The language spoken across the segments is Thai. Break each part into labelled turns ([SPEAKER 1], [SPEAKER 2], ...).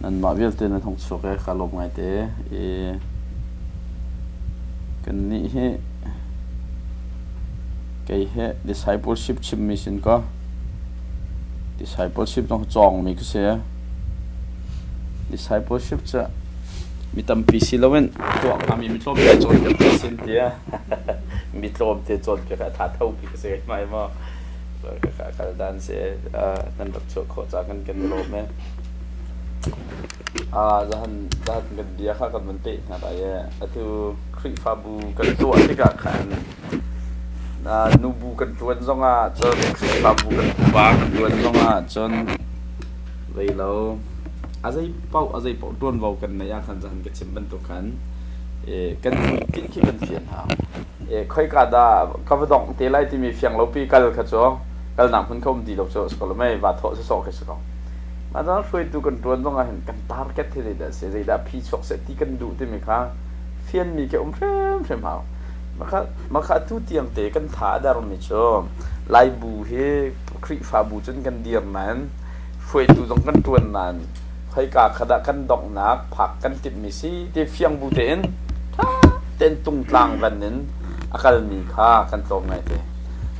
[SPEAKER 1] นั่นมาเวลเตนันทงสุกขลมไงเตกันนี่เฮไกเฮ discipleship ชิมมิสินก็ discipleship ต้องจองมีก็เสีย discipleship จะมีตั้มปีสิแล้วเว้นตัวอามีมิตรไปจนกับปีสินเดียมิตรไปจนกับท่าเท่าปีก็เสียไม่มาการดันเสียนั่นแบบช่วยขอจากกันโลมไหมjahanกันdia kha kan mante na ba ye atu khri fa bu kan tu ati ka khan nu bu kan tuan zonga chon khri fa bu kan ba kan tuan zonga chon vei lo azai pau tuan vau kan na ya khan jahan ke chim ban to khan kan kin ki kan fian ha khoi ka da ka ba dong te lai ti mi fiang lo pi kal kha cho kal nam phun khom di lo cho skol mai ba tho so ke soมาตอนช่วยดูกันตัวต้องเห็นกันตาร์เก็ตที่ไหนแต่เสียใจได้พี่ชกเสร็จที่กันดูที่มีค่ะเฟียนมีแค่เพิ่มเอามาค่ะทุเตียงเตะกันถ่าดารมิชอไลบูเฮคริฟาบูจนกันเดียร์นั้นช่วยดูต้องกันตัวนั้นให้กาขดากันดอกนักผักกันติดมิซี่ที่เฟียงบูเตนเต้นตุงกลางวันนั้นอาการมีค่ะกันตรงไงเตะ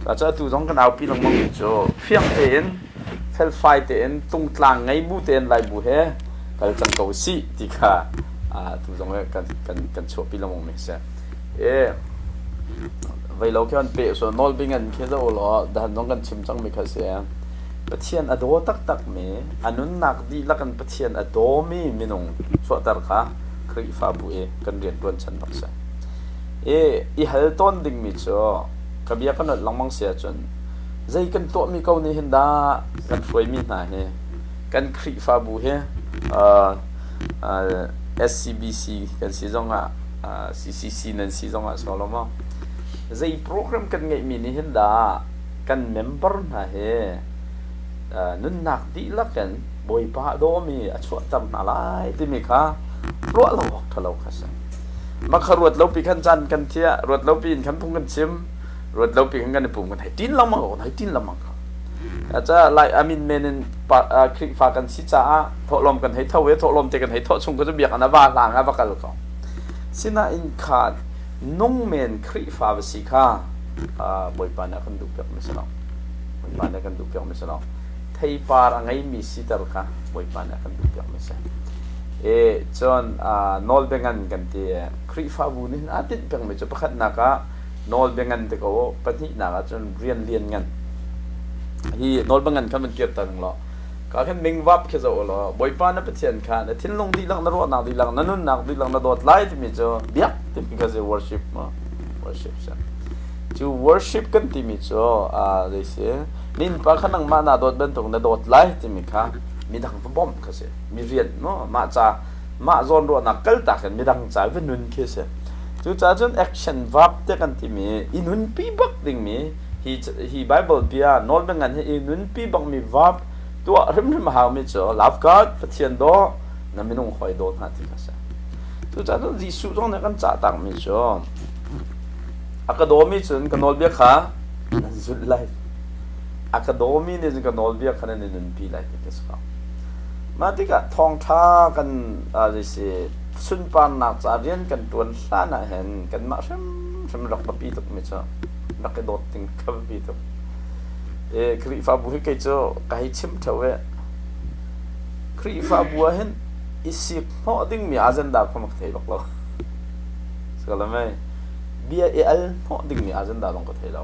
[SPEAKER 1] เราจะดูต้องกันเอาพี่ลงมังมิชอเฟียงเตนเฟลไฟเต็นตุงกลางไงบูเต็นไลบูเฮกันจังโตสิที่ค่ะทุกตรงนี้กันชัวปีละมงไม่ใช่ไว้เราแค่วันเปะส่วนนอลเป็นเงินแค่จะโอ้หรอดันน้องกันชิมจังไม่ค่ะเสียประเทศอโดตักเมอันนั้นหนักดีละกันประเทศอโดมีนงชัวตร์ค่ะคริฟาบูกันเรียนตัวฉันบอกใช่อีฮัลต้นดิ่งมิจ่อกระเบียกันหลังมังเสียจนใจกันตัวมีเขาในเห็นดากันช่วยมีหน่าเฮกันคริฟาบูเฮSCBC กันซีจงCCC นั่นซีจงสกอลมาใจโปรแกรมกันไงมีในเห็นดากันเมมเบอร์น่าเฮนุ่นหนักดีละกันบอยป้าโดมีช่วยจำอะไรที่มีค่ะรัวเราทะเลาะกันมาขรวดเราปีขันจันกันเทียรวดเราปีนขันพุ่งกันชิมรถเราปีกันในปุ่มกันให้ดินละมั้งให้ดินละมั้งครับอาจจะไล่อามินเมนคลิกฝากกันสิจ้าทดลองกันให้เท่าทดลองเจกันให้ทดชงก็จะเบียกอันนั้นบ้าหลังอ่ะบ้ากันหรอกสินะอินขาดนุ่งเมนคลิกฝากสิค่ะบอยปานกันดูเปียกไม่สนองบอยปานกันดูเปียกไม่สนองไทยปารังไงมีสิตร์ค่ะบอยปานกันดูเปียกไม่สนจนนอลเบงันกันที่คลิกฝากบุญนี่อาทิตย์เปียกไม่จบพักนักนอลเบงันเด็กโอ้ปฏิหนักจนเรียนงันฮีนอลเบงันเขาเป็นเกียรติตั้งหรอก็แค่มิงวับแค่จะโอ้หรอบอยปานนั้นเป็นเชียนขาดทิ้งลงดีหลังนรกหนักดีหลังนั่นหนักดีหลังนั่นโดดไล่ที่มีเจ้าเบียกที่มีก็จะ worship มา worship ใช่จู worship กันที่มีเจ้าได้เสียนินปากขนังมาหน้าโดดเป็นตรงนั้นโดดไล่ที่มีค่ะมีดังฟุตบอลก็เสียมีเรียนเนาะมาโซนรัวนักเกลตักกันมีดังใจเป็นนุ่นแค่เสียจู่จ้าจน action verb เท่ากันที่มีอินุนปีบักดิ่งมีฮี Bible เปียนอลเป็นกันอินุนปีบักมี verb ตัวเริ่มหาไม่เจอ love God ปะเทียนโดนั่นไม่ต้องคอยโดนหาที่กันใช่จู่จ้าจนจีสุจงเนี่ยกันจ่าตังไม่เจออากาโดมีจนกันนอลเบียค่ะนั่นสุดเลยอากาโดมีเนี่ยจนกันนอลเบียค่ะนั่นอินุนปีเลยที่สุดมาที่กับทองท้ากันอะไรสิสุนปานนักจารียนกันตัวล้านเห็นกันมาฉันรักบับปีตุกไม่ใช่รักกระโดดถึงกับปีตุกคริฟาบัวให้เจ้าใครชิมเท่าไหร่คริฟาบัวเห็นอิสิกเหาะดิ้งมีอาเจนดาพมักเทยบอกเราสกัลไม่เบียเอลเหาะดิ้งมีอาเจนดาลงก็เทยเรา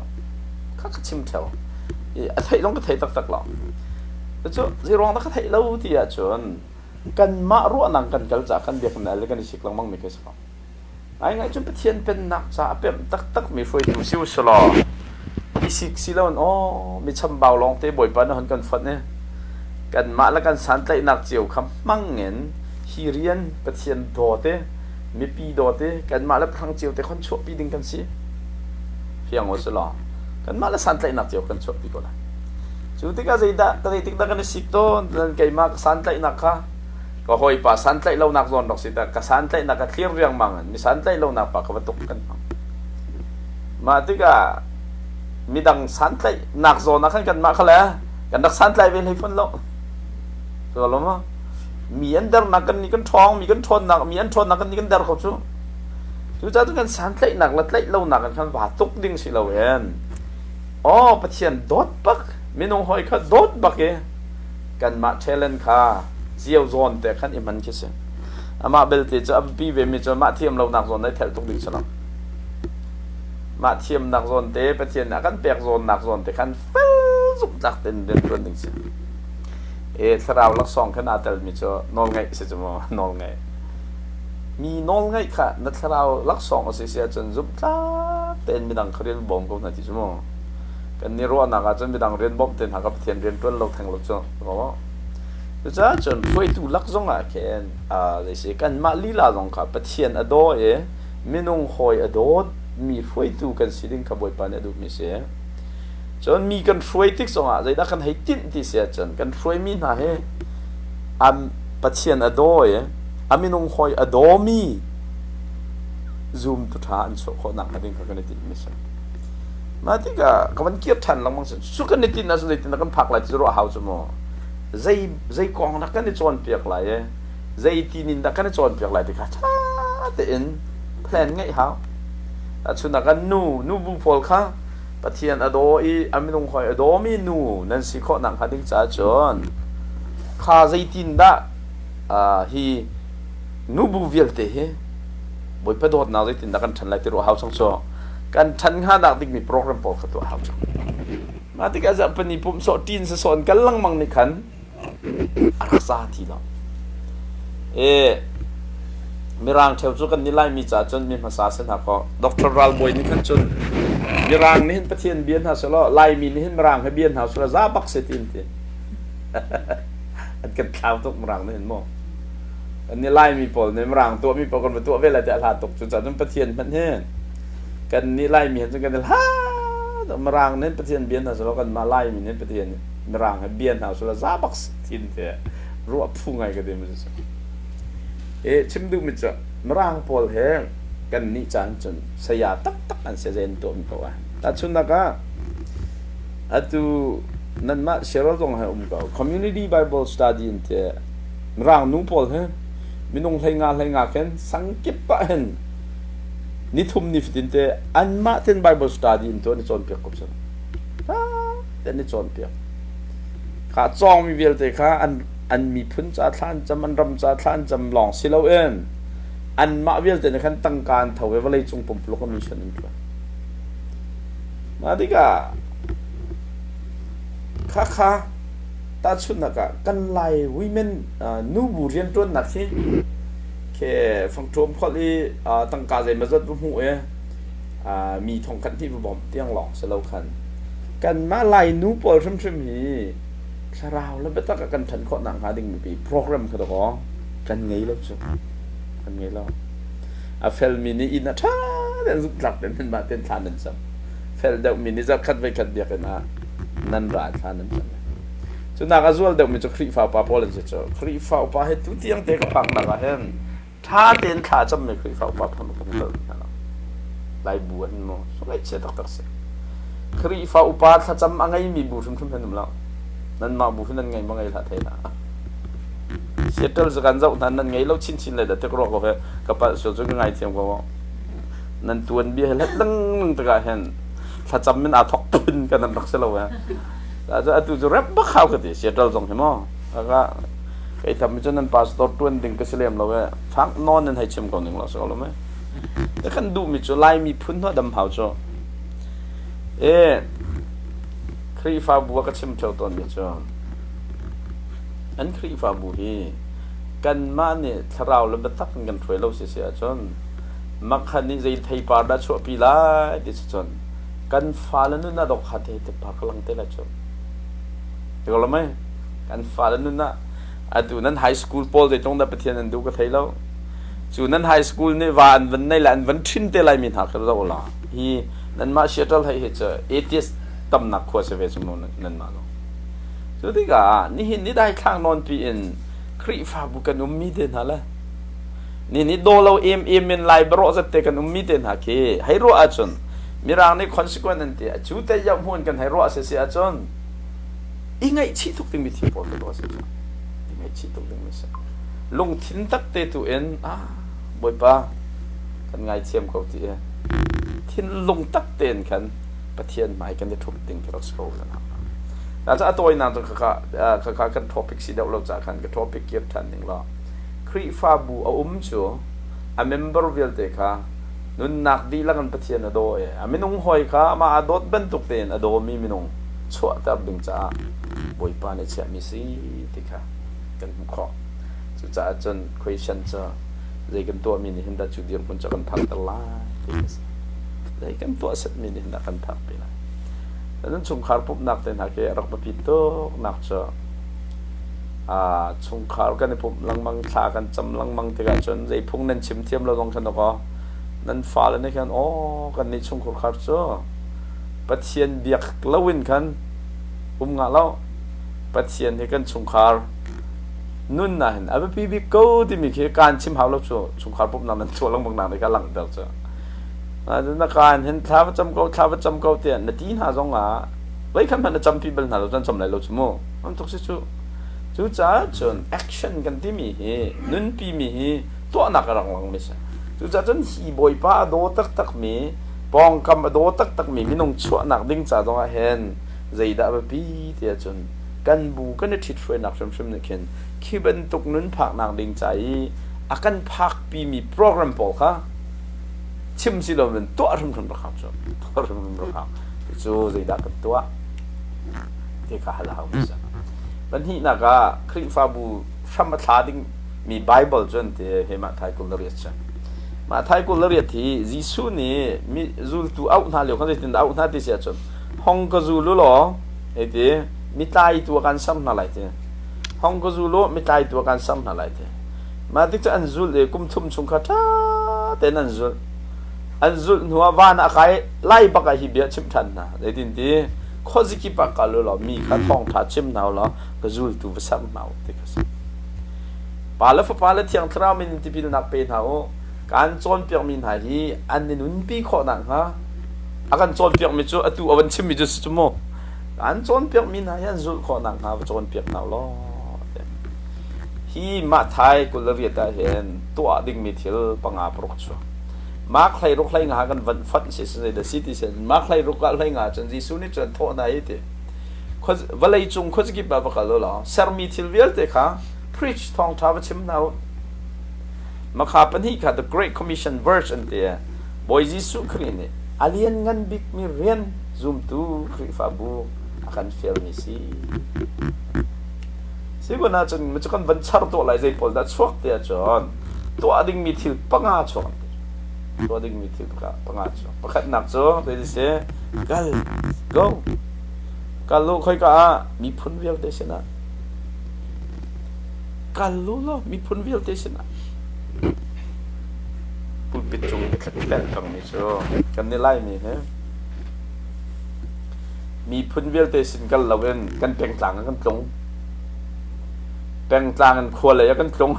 [SPEAKER 1] ข้าก็ชิมเท่าเทยลงก็เทยตักเราแต่เจ้าจีรองตักเทยเราที่อาจนกันมารู้นังกันกัลจากกันเบียกนั่นเลยกันสิกลังมั่งมีแค่สองไอ้ไงจนเป็นเทียนเป็นนักจ่าเป็นตักมีไฟดูซิวสลออิสิกสิแล้วอ๋อมีชำเบาลองเตะบ่อยปานนั้นกันฟัดเนี่ยกันมาแล้วกันสันตินักเจียวคำมั่งเงินฮีเรียนเป็นเทียนโดเตมีปีโดเตกันมาแล้วพลังเจียวแต่คนชั่วปีดึงกันสิเพียงหัวสลอกันมาแล้วสันตินักเจียวกันชั่วปีก็ได้จุดที่ก็จะได้ก็ได้ติดตั้งกันสิกโตนั่นไก่มาสันตินักค่ะก็หอยป่าสันติเราหนักโดนดอกสิแต่กับสันตินักก็เคลียร์เรื่องมังมีสันติเราหนักปากกับตุกกันมาที่ก็มีดังสันตินักโดนนักกันมาเขาแล้วกันนักสันติเป็นให้ฝนลงตัวลมอ่ะ มีอันเดอร์นักกันนี่กันท้องมีกันชนนักมีอันชนนักกันนี่กันเดอร์เขาชูดูจ้าทุกคนสันเตะหนักละเตะเล่าหนักกันขันว่าตุกดิ้งสิเราเองอ๋อปะเทียนโดดปักไม่น้องหอยข้าโดดปักเอกันมาเชลเลนข้าเจียวโซนแต่ขันอิมันคิดเสียอามาเบลติจะปีเวมิจะมาเทียมเราหนักโซนได้แถวตุกดิ้งสลับมาเทียมหนักโซนเตะปะเทียนนักกันเปียกโซนหนักโซนแต่ขันเฟลสุกจักเต็นเดินตัวดิ้งเสียสราวลักษณ์ขนาดเดิมมิจะนอนไงเสียจมูกนอนไงมีนอนไงค่ะนักสราวลักษณ์เสียจนจุบจ้าเต้นไม่ดังเขาเรียนบอมก็นาทีจมูกกันนี่รู้ว่านักจนไม่ดังเรียนบอมเต้นหากเทียนเรียนตัวเราแทงเราจ้ะก็ว่าจ้าจนช่วยดูลักษณ์แค่เลยสิกันมาลีลาลงค่ะเทียนอโดไม่น้องหอยอโดมีช่วยดูกันสิ่งขบวนปานดูมิเสียจนมีกันช่วยติ๊กส่งใจได้กันให้ติดที่เสียจนกันช่วยมีนะเฮปะเทียนอโดมีน้องหอยอโดมีซูมตัวท่าอันโซ่คนนักดิ้งเขากันติดมิเสียมาที่ก็มันเกียบทันแล้วมั้งสุกันติดนะสุดติดนักกันพักหลายที่รู้หาวจมูกใจกองนักกันจวนเปียกหลายใจตีนินนักกันจวนเปียกหลายที่ข้าช้าแต่อินแพลนไงหาวแต่ชุดนักกันนูบุพอลข้าปะเทียนอโดอามินงคอยอโดมีนูนั่นสิข้อหนังฮัดดิ้งจ้าจนข้าใจตินดะฮีนูบุเวลเตะบ่อยไปโดดนาใจตินดะกันทันไลติรู้หาวสังโซกันทันข้าดักดิ้งมีโปรแกรมปอดขัดตัวหาวจังมาที่ก็จะเป็นนิปุ่มสอดตีนสอนกันลังมังในขันรักษาทีละมีร่างเทวจุกันนี่ไล่มีจ่าจนมีภาษาเส้นหาก็ด็อกเตอร์รัลบอยนี่ขันจนมีร่างนี่เห็นประเทศเบียนหาสละไล่มีนี่เห็นร่างให้เบียนหาสละจ้าบักเสตินทีอันกันข่าวตกร่างนี่เห็นมั้งอันนี้ไล่มีปอลในร่างตัวมีปอลกันเป็นตัวเวลาแต่ลาตกจนจ่าจนประเทศมันเห็นกันนี่ไล่มีเห็นจนกันฮ่ามาร่างนี่ประเทศเบียนหาสละกันมาไล่มีนี่ประเทศมีร่างให้เบียนหาสละจ้าบักเสตินทีรู้ว่าพุ่งไงกันเดี๋ยวมันจะชิมดูมิจะมร่างพอลแห้งกันนี่จานจนสยาตักอันเสียเนตัวมันก็ว่าแต่ชุนนักอะตูนั่นมาเชื่อตรงให้ก็ community bible study นี่เถอะมร่างนู้พอลแห้งมีน้องให้งานเห็นสังเกตปะเห็นนี่ทุ่มนี่ฟิตินเถอะอันมาเทน bible study นี่ตัวนี่จอนเปียกกับฉันแต่นี่จอนเปียกข้าจ้องมีเวลแต่ข้าอันมีพื้นจ่าท่านจำมันรำจ่าท่านจำลองสิเราเองอันมาเวลแต่ในขั้นตั้งการเท่าเวลาจงปุ่มปลุกมีฉันนั่นด้วยมาดิกะข้าตาชุนนักกันไล่วิเมนนูบูเรียนต้นนักที่แค่ฟังชมพอดีตั้งการใจมาจัดรุ่งหัวมีทองคันที่บอมเตียงหลองสิเราคันกันมาไล่นูปอลชุ่มๆฮีสราวแล้วไปตั้งกันทันข้อหนังหาดิ่งมีโปรแกรมเขาตัวก็กันไงแล้วจ้ะกันไงแล้วเฟลมินิอินนะท่าเดินสุดหลักเดินมาเต้นท่านั้นซ้ำเฟลเดวมินิจะคัดไปคัดเดียกันนะนั่นร้านท่านั้นซ้ำจนนักส่วนเดวมิจะคลีฟ้าป้าพอลจะคลีฟ้าป้าให้ทุกที่ยังเตะกับปังนักเห็นท่าเต้นท่าจำไม่คลีฟ้าป้าพอลกันเลยนะไล่บัวนั่นมั้งสมัยเช็ดตักเสียคลีฟ้าป้าถ้าจำอะไรมีบูชุ่มๆเห็นมั้งแล้วนั่นมาบุฟนั่นไงบางไงท่าเทน่ะเสียเตลจะกันเจ้านั่นไงเราชินเลยแต่เทคโรก็เพื่อกับปัจจุบันไงเทียมก็ว่านั่นตัวนี้เห็นแล้วตั้งตะการเห็นถ้าจำมันอาทอกปืนกันนั่นรักเสียแล้วแต่จะตัวจะรับบ้าข่าวกันดิเสียเตลส่งเห็นมั้งแล้วก็ไอ้ทำให้จนนั้นพาสตอร์ตัวนึงก็เสียมเราฟังนอนนั่นให้ชิมก่อนหนึ่งเราสักแล้วไหมแต่ขันดูมิจะไล่มีพื้นว่าดำเผาจ้ะครีฟ้าบัวก็ชิมเท่าตอนนี้จ้ะอันครีฟ้าบัวฮีกันมาเนี่ยถ้าเราเริ่มตักกันถอยเราเสียจนมักขันนี่ใจไทยปาร์ดชัวปีละดิจนกันฟ้าแล้วนู่นน่ะดอกขัดเตะปากลังเตะละจนเดี๋ยวเราไหมกันฟ้าแล้วนู่นน่ะดูนั้นไฮสคูลพอลเดี๋ยวตรงนั้นไปเที่ยนดูก็ไทยแล้วจู่นั้นไฮสคูลนี่วันในแหละวันทิ้งเตะไรมีหักเราละฮีนั้นมาเชียร์เราให้เห็นจ้ะATSตำหนักขวดเสวสมุนนั่นมาแล้วสุดที่ก็นี่ได้ข้างนอนปีนครีฟ้าบุกันมีเดินหาละนี่โดเราเอ็มเป็นไลบรอสเตกันมีเดินหาเคให้รู้อาจนมีรางในคอนสิควนนั่นที่จู่แต่ยังพูดกันให้รู้อาเสียอาจนอีไงชี้ทุกสิ่งมีที่พอรู้อาเสียอีไงชี้ทุกสิ่งมีเสีย ลงทิ้นตักเตตุเอ็นบ่อยป้ากันไงเทียมเขาที่ทิ้นลงตักเตนกันประเทียนหมายกันจะทุบติงกระสโลกันนะแต่ถ้าตัวนั้นต้องข้ากันท็อปิกสิเดาเราจะกันกับท็อปิกเกี่ยวทันหนึ่งละครีฟาบูเอาชัวเมมเบอร์เวลเตค่ะนุนนักดีละกันประเทียนอโดยมินุงหอยค่ะมาอดดเป็นตุกเตนอโดมีมินุงชัวตับดึงจ้าบ่อยป้าในเชื่อมิสิติค่ะกันขอสุดท้ายจน question จะเรื่องตัวมินิหินดาจุดเดียมคนจะกันพักตลาดเรื่องตัวเสร็จมินิหินดากันพักไปนะดังนั้นชงคาร์ปุ๊บนักเต็นหักเกรักมาพิโต้นักจะชงคาร์กันในปุ๊บลังมังขากันจำลังมังเตกันจนไอ้พุ่งนั้นชิมเทียมเราลงกันแล้วก็นั้นฟ้าแล้วนี่กันกันในชงคาร์จ้าปัจเจียนเบียกเล่าวินกันงาเล่าปัจเจียนให้กันชงคาร์นุ่นนะเห็นอาบีบีกูที่มีการชิมหาเราชัวชงคาร์ปุ๊บนั้นชัวลังบางนานในการหลังเดิมจ้านักการเห็นท้าประจำเก่าเตียนนาทีหาจงไว้คำพันธ์จำพิบัลหาเราจนจำไหลเราชั่วโมงมันทุกสิ่งจู่จ้าจนแอคชั่นกันที่มีนุ่นปีมีตัวนักการหลังไม่ใช่จู่จ้าจนฮีบอยป้าโดตักมีปองคำโดตักมีมีน้องชัวนักดิ้งจ้าจงเห็นใจดาบปีเตียจนกันบูกันในทิศช่วยนักชมๆนึกเห็นคิดเป็นตุกนุ่นผักนักดิ้งใจอากันพักปีมีโปรแกรมพอค่ะชิมสิเราเป็นตัวรุ่มรุ่มประคับจ้ะตัวรุ่มรุ่มประคับจู่ใจดักตัวที่ข้าหาเราไม่ใช่วันนี้นักคริสฟาบูชัมมาทาดิ้งมีไบเบิลจนที่เฮมาไทยกุลเรียดจ้ะมาไทยกุลเรียดที่ยิสุนี่มีจูลตัวเอาหน้าเลี้ยวเขาจะติดเอาหน้าที่เสียจนห้องก็จูลหรอไอ้ที่มีตายตัวกันซ้ำนั่นแหละที่ห้องก็จูลมีตายตัวกันซ้ำนั่นแหละที่มาที่จะอันจูลเลยกุมทุ่มชงคาท่าแต่นั่นจูลอันจุดหัววานอะไรไล่ปากหิบเบียชิมทันนะในดินที่ข้อสิกิปากกันเลยหรอมีการท่องทัดชิมหนาวหรอก็จุดตัวซ้ำหนาวที่ก็สิปาเลฟปาเลเทียงทรามินที่พิลนักเป็นหาวการโจนเปียกมินหายอันนี้นุ่นปีข้อหนังฮะอาการโจนเปียกมิจูอตัววันชิมมิจูสมอการโจนเปียกมินหายอันจุดข้อหนังฮะโจนเปียกหนาวหรอฮีมาไทยกุลเรียดได้เห็นตัวดิ่งมิทิลปังอาปรกชัวมาใครรุกใครงากันวันฟัดเสียในเดซิตี้เซนมาใครรุกใครงาจนจีสุนิจนโทษนายที่คนเวลาจุงคนสกิบแบบกันแล้วล่ะเซอร์มิทิลเวลเตค่ะ preach ทองท้าวชิมนาวมาขาปันที่ค่ะ the Great Commission version เดียบอยจีสุครีนี่อเลียนงันบิ๊กมีเรียน zoom ตูคริฟาบูอาการเฟลมิซีสิ่งนั้นจนมันจะกันวันชาร์ตัวอะไรใจพอลดัชวกเดียจนตัวดิ่งมิทิลปังอาชวนตัวดิ่งมิทิลปังอาชวนประคัดหนักจ้ะเดี๋ยวสิกัล go กัลลูค่อยก็มีพุนเวลเดชนะกัลลูล่ะมีพุนเวลเดชนะพูดปิดจงขัดแย้งตรงนี้จ้ะกันนี่ไล่มีเหรอมีพุนเวลเดชนกันเราเว้นกันเปล่งกลางกันตรงเปล่งกลางกันควรเลยกันตรง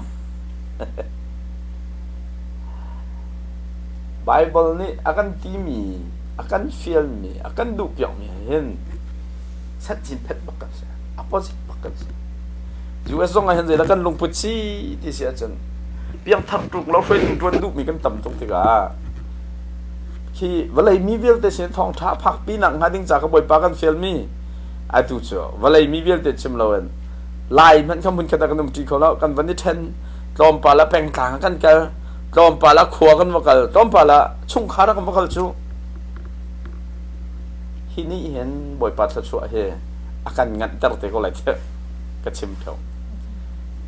[SPEAKER 1] Bible ni akan timi, akan film ni, akan dukyong ni hen. Satin pet bakal siya, opposite bakal siya. US zong hen zay akan lungput si di siya chen. Piang thak truk lau fay tuan du mi kan tam tung tiga. Ki walay mi vil te siya thong tha phak pi nang hading cha ka boy pa kan film ni. Ai tu cho, walay mi vil te chim lawen. Lai man kam mun kata kan ti ko lau kan van ni ten. Lom pa la peng tang kan kaจอมปลาละขัวกันมากันจอมปลาละชุ่งขากันมากันจูที่นี่เห็นบ่อยปลาสะชัวเฮอาการงัดตระเตก็ไหลเถอะกระชิมเถอะ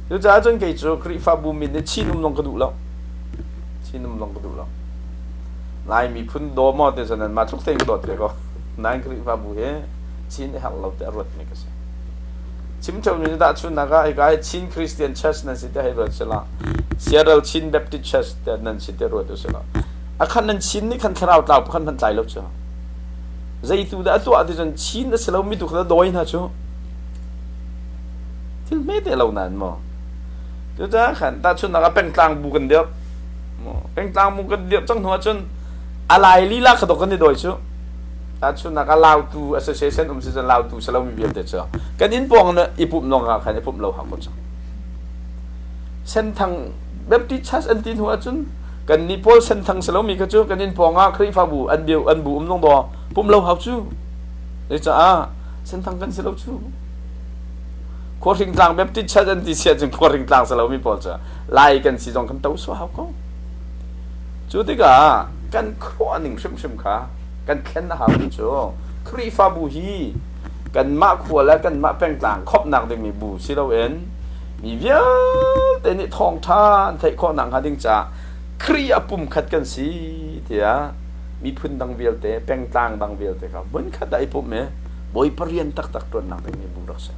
[SPEAKER 1] เดี๋ยวจะจนเกิดจูคริฟาบูมินเนี่ยชีนุ่มลงกระดูกแล้วชีนุ่มลงกระดูกแล้วนายมีพุ่นโดมอเตอร์นั้นมาทุกเทงกระโดดเลยก็นายคริฟาบูเฮชีนหักเราแต่รถไม่ก็ใช่ชิมเถอะมีแต่ชุนนักไอ้กายชินคริสเตียนเชสนั่นสิแต่ให้รถเสละเซียร์ลชินแบปติสเชสแต่นั่นสิแต่รถเสละอาคันนั้นชินนี่คันคราวเต่าคันพันใจแล้วจ้ะใจตัวเด็กตัวอาทิตย์จันชินนั่นเสละมีตัวเขาโดยนะจ้ะที่ไม่ได้เรานั่นมั้งเดี๋ยวจะขันตาชุนนักเป็นกลางบุกันเดียวเป็นกลางบุกันเดียวจังหัวจนอะไรลีลาขดกันได้โดยจ้ะอาชุนนักลาวตู association สิจะลาวตูเสละมีเบียดเจ้ากันยินปองเนี่ยอีปุ่มลงกันขันอีปุ่มเราหาคนจ้ะ เส้นทางแบบที่ชัดอันที่หัวจุนกันนี่พอเส้นทางสโลมีก็จูกันนี่ปองครีฟาบูอันเดียวอันบูมน้องดอปุ่มเราหับจูเลยจ้าเส้นทางกันสโลจูขวริงต่างแบบที่ชัดอันที่เสียจนขวริงต่างสโลมีพอจ้ะไล่กันสิจงกันเต้าสวหับก็จูติกากันครัวหนึ่งชิมค่ะกันเข็นหับจูครีฟาบูฮีกันมาขวและกันมาแป้งต่างครอบหนักเด็กมีบูสิเราเอ็นมีเวียแต่นี่ทองท่านไทยข้อหนังหาดิ้งจ่าครีอปุ่มขัดกันสิเถียมีพื้นดังเวียลเตะแป้งต่างดังเวียลเตะครับเหมือนขัดได้ปุ่มเนี่ยบอยปรียนตักตัวหนังเด็กมีบูรักษา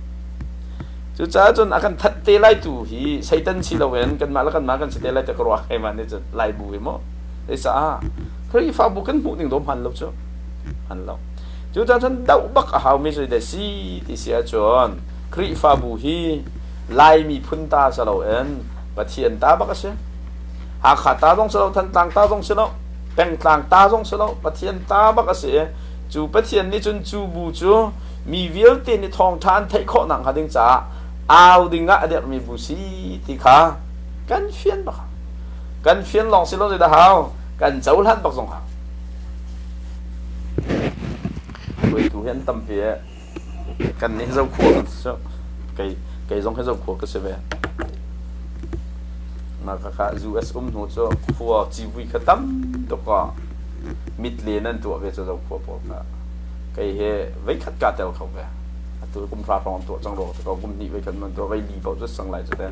[SPEAKER 1] จุดจ้าจนอาการทัดเตะไล่ตู่ฮีใช้ตันสิเราเอ็นกันมาแล้วกันมากันสิเตะไล่ตะกรัวให้มันเนี่ยจะไล่บูเอโม่ได้สะครีฟ้าบุกันหูหนึ่งโดมหันลบจ้ะหันลบจุดจ้าจนดาวบักหาวไม่ใช่ได้สิที่เสียจนครีฟ้าบุฮีไล่มีพื้นตาสโลเอ็นปะเทียนตาบักเสียหากขาตาต้องสโลทันต่างตาต้องสโลแบ่งต่างตาต้องสโลปะเทียนตาบักเสียจูปะเทียนนี่จนจูบูจูมีเวียลเตนี่ทองทานไทยข้อหนังหาดิ้งจ่าเอาดิ้งอ่ะเดี๋ยวมีบูซีที่ขากันเฟียนบักกันเฟียนลองสโลจะได้หาวกันเจ้าหลานบักสงหาวคุยดูเห็นตั้มเปียกันนี่เจ้าขวบเจ้าไก่จงให้เจ้าขวบก็เสียไปมาค่ะจูเอสหนูเจ้าขวบจีวีขตั้มตัวก็มิดเลนั่นตัวเวเจ้าขวบบอกนะไก่เฮไว้ขัดกาเตลเขาไปตัวกุมพระรองตัวจังโรตัวกุมนี่ไว้กันมันตัวไว้ลีเบาจะสังไหลจะได้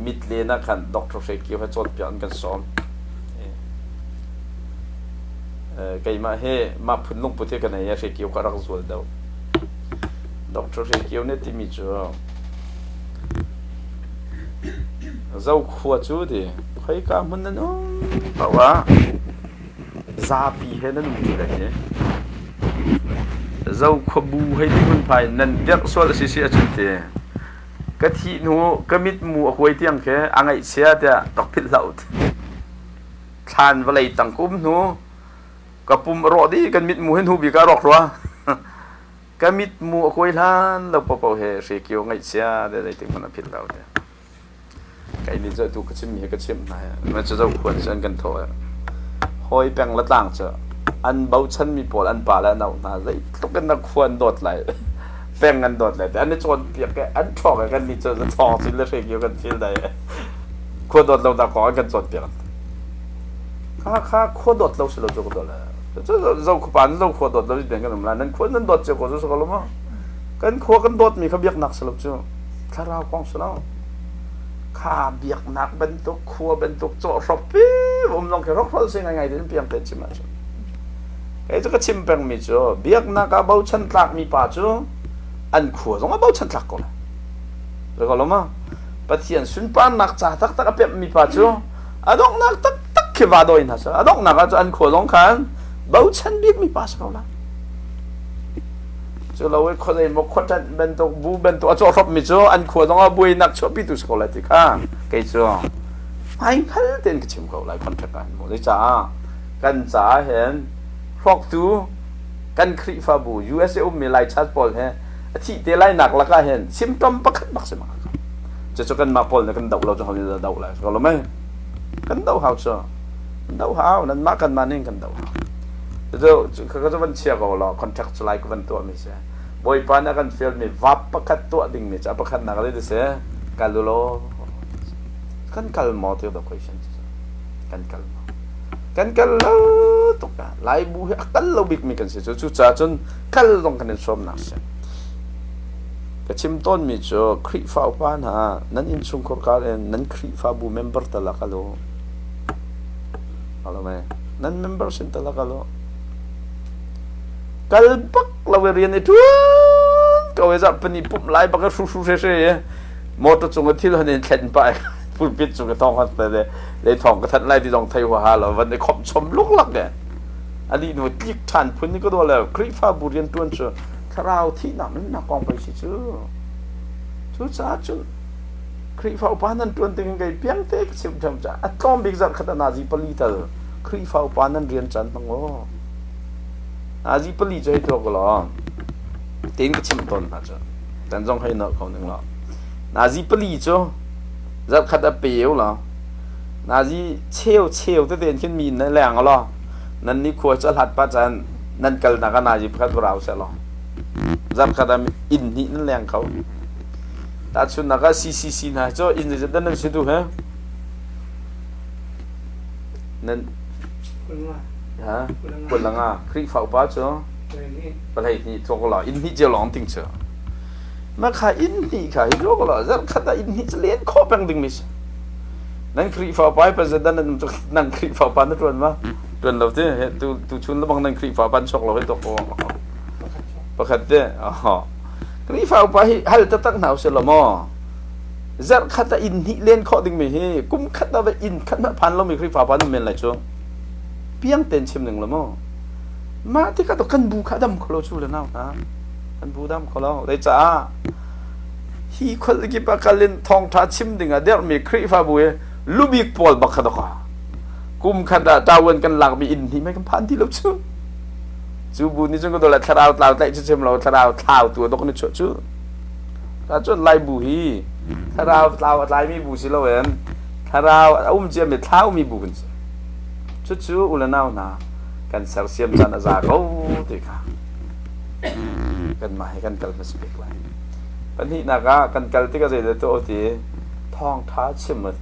[SPEAKER 1] มิดเลน่ะขันด็อกเตอร์เชคิวให้จดเปลี่ยนกันซ้อมไก่มาเฮมาพุ่นลงประเทศกันไหนเชคิวก็รักสวยเดาด็อกเตอร์เชคิวเนี่ยที่มีจ้าเจ้าขวดจูดิใครก็มันนั่นอ๋อเพราะว่าซาปีเห็นนั่นมันอยู่ไหนเนี่ยเจ้าขบูให้ที่คนไทยนั่นเด็กส่วนสิเสียจุดเดียกะทิหนูกะมิดหมูหวยเตียงแค่อังไอเสียเดียตกพิษเหล่าทานวันไหนตั้งคุ้มหนูกะปุ่มรอดีกันมิดหมูให้หนูบีการอกรัวกะมิดหมูหวยล้านเราเป่าเฮเสียเกี่ยวไงเสียเดี๋ยวได้ถึงมันพิษเหล่าเดียไก่นี่จะถูกกระชิมมีกระชิมไหนมันจะควรเช่นกันถอยหอยแปงละต่างเจออันเบาชั้นมีปวดอันป่าแล้วหนาวหนาเลยต้องกันนักควรโดดไหลแปงกันโดดไหลแต่อันนี้โจนเปียกแกอันชอกกันนี่จะทองสิเลยเกี่ยวกันฟิลใดควรโดดเราตะขอกันโจนเปียกข้าควรโดดเราสิเราจะโดดแล้วจะเราขวานเราควรโดดเราจะเดินกันหรือนั้นควรนั้นโดดเจ้าก็จะสกลมั้งกันควรกันโดดมีขบเบียกหนักสลับเจ้าข้าเรากองสลับข้าเบียกหนักเป็นตัวครัวเป็นตัวโจรบปีผมลองแค่รกรถสิ่งไงเดี๋ยวเพียงแต่ชิมจ้ะไอ้เจ้าก็ชิมเป็นมิจ้ะเบียกหนักกับเบาชันตักมีป่าจ้ะอันครัวต้องกับเบาชันตักก่อนแล้วก็รู้มั้ยปะเทียนสุนปานหนักจ่าตักกับเปียมีป่าจ้ะอันดอกหนักตักเขียวดอยนะจ้ะอันดอกหนักอันครัวต้องขันเบาชันเบียกมีป่าสักแล้วจะเราไว้คนเองบอกคนจะเป็นตัวบูเป็นตัวจอรบมิจ้ะอันขวดต้องเอาบุยนักชอบพิทุสกอลติค่ะไกจ้ะไม่คันเต็นกิจมเขาหลายคนทักกันหมดเลยจ้ากันจ้าเห็นพวกตัวกันครีฟาบู USA มีหลายชาติปอลเห็นที่เดลัยหนักแล้วก็เห็นซิมตอมปักบักสมัครจะกันมาปอลเนี่ยกันเดาเราจะเขาจะเดาเลยก็รู้ไหมกันเดาหาวจ้ะเดาหาวนั่นมากันมาเนี่ยกันเดาเขาจะวันเชียร์ก็รอคอนแทคสไลด์ก็วันตัวไม่ใช่บอยปานักันฟิลมีวับประคัตตัวดิ่งนี่จะประคัตนักเลยดิเสียกัลโลกันกัลมอเตอร์ดอกคุยชันกันกัลโลตุกะไล่บูให้กัลโลบิกมีกันเสียจุดจ้าจนกัลลงกันในสมนักเสียกระชิมต้นมีจ้ะครีฟ้าปานหานั่นอินชุงคอร์การเองนั่นครีฟ้าบูเมมเบอร์ตะลักกัลโลอะไรไหมนั่นเมมเบอร์สินตะลักกัลโลกัลบักเราเรียนในทุนก็เวลาเป็นญี่ปุ่นไล่บักก็สู้ๆเฉยๆมอเตอร์จงก็ที่เราเนี่ยเข็นไปพูดปิดจงก็ท้องกันไปเลยท้องก็ทันไล่ที่ต้องไทยหัวหาเราวันนี้ขมชมลุกลักเนี่ยอันนี้หนูยิกทันพุ่นนี่ก็โดนแล้วครีฟ้าบุเรียนตัวเชื่อคราวที่นั่นนักกองไปสิชื่อชุดจ้าจุนครีฟ้าปานันตัวตึงไงเพียงเทกสิบจำจ้าอัตอมบิกจัดขนาดจีปลีเตอร์ครีฟ้าปานันเรียนจันทั้งโลอาจีปลีใจตัวก็แล้วเต็งก็ชิมต้นนะจ๊ะแต่จงให้นักเขาหนึ่งละอาจีปลีจ้ะ rất khát đã biểu là na gì chiều tới tiền khiến mình nó làng lo nên đi khui cho hạt bắt chân nên cần là cái na gì khát vào sẽ lo rất khát đã in nhị nó làngเขาta chun là cái xì này cho in thì rất nên sẽ tu hết nên hả quên là ngà khi phao bát cho bây giờ thì cho cái in nhị chưa lòng tiếng chưa mà khai in nhị khai cho cái là rất khát đã in nhị liền khó bằng tiếng mìnhนั่นครีฟ้าไปประเด็นนั่นครีฟ้าปันนั่นรวนมารวนเราที่เห็นตูชุนแล้วบางนั่นครีฟ้าปันชกเราให้ตกประคัดเด้อครีฟ้าไปฮัลตะตั้งหนาวเสร็จแล้วมั้งจัดขัดอินหิเล่นข้อดิ่งไม่เฮ้กุ้มขัดเอาไปอินขัดมาพันเราไม่ครีฟ้าปันนั่นเป็นไรชัวเพียงเต็นชิมหนึ่งแล้วมั้งมาที่ขัดตัวกันบูขัดดำขลุ่ชูเลยนะกันบูดำขลุ่ได้จ้าฮีคนที่ปากกันเล่นทองท้าชิมดิ่งอ่ะเดี๋ยวมีครีฟ้าบุยลูบิกปอลบักขดกะกุมขัดดาวน์กันหลักมีอินที่ไม่กันพันที่เราชูบุญนี่จงก็โดนละทาราวทาวไต่เชื่อมเราทาราวทาวตัวตกนี่ชูถ้าจนไล่บุหีทาราวทาวไล่มีบุสิเราเองทาราวเจียมเท้ามีบุกันชูอุลนาวนากันเสร์เซียมจันอาซาเขาติค่ะกันมาให้กันกัลมาสเปกไว้ปัญหาหนักกันกัลที่ก็จะได้ตัวที่ทองท้าชิมมา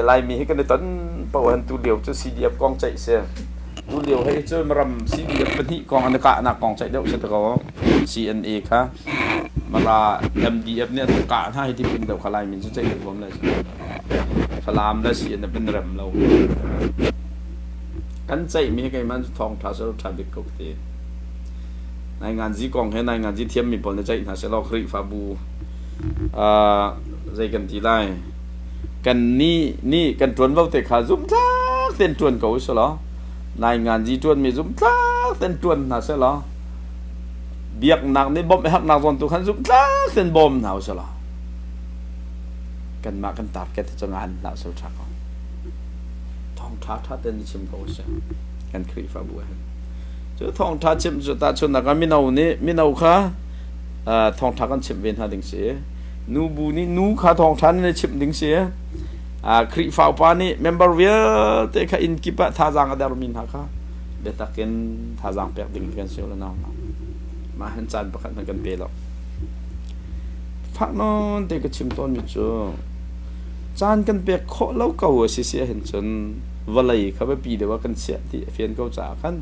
[SPEAKER 1] ไล่มีให้กันในต้นประวันตัวเดียวจะซีเดียบกองใจเสียตัวเดียวให้เจอมารำซีเดียบเป็นที่กองอันกะนักกองใจเดียวเสียตัว CNA ค่ะมาลา MDF เนี่ยตัวกะให้ที่เป็นเดียวขลายมีจะใจเดียวผมเลยขลามและเสียนเป็นรำเรากันใจมีให้กันมันทองท้าเสลทำเป็นกบตีในงานจีกองให้ในงานจีเทียมมีผลในใจท้าเสลครีฟาบูใจกันทีไรกันนี่กันจวนเบาแต่ขาจุ่มจ้าเส้นจวนเขาใช่หรอนายงานจีจวนมีจุ่มจ้าเส้นจวนน่ะใช่หรอเบียกหนักนี่บ่มไม่หักหนักจนตัวขันจุ่มจ้าเส้นบ่มหนาวใช่หรอกันมากันตับแกที่จะงานหนาวสุดชักทองท้าเต้นชิมเขาใช่กันครีฟ้าบัวเจอทองท้าชิมจุดตาชนนักมินเอาค่ะทองท้ากันชิมเวียนหาดึงเสียนูบูนี่นูขาทองท้านี่ชิมดึงเสียครีฟ้าปานี่เมมเบอร์เวียเตะข้าอินกิปะท่าจางอดารุมินฮะค่ะเบตักเก็นท่าจางเปียกดึงกันเสียแล้วน้องมาเห็นจานประกันกันเปย์หรอกฟังนอนเตะก็ชิมต้นมิจูจานกันเปียกโคเล่าเก่าเสียเห็นจนวันไหลเขาไปปีเดียวว่ากันเสียที่เฟียนเก่าจากกัน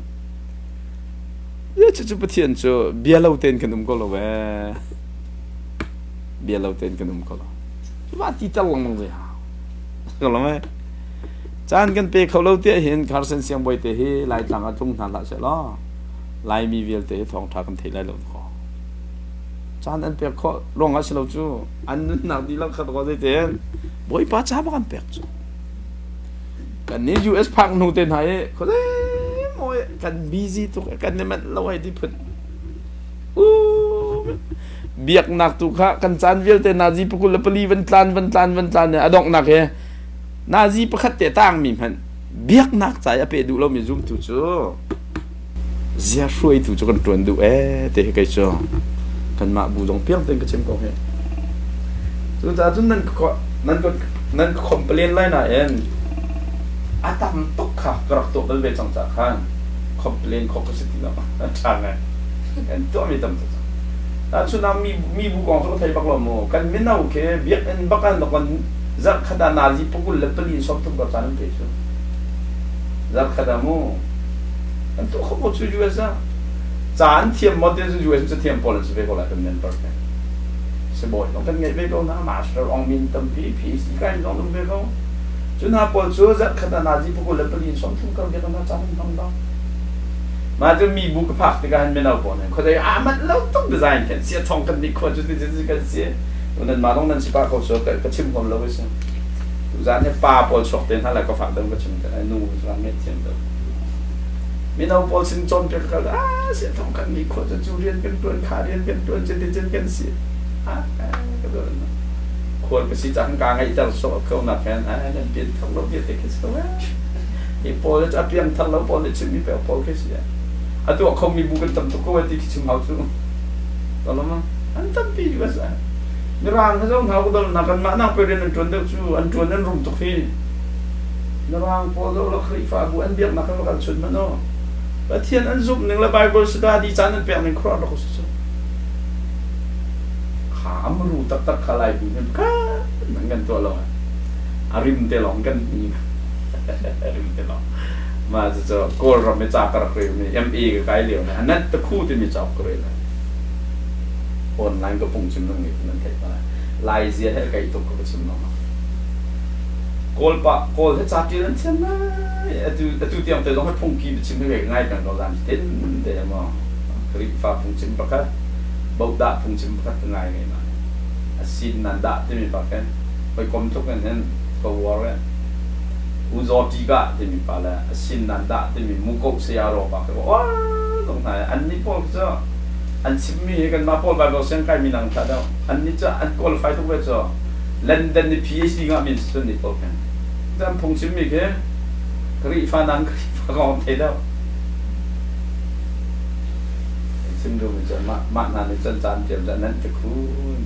[SPEAKER 1] เยอะจะประเทียนจูเบียร์เราเต้นกันนุ่มก็เลยเว้เบียร์เราเต้นกันนุ่มก็เลยว่าที่ตะลงเลยฮะก็แล้วไหมจานกันเปียกเขาเราเตะเห็นคาร์เซนเสียงบ่อยเตะให้ลายต่างกันทุ่งทันละเสร็จแล้วลายมีเวียลเตะทองทักกันเทลายหล่นคอจานอันเปียกเขาลงอะไรเราจูอันนั้นหนักดีแล้วเขาต้องได้เต้นบ่อยป้าจ้าบ้านเปียกจูกันนี้ US พักนู่นเต้นให้เขาได้โมยกันบีซีตุกกันเนี่ยมันเราให้ที่พึ่งเบียกหนักตุกะกันจานเวียลเตะนาซีปกุลปลีวันตานเนี่ยอดอกหนักเฮนาซีประคัดเตะตั้งมีมันเบียกหนักใจอะไปดูเรามีซุ่มตุจูเสียช่วยตุจูกันตรวจดูเตะให้กันจ้ะกันมาบูจงเพียงเต็งกระเชมก็เฮจุดจุดนั่นคอมเพลนไล่น่ะอาตามตกค่ะกระตุกเป็นเวทจังจากข้างคอมเพลนขอกระสิทธิ์แล้วช่างไงตัวมีตำตัวแต่ชุนามีบุกองสุดท้ายบักลมโมกันไม่น่าโอเคเบียกันบักกันตกันจักขดานาซีพวกเล็บลีนชอบทุกประการเป็นชั่วจักขดาโมอันตัวเขาบอกช่วยยูเอสอะจานเทียมมอเตอร์ช่วยยูเอสจะเทียมโปแลนด์จะไปก็แล้วเป็นเมนเบอร์กันสบายต้องกันไงไปก็นะมาสเตอร์องมินตัมพีสิกันต้องไปก็จุน่าพอช่วยจักขดานาซีพวกเล็บลีนชอบทุกประการเป็นจานต้องมาจะมีบุกพักที่การไม่เอาปนเขาจะมันเราต้องดีไซน์กันเสียทองกันดีกว่าจุดที่จะกันเสียวันนั้นมาต้องนั่นสิป้าเขาชอบก็ชิมคนเราไปสิดูจานเนี่ยป้าปอลชอบเต้นท่าไหร่ก็ฝากเดิมก็ชิมกันไอ้นู่นร้านเม็ดเทียมเดิมไม่เอาปอลสินจนเป็นกันเสียทองกันดีกว่าจะจูเรียนกันตัวขาเรียนกันตัวจะได้เจนกันเสียก็โดนควรไปสิจังกลางไอ้เจ้าสอบเขาหนักแค่นั่นเปลี่ยนทำเราเปลี่ยนเด็กเขาไอ้ปอลจะเปลี่ยนทำเราปอลจะมีแบบปอลแค่เสียอะตัวเขามีบุกันตั้มตัวก็ว่าที่คิดถึงเขาจู่ตอนนั้นอันตั้มปีอยู่ว่า นี่ร่างเขาต้องเขาก็ต้องนักกันมานั่งไปเรียนอันจวนเด็กชูอันจวนนั้นรุ่มตุกที่นี่ร่างพอเราคลิฟ้าบุอันเบียกนักกันชุดมันเนาะแต่เทียนอันซุปหนึ่งละไบเบิลสตาดีจานนั้นเปลี่ยนเป็นครอดเราก็สุดขามรูตักขลายบุญเนี่ยก็เหมือนกันตัวเราอาริมเตลองกันนี่อาริมเตลองมาจะโกลเราไม่จากกระเรียมนี่เอกับไกด์เหลียวนะอันนั้นตะคู่ที่มีจับกระเรียมออนไลน์ก็ปุ่งชิมตรงนี้นั่นใครไปไลเซียให้ไกด์ตกก็ชิมน้องโกลปะโกลที่จับจีนเช่นนั้นตัวเตรียมแต่ต้องให้พุ่งกีบชิมให้ง่ายกันเราดันเต้นเดี๋ยวมาคลิปฟ้าพุ่งชิมประคับบุกดาพุ่งชิมประคับง่ายไงมาสินนันดาที่มีประคับไปคมทุกกันนั้นก็วอร์เลยอุจจิกะที่มีปะละสินนันดาที่มีมุกเสียรอปะก็ว้าตรงไหนอันนี้พวกเจ้าอันชิมมีกันมาพอไปบอกเสียงใครมีนังตาเดาอันนี้จะอันคุริฟายทุกเวจ้าเลนเดนใน PhD ก็มีส่วนนี้พอกันแต่พุ่งชิมมีแค่คริฟานังคริฟากองเทเดาซึ่งดูมันจะมากนานในจนจานเจียมจากนั้นจะคู่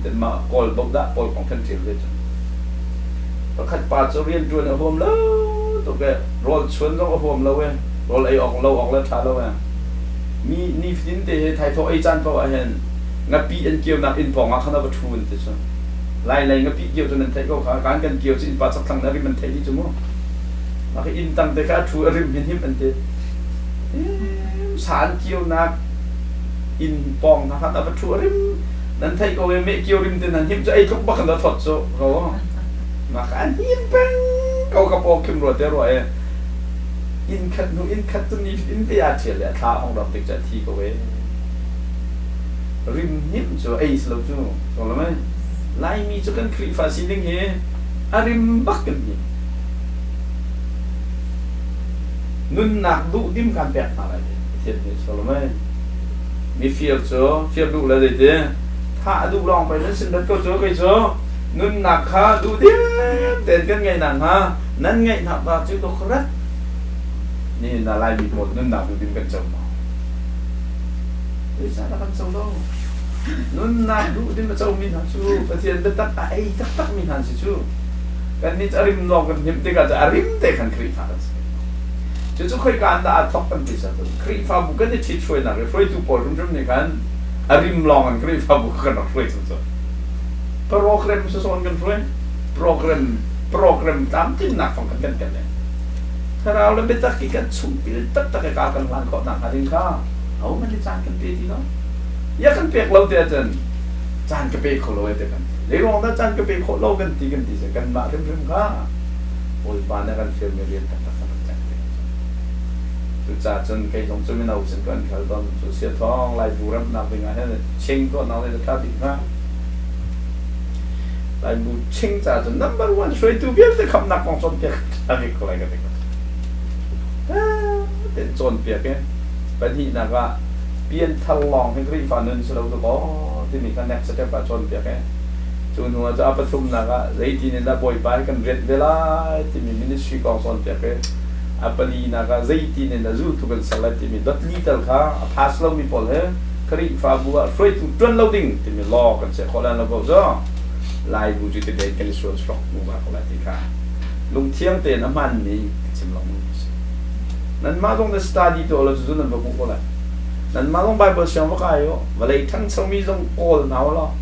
[SPEAKER 1] แต่มาโกลบกดะโกลของท่านเจียมเลยจ้ะประคัดป่าจะเรียนจวนเอาผมแล้วตัวแกรอชวนต้องเอาผมแล้วเว้ยรอไอออกเราออกแล้วช้าแล้วเว้ยมีนี่ฟินเตะไทยทอไอจันเพราะว่าเห็นงับปีอันเกี่ยวนักอินพองอ่ะขนาดว่าทูนแต่จ้ะไล่งับปีเกี่ยวจนนั้นไทยก็ขาการกันเกี่ยวสินปัสสักครั้งนั้นมันไทยที่จุ่มมาอินตั้งแต่ข้าทูอริมเห็นหิมอันเตะสารเกี่ยวนักอินปองนะครับแต่ทัวริมนั่นไทยก็ไม่เกี่ยวริมแต่นั่นหิมจะไอ้ทุกบักนั่นถอดโซ่เขามาขันหิมเป็นเขากระโปรงเข้มรวดเดี๋ยวรอยอินขัดนูอินขัดตัวนี้อินเตียเฉลี่ยท่าของเราติดจะทีก็เว้ริมหิมจะไอ้สโลจูถูกไหมไล่มีจุกันคลีฟาซิลิงเฮอาริมบักกันนี่นุ่นหนักดุดิมกันแปะอะไรเทียบเลยถูกไหมมีฟิลโซ่ฟิลดูแลได้ดีถ้าดูลองไปนั้นสิ่งนั้นก็โซ่ก็โซ่นุ่นหนักค่ะดูดิเต้นกันไงหนังฮะนั่นไงหนักแบบจุดตกรัดนี่น่าไล่มีหมดนุ่นหนักดูดิกันจมไม่ใช่แล้วกันโซ่แล้วนุ่นหนักดูดิมันโซ่มีหันชูประเทศเป็นตักไอ้ตักมีหันชูกันนี่จะริมลองกันหิมติกันจะริมเตะกันคลีฟ้าจะจะค่อยการด่าท็อปกันที่สุดครีฟ้าบุกกันที่ชิดช่วยนะช่วยทุกคนรุ่มๆนี่กันอริมลองกันครีฟ้าบุกกันช่วยสุดๆโปรแกรมสุดๆกันช่วยโปรแกรมตามที่นักฟังกันเนี่ยถ้าเราเล่นเป็นตะกี้กันสุ่มปีตักการกันวันก่อนหนักอะไรข้าเอามันจะจานกันปีที่เนาะอยากกันเปียกเราเดียวจนจานกันเปียกเขาเราเดียวกันเรื่องนั้นจานกันเปียกเขาเรากันตีกันมาเรื่องข้าโอ้ยบ้านนั้นกันเฟลไม่เรียนกันจะจนใครลงจะไม่เอาสิ่งกันเขาต้องเสียท้องไล่บูรำนับเป็นไงฮะเชิงก็นั่งเลยจะดีนะไล่บูเชิงจะจน number one ช่วยตัวเบี้ยแต่คำนักของโซนเปียกอะไรก็อะไรกันเป็นโซนเปียกเนี่ยเป็นที่นักว่าเปลี่ยนทลองให้กรีฟานึนสโลตัวที่มีคะแนนสเต็ปแบบโซนเปียกเนี่ยจนหัวจะเอาประชุมนักว่าเรื่องที่นี่นะบ่อยไปกันเรียนเวลาที่มีมินิสทรีของโซนเปียกเนี่ยapalagi naga zaitin na zu tu kan salat mi dot lital kha phaslo mi pol he khari fa bua free tu tun loading ti mi lo kan se kholan lo bo zo lai bu ju te de kan so strong mu ba khola ti kha lung thiang te na man ni chim long nan ma dong the study to lo zu nan ba ku khola nan ma dong bible syang ba ka yo walai thang chang mi jong pol na lo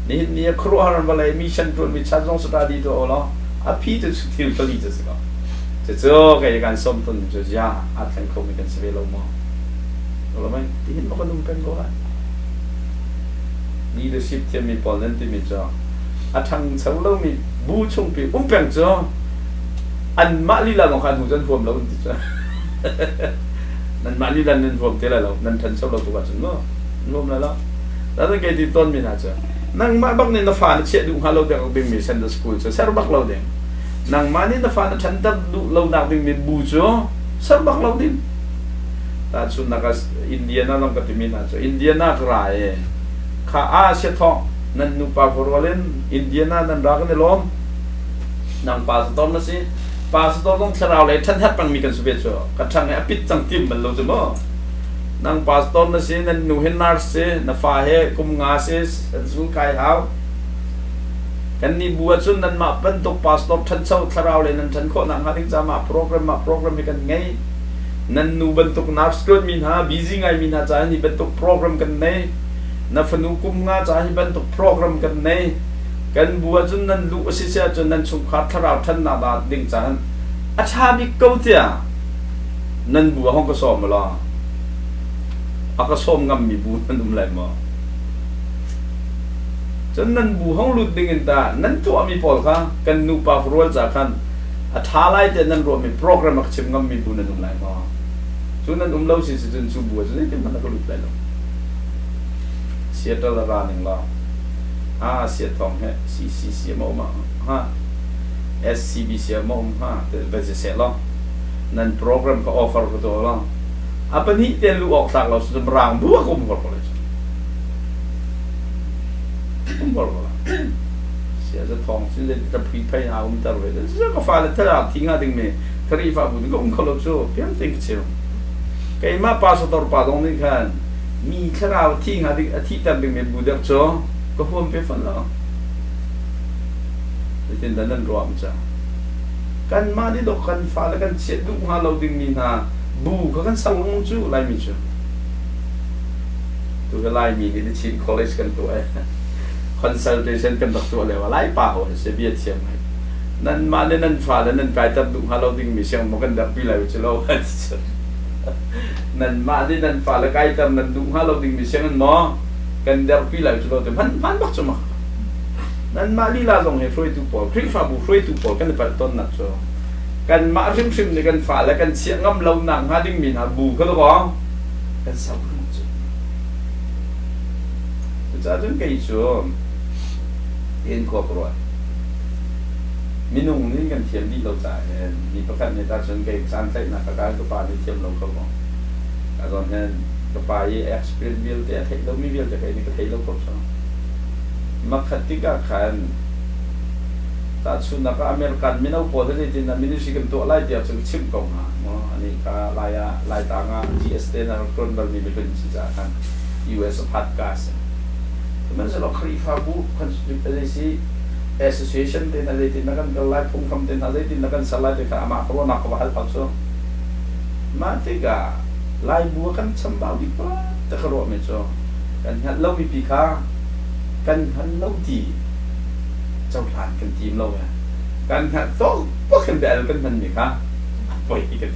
[SPEAKER 1] ni khro haran walai mission tun mi cha jong study to lo a pi tu til to li je se kaจะเจอใครการสมทุนจะยากอาจจะคงมีการเสวยลงมาเราไม่ที่เห็นมันก็นุ่มเป็นก็ได้ leadership ที่มี pollen ที่มีจ้าอาทางเสาเรามีบูชงปีเป็นจ้าอันมาลีลาของการถูกจนรวมเราที่จ้านั่นมาลีลานั่นรวมเท่าไรเรานั่นทันเสาเราตัวกันจนเนาะรวมแล้วแล้วตั้งแต่ที่ต้นมีนะจ้านั่งมาบักนี่นะฟ้าเชี่ยดูฮัลโหลเด็กเป็นมีเซนเตอร์สคูลจ้าเซอร์บักเราเด็กnang mani na fa na chanta lo na ding min bujo sarbak lo din ta sun na ka India na lang ka timin na so India na krae kha a se tho nan nu pa forwalen India na nan ra kan lom nang pa sa tom na si pa sa tom long thrao le than hat pang mi kan su be so ka thang a pit chang tim man lo so mo nang pa sa tom na si nan nu hen nar se na fa he kum nga se su kai hao กันนี่บัวจุนนั้นมาเป็นตุกพาสตอร์ทันเช้าทาราวเลยนั้นฉันคนนั่งหาถึงจะมาโปรแกรมให้กันไงนั่นนูเป็นตุกนักสกุลมินหาบิซิไงมินหาจ่ายนี่เป็นตุกโปรแกรมกันไงนับฟนุกุมงาจ่ายเป็นตุกโปรแกรมกันไงกันบัวจุนนั้นลูกสิเสียจุนนั้นสุขทาราวทันนาดาดิ่งจานอาชาบิเกาเตียนั่นบัวห้องกระสอบมาละอากระสอบงำมีบัวนั่นอะไรมาจนนั้นบูห้องลุดดิ่งตานั้นตัวมีพอลค่ะกันนูปาฟรัวจากกันอัฐาไล่เจนั้นรวมมีโปรแกรมมักชิมงมีบุญนั่นอะไรมาจนนั้นเล่าสิจนสูบัวจนนี้มันก็ลุดไปแล้วเสียตลาดหนึ่งละเสียทองเหซีเสียมอมาSCB เสียมอมาแต่เป็นเสียแล้วนั่นโปรแกรมก็ออฟเฟอร์ก็ตัวละapa ni dia lu ok tak lo sudah merang buah kau mukul kolej mukul kola siapa thong sih jadi tapi pay aku minta rugi dan siapa kau file terang tinggal dengan kari fa budi kau mukul lo so pian think kecil kayak mana pasator padong ni kan mi kerau tinggal dengan tiap dengan budak so kau pun pefan lo jadi dan ruam cah kan mana dok kan file kan ceduk halau dengan haบูเขากันสั่งลงจู่ไล่มีจู่ตัวก็ไล่มีกันที่ชินคอลเลจกันตัวคอนซัลเทชันกันตักตัวเลยว่าไล่ป่าวเสียเบียดเสียงไหมนั่นมาเนี่ยนั่นฟ้าแล้วนั่นกายตัดดุฮาเราดิ้งมีเสียงมันกันดับปีไหลวิจิโร่นั่นมาเนี่ยนั่นฟ้าแล้วกายตัดนั่นดุฮาเราดิ้งมีเสียงนั่นหมอกันดับปีไหลวิจิโร่แต่มันบักจมานั่นมาลีลาส่งให้ฟลุยตุปอลคลิกฟ้าบุฟลุยตุปอลกันในปัตตอนนักจู่กันมาริมในกันฝ่าและกันเสียงงำเราหนังหาดิ้งมีหาบูก็ต้องบอกกันสาวรุ่งจุดจะจนกี่ชั่วเอ็นขวบรวยมีนุ่งนี่กันเทียมที่เราจ่ายมีประกันในตาจนกี่สารใส่หน้ากากกระป๋าในเทียมเราเขาบอกแต่ตอนนี้กระป๋ายี่เอ็กซ์เพรสบิลแต่เทคเราไม่บิลจะใครนี่ก็เทคเราครบสองมักขัดที่กับขันแต่สุนัขอเมริกันไม่เอาพอที่จะนั่นไม่ได้สิ่งตัวไล่เดียวจะชิมกงฮะอันนี้ก็ไล่ต่างอ่ะ GST นั่นคนบางทีเป็นสิ่งจากทาง US พัดก๊าซมันจะเราคลีฟ้าบุคนอะไรสิ Association ที่นั่นเลยที่นั่นกันไล่พุ่งคำที่นั่นเลยที่นั่นกันสไลด์ที่ข้ามาเพราะว่านักว่าฮัลพักโซมาที่ก็ไล่บัวกันสัมบ่าวดีกว่าแต่ก็รู้ไม่โซกันฮัลโหลมีปีค้ากันฮัลโหลดีเจ้าหลานกันทีมเราไงกันฮะต้องพวกกันเดลกันมันมีค่ะไปกัน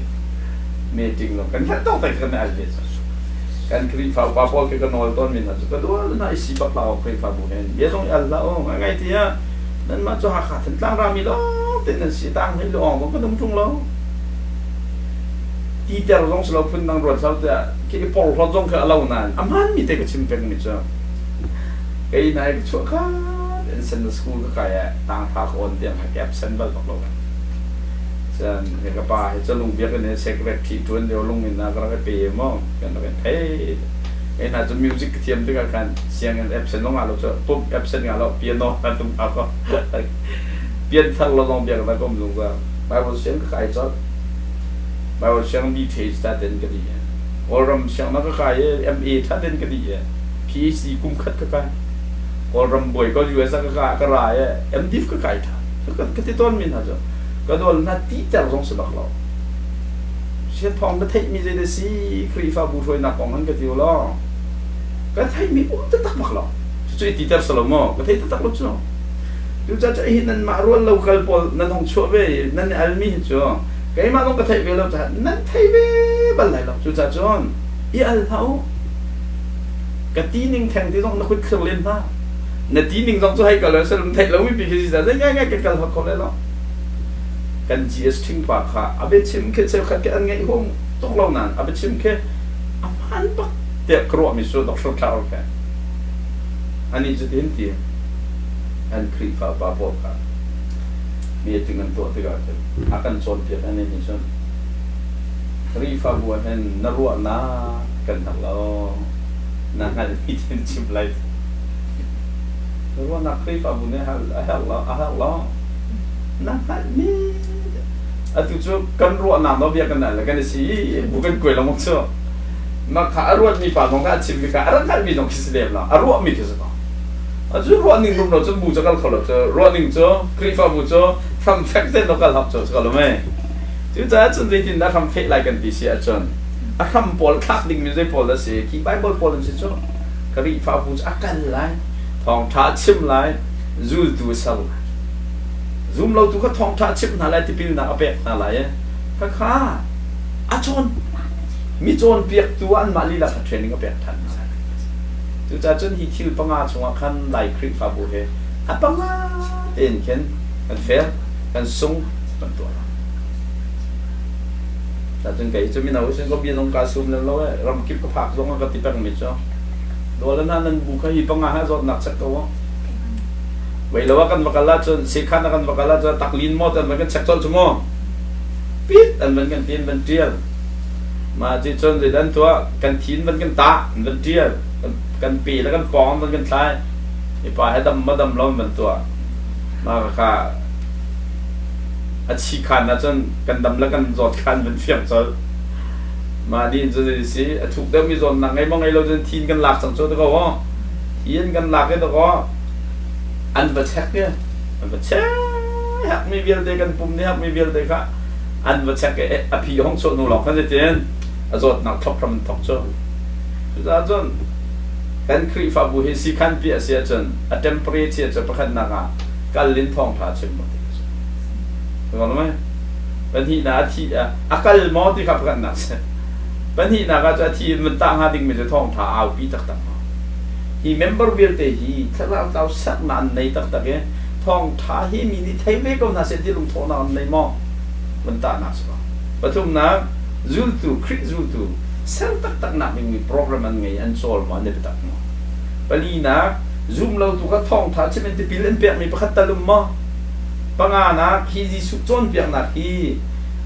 [SPEAKER 1] เมจิงเรากันฮะต้องแต่กันอะไรกันครีฟ้าป้าพอกันนอนต้นมินนะก็ดูน่าอิสิบักเราครีฟ้าบุเห็นเยอะตรงอัลลาโอ้ไงที่อ่ะนั่นมาจะหาขาดถึงตั้งรามีแล้วแต่นั่นสีตั้งให้เราออกมันก็ต้องทุ่งเราที่จะเราต้องสลับพื้นตั้งรถเราจะคิดพอเราต้องคือเรานานอามันมีแต่ก็ชิมเป็นมิจ้าไอ้นายก็ชัวร์ค่ะเซนต์สคูลก็ใครอ่ะต่างพาคนเดียวกับแอปเซนต์บัลบอกเราจะเห็นกับป้าจะลงเบียกันเนี่ยเซ็กเรตที่ทวนเดียวลงมินนะก็แล้วก็เปย์มั่งกันแล้วกันเฮ้ยไอ้น่าจะมิวสิกเทียมด้วยกันเสียงแอปเซนต์ลงมาเราจะปุ๊บแอปเซนต์งานเราเปียโนกันตุ้มเอาก็เปลี่ยนทางเราลองเบียกันแล้วก็ไม่รู้ว่าบางวันเสียงก็ใครจะบางวันเสียงดีเทสท่าเด่นก็ดีโอรมเสียงนั้นก็ใครMAท่าเด่นก็ดีPhD คุ้มคัดก็ใครพอรำบวยก็อยู่เอสก็รายดิฟก็ไก่ท่าก็ที่ต้นมินฮะจ้ะก็โดนนาทีแต่เราต้องสบักเราเชื่อพองก็เทมีใจเดซี่ครีฟ้าบูช่วยนักของมันก็ที่เราก็เทมีอุ้มตะตักบักเราช่วยตีแต่สโลโมก็เทตะตักเราจ้ะดูจะเห็นนั่นมารู้เราเคยพอนั่นห้องช่วยนั่นอัลมีจ้ะก็ไอ้มาต้องก็เทไปเราจ้ะนั่นเทไปบัลลัยเราจ้ะจ้ะอีอัลเท้าก็ตีนิ่งแทงที่ต้องนักคุยเครื่องเล่นท่านาทีหนึ่งต้องช่วยกันเลยสรุปไทยเราไม่ปีกสิ่งใดง่ายๆกันพักคนเลยเนาะกัน GS ทิ้งปากค่ะอาเบชิมแค่เซลขัดแค่อันไงห้องตกเรานานอาเบชิมแค่อามันปักเด็กครัวมีส่วนต้องช่วยเราแค่อันนี้จะเห็นที่อันคลิปฟ้าป้าบอกค่ะมีถึงกันตัวที่ก็จะอาการโซนเพียงอันนี้มีส่วนคลิปฟ้าบัวเห็นนรัวนากันทั้งเรานั่งอันนี้จะชิมไรแล้วว่านักครีฟ้าบุญเนี่ยฮัลโหลนักนี่ตุจุกันรัวน้ำเราเบียกันนั่นแล้วกันสิบุกันกล้วยเราหมดเชื่อมาขารัวมีป่าของการชิมมีขาอะไรกันมีน้องคิดเสียบละรัวมีคิดสัก aja running room lo chen bu cha kal khalo cha running cho krifa bu cho from fact no kal hap cho kal me chu cha chen de tin da from fact like kan ti sia chon a kham pol khak ding music pol da se ki bible pol se cho krifa bu cha kan lai thong tha chim lai zul tu sau zoom lo tu ka thong tha chim na lai ti pil na apek na lai ka kha a chon mi chon piak tu an ma li la training apek than tu cha chen hi thil panga chunga khan lai krik fa bu he a panga ten ken kan fel kan sung kan to ta chen kai chu mi na chen ko bi nong ka sum le lo ram kip ko phak zong ka ti pang mi cho do la nan bu kha hi panga ha zot nak sak ko vậy là kan bakala chon si khan kan bakala cho taklin mo tan kan chak chol chumo pit an ban kan tin ban trial mà chỉ chon de dan tua kan thin ban kan ta ban trial kan pi la kan pom ban kan thai i pa ha dam ma dam lom ban tua ma ka a chi khan na chon kan dam la kan zot khan ban fiam chol mà đi rồi si thuk da mi zon na ngai mo ngai lo chen thin kan lak sang cho da ko thin kan lak ke da ko anh vật check nhé anh vật check hạt mi viên đây cần pum này hạt mi viên đây cả anh vật check cái api hong số nô lọc cái gì tiền rồi nào top from top cho ra cho kan kri fa bu hi si kan pi asia chen a temperature cho pakhan na nga kal lin thong tha chen mo ngon mai ban hi na thi akal mo ti kap kan na ban hi na ga cha thi man ta ha ding me thong tha au pi tak tak hi member will te hi thla tao sak nan nei tak tak e thong tha hi mi ni thai ve ko na se ti lung thon na nei mo man ta na sa pathum na zul tu krik zul tu sel tak tak na mi program an ngai an sol ma ne tak mo pali na zoom lo tu ka thong tha chemen te pilen pe mi pakhat talum mo panga na hi ji su chon piak na hi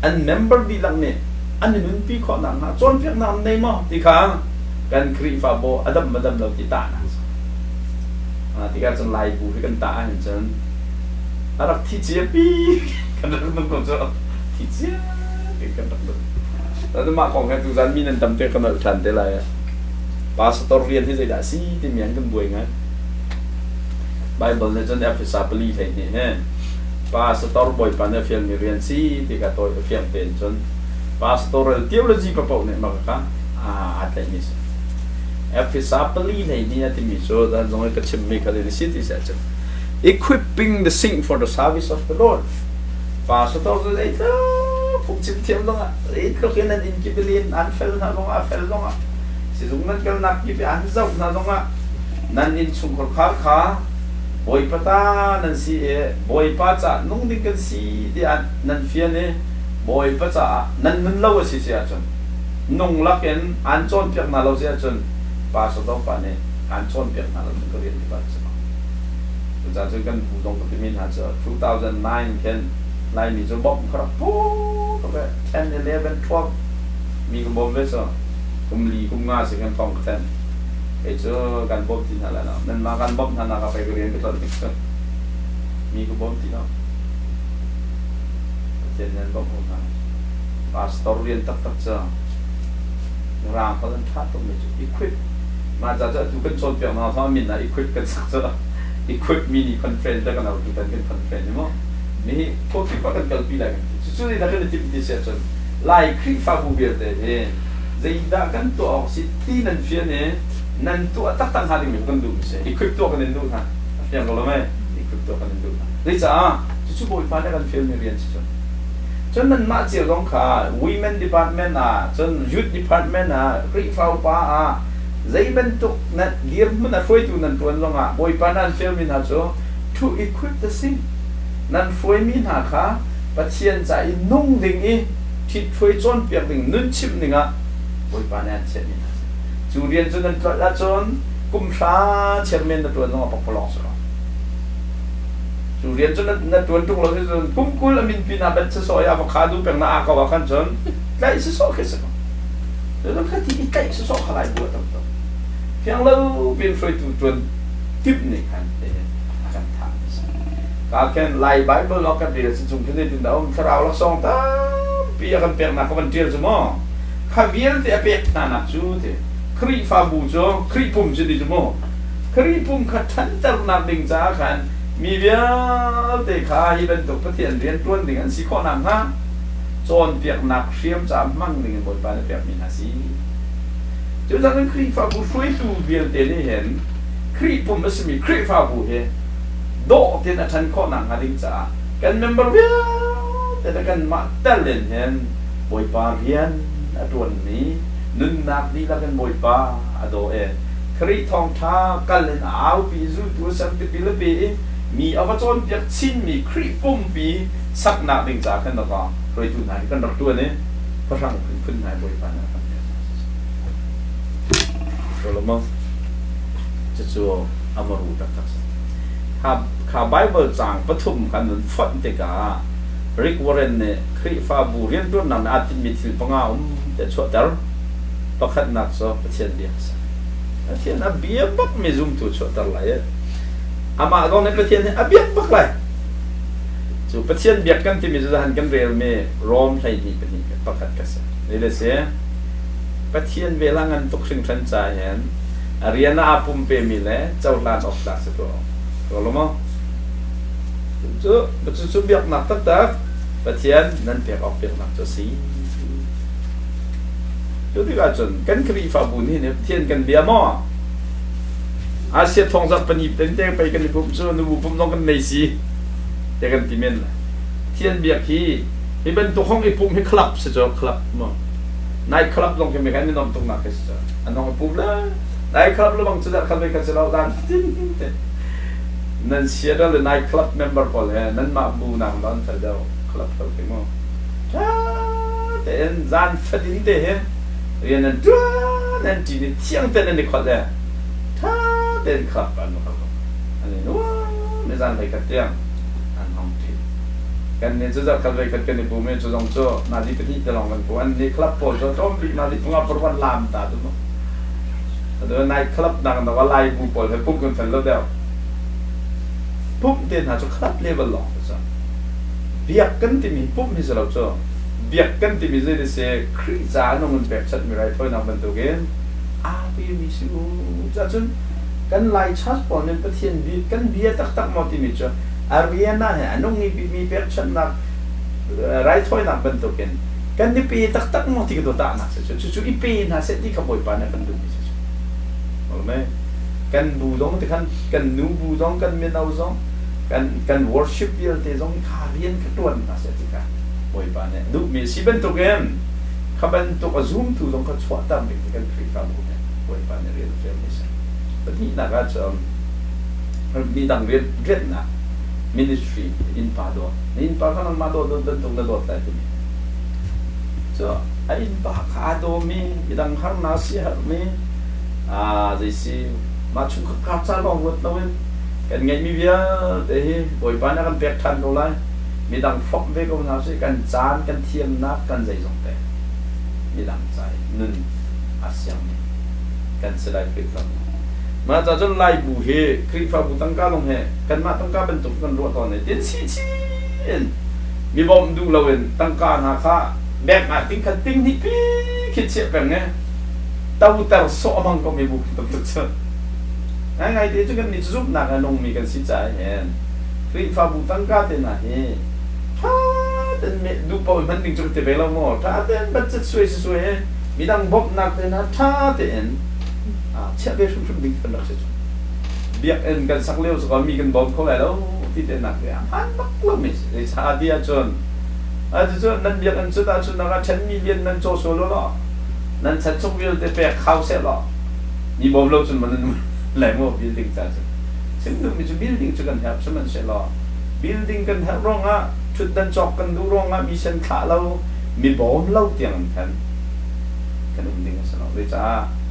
[SPEAKER 1] an member di lang ne an nun pi kho na na chon piak na nei mo ti kha kan kri fa bo adam madam lo ti ta na thì cái chân lại bù cái chân ta hình chân, à thì chia pi, cái đó nó còn cho thì chia cái đó đó, đó mà còn cái tu dân mình tầm tới cái nào thành thế này, pastor riêng thế gì đã xí thì miếng cái buổi ngay, Bible này chân episapeli thế này ha, pastor boy pan phiền người riêng xí thì cái tôi phiền tiền chân, pastor theology cái bộ này mà cái cái này episapeli này đi thì mình so that giống cái chim mi cái gì thì sẽ chăng equipping the saint for the service of the Lord pastor rồi đấy đó phục chim thêm đó đấy có khi nên in cái bên ăn phèn ha đó sử dụng nên cái nắp cái ăn dầu ha đó nên in sung khổ khá bồi pata nên si bồi pata nung đi cái si đi ăn nên phiền này bồi pata nên lâu si sẽ chăng nung lắc cái ăn chọn việc nào lâu sẽ chăng pastor pa ne an chon pek na lang ko rin ba cha cha kan bu dong ko min ha cha 2009 ken lai mi zo bom khra po ko be 10 11 12 mi ko bom ve so kum li kum nga se kan tong ten e cho kan bom tin hala na nan ma kan bom na ka pe ko rin ko to mi ko bom tin no chen nan bom ko na pastor rin tak tak cha ra ko dan tha to me equip mà giờ tụi con chọn việc nào thôi mình là equip cái sắc cho equip mini conference đó cái nào tụi con conference đúng không? Mình có thể có cái cần pi lại chú đi là cái tìm đi sẽ chọn lại khi pha vụ việc đấy dây đã gắn tụi học sĩ tí nên phiền này nên tụi tất tăng hai mình cần đủ sẽ equip tụi con nên đủ ha phiền rồi mấy equip tụi con nên đủ đấy sao chú bồi phá cái cần phiền mình riêng chứ cho nên mà chỉ có cả women department cho youth department khi pha pa giấy bên tục nè điểm mình là phơi tu nên tuần long bồi phá nên phiền mình cho to equip the saint nên phơi mình khá và thiên giải nung đình ý thịt phơi chôn việc đình nứt chim đình bồi phá nên sẽ mình chủ riêng cho nên là chôn cùng sa chairman là tuần long bọc lỏng rồi chủ riêng cho nên là tuần trung là cái chôn cùng cùng là mình pin bên sẽ soi avocado bên na ác vào khăn chôn cái sẽ soi cái gì rồi nó cái thì cái sẽ soi lại bữa tầm tầm phiền lâu bên phơi tu tuần tiếp này khăn để khăn thảm các cái lại Bible lo cái điều sử dụng cái gì đó ông thảo là xong ta bây giờ cái na có vấn đề gì mà khai viên thì áp na chú thì khi pha bù cho khi pum gì đi chứ mà ครีปุ่มขัดทันจังนักดิ่งจ้าขันมีเวียเตะขาฮีเป็นตกประเทียนเรียนต้นดิ่งอันสีข้อนำฮะโจนเปียกหนักเชียมจามมั่งดิ่งบนปานเปียกมีนาสีจุดนั้นครีฟ้าบุช่วยตูเวียนเตนี่เห็นครีปุ่มมันมีครีฟ้าบุเฮโดเตนทันข้อนังอันดิ่งจ้ากันเมมเบอร์เวียแต่กันมาเตลเห็นบนปานเรียนตัวนี้นึกนักดีแล้วกันบนปาอโดเอครีทองท้ากันเล่นเอาปีจูตัวสักปีละปีมีอวจรเปียกชิ้นมีครีปุ่มปีสักนักดิ่งจ้ากันแล้วก็โดยทุนไหนกันรักตัวนี้พระรังขึ้นไหนบนปานะครับตัวละมั้งจะชัวอามารูตักตักข้าไบเบิลจางปฐุมกันนั้นฟันเตการิกวอร์เรนเนี่ยครีฟ้าบูเรียนตัวนำอาทิตย์มีทิลปงเอาแต่ชัวเตอร์ประคัดนักซอประเทศเบียร์ประเทศนั้นเบียร์บักไม่ซุ่มตัวชัวเตอร์เลยอามาตอนในประเทศนี้เบียร์บักเลยจู่ประเทศเบียร์กันที่มีจุดหันกันเรียลเมรอมใช่ดีเป็นนี่ประคัดกันซะนี่เลยเสียประเทศเวลางันตกสิ่งทันใจเห็นเรียนอาปุ่มเปมิเล่เจ้าลานออกจากสตัวก็รู้มั้งจู่เบียร์หนักตักประเทศนั้นเบียร์ออกเบียร์หนักจะสีจู่ที่ว่าจนกันครีฟ้าบุญนี่เนี่ยเทียนกันเบียร์มั่วอาเซียทองจับปนิบเต็มไปกันในปุ่มจู่นูปุ่มน้องกันในสีแต่กันที่เมนเทียนเบียร์ที่ที่เป็นตัวของไอ้ปุ่มให้คลับสจอคลับมั้งนายคลับลงกันไม่กันนี่น้องตรงนักสจออันน้องปุ่มละนายคลับระวังจะได้เข้าไปกันจะเราดันนั่นเสียแล้วนายคลับเมมเบอร์พอเลยนั่นมาบูนังดันเสร็จแล้วคลับเข้าไปมั้งแต่เอ็นจานฟัดดินเตะเรียนนั่นตัวนั่นจีนเที่ยงแต่นั่นนี่คนเลยถ้าเดินคลับอันนู้นอันนี้นู้นไม่จานไปกันเตียงอันห้องที่กันเนี่ยจะเข้าไปกันในปุ่มเนี่ยจะต้องโจ้นาดีเป็นที่จะลองกันปุ่มอันนี้คลับพอจะต้องปีนาดีปุ่มอัปวันลามตาดูมั้งแต่นายคลับดังแต่ว่าไล่ปุ่มพอให้ปุ่มกันเสร็จแล้วเดียวปุ่มเดินหาจะคลับเลเวลหลอกจ้ะเบียกกันที่มีปุ่มที่เราโจ้เบียกกันที่มีจะได้เสียคริจานงมันแบบชัดมีไรถ้อยนำบรรทุกเองปีมีสิวจ้ะจนกันไล่ชัดปอนเนี่ยประเทศบีกันเบียตักมาที่มีจ้ะอารีน่าเนี่ยน้องมีแบบชัดนักไรถ้อยนำบรรทุกเองกันนี่ปีตักมาที่ตัวตาหนักจ้ะจู่ๆอีปีน่ะเสร็จที่ขโมยปานเนี่ยบรรทุกมีจ้ะรู้ไหมกันบูดงที่กันนูบูดงกันเมนเอาซงกัน worship เดียวแต่ซงขาเรียนกันตัวน่ะเสร็จที่กันโอยปานเนี่ยดูมีสิเป็นตัวเกมเขาเป็นตัวซูมตัวตรงเขาชวดตามเป็นกันฟรีฟังเนี่ยโอยปานเนี่ยเรียนเฟรมนี่ใช่แต่ที่นักก็จะมีดังเรียนนะ ministry in Padua in Padua kan ma do tong na do ta ti so in pa ka do mi dang har na si har mi they see ma chung ka cha long wat lo kan ngai mi bia te hi boi pa na kan pek than do lai mi dang phok ve ko na si kan chan kan thiam na kan zai jong te mi dang chai nun asyam kan selai pek lamมาจากจนไล่บูเฮครีฟ้าบูตั้งก้าลงเฮกันมาตั้งก้าเป็นตุกกันรัวตอนนี้เด่นชี้มีบอมดูเราเองตั้งก้าหาข้าแบกมาติ้งกันติ้งนี่ปีคิดเชี่ยแบบเนี้ยเต้าแต่โซ่มังก็มีบุกตุกเชื่อไงเดี๋ยวจะกันนี่จุบหนักนงมีกันสิใจเห็นครีฟ้าบูตั้งก้าเด่นอะไรถ้าเด่นดูปอยมันดิ้งจุดเตะไปแล้วมั้งถ้าเด่นบัดจะสวยมีดังบกหนักเด่นนะถ้าเด่นเชื่อเรื่องชุดดิ้งกันหนักเสียเบียกเอ็นกันสักเลี้ยวสักมีกันบอมเขาแล้วที่เด่นหนักเลยอันนักลุ่มมิสไอ้ชาดีอาจนนั่นเบียกอันสุดอาจนนักฉันมีเรียนนั่นโจโซโล่นั่นฉันชกวิลเตเปะเข้าเสร็จแล้วนี่บอมเราจนมันไหลมั่วบิลดิ้งจ้าฉันดูมีจุดบิลดิ้งจุดกันแทบฉันมันเสร็จแล้วบิลดิ้งกันแทบร้องอ่ะชุดดันจอกกันดูร้องอ่ะมีเส้นขาเรามีบอมเราเตียงแทนกันบิลดิ้งกันเสร็จแล้วเลยจ้า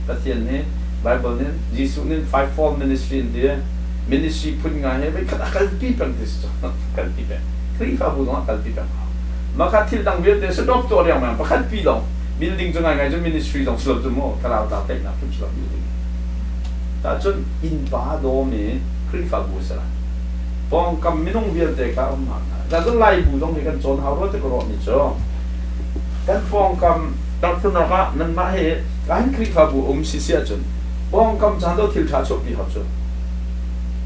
[SPEAKER 1] ประเทศนี้Bible ni Jesus ni fivefold ministry dia ministry pun ngai hai kata kalpi practice kalpi pe krifa bu dong kalpi pe maka thil dang biar dia sedop to yang mang pakhat pi dong building tu ngai tu ministry dong slow tu mo kalau tak tek nak tu slow building ta chun in ba do me krifa bu sala pong kam minong biar te ka ma ta chun lai bu dong ni kan chon hau ro te ko ro ni cho kan pong kam tak tu na ka nan ma he kan krifa bu si sia chunปองกำจันโดทิลชาชกมีครับจ้ะ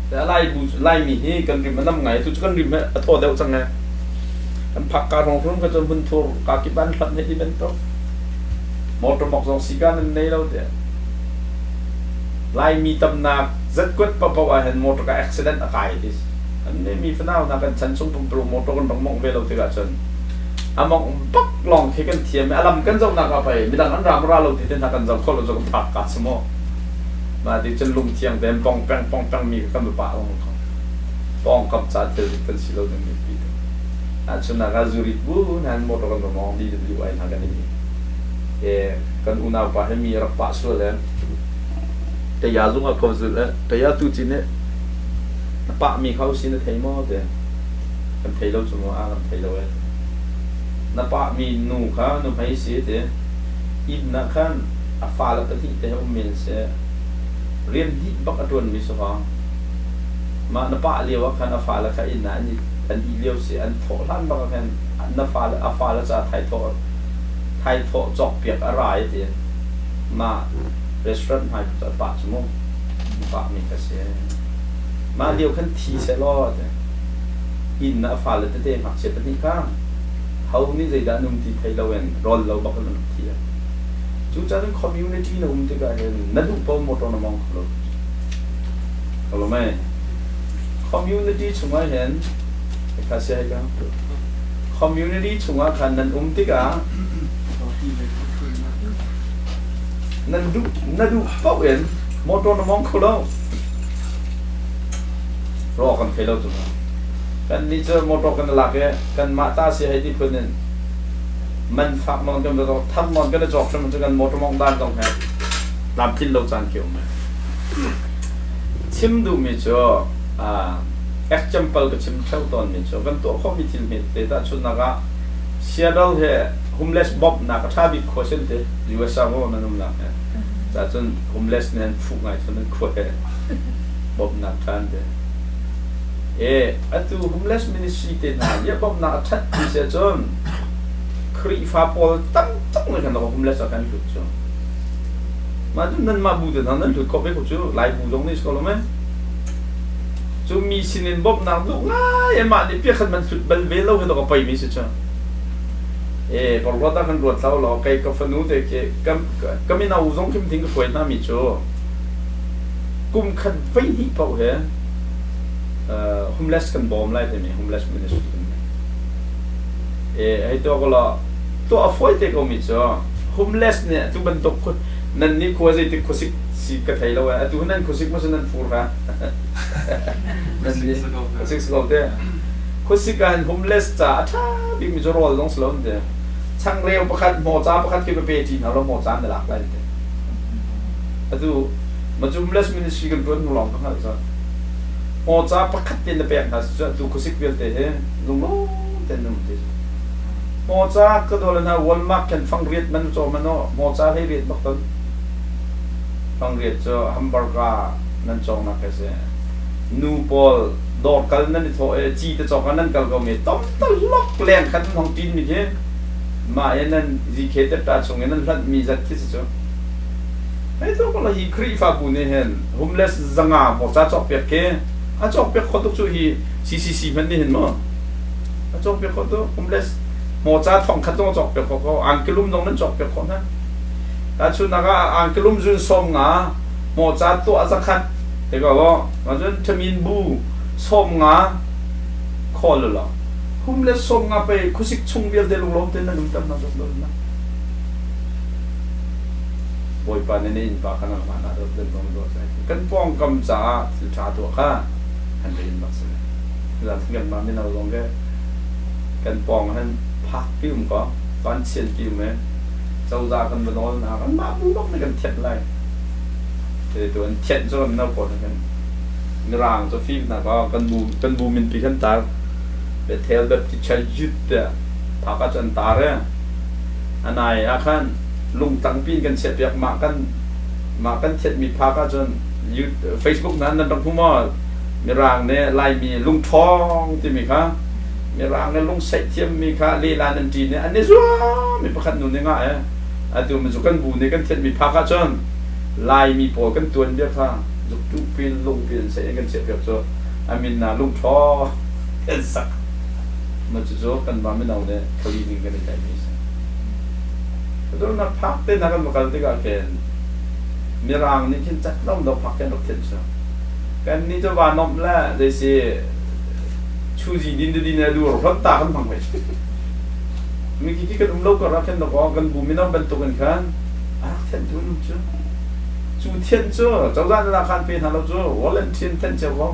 [SPEAKER 1] แต่ไล่มีนี่กันริมมันน้ำไงทุกกันริมเนี่ยโทษเดียวจังไงกันพักการของรุ่งก็จะบรรทุกกากิบันพัดในที่เป็นโต๊ะมอเตอร์บอกสองสิการนั่นในเราเดียไล่มีตำหนักจัดกวดปะปะว่าเห็นมอเตอร์ก็อุบิเหตุอะไรดิอันนี้มีฝนเอาหนักกันฉันส่งปุ่มโปรโมทกันต้องมองเวลาที่กันฉันมองปักลองเทกันเทียมอารมณ์กันจะหนักไปไม่ดังอันรำราเราที่เดินทางกันจะคนเราจะพักกัดสมอมาดิฉันลุงเทียงเต็มปองแปงมีกันแบบป่าลงเขาปองกับจัดเจอกันสิเราเนี่ยปีอาจจะนักจูริบูนั่นมอเตอร์กันมองดีดูไอ้นักกันนี่กันอุณาป่าให้มีรักป่าส่วนแล้วแต่ยาลุงก็เขาสุดแล้วแต่ยาตุจินเนี่ยป่ามีเขาสินะไทยมอเดียกันไทยเราสมมติกันไทยเรานับป่ามีนูข้านูให้เสียเดียอินนักขันอาฟ้าละตัดที่แต่เขาเมนเสียเรียนที่บักอดวนมิสฮะมานับป่าเลี้ยวขันอาฟ้าละขันอินนั่นอันอีเลี้ยวเสียอันโถล้านบักขันอันนับฟ้าละอาฟ้าละจะไทยโถจอกเปียกอะไรเดียมาร้านให้จัดป่าสมมติป่ามีกระเสียมาเลี้ยวขันทีเสลอเดียอินนับฟ้าละตัดเดียหักเสียตัดที่ข้างเขานี่ใจด้านนุ่มที่ไทยเราเองรอเราบักนุ่มที่จู่ๆนั้นคอมมูนิตี้นุ่มที่กันนั่นดูปอมมอตอนมองเขารู้ไหมคอมมูนิตี้ช่วงเห็นภาษาอะไรกันคอมมูนิตี้ช่วงขันนั่นที่กันนั่นดูปอเห็นมอตอนมองเขารู้รอกันไทยเราจุดกันนี่จะมอตอกันหลักกันมาตาเสียให้ที่เพื่อนมันฝักมันก็จะทำมันก็จะจบใช่ไหมจะกันมอตอมองด้านตรงไหนตามที่เราจานเกี่ยวไหมชิมดูมิจ่อexample ก็ชิมเช่าตอนมิจ่อกันตัวข้อมีที่มิแต่ถ้าชุดนักเชียร์เราเหรอ homeless bob นักถ้าบิ๊ก question เถอะ US ว่ามันนุ่มหลักเนี่ยแต่จน homeless เนี่ยฟุกไงจนนั้นคุย bob นักท่านเถอะatu homeless ministry te na ya bom na that ti se chon khri fa pol tam le kan homeless kan lu chu ma du nan ma bu de na lu ko be ko chu lai bu jong ni sko lo me chu mi sinin bom na lu nga ya ma ni pi khan man sut bal ve lo ko pai mi se cha por lo ta kan ro tao lo kai ka fanu de ke kam mi na u jong kim ting ko foi na mi chu kum khan fai hi pau he homeless kan bom lai te mi homeless ministry kan ai to ko la to avoid te ko mi cho homeless ne tu ban tok ko nan ni ko zai te ko si ka thai lo a tu nan ko sik ma nan fur ha nan ni ko sik ko te ko sik kan homeless cha tha bi mi jo rol long slon te chang leo pakhat mo cha pakhat ki pe ti na lo mo cha na lak lai te atu ma homeless ministry kan ton long ka haมอจ้าประคัดเป็นแต่แบบนั้นจะดูคุสิกเวลเตะลุงโน่เต็นนุ่มดิมอจ้าก็โดนนะวันมากกันฟังเรียดมันโจมันเนาะมอจ้าให้เรียดบักต้นฟังเรียดจะฮัมเบอร์กานั่นโจนักแค่เสียนูบอลดอกกันนั่นโถจีแต่โจกันนั่นก็ก็มีต้มตลกแรงขันของจีนมีเท่มาเอ็นนั่นจีเคเตปตาชงเอ็นนั่นพัดมีจัดคิดสิไอ้ตัวก็เลยครีฟ้าปูนี่เห็นโฮมเลสจังอ่ะมอจ้าจอกเปียกเกอาจจะเป็นคนทุกช่วยCCCมันนี่เห็นมั้ยอาจจะเป็นคนทุกผมเลยหมอจ้าท่องขัดต้องจบเป็นคนเขาอังกฤษตรงนั้นจบเป็นคนนะแต่ชุดนักอังกฤษจุนส่งอ่ะหมอจ้าตัวอาจจะขัดเด็กก็ว่าจุนทมินบูส่งอ่ะคอเลยล่ะผมเลยส่งอ่ะไปคุสิกชงเบียร์เดลุงล้มเต้นนั่นตั้งนั่นจบเลยนะบอยปานนี่อินปากขนาดนั้นเราเดินตรงตัวใช่กันป้องกำจ่าสุดท้ายตัวข้าหันไปยินบักเสียเวลาที่กันมาไม่นานลงแค่กันปองหันพักปิ้มก็ตอนเชียนปิ้มไหมเจ้าจากกันไปนอนนะกันมาบุ้งบักในกันเทียนไรแต่ตัวเทียนจนน่าปวดกันร่างจะฟิล์มนะก็กันบูมินปีขันตาไปเทลแบบที่ใช้ยึดเดียพักจนตาเลยอันไหนอาคันลุงตั้งปีนกันเสียเปียกมากันเทียนมีพักจนยึด Facebook นั้นนั่นต้องพูดว่ามีรางเนี่ยไล่มีลุงทองที่มีค่ะมีรางเนี่ยลุงเสกเทียมมีค่ะลีลานันจีเนี่ยอันนี้ซัวมีประคันนู่นนี่ง่ายอันตัวมันสุกันบูเนี่ยกันเทียนมีพักจนไล่มีโปกันตัวเดียวค่ะจุกจุก ปีนลุงปีนเสียกันเสียเปรียบจ้อามินนาลุงท้อกันสักมันจะจ้กันบ้าไม่เอาเนี่ยคลีนิ่งกันได้ไม่ใช่แต่ตอนนั้นพักเต้นนักการที่ก็เกินมีรางนี่ขึ้นจัดน้องดอกพักกันดอกเทียนจ้ะกันนี่จะว่านมแล้วได้สิชูจีดินเนี่ยดูรถตากันพังไปมีกี่กันเราก็รักกันดอกกันบุมิน้องเป็นตัวกันขันรักเทียนดูนุ่มจ้ะจูเทียนจ้ะเจ้าด้านราคาเป็นหาเราจ้ะวอลเลนเทียนเทียนเจ้าของ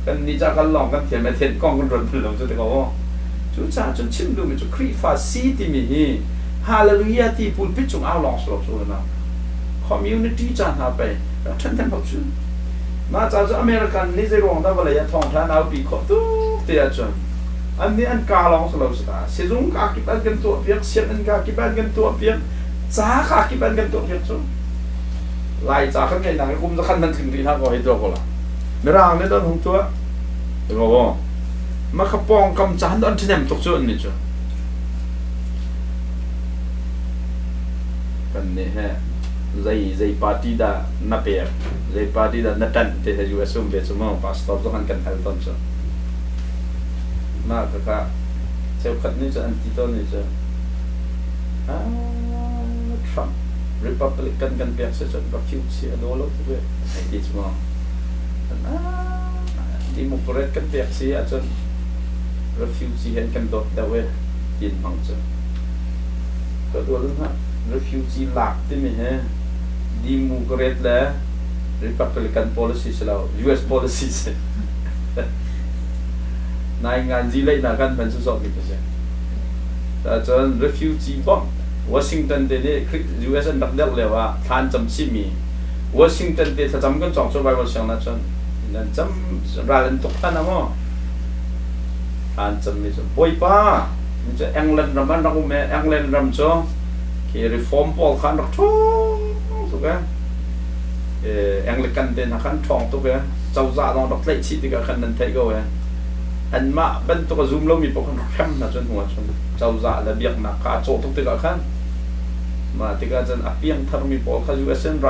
[SPEAKER 1] กันนี่จะกันลองกันเทียนไม่เทียนกล้องกันรถเป็นเราจ้ะแต่ก็ว่าจูจ้าจนชิมดูมันจะครีฟาซีที่มีฮาเลลูยาที่พูดพิจงเอาลองสลบสู้นะคอมมูนิตี้จานหาไปแล้วท่านบอกชื่อมาจากอเมริกันนี่จะรองได้ว่าอะไรทองท่านเอาปีขอตู้เตียจนอันนี้อันกาลองสลบสุดาเสียงกากิบันกันตัวเพียงเสียงอันกากิบันกันตัวเพียงจ้ากากิบันกันตัวเพียงจนไล่จากข้างในหนังกุมจะขั้นนั้นถึงที่ท่านก็ให้ตัวก็ละไม่ร่างในต้นของตัวแต่ก็ว่ามาขปองกำจันตอนที่ไหนตกจุดนี่จ้ะกันนี่ฮะใจปาร์ตี้ดาหน้าเปียใจปาร์ตี้ดาหน้าตันที่จะอยู่สุ่มเบสมองพาสต้าต้องกันทันตอนจ้ะมากก็เจ้าขัดนี่จะอันที่ต้นนี่จ้ะทรัมป์ริพับลิกันกันเปียกเสร็จจนรับคิวเสียโดนแล้วทุกเรื่องไอ้ที่สมองที่มุกเรศกันเปียกเสียจนรับคิวเสียเห็นกันโดดแต่เว้ยยินฟังจ้ะก็ตัวนึงฮะrefugee หลักที่มีฮะดีมูกเรตแล้ว Republican policy แล้ว US policy นายงานจีเลยนักการเป็นสุดสอบกิจเช่นแต่จน refugee บ้างวอชิงตันเดนี่ US นักเด็กเลยว่าท่านจำชิมีวอชิงตันเดถ้าจำกันจองสบายว่าเชียงนะจนนั่นจำรายละเอียดทุกท่านนะมั้งท่านจำไม่จำบ่อยป้ามันจะอังกฤษรำมันรักแม่อังกฤษรำจ้องที่ reform พอลขันรักท้องถูกไหมอังกฤษกันเดินขันท้องถูกไหมเจ้าจ่าลองรักเล็กชิดกับขันนั้นเท่ก็เว้ยอันมาเป็นตัวซูมแล้วมีพวกขันเข้มนะจนหัวจนเจ้าจ่าระเบียบนักขาโจทุกตัวกับขันมาที่ก็จนอภิยังทำมีพวกข้าอยู่เส้นไร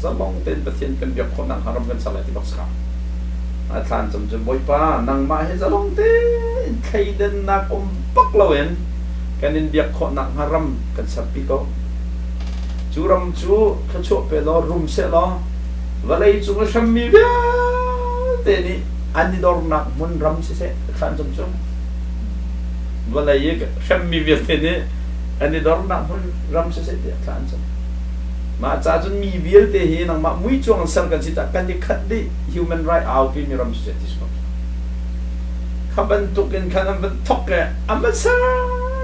[SPEAKER 1] จะลองเต้นประเทศเป็นเบียบคนนั่งหารำกันสลายที่บักสกาอาจารย์จำจนบ่อยป้านั่งมาให้จะลองเต้นใครเดินนักอมปักเราเองกันนินเบียกขอนักฮารำกันสับปีก็จูรำจูขชกไปล้อรุมเสล้อวันเลยจูก็ชมมีเบียแต่นี่อันนี้ดอร์นักมันรำเสะขันจำจำวันเลยก็ชมมีเบียแต่นี่อันนี้ดอร์นักมันรำเสะเดียขันจำมาจากจนมีเบียแต่เห็นนังมามุ่ยจวงสังกันสิตากันที่ขัดดิ human right เอาไปมีรำเสะที่สุดขับรรทุกกันขันบรรทุกแกอันนั้นซะ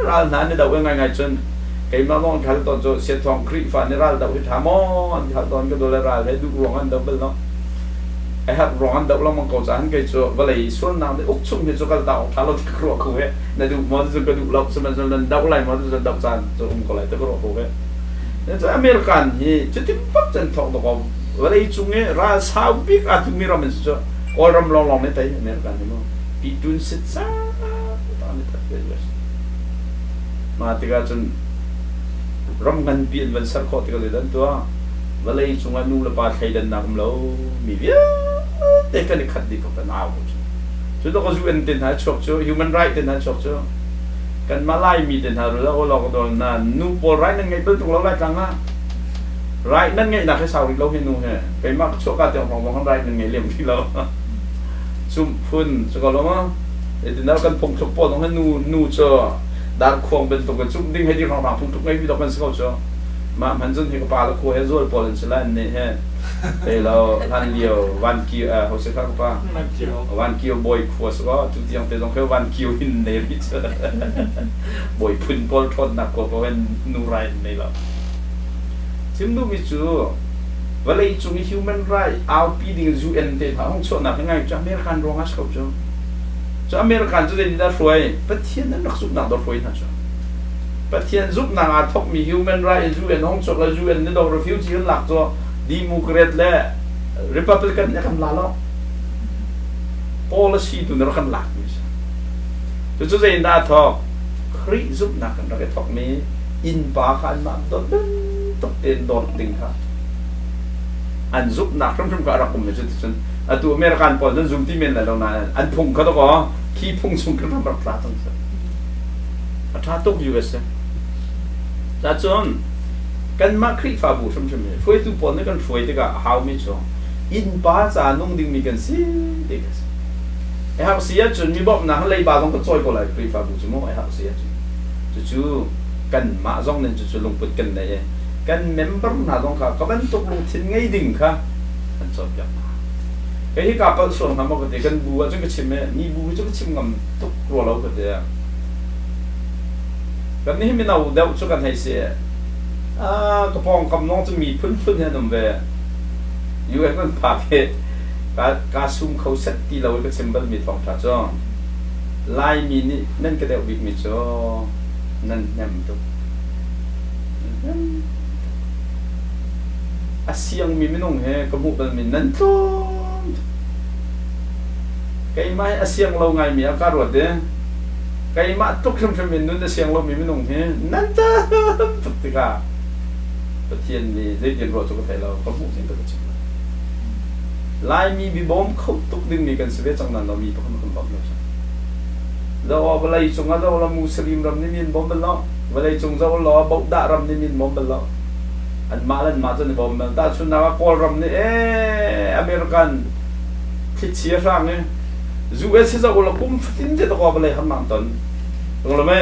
[SPEAKER 1] รัลนั้นเนี่ยดาวง่ายๆจนไอ้มาลองขัดตอนจะเสียทองครีฟันเนี่ยรัลดาวที่ทำมันขัดตอนก็โดนรัลให้ดูร้องอันดับเบิลเนาะไอ้ฮัดร้องอันดับแล้วมันก็จะหันไปจะว่าเลยส่วนน้ำเนี่ยอุกชุ่มที่จะกระดาษถ้าเราที่กลัวเขาเนี่ยในดูมันจะกระดูกเราสมัยนั้นดาวอะไรมันจะดับจานจะอุ้มเขาเลยที่กลัวเขาเนี่ยเนี่ยจะอเมริกันนี่จะที่ปั๊บจะทองตัวเขาว่าเลยจุงเนี่ยรัลสาวบิ๊กอาทุมีรามันจะออรำลองเนี่ยแต่อเมริกันนี่มั้งปีดุนสิทธิ์ซะตอนนี้ตัดไปเลยมาที่ก็จนรำกันเปลี่ยนวันสักข้อที่ก็เลยดันตัววันเลยช่วงนั้นนู่นละป่าไทยดันนักเรามีเยอะแต่กันนี่ขัดดีกับกันเอาจุดก็UNเดินหาชกชั่ว human right เดินหาชกชั่วกันมาไล่มีเดินหาแล้วก็เราก็โดนนั่นนู่นปวดไรนั่นไงเป็นตรงเราไล่กลางอ่ะไรนั่นไงนักให้สาวเราเห็นนู่นไงไปมากชกกันแต่ของของไรนั่นไงเลี้ยงที่เราซุ่มพุ่นสกอลมั้งเดินแล้วกันพงชกปอดตรงนั้นนู่นเจอดาร์ควงเป็นตัวกันจุ่มดิ้งให้ดีของเราทุกๆไม่มีดอกกันสักคนมาพันจนที่กปาละควงให้รู้พอเลยสิลันนี่ฮะแต่เราทันเดียววันคิวเขาเสียข้าวป้าวันคิวบอยควงสักก็จุดที่ยังเป็นต้องแค่วันคิวหินในริชบอยพุ่นพอทนนักกว่าเพราะเป็นนูไรในเราถึงดูมิจูวันเลยจุ่ม human right เอาปีดิ่ง UN เตะท้องชนนักยังไงจะอเมริกันร้องฮัสเขาจ้ะจะอเมริกันจะได้ได้รวยประเทศนั้นนักสุขนักดรวยนะจ๊ะประเทศสุขนักอาทกมี human right UN ห้องชกและ UN นี่ดอก refugee หลักตัวดีโมแครตและ Republican เนี่ยคำลาล้อ policy ตัวนี้เราคำหลักนี่จ๊ะจะได้ได้ทอกคริสุขนักกันเราได้ทอกมีอินปาขันมาตัวนั้นตกเต็นโดดดิ่งครับ อันซุปหนักทั้งก็รักผมไม่ใช่จนตัวอเมริกันปอนจนซุปที่เมนอะไรเรานานอันพุ่งเขาต้องก็ขี้พุ่งซุปขึ้นมาแบบพลาดตั้งแต่พลาดตกอยู่เสียแต่จนกันมาคลิกฟ้าบุช่ำๆช่วยตัวปอนนี่กันช่วยที่ก็หาไม่จงอินป้าจะนุ่งดิ่งมีกันสิเด็กไอ้หักเสียจนมีบอกนะเลยบาต้องก็ช่วยก็เลยคลิกฟ้าบุจมูกไอ้หักเสียจู่กันมาจงนั่นจู่ลงปุดกันได้กันเมมเบอร์น่าต้องค่ะก็เป็นตกลงทิ้งไงดิ่งค่ะกันจบยังไอ้ที่กับประสงค์ทำมาก็เด็กกันบัวจนก็ชิมมีบัวจนก็ชิมงำทุกรัวเราก็เดียกันนี่ไม่เอาเดาจนกันให้เสียกระพองกำน้องจะมีพื้นให้นุ่มเวอยู่ไอ้คนพาเพการซุ่มเขาเซตที่เราก็ชิมบัลมีทองทัดจ้องลายมีนี่นั่นก็เดาบิ๊กมีจ้อนั่นแนมตุอาเซียงมีไม่นุ่งเฮกมุบันมีนั่นทุนไก่ไม้อาเซียงเราไงมีอากาศรวดเด้ไก่มาตุกชมมีนุ่นอาเซียงเรามีไม่นุ่งเฮนั่นจ้าตุกติกาประเทศนี้ได้เรียนรู้จากประเทศเรากมุสิ่งต่างๆลายมีบิบอมเขาตุกดึงมีกันเสียจังนั้นเรามีพวกมันบอกเราเราเวลาจงเรามุสลิมรำนี่มีบอมเป็นล้อเวลาจงเราบุตรรำนี่มีบอมเป็นล้ออันมาจนบอมเป็นแต่ชุนนาวกอลรำนี่อเมริกันคิดเชียร์ร่างเนี่ยจูเอสจะเอาละกุมฟินจะต้องเอาไปเลยทำนั่งตอนรู้ไหม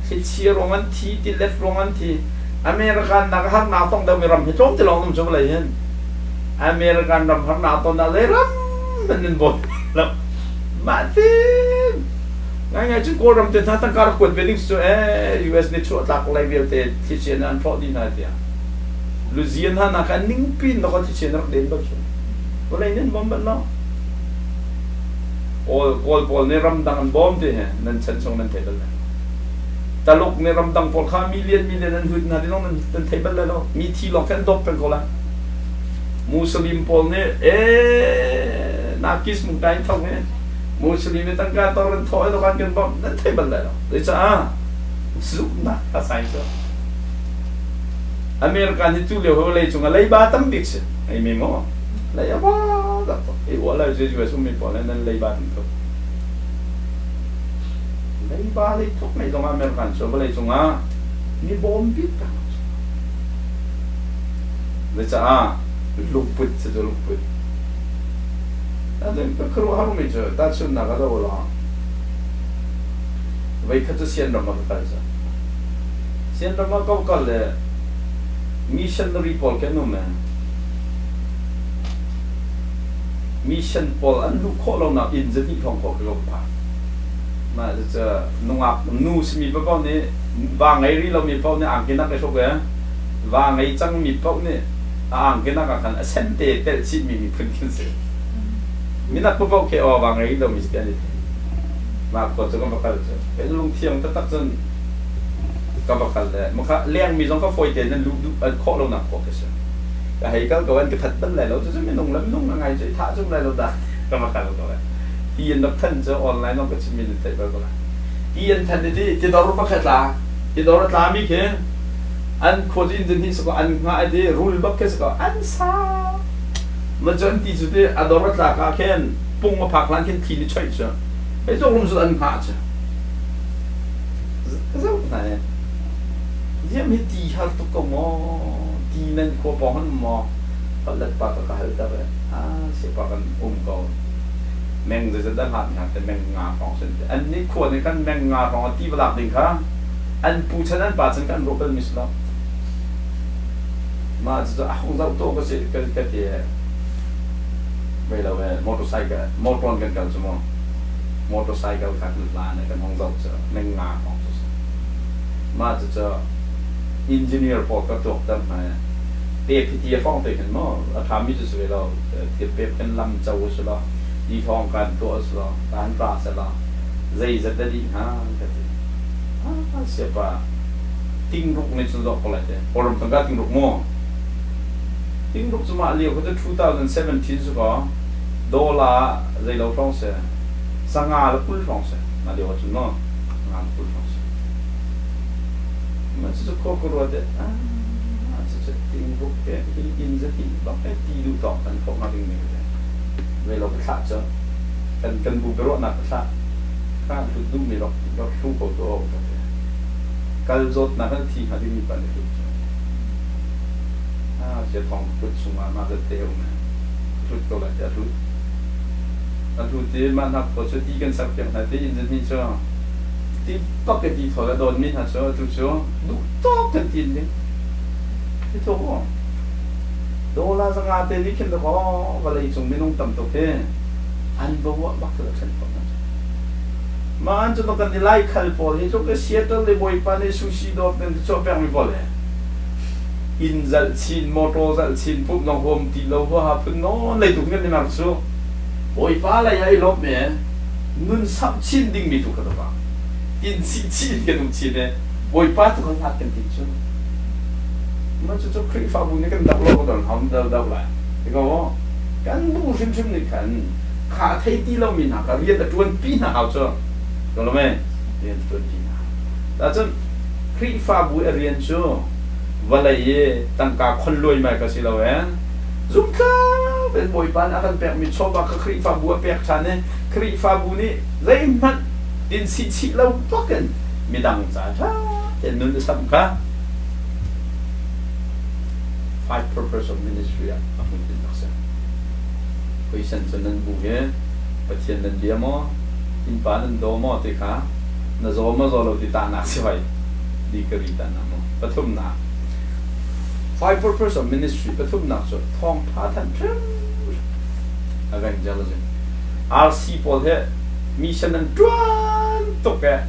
[SPEAKER 1] คิดเชียร์โรงงานที่เลฟโรงงานที่อเมริกันนักฮักนาต้องเดินไปรำให้โจมจะลองนุ่มจะอะไรเห็นอเมริกันรำฮักนาต้องอะไรรำมันเป็นบทแล้วมาสิง่ายๆจุดโกรธมันตั้งการกวดเวลิงส์US นี่ช่วยตักไล่เวลเตที่เชียร์นั่นเพราะดีน่าเดียลูเซียนฮานักนิ่งปีนแล้วก็ที่เชียร์นักเดินแบบนี้วันนี้บอมเป็นเนาะโอลเนี่ยรำดังบอมที่เห็นนั่นฉันส่งนั่นเทเบิลเลยแต่ลูกเนี่ยรำดังพอลข้ามิเลียนนั่นหุ่นนั่นที่น้องนั่นเทเบิลเลยเนาะมีที่ลองแค่ดบเป็นคนละมุสลิมพอลเนี่ยนักกิสมุกได้เท่านี้มุสลิมตั้งการตอนถอยตอนกันบอมนั่นเทเบิลเลยเนาะเลยจ้าสุดนะภาษาอังกฤษอเมริกันที่ทุเรียนเขาเลยจงอะไรบ้าตั้มบิ๊กส์ไอ้เมมโมเลยบ้าตั้มไอ้วัวเลยจะอยู่สุ่มไม่พอแล้วนั่นเลยบ้าตั้มตัวเลยบ้าเลยทุกไม่ต้องอเมริกันชอบเลยจงมีบอมบิ๊กกันเลยจ้าลูกปุ๊ดจะลูกปุ๊ดนั่นเองก็ครัวฮารุมิจ้ะตัดชุดนักก็ได้วละไว้ขัดเสียนรำมาก็ได้จ้ะเสียนรำมาก็เลยมิชชันนารีพอลแค่นู้นมั้ยมิชชันพอลอันลูกข้อเราหนักอินจะที่ท้องข้อเราผ่านมาจะนุ่งอับนูสมีเป้าเนี่ยบางไงรีเรามีเป้าเนี่ยอ่างกินนักไอ้ชกเลยบางไงจังมีเป้าเนี่ยอ่างกินนักกันเส้นเตะเตะชิดมีพื้นขึ้นเสียมีนักเป้าแค่บางไงเรามีสเตนเลยมาก็จะก็มากันจะเป็นลุงเทียมตักจนก็บอกกันเลยมันก็เลี้ยงมีสองก็ฟอยเตนนั่นลูกข้อเราหนักกว่ากันแต่ให้ก็วันก็ถัดตั้งแต่เราจะไม่นุ่งแล้วนุ่งยังไงจะท่าจุ่มอะไรเราได้ก็มากันเราก็เลยที่ยันนักท่านจะออนไลน์น้องก็จะมีในใจไปก็เลยที่ยันทันทีที่ดอร์พักตาที่ดอร์ตามีแค่อันโคจินจะที่สก็อันง่ายที่รูลบักแค่สก็อันซามันจะอันที่สุดที่ดอร์ตาก็แค่ปุ่งมาพักร้านแค่ทีนี่ช่วยเชื่อไอ้ตัวผมสุดอันขาดเชื่อก็จะไหนเยี่ยมให้ดีฮาร์ตุกมอดีนั่นขวบหันมอก็เล็ดปากก็หายไปเลยเสียปากกันก่อนแมงจะได้หันงานแต่แมงงาของฉันอันนี้ขวดในกันแมงงาของที่เวลาดิ่งค่ะอันผู้ชนะป่าฉันกันโรเบิร์ตมิสลามาจะคงจะตัวก็เสียก็เที่ยไปแล้วมอเตอร์ไซค์มอเตอร์กันสมองมอเตอร์ไซค์กันลานกันห้องเราจะแมงงาของมาจะอินจิเนียร์พอก็จบตั้งแต่เทียบพิธีฟ้องเตะกันมั้งทำมิจะสวยเราเทียบเป็นลำเจ้าสุดละดีทองกันตัวสุดละการปราศละใจจะได้ดีฮะกันเสียป่ะทิ้งรุกในสุดละคนละเจ้พอเราต้องการทิ้งรุกมั้งทิ้งรุกสมัยเลี้ยวก็จะ2017สุดก็$ใจเราฟ้องเสียสังหารพูดฟ้องเสียมาเดี๋ยวจุดนั้นงานพูดฟ้องเสียมันจะโคกรัวเด็ดจะ ติงบุกแกอินจะติบอกไอ้ตีดูต่อกันพวกมาดึงนี่เลยเวลาไปขาดเจอกันบุกกระโดดหนักขาดข้ามทุดดูไม่หรอกเราสู้กับตัวกันการรถนักที่หาที่มีปัญหาเสียทองพุทธสุมามาเตียวนะพุทธก็เลยจะพุทธอันพุทธที่มันหักพอจะตีกันสักอย่างไหนที่อินเดียนี่เจ้าที่ปกติเขาจะโดนมิถาเจ้าทุกเจ้าดูตอกกันทีนี้ที่โตโดนลาสังอาเตลิขินตะขอวันเลยส่งไม่น้องต่ำตกเพ่อันบอกว่าบักเตอร์ฉันฟังนะมาอันจะต้องกันที่ไล่ขัลพอลที่จงก็เสียตัวเลยบ่อยปานในซูชิโดดเป็นชอบแปลงไม่พอเลยอินจัลชินมอเตอร์จัลชินปุ๊บน้องโฮมตีเราว่าพึ่งน้องเลยถูกเงินในมาร์ซูบ่อยปานอะไรยัยลบเนี่ยนุ่นสับชินดิ้งมีถูกกันหรือเปล่าอินซิชินกันทุกชินเนี่ยบ่อยปานถูกกันหัดกันติดชั่วมันจะคลิกฟ้าบุญนี่กันดับโลกกันหอมดับเลยที่เขาว่ากันบูชิมนี่กันขาไทยที่เรามีหนักเรียนแต่จวนปีหน้าเอาจ้ะรู้ไหมเรียนจวนปีหน้าแต่จนคลิกฟ้าบุญเรียนจ้ะวันไหนตั้งกาคนรวยมาก็สิเราเองจุ่มข้าเป็นบ่อยปานอาการแปลกมีชอบว่าคลิกฟ้าบุญแปลกชันเนี่ยคลิกฟ้าบุญนี่เรื่องมันดินสิเราพักกันมีดังจ้าแต่นุ่นจะทำข้าFive purpose of ministry aku mungkin taksa. Kuisan sanan buhe, patian nan dia mo, impanan do mo teka, na zoma zolo ti tanak siway, di kerita na mo. Patum na. Five purpose of ministry, patum na so, thong patan trim. Agang jalasin. RC Paul he, mission nan tuan toke.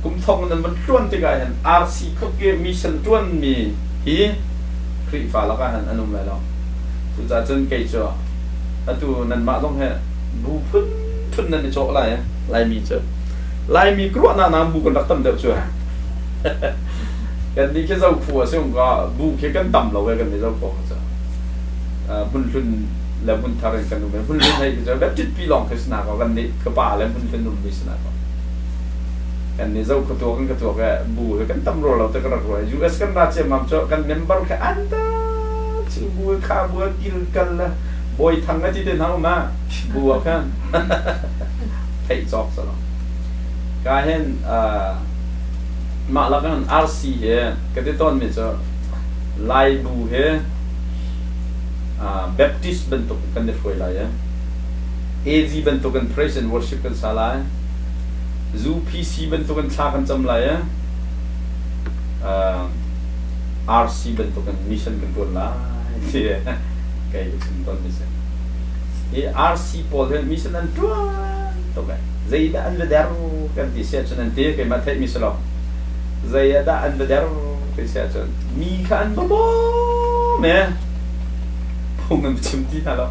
[SPEAKER 1] Kum thong nan man tuan teka yan. RC koke mission tuan mi hi. คลิปฟ้าแล้วก็หันอนุมแล้วทุกจ่าจนเกยจ่อแล้วตัวนั้นมาต้องให้บูพุ่นนั่นจะโจอะไรลายมีเจอลายมีกลัวน้ำบูกันรักตั้มเดียวช่วยกันดีแค่เจ้าผัวซึ่งก็บูแค่กันต่ำเราไว้กันในเจ้าผัวจ้ะพุ่นแล้วพุ่นทารันกันดูไหมพุ่นให้จะแบบจิตปีหลงขึ้นสนาก็กันนี่กระป๋าแล้วพุ่นนุ่มมีสนาก็กันในเจ้ากระตัวก็บูกันต่ำเราแต่ก็รักรวย US กันราชมังเจาะกันเมมเบอร์แค่อันเดียวชิบูข้าบัวกินกันละบอยทั้งนั้นที่เดินทางมาบัวกันไทยจอกซะแล้วก็เห็นมาแล้วกัน RC เฮก็ได้ต้นมีเจาะไลบูเฮBaptist เป็นตัวกันได้ช่วยอะไรAZ เป็นตัวกัน Praise and Worship กันสลายZoo PC เป็นตัวกันชากันจำไรRC เป็นตัวกันมิชชั่นกันตัวละที่ใกล้จะถึงตอนนี้สิRC พอเห็นมิชชั่นนั้นตัวกันใจได้อันเดียวกันที่เสียจนนั่นที่ใครมาเทมิสลอใจได้อันเดียวที่เสียจนมีขันบ่แม่พงมันชิมที่นั่นแล้ว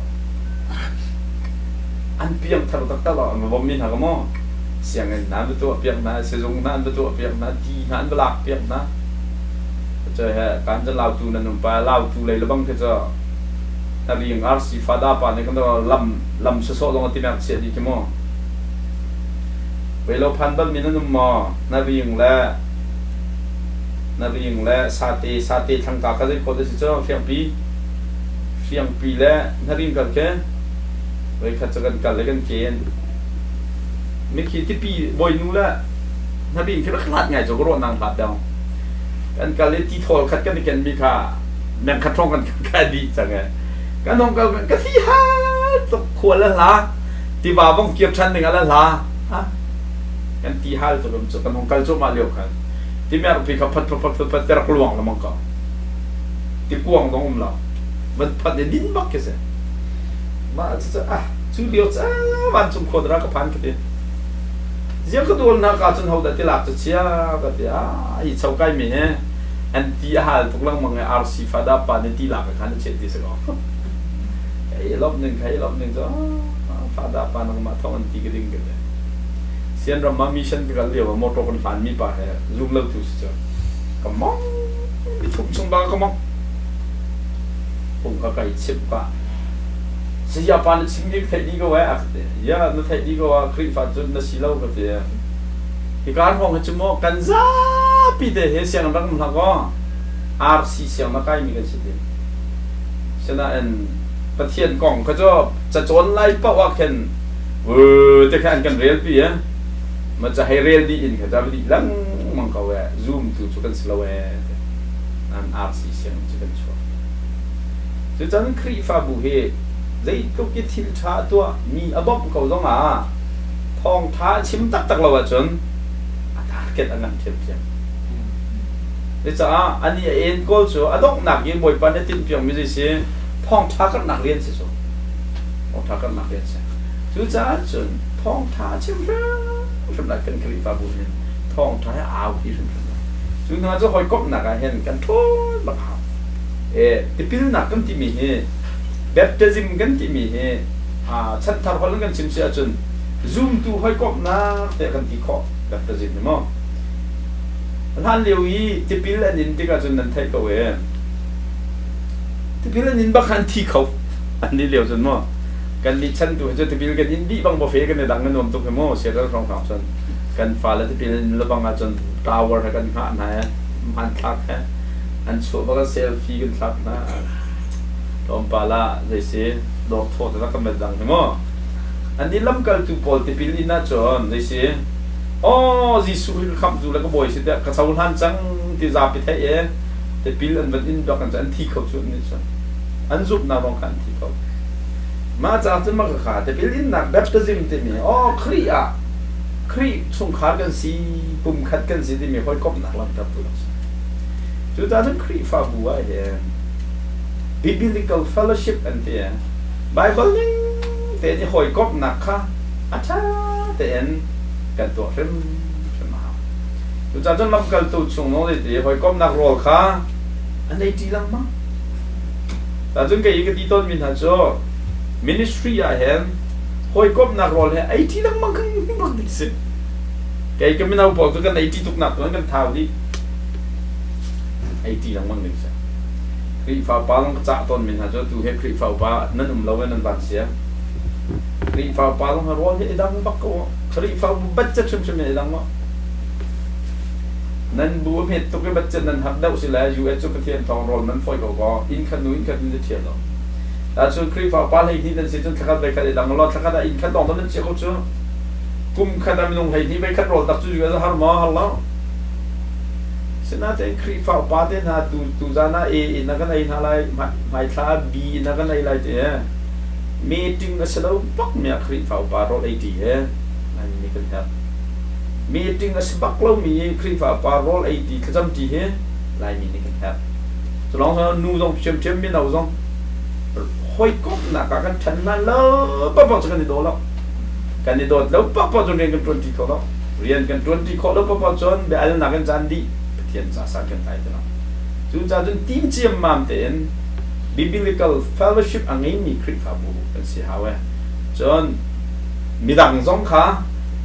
[SPEAKER 1] อันเพียงทะลุตะลอดมันบ่มีหากมั้งเสียงนั้นเป็นตัวเปียกนะเสียงนั้นเป็นตัวเปียกนะทีนั้นเป็นหลักเปียกนะจะเหตุการจะเล่าตูนั่นนุ่มไปเล่าตูเลยแล้วบางทีจะถ้าเรียงอาร์ซีฟาดาปานี่ก็ต้องลำสุดๆลงที่นั่นเสียดีกี่โมเวลาพันบัลมีนั่นนุ่มมอนาเรียงและซาเตทางกาก็ได้คนที่จะเฟียงปีแล้วนาเรียงกันแค่ไว้ขัดกันเลยกันเกณฑ์ไม่คิดที่ปีบ่อยนู้นแล้วถ้าปีคิดว่าขนาดไงจะก็รอดนางผาดเดากันการเล่นที่ทอลคัดกันในแกนมีค่าแบ่งคัดช่องกันแค่ดีจังไงกันน้องกันที่ฮ่าตกขวดแล้วล่ะที่ว่าบ้องเก็บชั้นหนึ่งแล้วล่ะฮะกันที่ฮ่าจะเป็นจะน้องกันจะมาเลี้ยวกันที่แม่เราไปขับพัดแต่ละกลวงแล้วมั้งก็ที่กวงต้องเรามันพัดในดินบักแค่เสียมาจะชื่อเดียวจ้าวันสมควรรักกับพันกันดิเจ้าก็โดนนักการจนเขาได้ที่หลักจะเชียร์ก็ที่อีชาวใกล้เมียอันที่หาทุกเรื่องมังไงRCฟาดาปานที่หลักกันเช็ดที่สุดไอ้รอบหนึ่งก็ฟาดาปานมาท้องอันที่กระดิ่งกันเลยเสียนเรามามิชชั่นกันเรียกว่ามอเตอร์คนฝันมีป่ะเหรอรูปเล่าถูกสิจ้ะก็มองมีทุกช่วงบางก็มองผมก็ไก่ชิบป่ะSiapa nak singgih tadi kau akte, ya nak tadi kau kiri fajun nak silau kata ya. Ikan orang cuma kan zapi deh, siang orang melakukan. RC เสียงมาใกล้มีกันสิเดีฉะนั้นประเทศกองเขาจะโจนไล่เป้าว่าเข็นจะแข่งกันเรียลปีมันจะให้เรียลดีอินเขาจะไปดีลังมันก็ว่า zoom ตัวจุกันสโลว์นั่น RC เสียงจุกันชัวจะจันครีฟ้าบุเฮใจตุกิทิลชาตัวมีอบอบเขาต้องทองท้าชิมตักเราว่าจนทาร์เก็ตอันนั้นเทียมเดี๋ยวจะอันนี้เอ็นก็ชัวอดอกหนักยิ่งบ่อยปันได้ติดเพียงไม่ใช่สิทองท้าก็หนักเรียนสิชัวทองท้าก็หนักเรียนสิจะจะจนทองท้าชิมเรื่องสำหรับกันครีฟ้าบุเฮทองท้าเอาที่สำคัญจึงน่าจะคอยกบหนักเห็นกันทุกบักหาที่พิลนักกันที่มีแบบเจซิมกันที่มีฉันทำคนกันชิมเสียจน zoom ตัวให้กบหนักแต่กันที่ข้อแบบเจซิมนี่มั้งท่านเลี้ยวอีที่พิลนินที่กันจนนั้นไทยก็เว้ที่พิลนินบักหันที่เขาอันนี้เลี้ยวจนมั้งกันดิฉันตัวจะที่พิลกันนินบีบังบ่เฟกันในดังกันนวมตัวเขามั้งเสียแล้วรองเขาจนกันฟ้าแล้วที่พิลนินแล้วบังอาจนทาวเวอร์ให้กันหาไหนมันทักแค่อันชัวร์ว่าเซลฟี่กันทักนะลมปาละเลยสิดอกโทษแล้วก็ไม่ดังใช่ไหมอันนี้ล้ำกันตุปอลที่พิลิน่าจอนเลยสิอ๋อจิสุริคำดูแล้วก็บ่อยสิเด็กกระสาวหันจังที่จับไปแท้ที่พิลินมันอินดอกกันจันที่เขาชุดนี้จนอันซุปน่ารองกันที่เขามาจากจนมากขาที่พิลินนักแบบจะซิมที่มีอ๋อครีส่งขากันสิปุ่มขัดกันสิที่มีคอยกบหนักลำดับตัวจุดนั้นครีฟ้าบัวbiblical fellowship อันเดีย Bible นี่แต่ที่หอยกบหนักค่ะอาจารย์แต่เอ็นกันตัวเริ่มใช่ไหมจุดนั้นลำกันตัวช่วงนั้นเลยที่หอยกบหนักรอค่ะอันไหนที่ลังมั้งแต่จนก็อีกที่ต้นมินฮัจโจ ministry เห็นหอยกบหนักรอเลยไอ้ที่ลังมั้งกันมั้งดิสิแกก็ไม่เอาบอกกันไอ้ที่ตุกหนักตัวนั้นกันเท่าที่ไอ้ที่ลังมั้งดิสิครีฟ้าป้าต้องจับต้นมินฮะจะดูให้ครีฟ้าป้านั่นเราเว้นนั่นบันเสียครีฟ้าป้าต้องหารวันให้ดังบักก็ครีฟ้าบัดจะชุ่มชุ่มให้ดังมั้งนั่นบัวเห็ดตุกบัดจะนั่นหักเดาสิแล้วอยู่เอจุกเทียนทองรอนมันฝอยก็อินขันนู้อินขันนี้จะเทียนหรอแต่ส่วนครีฟ้าป้าให้ที่นั่นสิจนขัดไปขัดดังรอดขัดอินขันตองนั่นเชื่อเขาเชื่อกุมขัดไม่ลงให้ที่ไปขัดรอดตักจู่ๆจะหารมาฮัลโหลฉะนั้นแต่ครีฟ้าป้าเนี่ยนะตูจานะนักกันไอ้อะไรไม่ท้าบีนักกันไอ้อะไรเจ้มีจึงก็สลบปักเมียครีฟ้าป้ารอดไอ้ดีนั่นนี่กันครับมีจึงก็สบักเรามีครีฟ้าป้ารอดไอ้ดีขจำดีลายมีนี่กันครับจะลองเขานูต้องเชื่อมมีเราต้องห้อยก๊อกหนักกันฉันนั่นแล้วปั๊บๆจะกันโดนแล้วกันโดนแล้วปั๊บๆจนเรียนกัน20 ข้อแล้วเรียนกัน20 ข้อแล้วปั๊บๆจนแบบอะไรนักกันจันดีเทียนสากันไทยเนาะจุดจนทีมเชียมมามเต็น biblical fellowship อันนี้มีคริสต์ฟ้าบุเป็นสิฮาวจนมีดังสองขา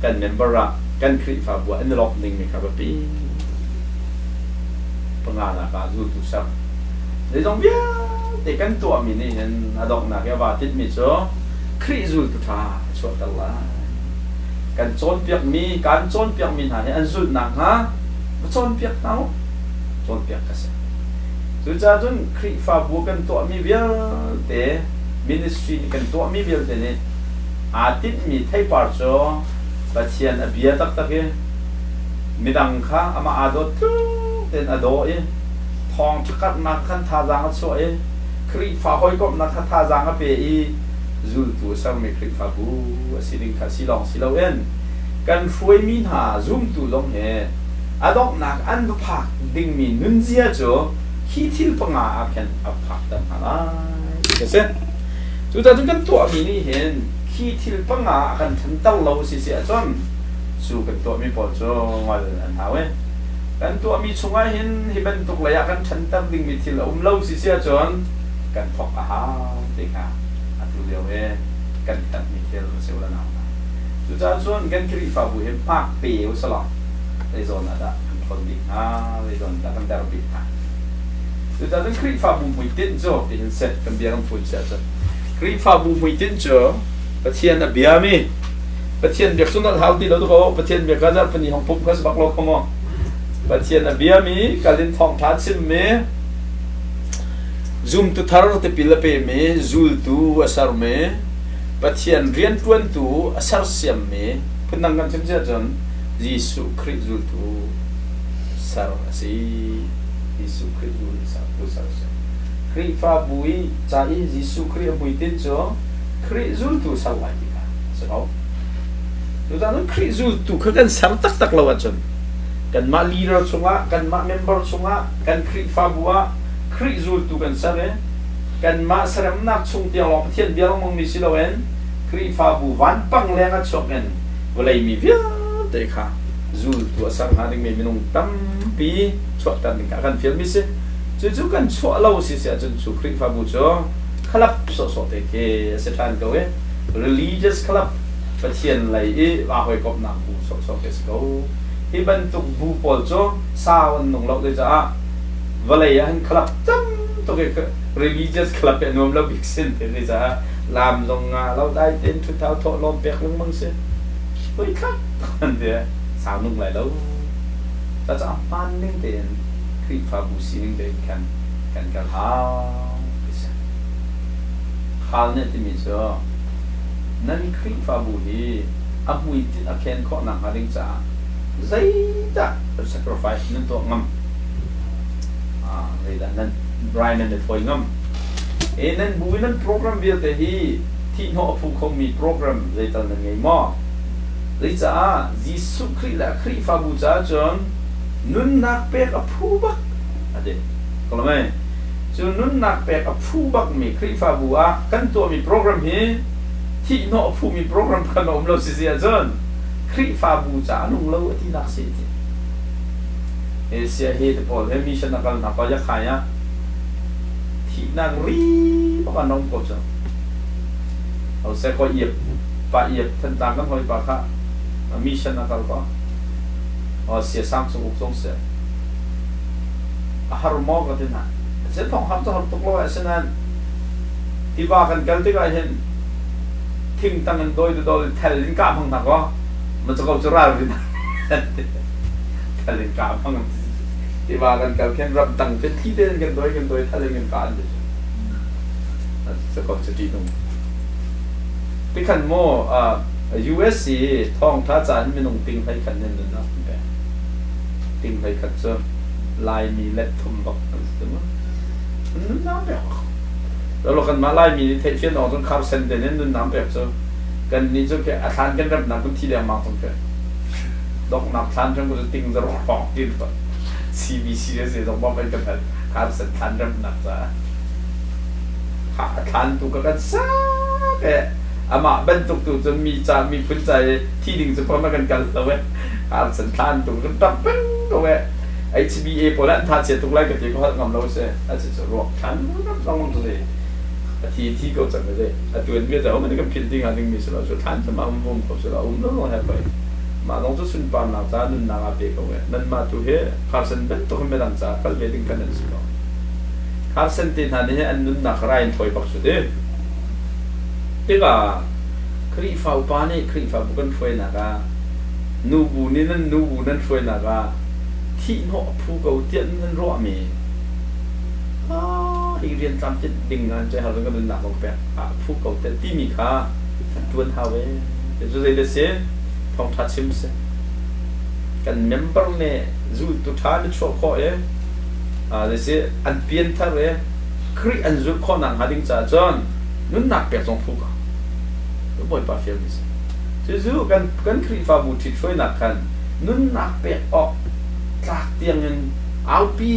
[SPEAKER 1] กันเมมเบอร์กันคริสต์ฟ้าบุอันนี้ล็อกนิ่งมีครับปีปังงานการดูทุกสัปในตรงเบี้ยแต่กันตัวมีนี่เห็นอดอกนักว่าติดมิโซคริสต์ทุกท่าช่วยกันละกันโจนเปียกมีการโจนเปียกมีหาเนี่ยอันสุดหนักฮะจนเปียกเนาะจนเปียกกันเสียสุดท้ายจนคริฟ้าบัวกันตัวมีเบี้ยแต่มินิสทรีกันตัวมีเบี้ยแต่เนี่ยอาทิตย์มีไทยปาร์โจบัดเชียนเบี้ยตักมีดังข้าอามาอาโดทุเต็นอาโดทองชักนักขันท่าจางช่วยคริฟ้าหอยกบนักขันท่าจางเปย์จูตัวสามมีคริฟ้าบัวสิริคัสิลองสิลาเอ็นกันช่วยมีหาจุ่มตัวลงเหอดอกนักอันดุพักดิ่งมีนุนเสียจ่อขี้ทิลปังอาเข็นอับพักตั้งอะไรก็เสร็จจุดนั้นกันตัวมีนี่เห็นขี้ทิลปังอากันฉันตั้งเราเสียจนสู้กันตัวมีปอดจ่อวันอันหาเว้กันตัวมีช่วงเห็นที่เป็นตุกระยะกันฉันตั้งดิ่งมีทิลเราเสียจนกันพกอาหารเด็กอ่ะอันตัวเดียวกันตัดมีทิลเสียแล้วนะจุดนั้นส่วนกันคริฟ้าบุเห็นปากเปียวสลอดในโซนนั้นคนดีในโซนนั้นแต่เราบิดผ่านแต่ตอนนั้นคริฟ้าบุไม่ติดจ่อที่เห็นเสร็จกันเบียร์กันฝุ่นเสร็จคริฟ้าบุไม่ติดจ่อประเทศน่ะเบียร์มีประเทศเบียร์สุนัขเท้าที่เราต้องประเทศเบียร์ก็จะเป็นของปุ๊บก็สบักโลกมั่งประเทศน่ะเบียร์มีการเล่นทองท้าชิมมี zoom tu thar te pila pe me zul tu asar me pathian rian tuan tu asar siam me punang kan chimja jon Yesu Christ zul tu sar si Yesu Christ zul sar tu sar siam Christ fa bui cha i Yesu Christ bui tin cho Christ zul tu sar lai ka so tu ta no Christ zul tu kan sar tak tak lawan jon kan ma leader chunga kan ma member chunga kan Christ fa bua Christ zul tu kan sare kan ma saram nak chung tiang lo pathian biang mong mi silawen Christ fa bu van pang lenga choken volai mi via te kha zul tu asar ha ding me minung tam pi chwa tan ka kan film mi se chu kan chwa lo si se chun chu Christ fa bu cho khalap so te ke se tan ko we religious club pathian lai e wa hoi kop na bu so ke ko hi ban tu bu pol cho sawan nong lo de ja vậy anh club chấm tôi cái religious club này nó lâu big sin thế này ra làm dòng lâu đây tên chúng ta thọ lom bẹt lưng măng xe với khác còn thì sao nung lại lâu ta cho pan ninh tiền khi pha bù xí ninh tiền can hao hao này thì mình cho nên khi pha bù thì áp bùi tin áp khen khó nặng hà đinh trả giấy đã sacrifice nên tôi ngâm vậy là nên Brian nên phơi ngâm, nên bùi nên program việc thế hi thì họ phụ khôngมี program vậy ta nên ngày mò, vậy cha Jesus Christ là Christ pha bùi cha John nun nạc bẹt áp phu bắc, đấy, còn là mấy, cho nun nạc bẹt áp phu bắc mi Christ pha bùi à, cănตัวมี program hi thì họ phụมี program kan om lo si John Christ pha bùi cha nung lâu thì nạc si Asia he the Paul he mission nakal na pa ya khaya thi nang ri pa nong ko cha au se ko yep pa yep than tang kan hoi pa kha mission nakal pa Asia sang sung uk song se a har mo ka tin na se thong ham to har tok lo asenan ti ba kan kal te ga hen thing tang an doi doi thel lin ka phang na ko ma cha ko cha ra ri thel lin ka phang thì bà gần cả khen rập tầng trên thi đến gần đôi thay lên gần cả anh đấy sẽ có sự trí đúng cái khăn mô USC thong thá trả mình nông tinh hay khăn nên nó tinh hay khăn cho lai mi lệ thùng bọc đúng không nó bẹo rồi lúc cần mà lai mi thấy phiên ở trong khảo sinh để nên nó bẹo cho cần đi cho cái than cái rập nằm cũng thi đều mặc trong cái đọc nằm than trong cái tinh ra bỏ đi rồi CBC เนี่ยต้องบอกเป็นกันการสันทันเริ่มหนักจ้ะขาทันตุกกันซะแกอามาเป็นตุกจนมีพื้นใจที่ดึงจะพอมากันแล้วเว้ยการสันทันตุกกันตับเป็นตัวเว้ย HBA พอแล้วถ้าเสียตุกไล่กันที่เขางำเราเสียอาจจะรวมทันต้องมองตัวเองที่เขาจังเลยตัวนี้จะเอามันก็พิจารณาดึงมีสละสุดทันจะมาอุ้มเขาสละอุ้มแล้วเราให้ไปมาลองจะสุนปานหลังจากนั้นนางอาเบกเอาไว้นั่นมาตัวเฮคาร์เซนเป็นตัวคนไม่ดังจากก็เลยดึงกันนั่นสิครับคาร์เซนตีนหันนี้อันนั้นนักไรน์ถอยปักสุดเด้ที่ก็ครีฟ้าอุปานี่ครีฟ้าบุกันช่วยนักะนูบูนี่นั่นนูบูนั่นช่วยนักะที่หัวผู้เก่าเตี้ยนั่นรอมีอีเรียนตามจิตดึงงานใจหาเรื่องกันหนักออกแบบผู้เก่าเตี้ยที่มีค่าตัวเท่าเว้ยจะจะได้เสียทองทัดชิมส์กันเมมเบอร์เนี่ยจูตุท่านี่ชั่วข้อเดี๋ยวสิอันเปลี่ยนท่าเครีอันจูข้อนังหาดิ้งจ่าจอนนุ่นหนักเปียกจงพูกก็บ่อยป่าเฟียมิสจูกันครีฟ้าบุตรช่วยหนักกันนุ่นหนักเปียกออกจากเตียงเงินเอาปี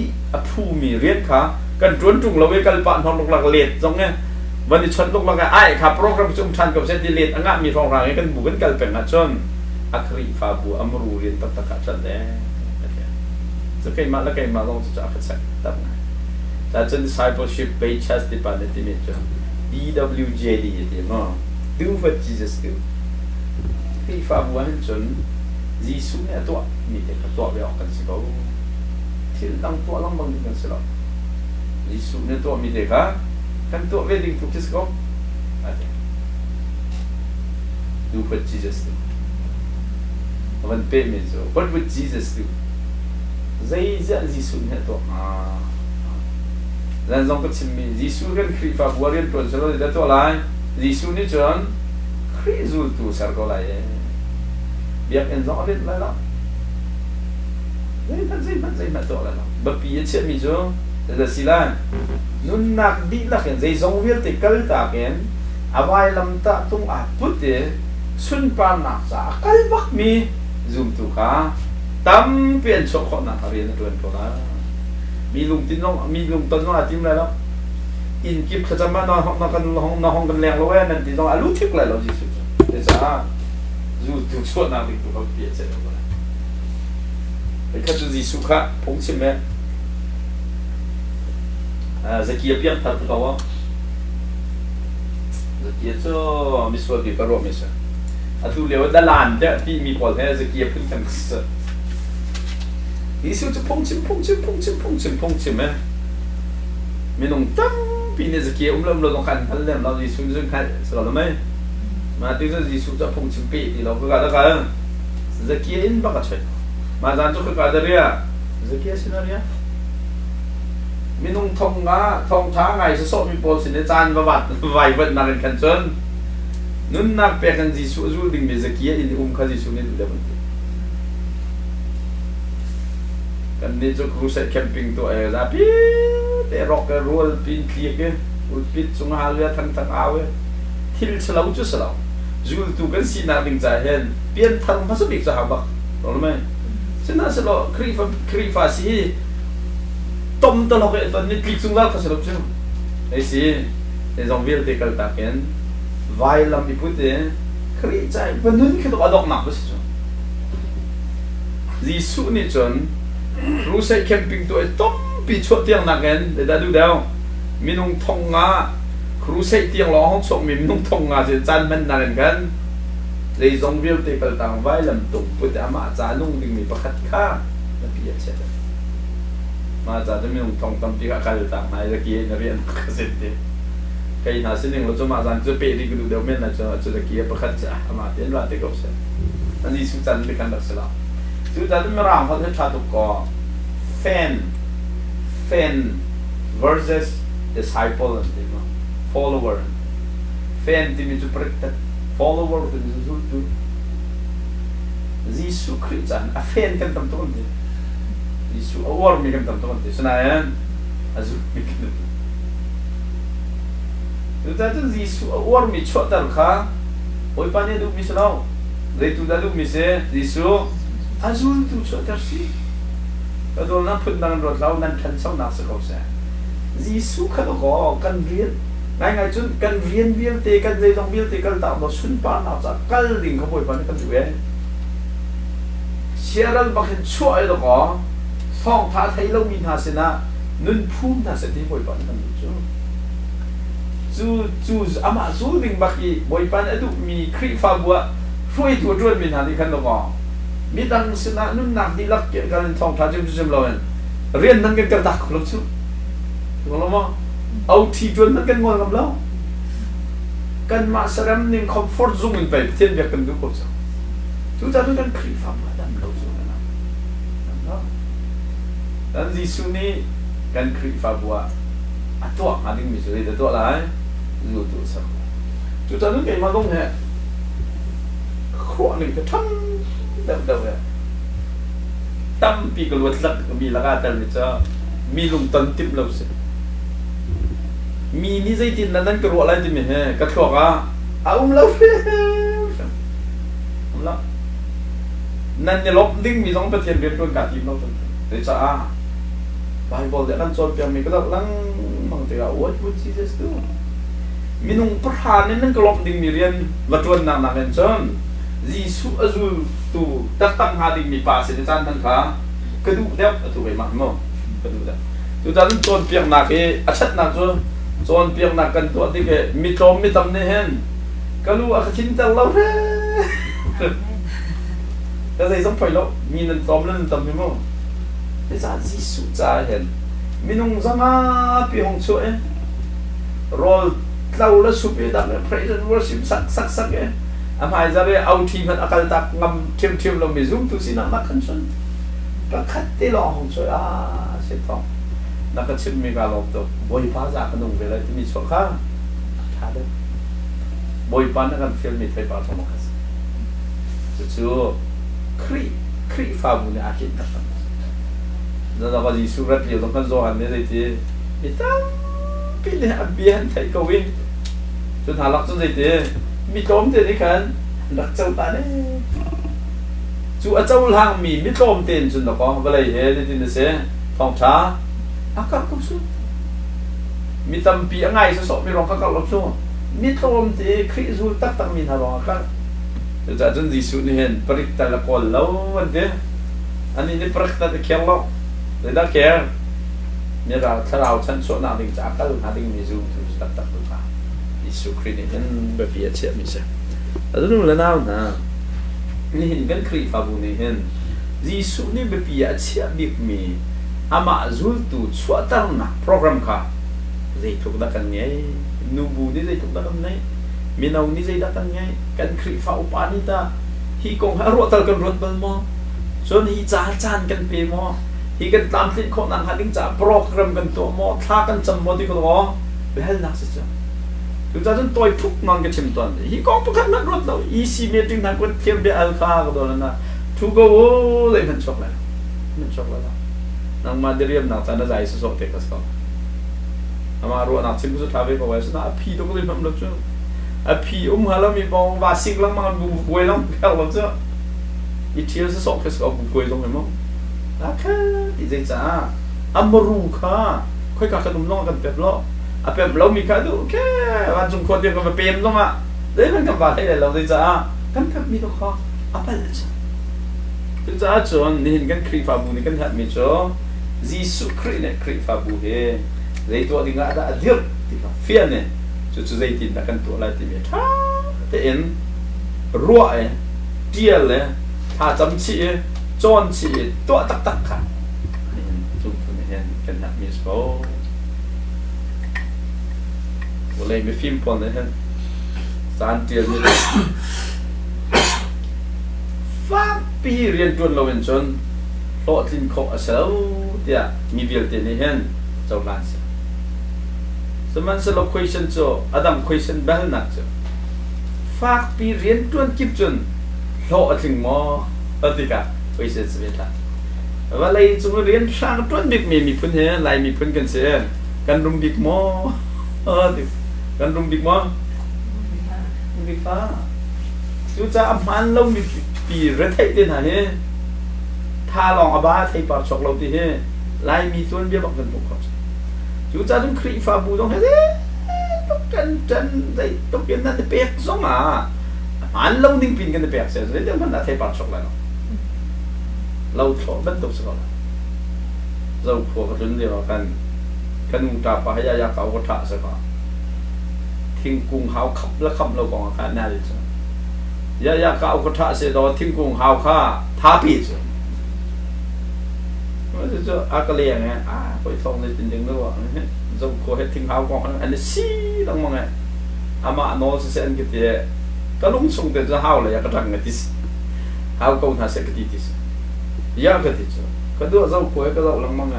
[SPEAKER 1] ผู้มีเรียนขากันจวนจุงเราไว้กันปานทองลงหลักเลดตรงเนี้ยวันนี้ชนลงหลักไอ้ครับโปรแกรมจุ่มชันกับเซนติเลดอ่ะมีทองรางกันบุกันกันเป็นนะจนอัครีฟาบูอัมรูเรียนตักตะจันเด้จะใครมาแล้วใครมาลองจะจับกันสักตั้งไงแต่จน discipleship page has ที่ปานที่มีจน DWJD ที่มั้ง do what Jesus do ครีฟาบูอันจนยิสุเนี่ยตัวมีแต่ตัวไปออกกันสิเขาที่ตั้งตัวลองบังกันสิเรายิสุเนี่ยตัวมีแต่กันตัวเวดิ้งทุกที่สิเขาอะไร do what Jesus doวันเป๊ะมิโซ What would Jesus do ใจจะยิสุเนี่ยตัว nên dòng cái chim mi Giêsu cái khi pháp bùa riêng tuần sau đó để tôi lại Giêsu ní chọn khi dù tu sar có lại biết em rõ biết lại đó dây mà tôi lại đó bất kỳ chuyện mi cho là xí lan nun nạc đi là cái dây dòng viết thì cái ta cái avai làm ta tung bút thế xuân pan nạc sa cái bắc mi zoom tu cả tâm biến số khó nạc riêng tuần có là mi lùng tin mi lùng tân nó là tim lại đó in kịp thật ra mà nó cần lẹng lâu nên thì nó lút thích lại lo gì sự để sao dù thực sự nào thì cũng có biết sẽ được cái cái gì sự khác phong chim mẹ giờ kia biết thật không giờ kia cho mi số thì có rồi mi số tu liệu đã làm chứ thì mi còn thế giờ kia phân thành sự ý sự cho phong chim mẹ mình nông tâm vì nên giờ kia lâm lo khăn hắn làm lo gì xuống dương khăn sợ lắm ấy mà từ giờ gì xuống cho phong chim bị thì nó cứ gạt ra giờ kia in bắt chơi mà dàn cho cái gạt ra giờ kia xin ra mình nông thông tháng ngày sẽ sốt mình bol xin để chan và vặt vài vật nào lên khăn chân nun nạc bè khăn gì xuống du đình bây giờ kia in khăn gì xuống nên được kan ni cho cruise camping to ai ra pi te rock and roll pin kia ke pin chung ha le thang awe thil chlau chu salo zul tu kan si na ding cha hen pian thang ma su bik cha ha ba lo me sina salo krifa si tom to lo ke to ni klik chung la ka salo chu ai si te zong vil te kal ta ken vai lam bi pute kri chai vanun ke to adok na ba si chu Giêsu ni chon Rusai camping tu tom pi chuột tiang nạc en để đã đủ đâu mình thông ngã Rusai tiang lo hong sok mình thông ngã sẽ chan men nạc en kan lấy dòng viêu te kal tang vai lam tung put ama cha nung ding mi pakhat kha na pi che mà cha de mình thông tam pi ka kal tang nai ra kia na rian ka set te kai na sin ning lo cho ma zan cho pe ri gu do men na cho da kia pakhat cha ama ten la te ko se ani su chan be kan dak sala tu ta de ram ha tha tu ko fan versus disciple and follower fan thì mình chụp rất follower thì mình chụp tu Giêsu Christ à fan kan tam tuan thì Giêsu awar mi kan tam tuan thì senayan azu mi kan tu ta tu Giêsu awar mi chua tar kha oi pa ne du mi sanau dei tu da du mi se Giêsu azul tu chua tar si cái đó nó phun đang rồi lâu nên thân sống nào sẽ không sẽ Giêsu khá có cần viên ngày chúng cần viên thì cần dây dòng viên thì cần tạo nó xuân pan nào sẽ cần đình không phải vấn cần chủ ấy xe rằng bằng hình chuỗi đó có phong thả thấy lâu mình hà sẽ na nên phun hà sẽ thấy phải vấn cần chú ama chú đình bạc gì bởi vấn ấy tụ mi khỉ pha bùa phui thua truân mình hà thì khăn đó có mi đang xin na nun nạc đi lắc kiện cái thong thả chim rồi riêng năng cái đặc lắm chứ đúng không âu thì chuẩn năng cái ngồi làm lâu cần mà sớm nên comfort zone mình phải thiên việc cần đúng không sao chúng ta cần khỉ phạm là đam lâu rồi đó dan Giêsu ni cần khỉ phạm bùa à tua à đừng bị rồi để tua lại rồi tua sao chúng ta cái mà không hề khó này cái thâm đâu vậy tâm pi cái luật lắc mi là cái tên cho mi lùng tấn tiếp lâu sẽ mi ni dây tin là nên cái ruộng lại thì mình cái thuốc lâu lâu nên nhà lốp đinh mi giống cái tiền việt luôn cả team lâu để sao Bible để làm cho việc mình cái đó lăng bằng từ what would Jesus do mi nung perhan nên cái lốp đinh mi riêng vật luôn nằm bên trên Giêsu azul tu tak tang hading mi pa se tan tan kha kadu dep tu be ma mo kadu da tu tan ton piang na ke achat na cho ton piang na kan to ti ke mi tam ne hen kalu a khin ta lo re ta dei som phai lo mi nan tom nan tam mi mo te sa Giêsu cha hen mi nung zanga pi hong chu e rol tlau la su pe da praise and worship sak e hai giờ đây ông thì vẫn akal tak ngam thêm lòng bị zoom tu xin nằm mắt khăn xuân các khách tê lò hồng rồi sẽ phong นักชิมมีการลงตัวบอยป้าจากขนมเวลาที่มีช่วงข้างท่าเดิมบอยป้านักการฟิลมีไทยป้าสมัครจู่ครีฟาบุญอาคิดนะครับแล้วเราก็ยิ่งสุรัตอยู่ตรงกันโซฮันเนี่ยเลยที่มีตั้งปีนี้อับเบียนไทยก็วิ่งจนหาลักจนเลยที่มีต้มเต็นนี่กันลักเจ้าตาเนี่ยจู่เจ้าหางมีต้มเต็นจนเราก็เวลาเห็นที่นี่เสียทองช้าอากาศก็สุดมีตั้งปีง่ายสุดมีรองอากาศลบสู้มีต้มเต็นครีซูตักมีทารองอากาศจะจนดีสุดนี่เห็นปริกตาละคนแล้ววันเดียอันนี้นี่ปริกตาตะเคียงแล้วเลยได้แค่เนี่ยเราถ้าเราชั้นส่วนนั้นถึงจะก็หาถึงมีซูถึงจะตักตัวมาดีสุดครีนี่เห็นแบบเปียเชียมิเช่แล้วนู่นแล้วน่านะนี่เห็นกันครีฟาบุนี่เห็นดีสุดนี่แบบเปียเชียบิกมีอามาจูตุสวดตั้งนะโปรแกรมค่ะจะถูกดักกันไงนูบูนี่จะถูกดักกันไงมีนานี่จะดักกันไงกันครีฟาอุปานิตาฮีกงหารวดตะกันรวดบัลมอส่วนฮีจ่าจานกันเปมอฮีกันตามติดคนนั้นหาดิ้งจ่าโปรแกรมกันตัวมอท่ากันจำมอที่คนมอเบลนักสิจ้ะถึงจะจนตัวทุกนอนกันชิมตัวนี้ฮีกงทุกคนมันรวดเราอีซีเมติงทางคนเทียบเบลคาก็โดนนะทุกคนโอ้เลยมันช็อกเลยมันช็อกเลยนางมาเดียมนางจันทร์ใจสุดๆเด็กก็สกอามารู้นางชิมสุดท้ายไปบอกว่าสุดท้ายพี่ต้องเรียนมันรู้จักพี่หาแล้วมีบอกว่าสิ่งลังมันบุกเวลล์แค่รู้จักอีเทียสสองแค่สองบุกเวลล์ตรงไหนมั้งแล้วแค่อีเจจ้าอามารู้ค่ะค่อยกับขนมน้องกันแบบล้อแบบเรามีค่ะดูแค่วันจุงคนเดียวกันมาเปลี่ยนตรงอ่ะเดี๋ยวมันกับอะไรเราเจจ้ากันแบบมีตัวข้ออะไรจ้ะคือจ้าจนนี่เห็นกันครีฟาบูนี่กันหัดมีจ้ะจีสุครีเนี่ยครีฟาบูเฮ่เลยตัวดิ่งอะไรเดียวที่เขาเฟียเนี่ยจู่ๆใจติดนักกันตัวอะไรที่มีท่าแต่เอ็นรัวเดียร์เลยถ้าจำชีจอนชีตัวตักค่ะนี่จุดนี้เห็นกันหัดมีสโปวันเลยมีฟิล์มปนเลยเห็นสารเดียร์นี่ฟ้าปีเรียนจนเราเป็นจนโลทินโคอาเซลเดียมีเวลเตนี่เห็นเจ้าล้านเสียสมัยสโล question จ้ะอดัม question แบบนั้นจ้ะฟ้าปีเรียนจนกิบจนโลทินมอปฏิกา question สมัยนั้นว่าเลยจุเรียนสร้างจนบิ๊กมีพื้นเห็นลายมีพื้นกันเสียกันรุมบิ๊กมอกันรุมบิ๊กมอบิ๊กฟ้าจู่จะอามันเรามีปีเรื่องไทยที่ไหนถ้าลองอาบ้าไทยปาร์ชอกเราที่ลายมีส่วนเบี้ยบักกันทุกคนจู่จะต้องครีฟาบูต้องให้ต้องกันจันได้ต้องเปลี่ยนนั่นเปียกสมามันเราดิ้งปีนกันเปียกเสียเรื่องมันไทยปาร์ชอกแล้วเราชอบมันตุกสักแล้วเราพวกรุ่นเดียวกันอุตาปะให้ยาเขาก็ท่าสักแล้วทิ้งกุ้งเขาขับแล้วขับเรากองอาการน่าดีจังยาเก่าก็ท่าเสียดอทิ้งกงหาวข้าท้าปีดมันจะอากาเลียงไงไปท่องในจริงๆด้วยว่าจะขอให้ทิ้งหาวกองอันนี้ซีต้องมองไงอามาโนสเซนกิเตะก็ลุงส่งแต่จะหาวเลยอยากกระทั่งกันที่หาวกองท่าเสกติที่ยากกันที่จ้ะก็ดูจะขอให้ก็เราลังมองไง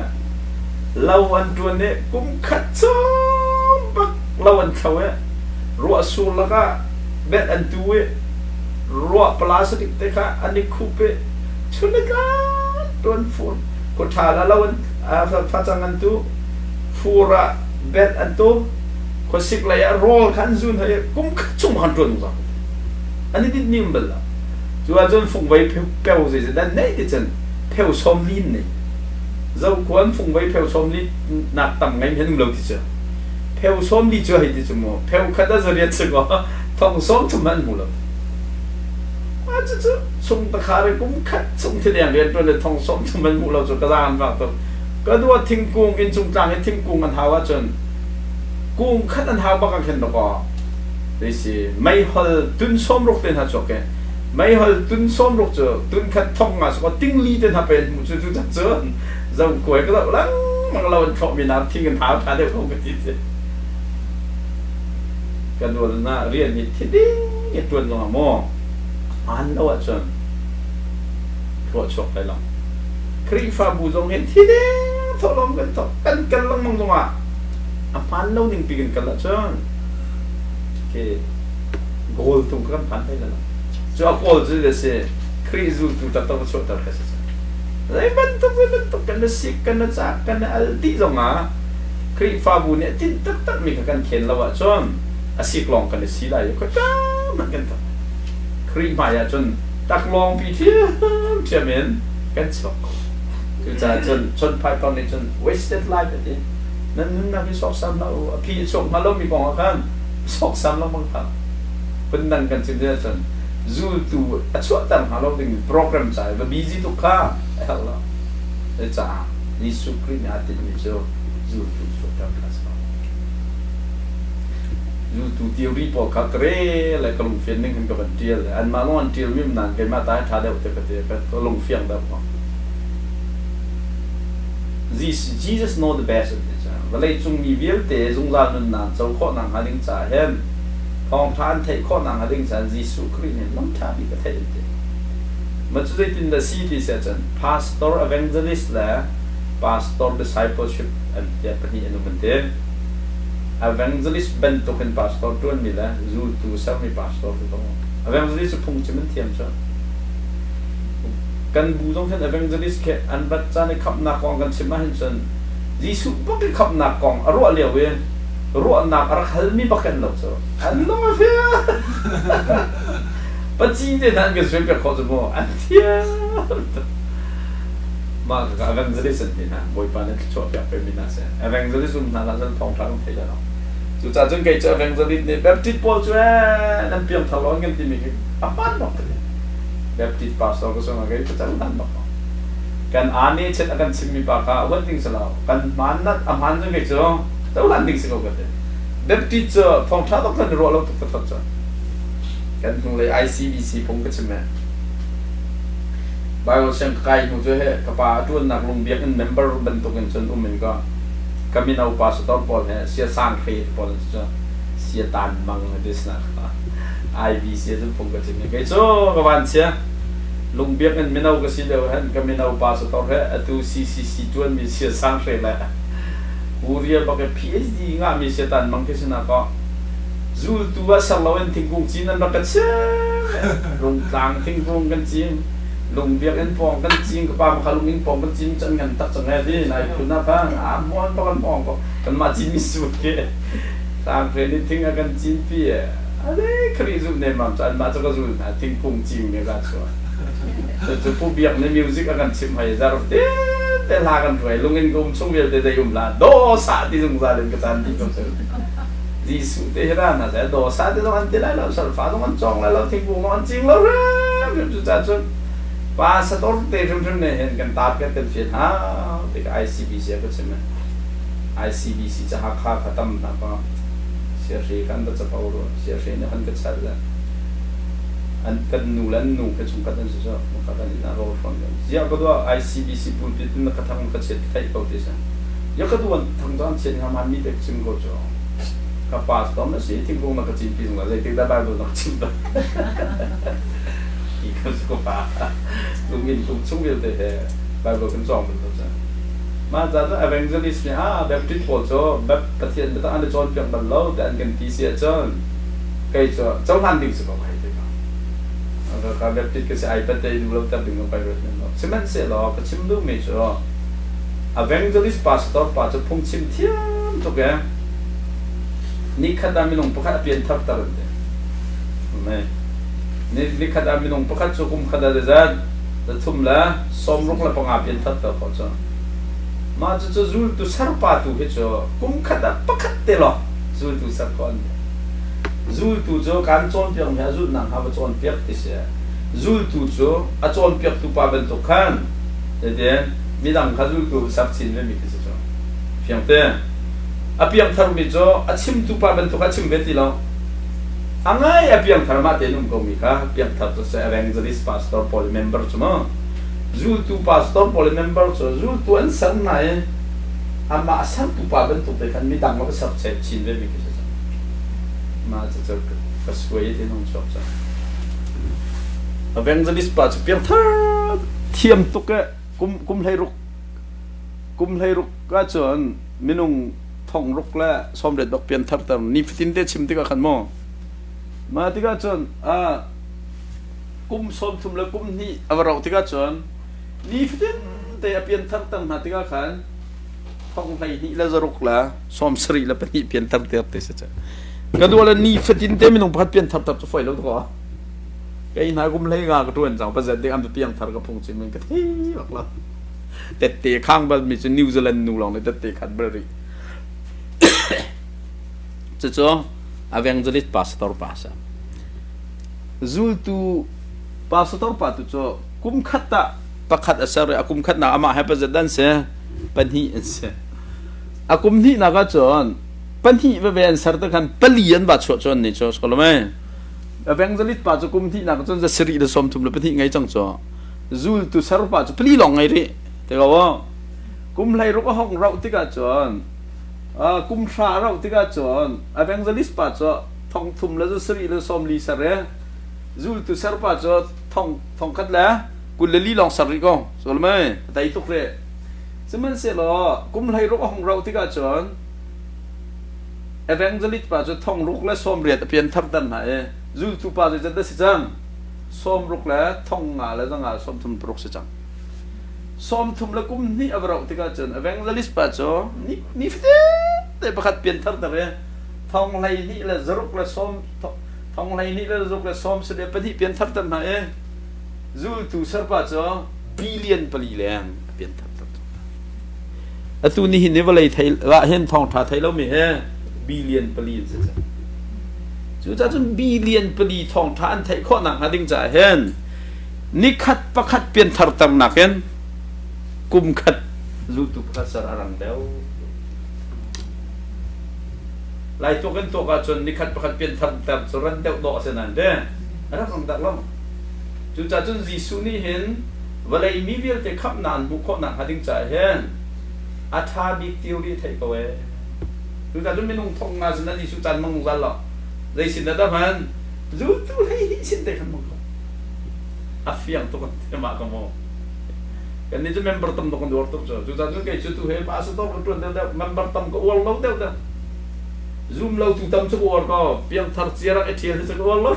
[SPEAKER 1] เราวันตัวนี้กุ้งขัดซ้อมปักเราวันเขาเนี่ยรัวสูงแล้วก็เบ็ดอันตัวรัวปลาสติกเตะค่ะอันนี้คูเป้ชุนกันตัวฝุ่นก็ท่าแล้ววันฟ้าจังอันตัวฟูระเบ็ดอันตัวก็สิกเลยโรลขันซุนให้กุ้งชุ่มหันตัวนึงสักอันนี้ดินิ่มเบลล่ะจัวจนฝุ่งไว้เปลวสิแต่ไหนที่จะเปลวสมลินนี่เจ้าควรฝุ่งไว้เปลวสมลินนักต่ำไงเห็นเราที่จะเปลวสมลินจะให้ที่จะมั้งเปลวขัดจะเรียนสักว่าท้องสมทุมันหมดแล้วจะส่งตะขาเลยกุ้งขัดส่งที่เรียนตัวเลยท้องสมทุมันหมดเราจะกระด้างฝากตัวก็ดูว่าทิ้งกุ้งอินจุงจางให้ทิ้งกุ้งกันหาว่าจนกุ้งขัดอันหาบักกันเห็นหรอกดิสิไม่ฮัลตุนส้มรกเป็นหาจอกแกไม่ฮัลตุนส้มรกเจอตุนขัดท้องมาสก็ติ้งลีเป็นหาเป็นมุจจุจัดเจอเราคุยก็แล้วลังมันเราชอบมีน้ำทิ้งกันหาท่าเดียวกันที่สิกันดูน่าเรียนนี่ที่ดิ้งตัวลงมาอันเอาจนทั่วชกไปแล้วครีฟาบูจงเห็นที่ดิ้ง ทอลมกันทอกันลงมองตรงอ่ะพันเราหนึ่งปีกันละจ้าโอเคโกลตรงกันพันได้แล้วจ้าโกลจะได้เสียคริสูตุตัดตัวช่วยตัดกันสิไอ้บันตุกันนะสิกันนะจากกันนะอัลติตรงอ่ะคริฟาบุเนี่ยทิ้งตัดมีกันเข็นแล้วอ่ะจ้าอาศิกลองกันเลยสิได้ก็จ้ามันกันต่อคริมายาจนตักลองปีเที่ยเหม็นกันชกคือจะจนภายตอนนี้จน wasted life แบบนี้นั่นนั่นพี่สอกซ้ำแล้วพี่ชกมาแล้วมีบอกกันสอกซ้ำแล้วมั้งครับเป็นนั่นกันจริงๆจนจูตูช่วยตั้งหาเราดึงโปรแกรมใจว่า busy ทุกข้าเฮ้ยล่ะเดี๋ยวจ้านี่สุขรีนี่อาทิตย์นี้จะจูตูช่วยตั้งคลาสจูตูทีโอรีพอคัดเร่เลยก็ลงเฟียนนึงกันกับวันเดียร์อันมาลงวันเดียร์มีมันกันมาตายท่าเดียวเตะกันเตะก็ลงเฟียงแบบนั้น Jesus know the best of this เวลาจงมีวิวเตะจงลานุนนานเจ้าข้อนังหาดิ้งจ่าเห็นพองทานเทข้อนังหาดิ้งจ่ายิสุคริสต์เนี่ยล้ำท่ามีประเทศเดียวมันจะได้ตินเดซีดีเสียจัน pastor evangelist และ pastor discipleship อันเดียเป็นอันนู้นเป็นเดีย evangelist เป็นตัวเป็น pastor ตัวนี้แหละจูตูเซลมี pastor ตัว evangelist พุ่งจะมันเทียมจ้ะกันบูต้องเห็น evangelist แค่อันบัดจานในขับนักกองกันใช่ไหมเห็นจันยิสุบักขับนักกองรัวเลี้ยวเว้ยรัวนักรักฮัลมีบักกันหรอกจ้ะอันนู้นเฟียปัจจัยที่นั่นก็ช่วยเป็นข้อสมมติอันเดียวมากกับ evangelist นี่นะบอยปานนี่ชอบอยากเป็นมินาเซ่ evangelist มันน่าจะท่องทางเที่ยวเนาะจุดจ้าจนเกิด evangelist นี่แบบติดโพลช่วยนั่นเพียงทะเลาะกันที่มีอ่ะบ้านบอกเลยแบบติด pastor ก็ส่งมาเกิดก็จะนั่นบอกกันอันนี้เช่นกันชิมมีปากวันทิ้งสลาวกันมันนั่นอ่ะมันจนเกิดจะวันทิ้งสลาวกันเลยแบบติดจะท่องทางต้องกันรัวเราต้องตัดจ้ะกันตรงเลย ICBC ผมก็ใช่ไหมบางเสียงใครผมจะให้กับป้าทุนนักลงเบียกันเมมเบอร์บรรทุกกันจนมันก็มีเอาพาสปอร์ตบอลเนี่ยเสียสร้างเฟซบอลจะเสียตันมังดิสนะ IBC จนผมก็ใช่ไหมก็โจ้ก็วันเสียลงเบียกันไม่เอาก็สิเดียวเห็นก็มีเอาพาสปอร์ตเนี่ยตัว CCC จวนมีเสียสร้างเฟซเลยกูเรียนบอกว่า PhD ง่ามีเสียตันมังก็ชนะก็จูตัวสลาวันทิ้งกงจีนนั่นบักเชื่อลงกลางทิ้งกงกันจีนลงเบียกันปองกันจีนกับป้ามาขาลงอินปองกันจีนจังกันตัดจังไงดินายคุณน่าฟังมอนปองกันปองก็กันมาจีนมิสุดเกะตามเพลงทิ้งกันจีนพี่อะไรคริสุเนี่ยมันจะมาจะก็จูทิ้งกงจีนเนี่ยกันชัวจะผู้เบียกในมิวสิกกันชิมให้จารย์เดลากันไปลงอินกงช่วงเวลาเดียมลาโดสาที่จงจารินกันตันที่ก็เสร็จJisu tehran aja dosa itu kan tidak lalu selfie itu kan cong lalu tinggal mancing lalu itu jatuh pas setor terus nih kan target kan sih ha tiga ICBC apa sih men ICBC cahak khatam apa sih kan baca power sih ini kan kecil lah an kan nulan nu kecungkatan sesuatu makanya ini naruh phone ya kedua ICBC pun itu nak katakan kecil kayak kau desa ya kedua tanggungan sih ngaman ni dek cinggojo kapas tau masih tinggal nak kecimpi semua, jadi tidak baru nak cimpa. Ikan suka apa? Lungin sungguh deh, baru kencang betul saja. Macam tu evangelistnya, baptis polo, baptisan betul ada John yang berlalu dan ganti si John, kayak John landing semua kayak itu. Kalau baptis kasi iPad itu dulu tapi nggak baru nggak. Cuman sih loh, kecim tu macam evangelist pastor pung cim tiam tu kan.นี่ขัดามินงพระเปลี่ยนทับตลอดเลยไม่นี่ขัดามินงพระจุกุมขัดาเดจัดจะทุ่มละสมรุกละปังอาเปลี่ยนทับตลอดจ้ะมาจะจูตุสารพัดตุเหจ้ะกุมขัดาพระเตลอจูตุสารพัดจูตุจ้ะการโจนเปียกเนี่ยจูนังหาว่าโจนเปียกที่เสียจูตุจ้ะอาโจนเปียกตุปาเป็นตุขันเดี๋ยวมีดังข้าจูตุสักชิ้นไม่มีที่จ้ะเพียงแต่apiang tharu mijo achim tu pa ben to achim beti lo angai apiang tharma te num ko mi ka apiang thar to se evangelist pastor pol member chuma zul tu pastor pol member so zul tu an sang na e ama sang tu pa ben to te kan mi dang lo sab che chin ve mi ki sa ma cha ka sway te nong chok cha evangelist pa apiang thar thiam tu ke kum hlei ruk กุมเลยรุกก็จนมินุงท่องรุกและสมเด็จดอกเปลี่ยนทับตันนี่ฟินเดชิมติกาขันโมมาติกาจนกุมสมทุมและกุมนี่อวเราติกาจนนี่ฟินเดเปลี่ยนทับตันมาติกาขันท่องเลยนี่และจะรุกละสมสรีและเป็นนี่เปลี่ยนทับเตียบเตสจ้ะก็ดูแล้วนี่ฟินเดมินุงพัดเปลี่ยนทับตับจะไฟแล้วตัวก็อินากุมเลยงากระตุ้นจังเพราะจะได้อันเปลี่ยนทับกับพงจิมันก็ที่บอกละแต่เตะข้างบ้านมีจะนิวซีแลนด์นูลองเลยแต่เตะขัดเบอร์รี่จะจ้าอเวนเจลิสพาสตอร์พาสจูลตูพาสตอร์พาตุจ้าคุมขัดตาปักขัดอาศัยอาคุมขัดน่ะอามาให้ประจัดดันเสียปัญหาอันเสียอาคุมที่นักจ้าปัญหาเว็นสารตะกันเปลี่ยนบัดชดชนนี่จ้าสกอลไหมอเวนเจลิสพาสคุมที่นักจ้าจะสรีระสมทุมเลยปัญหาไงจังจ้าจูลตูสารพาสเปลี่ยนลองไงดิแต่ก็ว่ากุมเลยรู้ก็ห้องเราที่กาจวนกุมชาเราที่กาจวนอเวนเจลิสปัจจุทองทุ่มแล้วจะสรีแล้วสมลีสระจูลตุสารปัจจุทองคัดแล้วกุลลีลองสรีก็สวลไหมแต่อีทุกเรื่องสมัยเสร็จแล้วกุมเลยรู้ก็ห้องเราที่กาจวนอเวนเจลิสปัจจุทองรุกและสมเรียดเปลี่ยนทับดันไหนจูลตุปัจจุจะได้สิจังสมรุกแล้วทองงาแล้วจังสมทุมปรุกสิจังสมทุมละกุมนี่อวเราที่กาจนอเวนเจลิสปัจจุนี่ฟิตแต่ประคัดเปลี่ยนทับแต่เรื่องทองไหลนี่ละจรุกละสมทองไหลนี่ละจรุกละสมเสด็จปฏิเปลี่ยนทับแต่ไหนจูตุสารปัจจุบิลเลียนปลีแรงเปลี่ยนทับแต่ตัวนี้เห็นว่าอะไรไทยละเห็นทองถาไทยแล้วมีฮะบิลเลียนปลีสิจ๊ะจู่จ้าจนบิลเลียนปลีทองถาอันไทยข้อหนักหาดิ้งจ่าเห็นนี่ขัดประคัดเปลี่ยนทับแต่หนักเห็นกุมขัดรูตุพัสรารังเดวไล่ตัวกันตัวกันจนนิคัดประคัดเปลี่ยนทับแต่สรันเดวดอกเสนันเด้อรักของดักล้ำจุดจนจีสุนี่เห็นเวลามีเวลแต่ขับนานบุคคลนักหาดิ้งใจเห็นอัฐาบิกติวรีไทยก็เว้จุดจนไม่นุ่งทองงาสนันจีสุจันมังจันละใจสินนัดมันรูตุให้สินเด็กขันมังอาฟิยังตัวกันเทมากมั้งkan ni tu member tam kan dua tu so juta tu ke tu he pas tu tu dah member tam ko wal lo dah zoom lo tu tam so ko ko piang thar chira e thiel so wal lo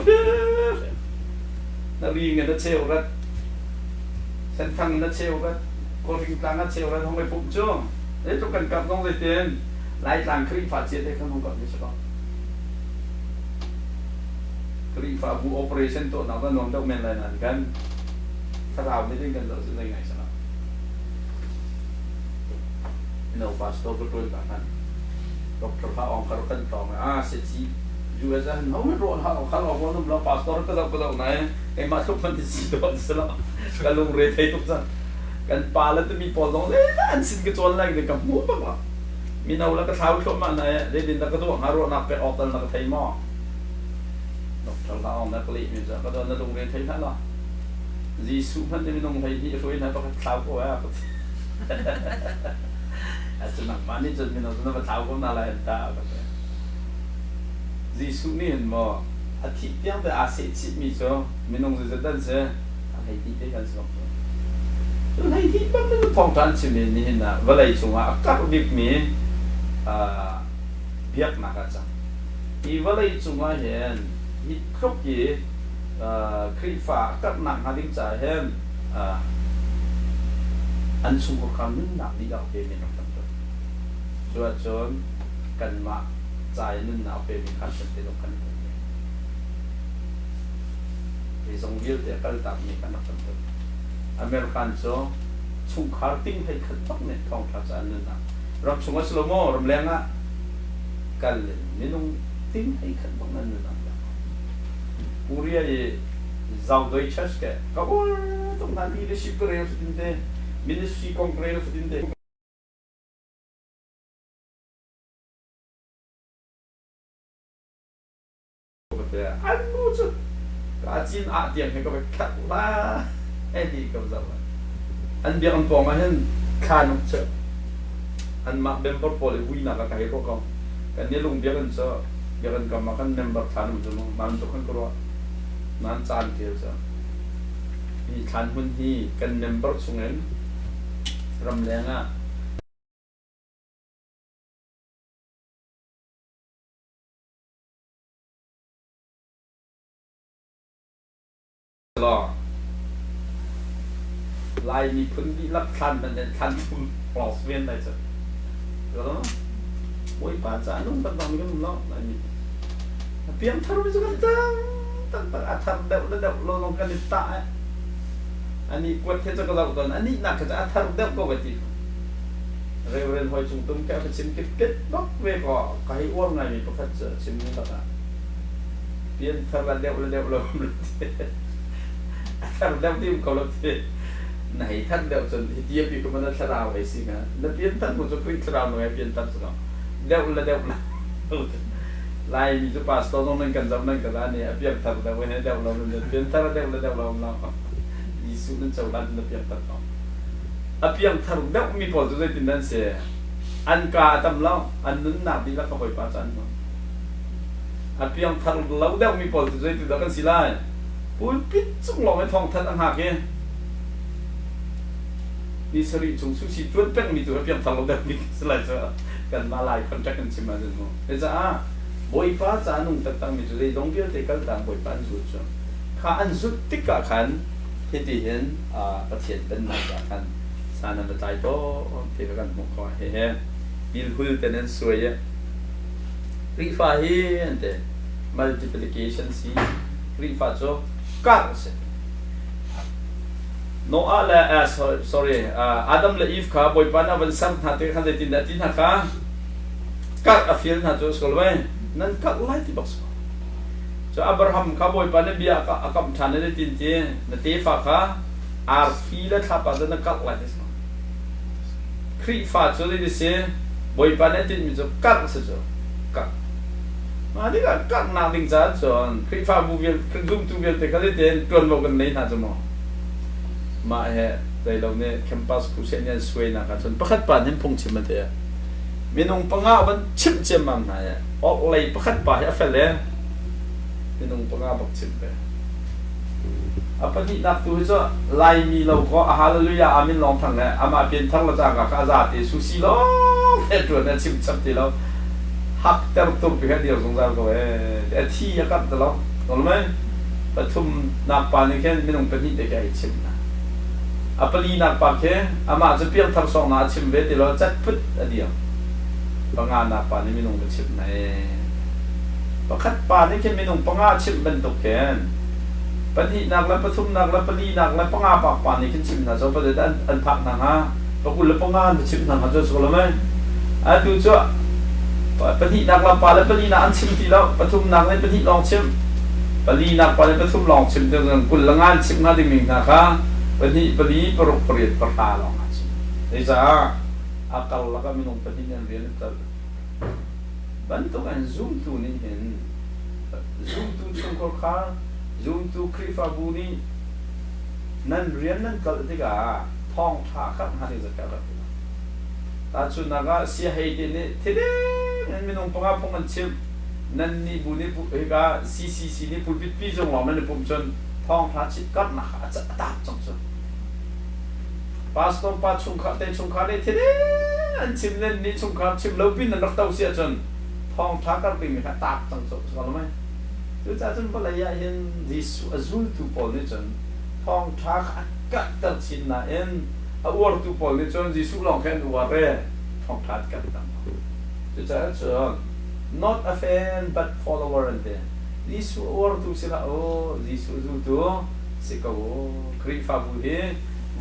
[SPEAKER 1] na ri nge na cheu rat san thang na cheu rat ko ring tlang na cheu rat hong mai pum chu e tu kan kap ngong le ten lai tlang kri fa che te kan hong kap ni so kri fa bu operation to na ba nom dok men lai nan kanถ้าเราไม่ได้กันเราจะได้ไงสนะเราพาสตอร์ก็ตัวกันนั่นดอกเตอร์พาองค์เขาขั้นตอนเสร็จสิอยู่อาจารย์เขาไม่รู้เขาบอกว่าเราพาสตอร์ก็ต้องไหนไอ้มาทุกมันที่สิโดนสละกันลงเรือไทยทุกสันกันปลาแล้วจะมีปอลงอันสิ่งกระโจนอะไรกันกับหมูป่ะวะมีเราแล้วก็เท้าชมมันไหนเดินแล้วก็ตัวหารู้นับไปออกตอนนักไทยหม้อดอกเตอร์พาองค์นักเลี้ยงจะก็โดนนักลงเรือไทยนั่นหรอจีสุมันจะมีน้องไทยที่ช่วยนะต้องเท้าก็ว่าอาจจะหนักมานี่จนมีน้องต้องมาเท้าก็น่าละเห็นตาแบบจีสุนี่เห็นบ่อาทิตย์ยังแต่อาเซียนมีจ้ะมีน้องจะดันเสียอะไรที่ได้กันสองคนอะไรที่บ้างก็ท้องทานชิมนี่เห็นนะเวลาอีช่วงอากาศบิ๊กมีเบียกนักจังอีเวลาอีช่วงเห็นฮิตครบยี่ครีฟ้ากับหนังหาดิ้งจ่ายเห็นอันสูงกว่าคำนึงหนักที่เราเป็นในขั้นต้นส่วนจนกันมาจ่ายนึงเราเป็นขั้นต้นที่เราขั้นต้นที่ส่งเยอะแต่ก็ตัดมีขั้นต้นอเมริกันโซ่สูงขาติ้งให้ขั้นต้นเนี่ยท้องทัศน์นึงนะรับสูงว่าสโลโม่รำแรงอ่ะกันเลยไม่ต้องติ้งให้ขั้นต้นนั้นนึงนะKorea ye zau doi chas ke ka tung na leadership ko real fitinde ministry congress fitinde anu chu ka chin a tiang he ko khat la di ko zau an bi an pong a hen khan chu an ma member pol wi na ka kai ko ko kan ne lung bi kan so bi kan ka ma kan member than mu chu man to kan koนั่นจานเดียวจ้ะมีคันพื้นที่กันเมมเบอร์ส่งเงินรำแรงอ่ะ ลายมีพื้นที่รับคันมันเป็นคันคุณปลอกเวียนได้จ้ะแล้วโวยป้าจ๋านุ่งตั้งมีกันนุ่งแล้วลายมีเพียงทารุณสุดตั้งอัฐเดาลงกันนิตาอันนี้กวดเทจะก็เราตอนอันนี้นักจะอัฐเดาก็ไปทีเร็วๆหอยจุ่มตุ้มแก้วเป็นชิ้นเก็บๆนกเวก็ใครอ้วนไงมีประคัตเจอชิ้นนี้ต่างเพียงทารุณเดาลงทารุณเดาที่มันเขาเราเทไหนท่านเดาจนที่เดียบอยู่กับมันสลาวไอ้สิงห์แล้วเพียงท่านมันจะคลิกสลาวหน่อยเพียงท่านสลาวเดาลายมีจุดปัสตรงนั้นกันจำนั้นกันแล้วเนี่ยเพียงท่านเดาไว้ให้เดาเราเพียงท่านเดาเรายิสุนั้นจะวันนั้นเพียงท่านเราเพียงท่านเดามีพอจะได้ติดนั้นเสียอันกาตำเล่าอันนั้นหนาดีแล้วก็ไปปัจจัยมั้งเพียงท่านเราเดามีพอจะได้ติดกันสิล่ะพูดปิดจุ่มลงในท้องท่านต่างหากเองนี่สริจงสุชีจวนเป็นมีตัวเพียงทางเราเดินมีสลายจะกันมาลายคอนแทคกันชิมาจนมั้งแต่จ้าบอยป้าจ้านุ่งตั้งมีตัวเลยต้องเกี่ยวกับการต่างบอยป้าสุดจ้ะข้าอันสุดติกะขันที่ที่เห็นประเทศเป็นมาจากกันสารนั้นใจโตที่กันมุขคอยเฮ้บิลคุลเตนันสวยรีฟ้าเห็นแต่ multiplication สิรีฟ้าโจกัดเสNoah le sorry Adam le Eve kha boy pana ban sam tha te khan le tin da tin ha kha kak afil na jo skol mai nan kak lai ti box so Abraham kha boy pana bia ka akam thane le tin ti na te fa kha ar fi le tha pa da kak lai des kri fa jo le se boy pana tin mi jo kak se jo kak ma ni ka kak na ding za chon kri fa bu vil zum tu vil te kha le ten ton lo kan nei na jo moมาเฮแต่เราเนี่ยแคมปัสกูเซนยันสวยนะครับจนประคัดป่านเห็นพงชิมมาเถอะมีนงปังอาวันชิมเจมันไหนออกเลยประคัดป่าให้เฟลเลยมีนงปังอาบักชิมเลยปฏินักตัวเจ้าลายมีเราก็ฮาเลลูยาอามินลองทางเลยอามาเป็นทั้งละจากกับอาซาติสุสีล้อเฮ็ดตัวนั้นชิมชับทีเราหักเติมตุ้มไปแค่เดียวสงสารก็แต่ที่ยักษ์ตลอดถูกไหมปฐุมนักป่านนี่แค่มีนงปฏิเด็กไอ้ชิมนะปลีนักปากแค่อามาจะเพียงทำสองนาชิมเวทีเราจัดพุทธเดียวบางงานนักปานี่มีนงเป็นชิมในประคัดปานี่แค่มีนงปังอาชิมเป็นตกแขนปฏินักและปฐุมนักและปลีนักและปังอาปากปานี่แค่ชิมนะจะประเดี๋ยวอันพักนังฮะปกุลและปังอาเป็นชิมนังจะสุขเลยไหมดูจ้ะปฏินักและปาและปลีนักอันชิมทีแล้วปฐุมนักและปฏิลองชิมปลีนักปาและปฐุมลองชิมเดี๋ยวกุลละงานชิมงานดิ่งหนึ่งนะคะปฏิปรุปริตประทาลองอาชีพนี่จ้าakal lah kami nung pati niyan rin tal bantu kan zoom tu ni hen zoom tu sungkol kha zoom tu krifa buni nan rian nan kal tiga thong tha khat hani zakala ta chu naga si hai de ne thede nan mi nung panga pongan chim nan ni buni bu ga si ni pulpit pi jong lom nan pum chon thong tha chit kat na kha cha ta chong chong pastor pa chung kha le thede an chim len ni chung kha chim lo pin nak tau sia chon thong tha kar pin mi kha ta chong chong ko lo mai tu cha chon pa la ya hin this azul tu pol ni chon thong tha kha ka ta chin na en a war tu pol ni chon jisu long khen war re thong tha ka ta tu cha chon not a fan but follower and then this war tu sila oh this azul tu sikaw kri fa bu he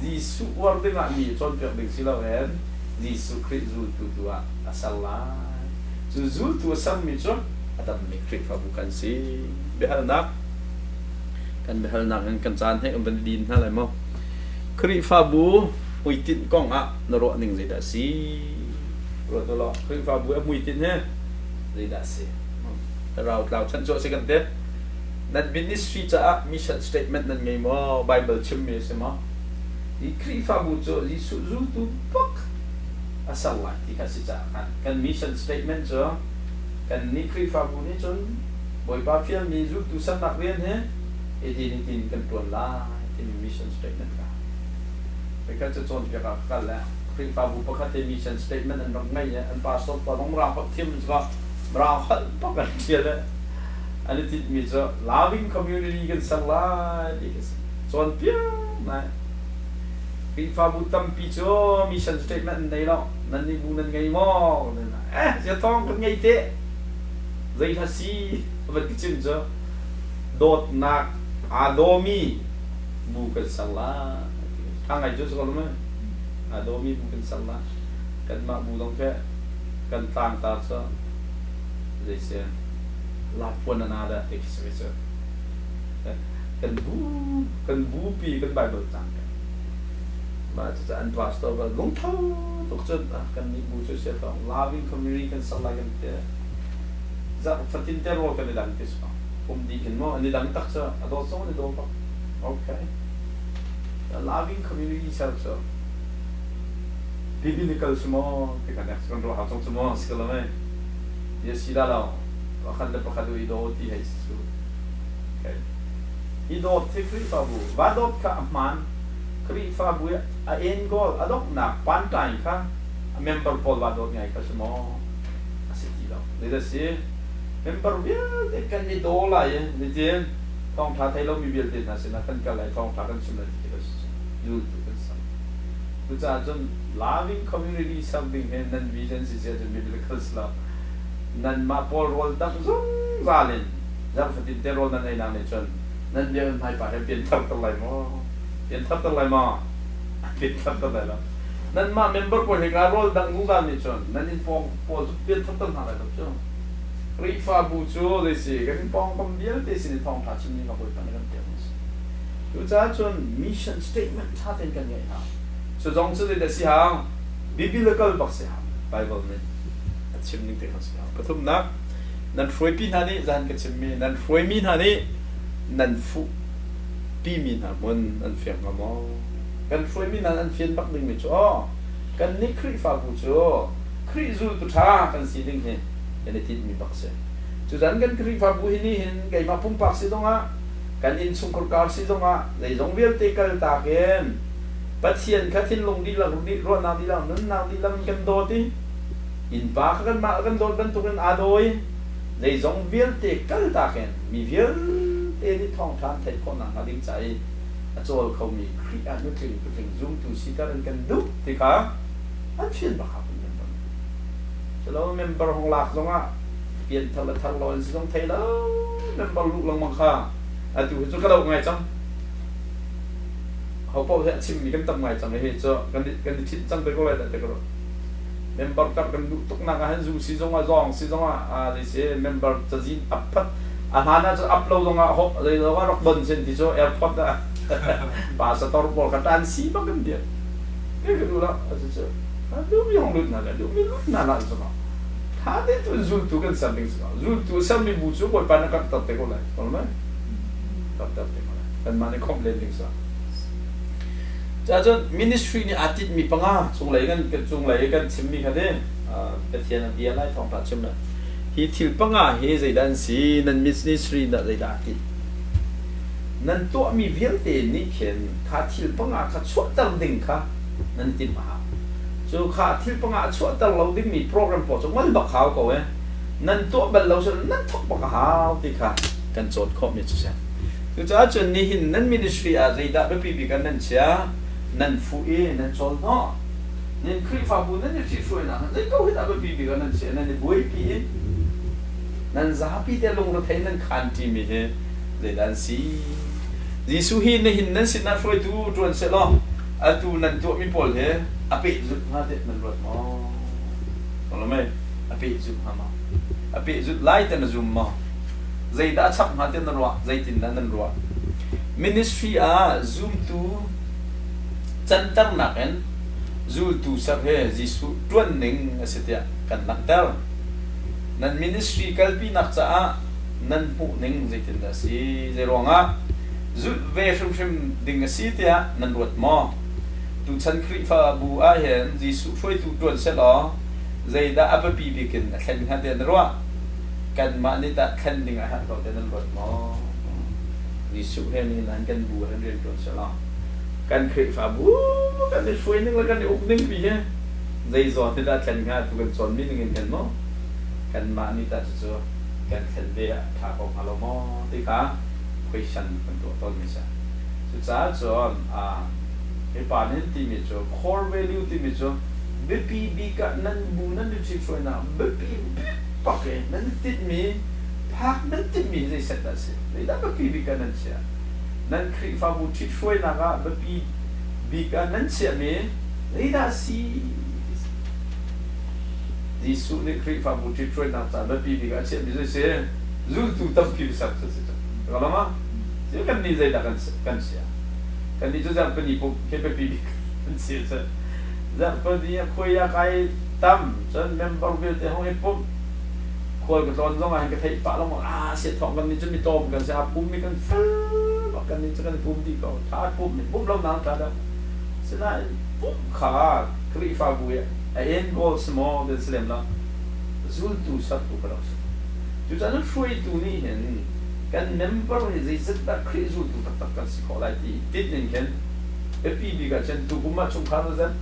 [SPEAKER 1] Jisu war dengan ni contoh dengan silau kan Jisu Kristus tu tua asallah Jisu tu asal micro ada mikrik bukan si behal nak kan behal nak kan canให้อุบัติดินอะไรมั้งคริฟาบูมุยตินกองอ่ะนรกหนึ่งใจดาสีรถตลอดคริฟาบูมุยตินเฮ้ใจดาสีแต่เราฉันโจทย์สิกันเด็ดนั่นบินิสฟีจะมิชชั่นสเตทเมนต์นั่นไงมั้งไบเบิลชิมมีใช่มั้งIkri fabujo di suzu tu pok asal lah dikasih cakan kan mission statement jo kan nikri fabu ni jon boy pa film ni zu tu san nak rian he ini tin kan tuan lah tin mission statement ka mereka jon dia ka la kri fabu pakat mission statement an ngai ya an pastor pa long ra pa tim jo ra hal pa kan dia le ani tin mi jo loving community kan salah dikasih jon pia na kri fa bu tam pi cho mission statement đây lo nan ni bu nan ngai mo sẽ thong kan ngai te zai tha si vật cái chim cho dot nak adomi bu kan sala thang ai cho so lo adomi bu kan sala kan ma bu dong ke kan tang ta cho zai se la pon na da te ki se kan bu pi kan bible tang màจะอันพาสต์ว่าลงท้าตกจนกันนี่บูชาเสียต้อง loving community กันสักละกันเตะจะฟัดทินเตอร์โรกันในดังที่สุดผมดีขึ้นมั้งอันนี้ดังตักซะอดอลส่งในตัวปะโอเค loving community เสียซะ biblical สมอที่กันเนี่ยส่วนเราหาส่งสมอสกัลไหมเยสิดาเราว่าขันเดปะขัดดูอีโดที่ให้สุดโอเคอีโดที่คริสต์บูว่าโดดข้ามันคริฟ้าบุยเอ็นกอลอดอกหนักปันใจค่ะเมมเบอร์พอลว่าโดนไงก็สมอสิทีเราเดี๋ยวสิเมมเบอร์เบี้ยเด็กกันนี่โตละยังนี่เจนท้องท้าไทยเรามีเบี้ยเด็ดนะสินะกันกันเลยท้องท้ากันสุดเลยที่เราดูตัวกันสักดูจ้าจน loving community something เนี่ยนั่น vision สิเจนมีเรื่องกันสละนั่นมาพอลโรลตั้งซุ่มซาลินจะฟัดติดเตโรนั่นไอ้นางเนี่ยจนนั่นเดี๋ยวมันให้ไปให้เปลี่ยนทับกันเลยมั้งเป็นทับตัวอะไรมาเป็นทับตัวอะไรล่ะนั่นมาเมมเบอร์คนที่การโรลดังงูกันนี่ชนนั่นนี่ปองเป็นทับตัวอะไรล่ะชนรีฟ้าบูชูเลยสิกันปองคำเดียวที่สิ่งที่ทองทัดชิมนี่มาคุยกันในกันเดียวนี่ดูจ้าชนมิชชั่นสเตทเมนต์ท่าเต้นกันไงฮะส่วนจงสุดเลยสิฮะบิบิลิกัลบักสิฮะไบเบิลนี่ชิมนี่เต็มสิฮะปฐมนักนั่นฟรวยปีนฮะนี่จันกันชิมมีนั่นฟรวยมีนฮะนี่นั่นฟุปีมินฮะมันอันเฟียงกับมอกันฟรวยมินอันเฟียนบักดึงไม่จ่อกันนิคริฟ้าบูจ่อคริจูตุท่ากันสีดึงเห็นยันได้ทิดมีบักเสจุดนั้นกันคริฟ้าบูเห็นนี่เห็นไงมาพุ่งปักสีตรงอ่ะกันอินสุงกรการสีตรงอ่ะในตรงเวียลเตกัลตาเกนปัจเจียนขัดทินลงดีละลงดีรอดนาดีละนั่นนาดีละมันกันโดดิอินปากกันมากันโดดกันตุกันอาโดยในตรงเวียลเตกัลตาเกนมีเวียลเอ็นที่ท้องทานเทคคนหนังดิ้งใจอาจจะเขามีครีอันนี้คือเป็นซูมตูซีการกันดุที่เขาอันเชียนบ้าครับเป็นยังไงฉะนั้นเมมเบอร์ของหลักตรงอ่ะเปลี่ยนทางละทางลอยสิต้องเทแล้วเมมเบอร์ลูกลงมังค่าอาจจะจะกระโดดไงจังเขาบอกว่าชิมมีกันตั้งไงจังไอ้เหี้ยจะกันทิศจังไปก็เลยแต่กระโดดเมมเบอร์กับกันดุตุกนักให้ซูซีจงอ่ะจองซีจงอ่ะดิเซ่เมมเบอร์จะจีนอัพพัดอาหารน่าจะอัพโหลดลงอ่ะเขาเลยเราว่ารักบนเช่นที่โจแอร์พอร์ตอ่ะป่าสตอร์บอลกันตันซีบ้างกันเดียวก็คือดูแล้วอาจจะเจอดูมีห้องรุ่นนั่นแหละดูมีรุ่นนั่นแหละใช่ไหมถ้าได้ตัวจูตุกันสัมผัสใช่ไหมจูตุสัมผัสบูชาบอยปานักตัดเตะก็เลยถูกไหมตัดเตะก็เลยเป็นมันในคอมเพลนดิ้งซะจะจนมินิสทรีนี่อาทิตย์มีปังอ่ะส่งไหลกันชิมมีกันเด้เป็นเทียนเดียร์ไล่ทองตัดชิมเลยฮีทิลปังอ่ะเฮใจดันสีนั่นมินิสทรีนั่นใจดันอาทิตย์นั่นตัวมีเวียนเตนี่เข็นข้าทิลปังอ่ะข้าชวดตังดิ่งข้านั่นติดมาจู่ข้าทิลปังอ่ะชวดตังเราดิ่งมีโปรแกรมพอจงมันบักขาวก็เว้ยนั่นตัวเป็นเราส่วนนั่นทุกบักขาวที่ข้ากันโจทย์ข้อมีจุดเช่นจู่จ้าจนนี่หินนั่นมินิสทรีอะไรได้ไม่ปีกันนั่นเชียนั่นฟูเอนั่นโจทย์เนาะนั่นครีฟ้าบุญนั่นจะช่วยนะนั่นก็ให้ได้ไม่ปีกันนั่นเชียนั่นบุยปีนั่นจะหาปีเดียวลงรถไถนั่นขันทีมีเหเลยดันสียิสุหินหินนั่นสินั่นฟลอยตูจวนเสร็จแล้วตูนั่นตัวมีพอลเหอภิจุดมาเด็ดมันรถมาตรงนั้นไหมอภิจุดหามาอภิจุดไล่แต่นั่นจุ่มมาใจด่าชับมาเต็มนั่นรัวใจตินนั่นรัวมินิสทรีจุ่มตูจันตั้งนักเอ็นจูตูสักเหยิสุจวนหนึ่งเสียกันนักเตอร์นั่นมินิสทรีกัลปีนักจ้านั่นผู้หนึ่งใจตินนะสิใจรองจุดเวชมดิ่งสิเตียนั่นรถมอตูฉันคริฟ้าบัวเห็นยิสุช่วยตูจวนเสร็จแล้วใจด่าอัปปีบิกินแข่งขันเดินรัวกันมานี่ตาแข่งดิ่งอาหารเราเดินรถมอยิสุเห็นนี่นั่นกันบัวเรียนจวนเสร็จแล้วกันคริฟ้าบัวกันได้ช่วยนึงแล้วกันได้อุปนิปีเหใจจวนที่ตาแข่งขันตูกันจวนมีนึงเห็นมั้งกันมานี่ตาจะ กันเห็นเดียถ้าของอารมณ์ที่ข้า question เป็นตัวต้นไม่ใช่สุดท้ายจน cái bản nên tìm cho core value tìm cho BP cả nên bu nên được chịu soi nào BP bạc cái nên tít mi phát nên tít mi gì sẽ đó sẽ đấy là BP cả nên sẽ nên khi pha bu chịu soi nào cả BP cả nên sẽ mi đấy là gì số này khi pha bu chịu soi nào cả BP cả sẽ mi sẽ dù tu tâm kêu sắp sẽ kalau mah chứ kan ni saya dah kan sia kan itu jangan penipu KPP kan sia jangan penipu koi ya kai tam jangan member bil te hong epum koi ke ton zong ai ke thai pa long sia thong kan ni chu mi tom kan sia pum mi kan kan ni chu kan pum di ko tha pum long nang ta da sena pum kha kri fa bu ya en go small de slem la zul tu sat tu kala chu jangan shui tu ni hen kan member ni zai ta kri zul tu tak kan si ko lai ti tit nen ken epi bi ga chen tu kuma chung kha na zan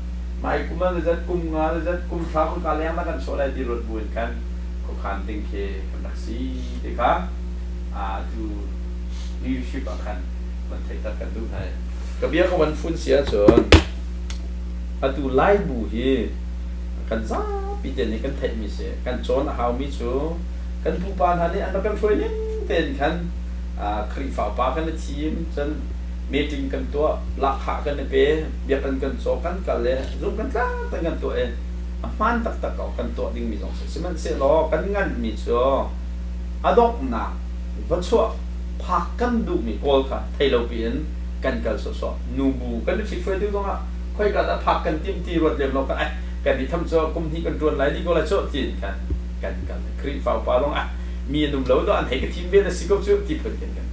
[SPEAKER 1] mai kuma na zan kum nga na zan kum tha ko ka leng na kan so lai ti rot buin kan ko khan ting ke kan dak si de ka tu leadership akan man thai ta kan du hai ka bia ko wan fun sia chon tu lai bu hi kan za pi te ni kan thai mi se kan chon how mi chu kan pu pan han ni an kan phoi ni ten kan kri fa pa kan team chen meeting kan to lak ha kan pe bia kan so kan ka le zum kan ka tan kan to e man tak tak kan to ding mi jong se man se lo kan ngan mi chu adok na va chu phak kan du mi kol kha thai lo pian kan kal so nu bu kan chi phoi du dong a khoi ka da phak kan tim ti rot lem lo ka ai kan ni tham cho kum thi kan tuan lai di ko la cho tin kan kri fa pa long a mi num lo do an hei ka tim ve na sikop chu ti phun kan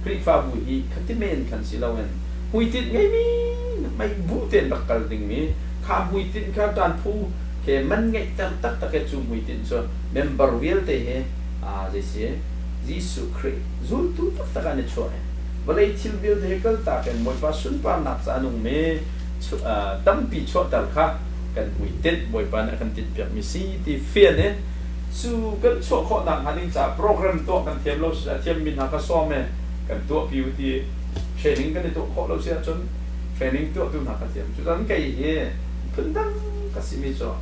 [SPEAKER 1] kri fa bu hi khati men kan si lo en hui tit ngai mi mai bu ten bak kal ding mi kha hui tit kha tan phu ke man ngai tak ke chu hui tit so member wel te he jese jisu kri zul tu tak an cho he balai thil bil de kal ta kan moi pa sun pa nak sa nung me tam pi cho tal kha kan hui tit moi pa na kan tit pyak mi si ti fian ne su kan cho kho nang haning cha program to kan them lo thiam min ha ka so me kan to piu ti training kan to kho lo sia chon training to tu na ka thiam chu dan kai he phun dang ka si mi cho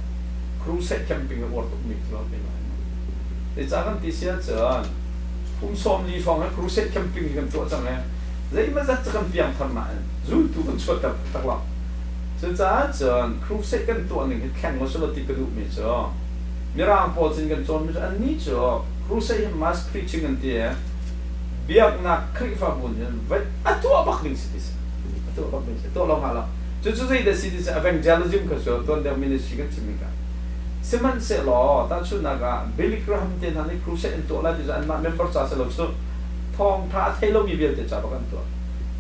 [SPEAKER 1] cruise camping a work mi lo pe ma de cha kan ti sia chon phum som ni phong ha cruise camping kan to chang le zai ma za kan piang tham ma zu tu kan cho ta tak la chu cha chon cruise kan to ning khang mo so lo ti ka du mi cho mirang po chin kan chon mi an ni cho crusade mass preaching an tie biak na kri fa bun vai atua bak ning sitis atua bak ning to lo hala chu zai the sitis evangelism ka so ton the ministry kan chimika seman se lo ta chu na ga Billy Graham ten han crusade to la ti an ma member cha se lo so thong tha thai lo mi bial te cha ba kan to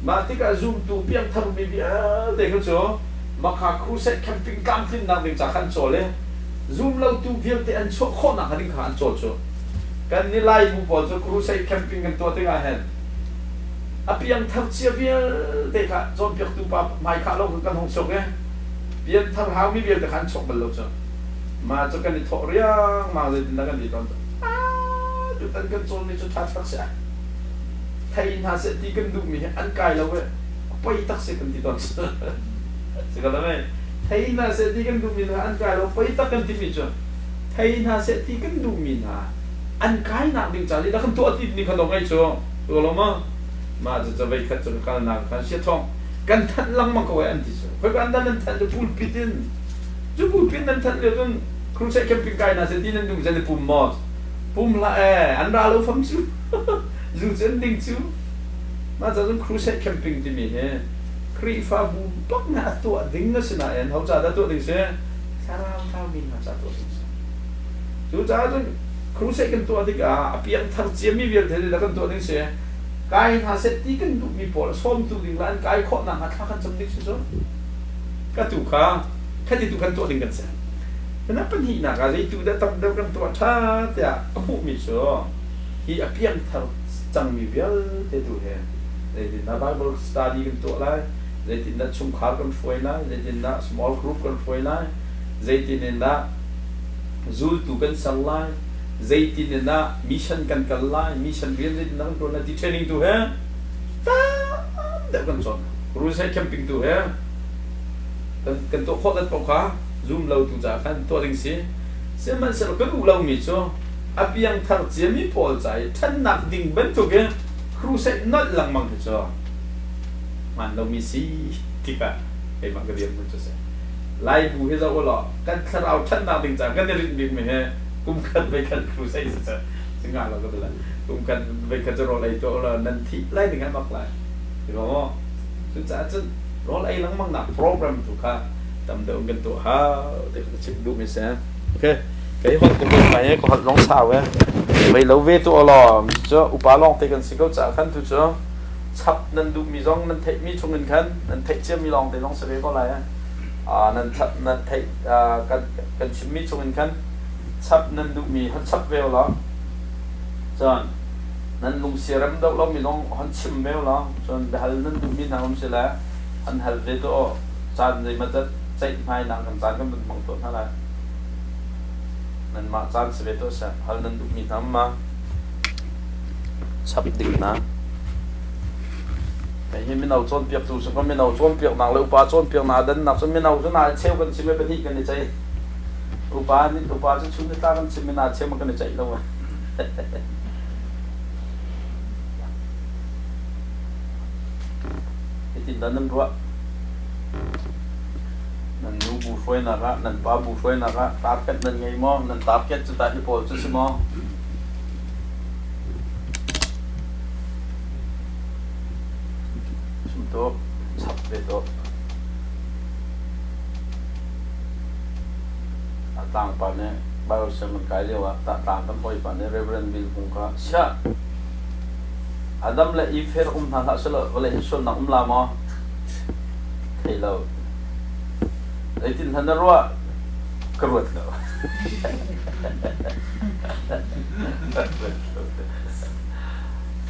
[SPEAKER 1] ma ti ka zoom tu piang thar mi bia de ka cho ma kha crusade camping kam tin na ding cha khan cho le zoom lâu tu phiêu thì anh số khó nào hading khan cho cái này lại bu bỏ cho cruise camping kan to te ga hen api ang thar chia bia te kha zon piak tu pa mai kha lo kan hong sok e bian thar hau mi bia te khan sok bal lo cho ma cho kan ni tho ria ma le tin kan di ton tu tan kan chon ni cho that tak sa thai na se ti kan du mi an kai lo we pai tak se kan di ton se ka la me thai na se ti kan du mi na an kai lo pai tak kan ti mi cho thai na se ti kan du mi na an kai na ding cha li da kan to ti ni kan dong ai cho to lo maจะไปคัดจนกันนักกันเสียท่องกันทันลังมันก็ว่าอันที่สุดเพราะกันนั้นทันจะพูดปิดอินจะพูดปิดนั้นทันเรื่องครูใช้แคมปิ้งไก่นะเสร็จที่นั่นดูจะได้ปุ่มมอสปุ่มละอันราเราฟังชูดูเส้นดิ่งชูมาจากนั้นครูใช้แคมปิ้งที่มีเนี่ยครีฟ้าบุญปักหน้าตัวดิ่งนั่นสินะเอ็นเขาจะได้ตัวดิ่งเสียสารามท้ามินเขาจะตัวดิ่งเสียดูจากนั้นครูใช้กันตัวดิ่งเพียงทันเจียมีเวียนเท่านั้นกันตัวดิ่งเสียกายหาเสตีกันดูมีปอดส้มตัวดิ่งร้านกายข้อหนังหัดขันจำนิดสุดๆก็ถูกค่ะแค่ที่ถูกกันตัวดิ่งกันเสียแต่นั่นเป็นหีหนักอะไรตัวได้ตั้งเดียวกันตัวชาแต่ก็พูดมีชัวฮีอเพียงเท่าจังมีเวลเท่ตัวเองเลยที่นั่น Bible study กันตัวไรเลยที่นั่นชุมขากันช่วยไรเลยที่นั่น small group กันช่วยไรเลยที่นั่นจูลตัวกันสั่งไรzai tin na mission kan kallai mission bien zai nang to na training tu hai ta da kan son cruise camping tu hai กันตัวข้อกันปกขา zoom เราตัวจากกันตัวดึงสิเสียมันเสร็จก็ดูเรามีจ้ะอาเพียงทางเจียมีพอใจท่านนักดิ่งเป็นตัวเกครูเซ็ตนัดหลังมังจ้ะมันเรามีสิที่กะไอ้มังก็เรียนมันจะเสร็จไล่บูให้เราว่ากันถ้าเราท่านนักดิ่งจากกันจะริบบิดไหมฮะกุมกันไปกันครูเซ็ตจะซึ่งงานเราก็เป็นไรกุมกันไปกันจะรออะไรตัวเรานั่นที่ไล่ถึงกันมากเลยเห็นไหมว่าสุดท้ายจะรออะไรหลังมังหนักโปรแกรมถูกค่ะทำเดิมกันตัวฮ่าเดี๋ยวจะเช็คดูมิเซ่โอเคcái hoạt cũng bên này có hoạt long sao ấy vậy lâu về tụi lo cho upa long thì cần xin câu trả khăn tụi cho sắp nên đủ mi rong nên thấy mi trong ngân khăn nên thấy chưa mi long thì long sẽ về có lại nên sắp nên thấy cần chim mi trong ngân khăn sắp nên đủ mi hết sắp về đó cho nên lùng xìa rắm đâu lo mi long hết chim về đó cho nên hal nên đủ mi nào sẽ là anh hal về tụi chán gì mà tất chạy hai nàng cần chán cái mình mong tốt hay là nên mà chán sẽ về tôi sẽ hal nên đủ mi thắm mà sắp định na cái mình nào chọn việc tu xong mình nào chọn việc nàng lấy upa chọn việc nào đến nào xong mình nào chọn nào treo cái chim bên hít cái này chạy upa cho chúng ta cái chim mình nào treo mà cái này chạy đâu mà cái tin đó nằm rồi nên nu bu phơi nà ra nên ba bu phơi nà ra target nên ngay mò nên target chúng ta hiệp hội chứ mò chúng tôi sắp về đó tang pa ne bao giờ mình cái điều à tang tâm hồi pa ne Reverend Bill cũng có xa Adam là if hết thằng thằng solo và lại solo nằm làm mà thấy lâu ấy tin thằng đó rồi cơ ruột đâu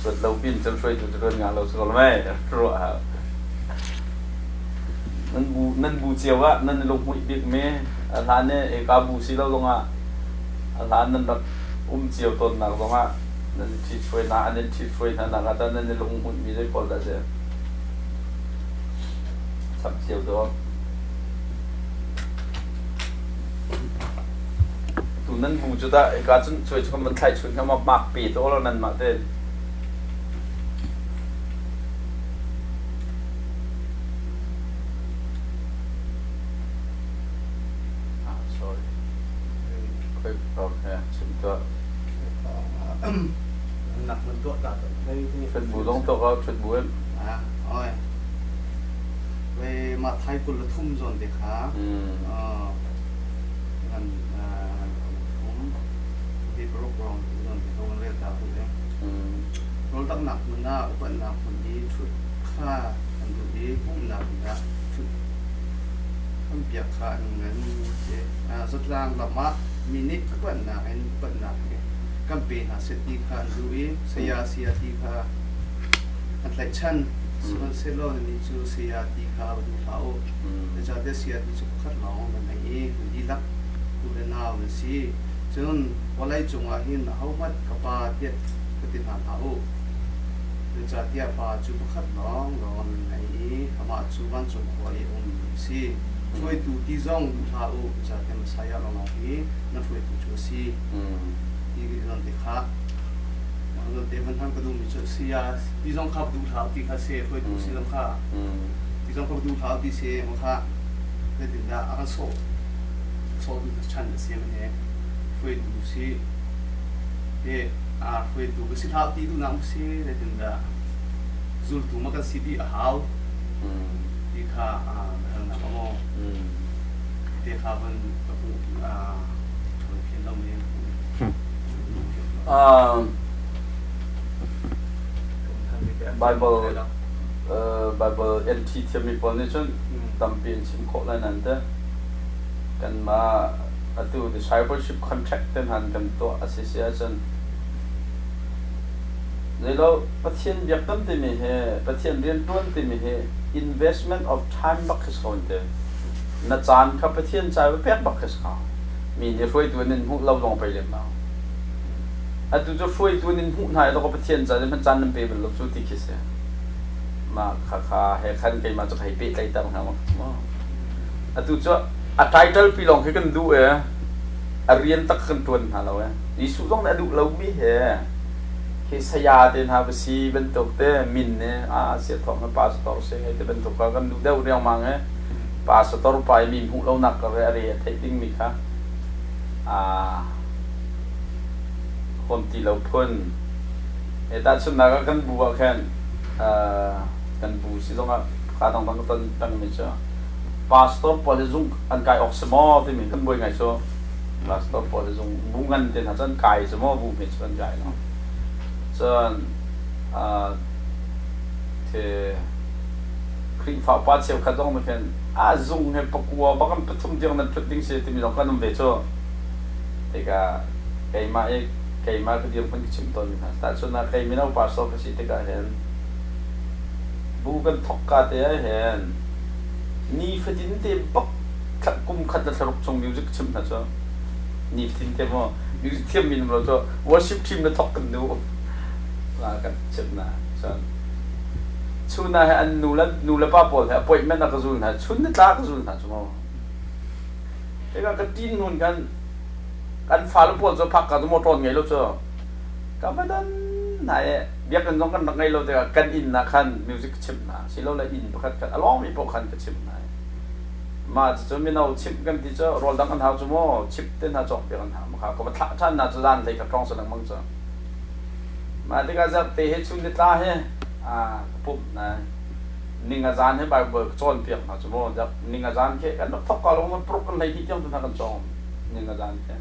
[SPEAKER 1] ruột lâu pin trong suy tụi tôi ngã lâu solo mấy rồi nên bu chiều á nên lúc mũi biết mê anh này cái bu xí lâu luôn à anh nên đặt chiều tuần nào luôn à nên chỉ phơi na nên chỉ phơi thằng nào ta nên lúc mũi biết đấy còn là gì sắp chiều đó tụi nên bu cho ta cái chân chơi cho mình thay chuẩn cái mà mặc bị đó là nên mặc thế
[SPEAKER 2] nặc mình tuột cả đây
[SPEAKER 1] chuyện bù đông tộc á chuyện bù em
[SPEAKER 2] ôi về mặt thay quân là thum rồi thì khá gần cũng đi program rồi thì không lên tạo được đấy rồi tăng nặc mình na vẫn nặc mình đi chút khá mình đi cũng nặc ra chút không biết khá nên rất là mát minute vẫn nặc anh vẫn nặc campaign ha seti khan lui siya ti kha atlai chan selo ni chu siya ti kha bu thao de cha de siya ti chu khat law na nei di lak ku le na we si chun walai chunga hin hau mat ka pa ti ti na thao de cha ti pa chu khat law ron nei ama chu ban chu khoi si phoi tu ti zong thao cha te ma saya lo na hi na phoi tu chu siที่เราติดขาเราเดินมันทำกระดูกมีจุดเสียที่ต้องขับดูเท้าที่ขาเสียเพื่อดูสิลำขาที่ต้องขับดูเท้าที่เสียมันขาเพื่อถึงได้อาการโซ่ดูชั้นเสียมันเองเพื่อดูสิเพื่อดูก็สิเท้าที่ดูน้ำเสียเพื่อถึงได้จุดตัวมันก็สิดีหาวที่ขาทางนั้นก็มองที่ขาเป็นกับผู้เขียนเราเอง
[SPEAKER 1] Bible NT Theory Foundation tampin sim kho lai nan te kan ma atu discipleship contract ten han kan to association zelo pathian biak tam te mi he pathian rian tuan te mi he investment of time bak khis khon te na chan kha pathian chai ba pek bak khis kha mi ne roi tu nin hu lo long pai lem na atu jo roi tu nin hu nai lo ko pathian cha man chan nam pe bel lo chu ti khis mà khá khá hay khăn cái mà cho thấy bị tay tầm hả mà atu cho a title pilong ke kan du a rian tak kan tuan ha lo ni su dong na du lo mi he ke saya ten ha si ben tok te min ne a se thong ha pastor se ngai te ben tok ka kan du deu riang mang pastor pai min hu lo nak ka re thai ting mi khaคนที่เราพ้นแต่ส่วนนักกันบัวแค่กันบูสิต้องการต้องตั้งไม่ใช่พาสตอร์พอจะส่งอันกายออกสมอที่มีกันบัวไงชัวพาสตอร์พอจะส่งบุ้งกันเดินหาจันกายสมอบุ้งไม่ใช่กันกายเนาะส่วนที่ครีฟ้าปัดเสียวขัดต้องมาแค่ส่งให้ปกัวบังคับประทุมเดียวนั้นจุดดิ้งเสียที่มีต้องการนำไปชัวแต่ก็ไก่มาkay mga kadiyang pagkicimton ha. Tatso na kay minaw pasok kasi tiga hen. Bukan tok ka te hen. Ni fadin te bak kum khat la sarok chong music chim na so. Ni fadin te mo music team min mo so worship team na tok kan nu. Wa kan chim na so. Chuna ha an nula pa pol ha appointment na kazul na. Chun na ta kazul na so mo. Teka ka tin nun kanกันฟ้าลูกปนจะพักกันทุกโมตรไงลูกเจ้าก็ไม่ได้ไหนเบียกันต้องกันไงเราแต่กันอินนะคันมิวสิกชิมนะสิเราเลยอินประคันกันอารมณ์มีพวกคันก็ชิมนะมาจะมีเราชิมกันที่เจ้ารอดังกันหาจุโมชิมเต้นหาจอกเบียกันหามาค่ะก็มาท่านน่าจะด้านเลยกับกล้องแสดงมั่งเจ้ามาที่ก็จะเตะให้ชุนเดตาให้ปุ๊บนะนิ่งอาจารย์ให้ใบเบิกโจนเปียกหาจุโมจะนิ่งอาจารย์แค่กันทักกันลงมันปลุกกันในที่เจ้าตัวกันจองนิ่งอาจารย์แค่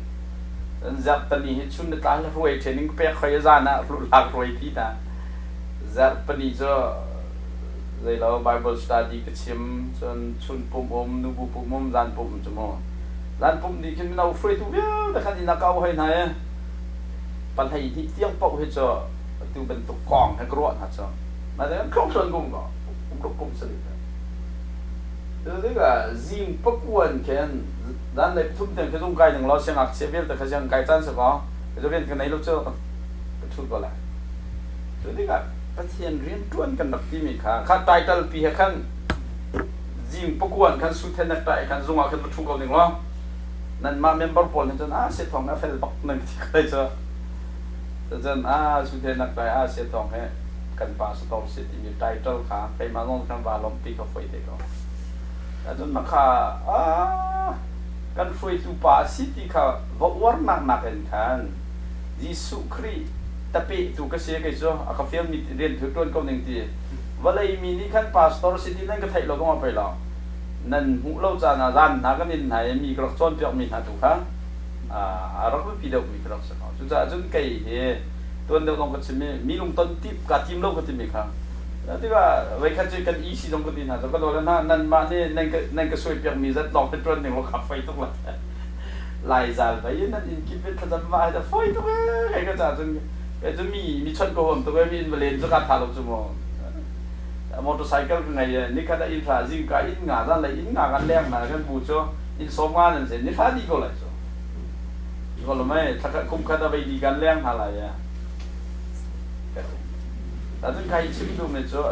[SPEAKER 1] จับตอนนี้ชุนตาลรวยเทนิงเปียกใครจะน่ะหลักรวยที่น่ะจับปนีจะเลยเรา Bible study ก็ชิมจนชุนปุ่มอมนูบุปุ่มอมจานปุ่มจมูกจานปุ่มดีขึ้นเราฟรีทุกอย่างแต่ขันที่นักเอาให้ไหนปัญหาที่เที่ยงปกให้เจอตัวเป็นตัวกองให้กรวดฮะเจ้ามาแต่ครองส่วนกุมก็กุมสลิดเดี๋ยวก็จิงปกวนแค่ด้านในทุ่มเต็มแค่ตรงไกลหนึ่งเราเสียงอักเสบเบี้ยแต่เขาเสียงไกลจันทร์สักอ๋อจะเรียนกันไหนลูกเจ้าก็ทุกก็แล้วเดี๋ยวก็ประเทศเรียนต้วนกันแบบที่มีค่ะขั้นไตเติลปีขั้นจิงปกวนขั้นสุดเทนนักไตขั้นจงอาขั้นมาทุกเอาหนึ่งล้อนั่นมาเมมเบอร์พอลจนเสียทองเฟลบักหนึ่งที่เคยเจอจนสุดเทนนักไตเสียทองให้กันป่าสตอร์เสียที่มีไตเติลค่ะไปมาลงกันว่าลมปีเขาไฟเด็กก็จนมาค่ะกันฟอยตูปาสิที่เขาว่านักเองกันยิสุครีแต่ปีตูก็เสียกันจ้ะอาคาเฟียมีเรียนถึงต้นก็หนึ่งทีว่าเลยมีนี่ขั้นพาสตอร์สิที่นั่นก็ไทยเราต้องมาไปแล้วนั่นหูเราจะน่ารันนักกันไหนมีกระชอนเปียกมีหาถูกค่ะเราก็ปีเดียวมีกระชอนจุดจนไก่ตัวเดียวต้องก็จะมีลงต้นทิพกับทีมเราก็จะมีค่ะแล้วที่ว่าไว้ขั้นจะกันอีซีตรงกันดีนะแต่ก็โดนแล้วนั่นมาเนี่ยนั่นก็ช่วยเปียกมีจะลองเป็นต้นหนึ่งเราขับไฟตรงนั้นลายจานไปนั่นอินคิดเป็นประจำวันแต่ไฟตรงนั้นใครก็จะจะมีชนโกงตัวมีมาเลนจะการทารุณชั่วโมงมอเตอร์ไซค์ก็ไงนี่ขณะอินฟราจิงก็อินงานอะไรอินงานกันแรงมากันบูชาอินสมงานนั่นสินี่ฟ้าดีก็เลยจ้ะก็เลยไม่ถ้าคุ้มค่าไปดีกันแรงอะไรแต่ถึงใครชิมดูไม่จ้ะ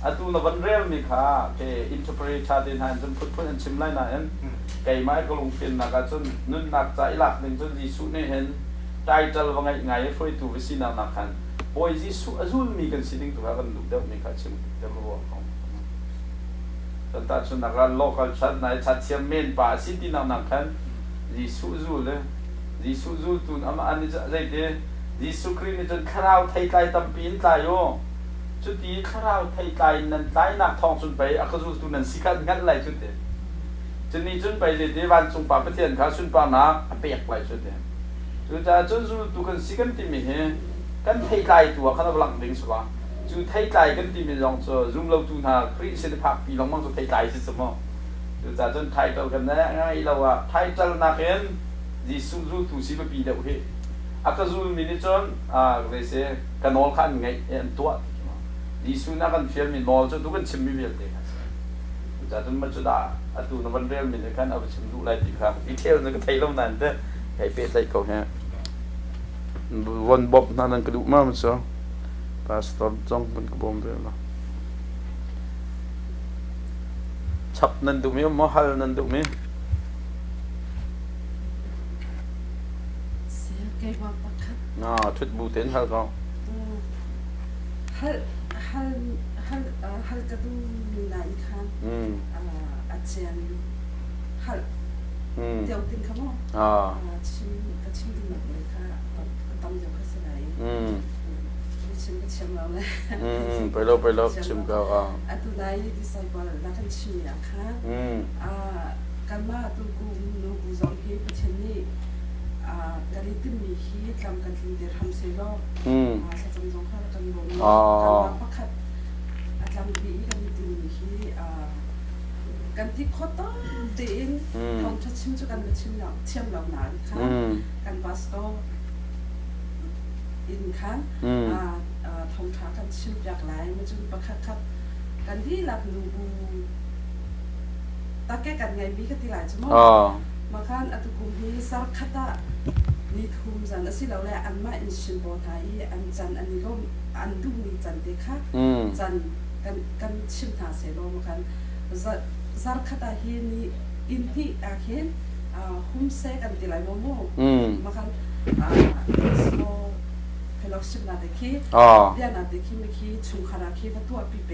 [SPEAKER 1] atu na van rel mi kha ke interpret tha din han jun phut phut an chim lai na en kai mai ko lung pin na ka chun nun nak chai lak ning chun ji su ne hen title wa ngai ngai foi tu vi sin na khan boy ji su azul mi kan sitting tu kan du de mi kha chim de ro ko ta chun na ga local chat na chat siam men pa city na na khan ji su zu le ji su zu tu ama an ni zai de ji su kri ni chun khrau thai tai tam pin tai yoจุดที่ข้าวไทยไทยนั้นไทยนักทองสุนไปอาคาจูตุนันสิกันงั้นไรจุดเดียจุดนี้จุดไปเลยที่วันสุนปาประเทศเขาสุนปานาเปียกไรจุดเดียจุดจะจุดตุกันสิกันที่มีเหกันไทยไทยตัวขนาดหลังดิ่งสว่าจุดไทยไทยกันที่มีลองจะรุมเราตุนาคริสต์พักปีลองมั่งจุดไทยไทยสิสมอจุดจะจุดไทยตัวกันนะไงเราว่าไทยจะนักเองดิสุรุตุสิบปีเดียวเหอาคาจูมินิจอนเรเซ่กันนอลขันไงเอ็นตัวดีสุนักันเฟียมินมอลจะดูกันชิมมีเบียดเด็กครับจะต้องมาจุดอ่ะตัวนั้นเรียลมินเลยกันเอาไปชิมดูอะไรดีครับอีเทลนั่นก็ไทยเรานั่นเด้อไทยเป็ดไทยเขาเนี่ยวันบ๊อบนั่นก็ดูมากมั้งจ้ะพาสตอร์จ้องเป็นกระบอกเดียวละ ชับนั่นดูมีมหัลนั่นดูมี
[SPEAKER 3] เสียเกี่ยวกับปักขัด
[SPEAKER 1] ชุดบูเต็นฮัลก็
[SPEAKER 3] ฮัลฮัลฮัลกระดูมีนายคันอาเจียนฮัลเดี๋ยวติงขโมชิมก็ชิมดูหนักเลยค่ะต้องยกขึ้นสไลด์ชิมก็ชิมแล้วเลย
[SPEAKER 1] ไปลบชิมก็
[SPEAKER 3] ตุนายดีไซน์บอลแล้วกันชิมอย่างค่ะกันมาตุกูนูกูจอมพีประเทศนี้การที่ติมีฮีทำกันถึงเดือดทำเซลล์สัจจงจงข้ากันลงกันมาพักขัดทำดีกันติมีฮีกันที่ข้อต้นตีนทองชัดชิมจุกันมาชิมเหล่าเทียมเหล่าหนาค่ะกันบาสโตอินค่ะทองท้ากันชิมจากหลายมาจนประคัดคัดกันที่หลับนูบูตาแก้กันไงมีกันที่หลายชั่วโมงมาคันอัตุกุมฮีสารคตานิทุมจันสิเราแลอันมาอินชิมโบไทยอันจันอันนี้ก็อันดูมีจันเด็กค่ะจันกันชิมทาเสโลมาคันสารคตาฮีนี่อินที่อาเห็นหุ่มเซกันที่ไรโมโมมาคันสโลเฟลชิมนาเด็กขี้เดียนาเด็กขี้ไม่ขี้ชุมคาราขี้วัตถุปีเป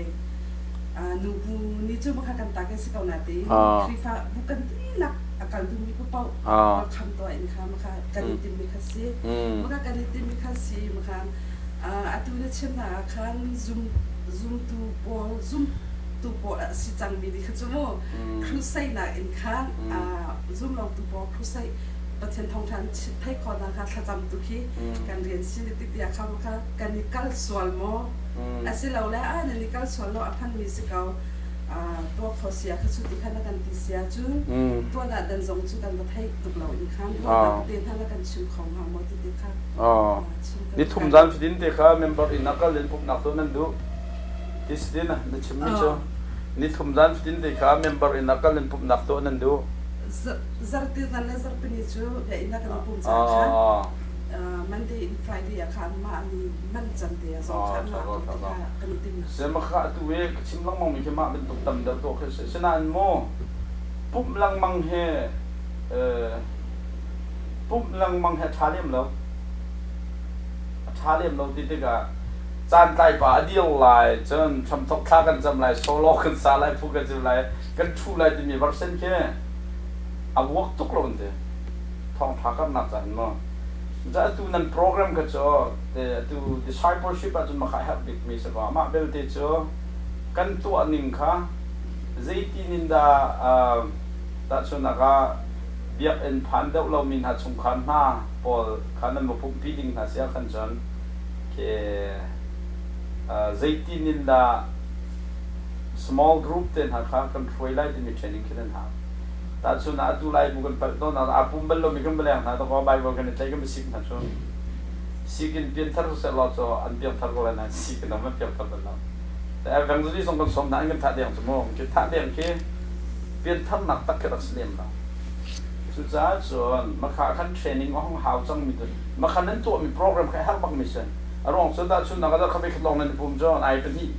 [SPEAKER 3] นูบูนี่จู่มากันตาเกสิกเอาหน้าตีครีฟ้าบุกันที่หลักอาการดูมีผู้เป่าคำตัวเองค่ะมาค่ะกันติมิคัสซีมาค่ะกันติมิคัสซีมาค่ะอาตุเลเชนนาคันzoomตูโปสิจังมีดีขึ้นจมูกครูไซน่ะเองค่ะzoom ลองตูโปครูไซประเทศทองทันให้คอนะคะขจำตุกี้การเรียนสิ่งที่อยากเข้ามาค่ะการนิกัลสวลโมอาศัยเราแล้วนิกัลสวลเราพันมิสิกาตัวขอเสียคือสุดที่ขันกันติเสียจูตัวนั้นดันส่งจูกันมาให้ตุกเราอีกครั้งตัวนั้นเรียนท่านกันชิมของหางมอติดค่ะ
[SPEAKER 1] นี่ทุ่มจันฟิดินเด็กค่ะเมมเบอร์อินักเล่นพวกนักตัวนั้นดูที่สินะนี่ชิมนี่จ้ะนี่ทุ่มจันฟิดินเด็กค่ะเมมเบอร์อินักเล่นพวกนักตัวนั้นดู
[SPEAKER 3] zarti zanle zarpini chu ya ina kan pum cha khan Monday and Friday ya khan ma ani man chan de so khan ma kan tin
[SPEAKER 1] se ma kha tu we chim lang mong mi ke ma ben tuk tam da to khe se na an mo pum lang mang he pum lang mang he thalem lo ti te ga chan tai pa adial lai chen cham thok tha kan jam lai solo kan sa lai phu kan jam lai kan thu lai ti mi version ke a work tuk lo nte thong tha kan na chan mo ja tu nan program ka cho te tu discipleship a chun ma khai hab big mi sa ba ma bel te cho kan tu aning kha zaitin in da ta chuna ga biak en phan deuh lo min ha chung khan na pol khan mo pum feeding na sia khan chan ke zaitin in da small group ten ha kha kan throi lai ti mi training kidan ha ta chuna tu lai bukan pa to na apum bel lo mi kan belang na to ko bible kan chai kan sik na so sikin pian thar se lo cho an pian thar ko la na sik na ma pian thar la ta evangelist song kan som na kan tha deng so mo ke tha deng ke pian thar nak tak ke rak slim la chu cha chon ma kha kan training ong how chang mi tu ma khan nan to mi program khai hak bak mission arong so da chun na ga kha be khlong nan pum jo ai pe ni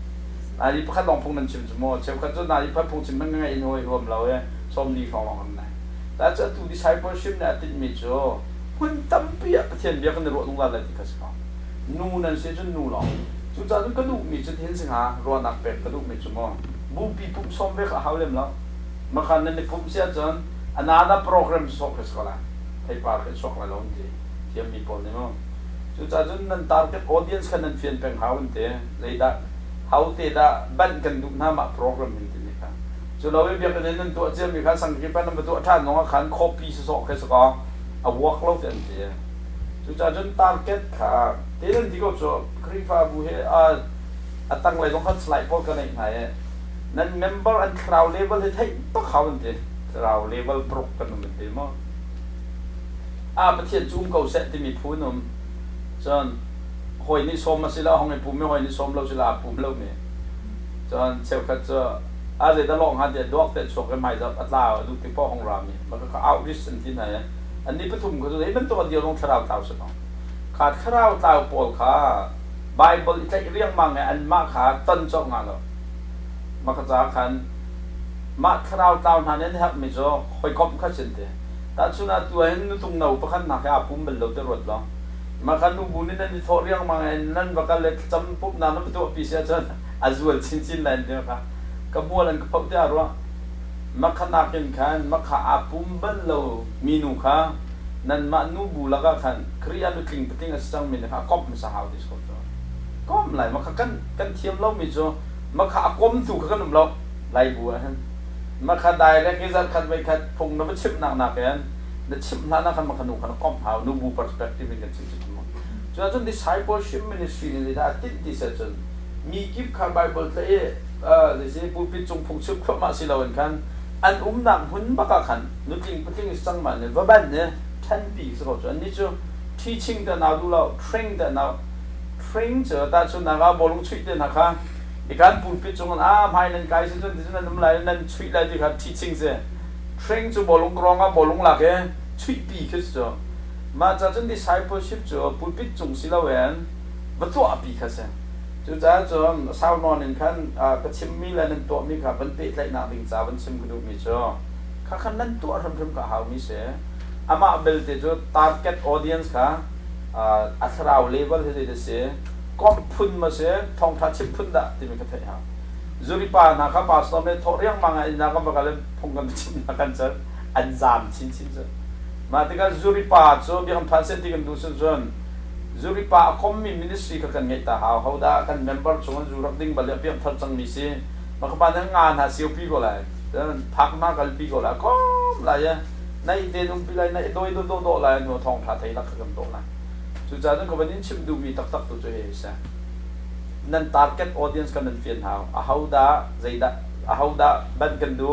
[SPEAKER 1] ai pa khan long phung nan chim so mo cheu kha chon ai pa phung chim man ngai in hoi rom lo ye som ni phong long này ta cho tu discipleship na tin mi cho hun tam pia pathian bia kan ro lung la la ti ka sa nu nan se chun nu lo chu cha ka du mi chu thin sing ha ro nak pe ka du mi chu mo bu pi pum som be kha haulem lo ma khan nan ni pum sia chon another program so ka sa la thai pa ka sok la long ti tiam mi pol ni mo chu cha chun nan target audience kan nan fian peng haun te lei da hau te da ban kan du na ma program ni soเราไม่เบียดกันนั่นตัวเจ้ามีการสังเกตไปนั่นเป็นตัวท่านน้องขัน copy สอกแค่สกอเอา work เราเต็มที่จุดจน target ค่ะที่นั่นที่ก็จะครีฟ้าบุเหตั้งไว้ตรงขั้น slide พอกันไหนนั่น member and crowd level ที่ให้ต้องเขาเป็นที่ crowd level ปลุกกันเป็นที่มั้งประเทศจุ่มเก่าเสร็จที่มีพูนมจนหอยนี่ส้มมาสิละห้องไอ้ปุ่มไม่หอยนี่ส้มเราสิละปุ่มเราเนี่ยจนเซลล์ก็จะอาจจะลองหาเดี๋ยวดอกแต่ชกกันใหม่จะอัตลาดูที่พ่อของเราเนี่ยมันก็เอาดิสที่ไหนอันนี้ปฐุมก็จะเป็นตัวเดียวลงคราวเต่าสิน้องขาดคราวเต่าปวดขาไบเบิลใจเรียงมังไงอันมากขาต้นจอกงานเรามันก็จะขัน ma khrau tau na nen hak mi zo hoi kop kha chen te ta chuna tu hen nu tung nau pakhan na kha pum bel lo te rot lo ma khan nu bunin ni thoriang ma nan bakal le cham pup na nam tu pi sia chan azul chin chin lan de ka bualan ka pau te arwa ma khana ken khan ma kha apum bel lo minu kha nan ma nu bu la ka khan kriya nu kling pating asang min kha kop ma sa how this ko kom lai ma kha kan thiam lo mi zo ma kha kom tu kha num lo lai bu han ma kha dai le ke zat khat bai khat phung na chip nak nak yan the chip na na kan ma khanu kan kom how nu bu perspective in the chip mo so as discipleship ministry in that did this as mi kip kha bible le the say pulpit chung phung chip kho ma si lo kan an nak hun ba ka khan nu kling pating sang ma ne ba ban ne tan bi so so ni chu teaching the now do lo train the now train cho ta chu na ga bolung chui de na kha ikan pulpit chung mai nan kai sin chun tin nan lai nan chui lai di kha teaching se train chu bolung krong ga bolung la ke chui pi ke so ma cha chun discipleship chu pulpit chung si lo wen ba to api kha se chu cha chu sao non in khan ka chim mi la nan to mi kha ban pe lai na ding cha ban chim ku du mi cho kha khan nan to ram ram ka haw mi se ama bel te chu target audience kha athrau level he de se kom phun ma se thong tha chip phun da ti mi ka thai ha zuri pa na kha pastor me thoriang manga ina ka ba ka le phung kan chin na kan cha an jam chin chin cha ma te ka zuri pa cho bi ham phan se ti kan du sun zon zuri pa kom mi ministry ka kan ngai ta how da kan member chung zu rak ding ba le piam thar chang mi se ma ka pa na nga na siu pi ko lai phak ma kal pi ko la kom la ya nai de nung pi lai nai doi do lai no thong tha thai la ka kam do la chu cha jang ko banin chim du mi tak tak tu che he sa nan target audience kan nan fian how da zaida how da ban kan du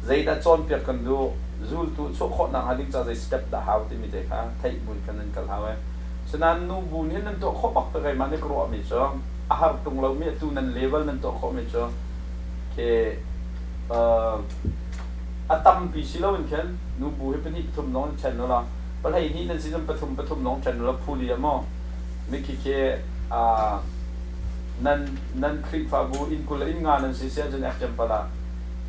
[SPEAKER 1] zaida chon pek kan du zul tu cho kho na haling cha zai step da how ti mi te kha thai mun kan nan kal hawe sanan nu bu ni nan to kho bak ta kai man ne kro mi cho har tung lo mi tu nan level nan to kho mi cho ke atam pi si lo in kan nu bu he pani thum non chen no la pa lai ni nan si nan pathum non chen lo phuli mo mi ki ke nan krik fa bu in kul in nga nan si se jan ek jam pala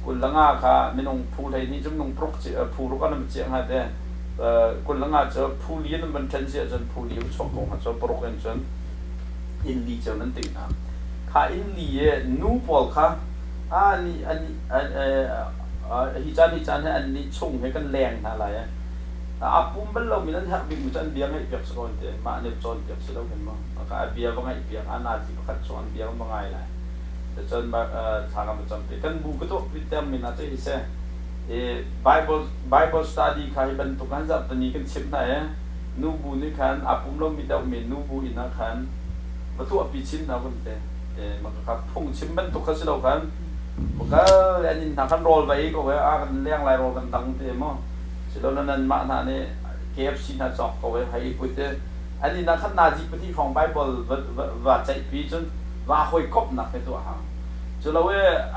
[SPEAKER 1] kul langa kha minong phu lai ni jum nong prok chi phu ro ka nam chi ha de kul langa cho phu li nan ban chen se jan phu li chok ko ha cho prok en jan in li cho nan ting na kha in li ye nu pol kha ani hi chan he an ni chung he kan leng na la ya apum bel lo minan hak bi mu chan biang ai pek so te ma ne chon pek so lo kan ma ka bia ba ngai piang ana ti ka chon biang ba ngai la te chon ba tha ka ma chon te kan bu ko to vitam min na te se bible study khai ban to kan za tani kan chip na e nu bu ni khan apum lo mi dau me nu bu ina khan ba tu api chin na kon te ma ka phung chim ban to ka se lo kan ka ani na kan rol bai ko a kan leng lai rol kan tang te mo si lo nan ma na ne KFC na chok ko hai put ani na khan na ji pati khong bible wa chai pi chun wa hoi kop na ke to ha so lo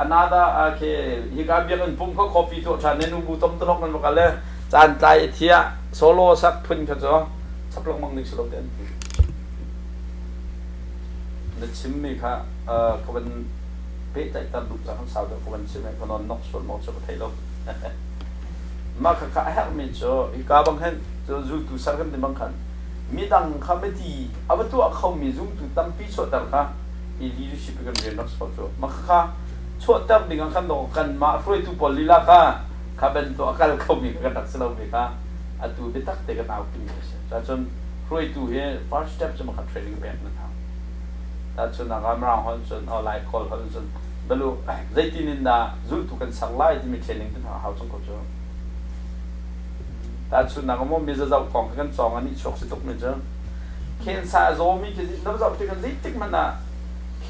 [SPEAKER 1] another ke hi ga biang an pum ko coffee to than ne nu bu tom to nok nan ka le chan tai thia solo sak phun kha cho chap long mang ni so lo den na chim mi kha ko ban pe tai ta du cha han sao da ko ban chim ko non nok so mo cho thai lo ma kha kha ha mi cho i ka bang hen cho zu tu sar kan de bang khan mi dang kha me ti abatu a khau mi zum tu tam pi so tar kha i leadership kan re nok so cho ma kha cho tam ding khan no kan ma froi tu pol lila kha ben to akal khau mi ka tak selo mi kha atu de tak te ka nau pin se cha chon froi tu he first step cho ma kha training back na tha ta chon na ga ma hon chon online call hon chon balu zaitin in da zu tu kan sang lai ti mi training tu ha chong ko cho ta chun na mo mi za zau kong kan chong ani chok se tok me ja ken sa zo mi ke na zau te kan zai tik man na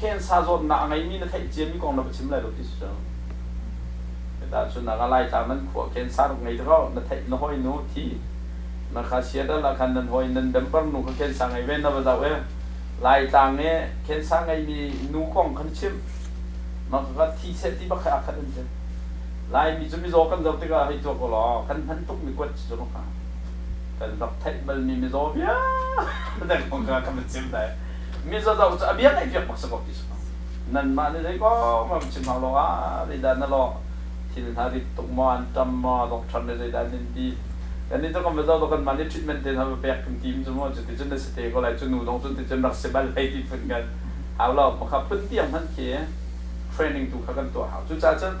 [SPEAKER 1] ken sa zo na ngai mi na thai jem mi kong na chim lai lo ti so ta chun na ga lai ta man kho ken sa ro ngai ro na thai no hoi no ti na kha sia da la khan nan hoi nan dam par nu kha ken sa ngai ven na ba zau lai tang ne ken sa ngai mi nu kong kan chim ma kha ti se ti ba kha kha den lai mi chumi zo kan zau te ka hai to ko lo kan han tuk mi kwat chu no ka kan dap thai bal mi zo bia da ko ka kam chim dai mi zo zau cha bia nai pek pak sa ko ti nan ma ne dai ko ma chim ha lo a ri da na lo til hari tuk mo an tam mo dok than le dan nin di kan ni to kan ba do kan mani treatment ten ha pek kum tim chu mo chu ti chen se te ko lai chu nu dong chu ti chen rak se bal hai ti phun kanเอาเรามาขับพื้นที่มันเขีย training ตัวขับกันตัวหาจุดจ้าจัน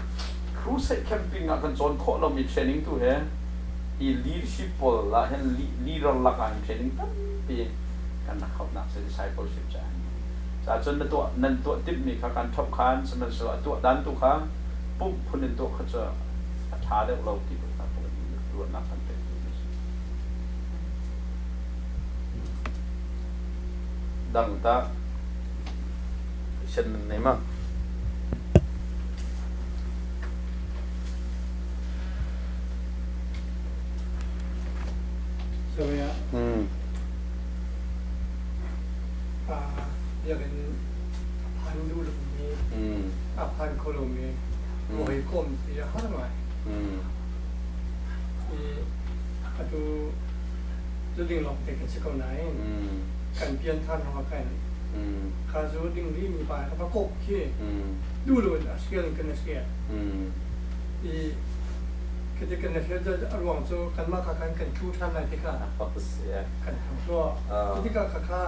[SPEAKER 1] cruise camping กันจนโคเรามี training ตัวเหรออี leadership พอละเห็น leader ละกัน training ตั้งปีกันนักขับนัก discipleship จ้าจ้าจนตัวนั้นตัวทิปมีขับกันทับขันสมัยส่วนตัวดันตัวขับปุ๊บคนนึงตัวเขาจะท้าได้เราที่ตัวขับตัวนักขันเป็นดังตาเช่นไหนมั้ง
[SPEAKER 4] ใช่ไหมฮะอย่างเป็นพันดูลูกมีพันโคโลมีโมหิโคมที่จะห้าหน่อยอะดูจุดดิ่งลงเด็กกันชิคกี้พายกันเปลี่ยนท่านของกันคาจูดิ่งรีมีไปแล้วก็กบที่ดูเลยนะสเกลกันสเกลคือจะกันเนี่ยจะรวมตัวกันมากกันชูท่านอะไรที่กันกันทั้งตัวที่กันข้า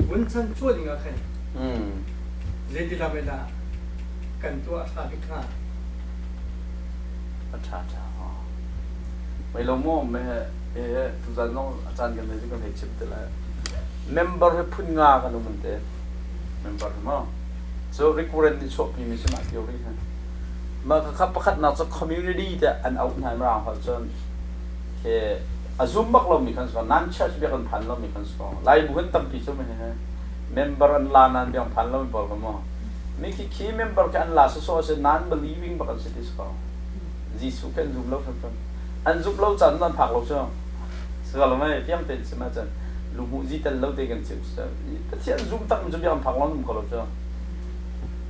[SPEAKER 4] วันฉันช่วยดิ่งกันเรื่องที่เราไม่ได้กันตัวอาสาที่ข้า
[SPEAKER 1] อาจารย์ไม่ลงมั่วไม่ทุกท่านน้องอาจารย์กันเลยที่กันเห็นชิปแต่ละ member ให้พูดงากันนู่นเต้ member มั้ง so recurrent ที่ชอบมีไม่ใช่ไหมเดียวกันมาขับประคัดนักจาก community แต่อันเอาหน่ายมาเราเขาจนแค่อาซุ่มบักเรามีคันสกอนั่นเชื่อจะเป็นพันเรามีคันสกอไล่บุญตั้มปีใช่ไหมฮะ member อันลานันเป็นพันเราไม่บอกกันมั้งมีขี้ member กันลาสุดๆจะนั่น believing บักกันสิที่สกอจีสุกันซุ่มเราทั้งนั้นอันซุ่มเราจันนั่นผักเราใช่ไหมสกอเราไม่เพียงเป็นใช่ไหมจันลูกมุจิตันเราเด็กกันใช่ไหมแต่ที่อันซุ่มตั้มจะเป็นผักเราไม่บอกเราใช่ไหม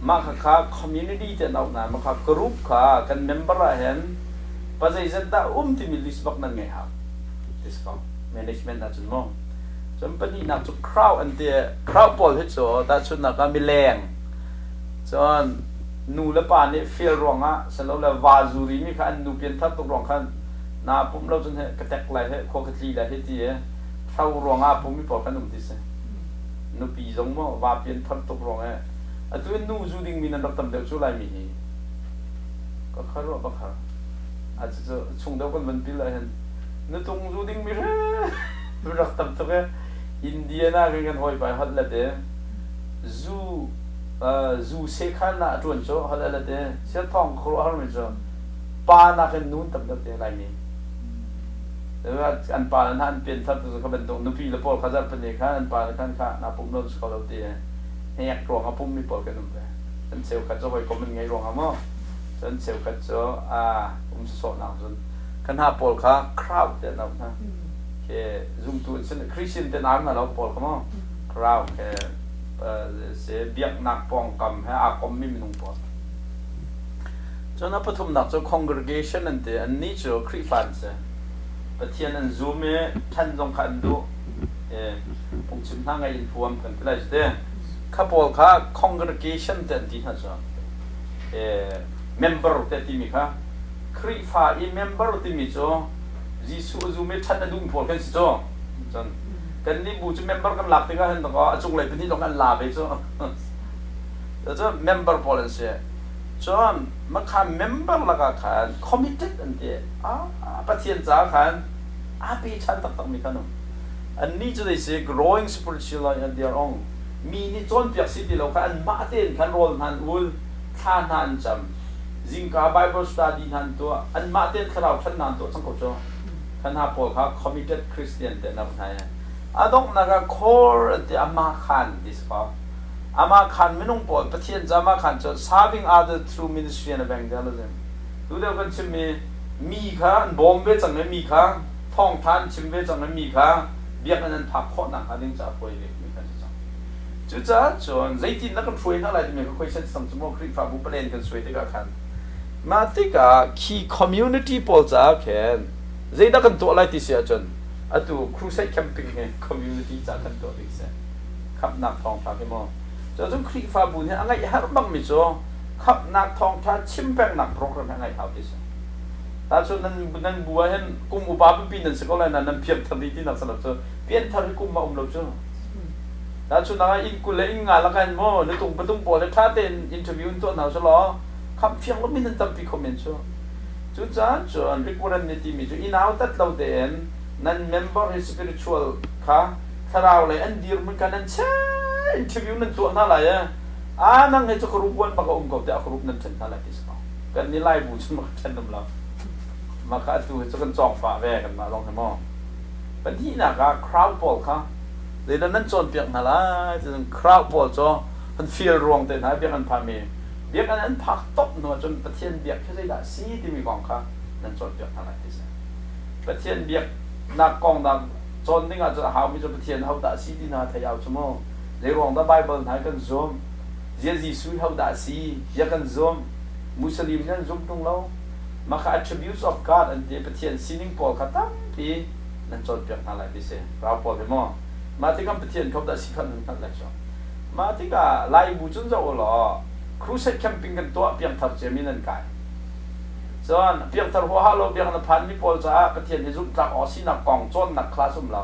[SPEAKER 1] มาค่ะ community แต่เราหนามาค่ะ group ค่ะกัน member เห็นปัจจัยจะได้ที่มี list บักนั่นไงครับ discount management นั่นจุดมั้งจนปัจจุบันนั่นจุด crowd อันเดีย crowd พอลที่สุดแต่ชุดนักการมีแรงจนนูเล่ป่านนี่ feel รองอ่ะสำหรับเราวาจูรีมีค่ะนูเปลี่ยนทัดตกรองค่ะน่าผมเราจนเหกระแทกไหลเหโคกตีไหลเหที่เท่ารองอ่ะผมมีพอกันนุ่มที่สุดนูปีจงมั้งว่าเปลี่ยนทัดตกรองอ่ะอันตัวนู้จูดิ้งมีนั่นรักตั้มเดียวช่วยมีก็ข้ารู้ว่าข้าอาจจะชงเดียวกันมันปีละเห็นนั่นตรงจูดิ้งมีรู้รักตั้มตัวอินเดียน่ากันหอยไปฮัลละเดจูเซคันน่ะจวนโจฮัลละเดเสียท้องครัวฮัลไม่โจปาน่ากันนู้นตั้มเดียวเท่าไรมีแต่ว่าอันปานั้นอันเป็นทัดตัวเขาเป็นตรงนู้นปีละพอเขาจะเป็นยังไงอันปานั้นข้าน่าปุ่มโน้ตสกอลเตียให้อยากรองอาพุ่มมีปอดกันนุ่มเลยฉันเซลล์ขัดจะไปก็มันไงรองอามั่งฉันเซลล์ขัดจะผมสอนหนังจนขันหาปอดค่ะคราวเดินเอานะแค่zoomตัวฉันคริสเตียนเดินน้ำมาเราปอดเขามั่งคราวแค่เสียเบียกนักปองกำให้อากรมไม่มีนุ่งปอดจนนับปฐมนักจะ congregation นั่นเองอันนี้จะคริสฟันเสียประเทศนั้น zoom เนี่ยท่านต้องขันดูผมชิมทางไงอินฟอร์มกันก็ได้สิเด้ข้าพเจ้า congregation แต่ที่นั่นจ้ะmember แต่ที่มีค่ะคริฟ้าอี member ที่มีจ้ะยิสุจูไม่ทันดูพอกันสิจ้ะจันกันนี่บูจะ member กันหลักที่ก็เห็นตรงก็จุงเลยเป็นที่ตรงกันลาไปจ้ะแล้วจ้ะ member พอแล้วสิจ้ะมาค่ะ member แล้วก็ค่ะ committed อันเดียประเทศจ้าค่ะปีฉันตั้งมีกันอันนี้จะได้สิ growing spiritually in their ownมีนี่จนเปียกสิที่เราคันมาเต้นคันโรลทันวุ้นท่านันจำจิงกา Bible study ทันตัวอันมาเต้นคราวขันนันตัวสังกัดจ้ะขันหาพอค่ะ committed Christian แต่นับไทยต้องนัก core ที่อามาขันดิสก์อามาขันไม่นุ่งปอดประเทศจะอามาขันจะ serving others through ministry and evangelism ดูเดียวกันชิมีค่ะบอมเวจังไม่มีค่ะท่องทานชิมเวจังไม่มีค่ะเบียกนั้นพักข้อหนักอันนี้จะป่วยเล็กมีกันจ้ะจุดจ้าจนใจที่นักช่วยอะไรที่มีก็คุยเช่นสังสมคริฟ้าบุปผากันช่วยที่กันมาที่ก็คีย์ community พอจ้าแค่ใจนักตัวอะไรที่เสียจนอะตัว crusade camping เนี่ย community จ้ากันตัวที่เสียขับนักท่องทางที่มอจะจนคริฟ้าบุญเนี่ยอะไรหาบังมิโซ ขับนักทองท่าชิมแปงนักโปรแกรมยังไงเขาดิสแต่ส่วนนั้นบัวเห็นกุมอุปาปีนั้นสกอลนั้นเพียบทันทีที่นักสนับสนุนเปลี่ยนทาริกุมมาเราจ้ะแต่ส่วนนั้นอินกุเลอิงงานละกันโม่ในตรงประตูปอดท่าเต้นอินเทอร์วิวตัวนั้นสลอขับเพียงแล้วมีนั่นตั้งปีคอมเมนต์จ้ะจุดจ้าจวนริกวรันเนติมีจุดอินเอาตัดเราเต้นนั้นเมมเบอร์สปิริตชัลค่ะถ้าเราเลยอันเดียร์มันกันนั้นใช่อินเทอร์วิวนั้นตัวนั่นแหละนั่งให้เจ้ากรุบวันปากอุ้มกับเจ้ากรุบนั้นฉันนั่นแหละที่สองกันนี่ไล่บูชมาฉันทำเรามาข้าตัวเจ้ากันจอกฝ่าแวกันมาลองให้มองเป็นที่น่ะก็คราวบอลค่ะเดี๋ยวนั้นจนเปียกนั่นละจะคราวบอลจ้ะมันฟีลรวงแต่ไหนเปียกอันพามีเปียกอันนั้นพักตบหนัวจนประเทศเปียกแค่ได้สีที่มีกองค่ะนั่นจนเปียกนั่นแหละที่สองประเทศเปียกนักกองนักจนนี่อาจจะหามีจนประเทศเขาได้สีที่น่าทะยาวชั่วโมงในรวงได้ไบเบิลไหนกันzoomเยซูเขาได้สียังกันzoomมุสลิมนั่นzoomตรงเรามาค่ะ attributes of God อันที่ประเทศซินิงพอลขัดตั้งปีนั่นจนเปียกนั่นแหละที่เสียเราพอไปมั้งมาที่กันประเทศเขาได้สีขันนั่นแหละจ้ะมาที่ก็ไล่บุญจุนเจ้าหล่อครูเซตแคมปิ้งกันตัวเปียงทับเจมินันกันส่วนเปียงทับหัวฮัลโหลเปียงนับพันนี่พอจะประเทศที่จุดจากออสินักกองจนนักคลาสเรา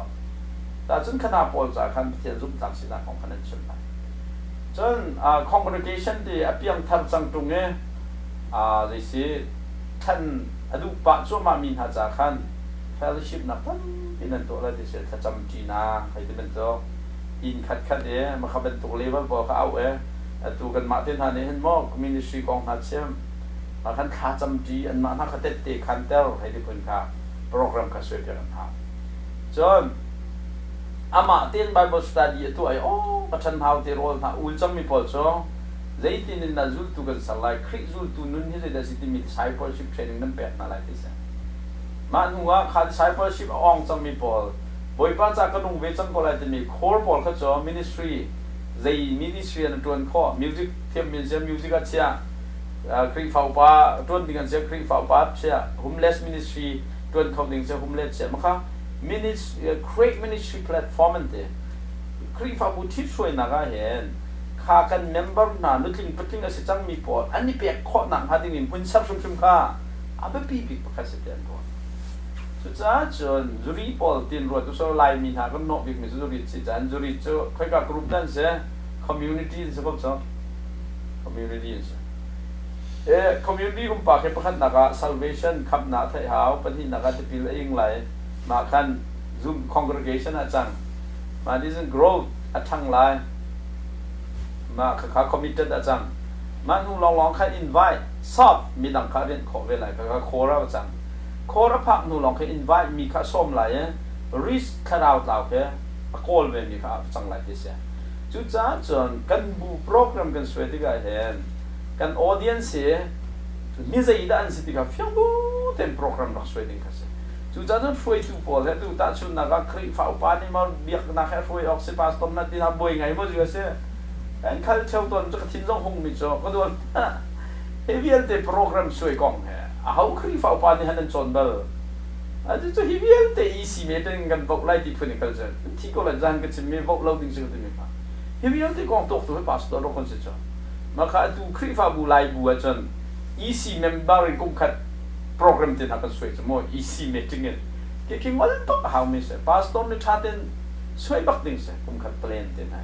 [SPEAKER 1] แต่จนขนาดพอจะคันประเทศจุดจากสินักของคะแนนชนไปจนcongregation ที่เปียงทับจังตรงนี้ดิสิท่านอดุปะจวมามีหาจากขัน fellowship นักตั้งเป็นนั่นตัวอะไรที่เสียถ้าจำจีน่าใครที่เป็นตัวอินขัดมาเขาเป็นตัวเลเวลบอกเขาเอาตัวกันมาเต้นหาเนี่ยเห็นมั้ง ministry ของนัดเชื่อมมาขันขาจำจีอันมาถ้าเขาเตะขันเตลให้ที่เป็นขาโปรแกรมเขาช่วยกันทำจนอามาเต้น Bible study ตัวไอ้ประชันเท้าเตโรลท่าอุลจังมีพอจ้ะZaiti ni nazul tu kan salai krik zul tu nun hi da siti mi discipleship training nan pet na lai tisa man huwa kha discipleship ong chang mi pol boipa cha ka nung ve chang ko lai mi core pol kha cho ministry zai ministry an tuan kho music them music a chia krik phau pa tuan ding an chia krik phau pa chia homeless ministry tuan khom ding chia homeless chia ma kha create ministry platform ante krik phau bu thi choi na ga henข้ากันเมมเบอร์น่ะนึกถึงประเทศก็สิจังมีปอดอันนี้เปียกข้อหนังหาดิ้งพุ่นซับชุ่มข้าอาเบปีบิกประกาศเตียนปอดสุดท้ายจนจุรีปอดตีนรวดทุกส่วนไล่มีหากันนอกบิกมีจุรีสิจันจุรีเจ้าใครกับกลุ่มนั้นเสีย community สิครับจ้ะ community เสียcommunity กุมปากให้ประคันนัก salvation ขับหน้าไทยหาวปฏินักจะพิลเองไหลมาคัน zoom congregation อาจังมาดิฉัน growth อาทังไหลมาข้าคอมมิตเต็ดอาจารย์มันหูลองแค่ invite สอบมีดังข้าเรียนขอเวลาข้าโคราอาจารย์โคราพักหูลองแค่ invite มีข้าส้มไหลrisk ข้าเราเต่าแค่โกลเวมีข้าจังไหลที่เสียจุดจ้าจนกันบูโปรแกรมกันสวยที่กันเห็นกัน audience มีใจด้านสิที่กันฟิวเต็มโปรแกรมรักสวยดิ้งกันเสียจุดจ้าจนช่วยทุกคนแล้วทุกตาชุนนักครีฟ้าปานี่มาเบียกนักแค่ช่วยออกสิบาสตอมนัดที่ทำบ่อยไงมั่งจุดเสียอันเขาเช่าตัวจะทิ้งลงห้องมิจฉาก็โดนเฮวิลเตโปรแกรมช่วยกองเหรอเขาครีฟ้าปานนี่ฮันจนเบลอันนี้จะเฮวิลเตอีซีเมตันกันบอกไล่ที่คนนี้เขาจะที่ก็เลยจันก็จะมีบอกเราดิ้งสิ่งที่มีมาเฮวิลเตกองตกตัวให้พาสตัวเราคนเสียจ้ะมาค่ะดูครีฟ้าบูไล่บัวจนอีซีเมมเบอร์กุมขัดโปรแกรมที่ทำกันช่วยจะมั่วอีซีเมติงเงินเกี่ยวกับวันต้องหาไม่ใช่พาสตัวนี่ชาตินช่วยบักดิ้งใช่กุมขัดเพลนที่ไหน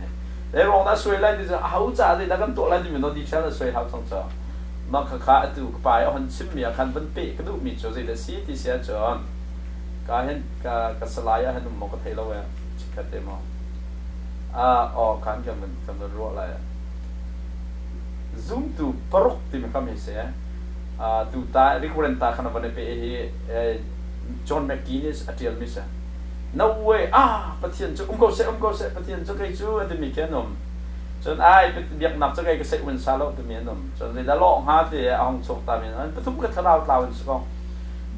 [SPEAKER 1] แล้วรองนั้นสวยเลยดิจะเอาจ่าเลยแล้วกันตัวอะไรที่มันต้องดีเชลสวยเขาทั้งจ้ามาข้าดูไปเอาหันชิมมีอาการเป็นเป๊ะก็ดูมีโจทย์เลยสิที่เสียจนการเห็นการสลายเห็นมันก็เทเราเว้ยชิคกี้พายมั้งการกันมันรัวอะไรzoom ตัวปรุกที่มันก็มีเสียตัวตาเรียกว่าตาขนาดวันนี้เป็นจอห์นแม็กกินส์อัตเทลมิสno way ประเทศจะก็เสประเทศจะใครจู้จะมีแค่นมจนเป็นเบียกนับจะใครก็เสวันซาโลจะมีนมจนเลยได้ลองหาที่ห้องชกตามีนั้นประทุมกันทะเลาะเราสิก็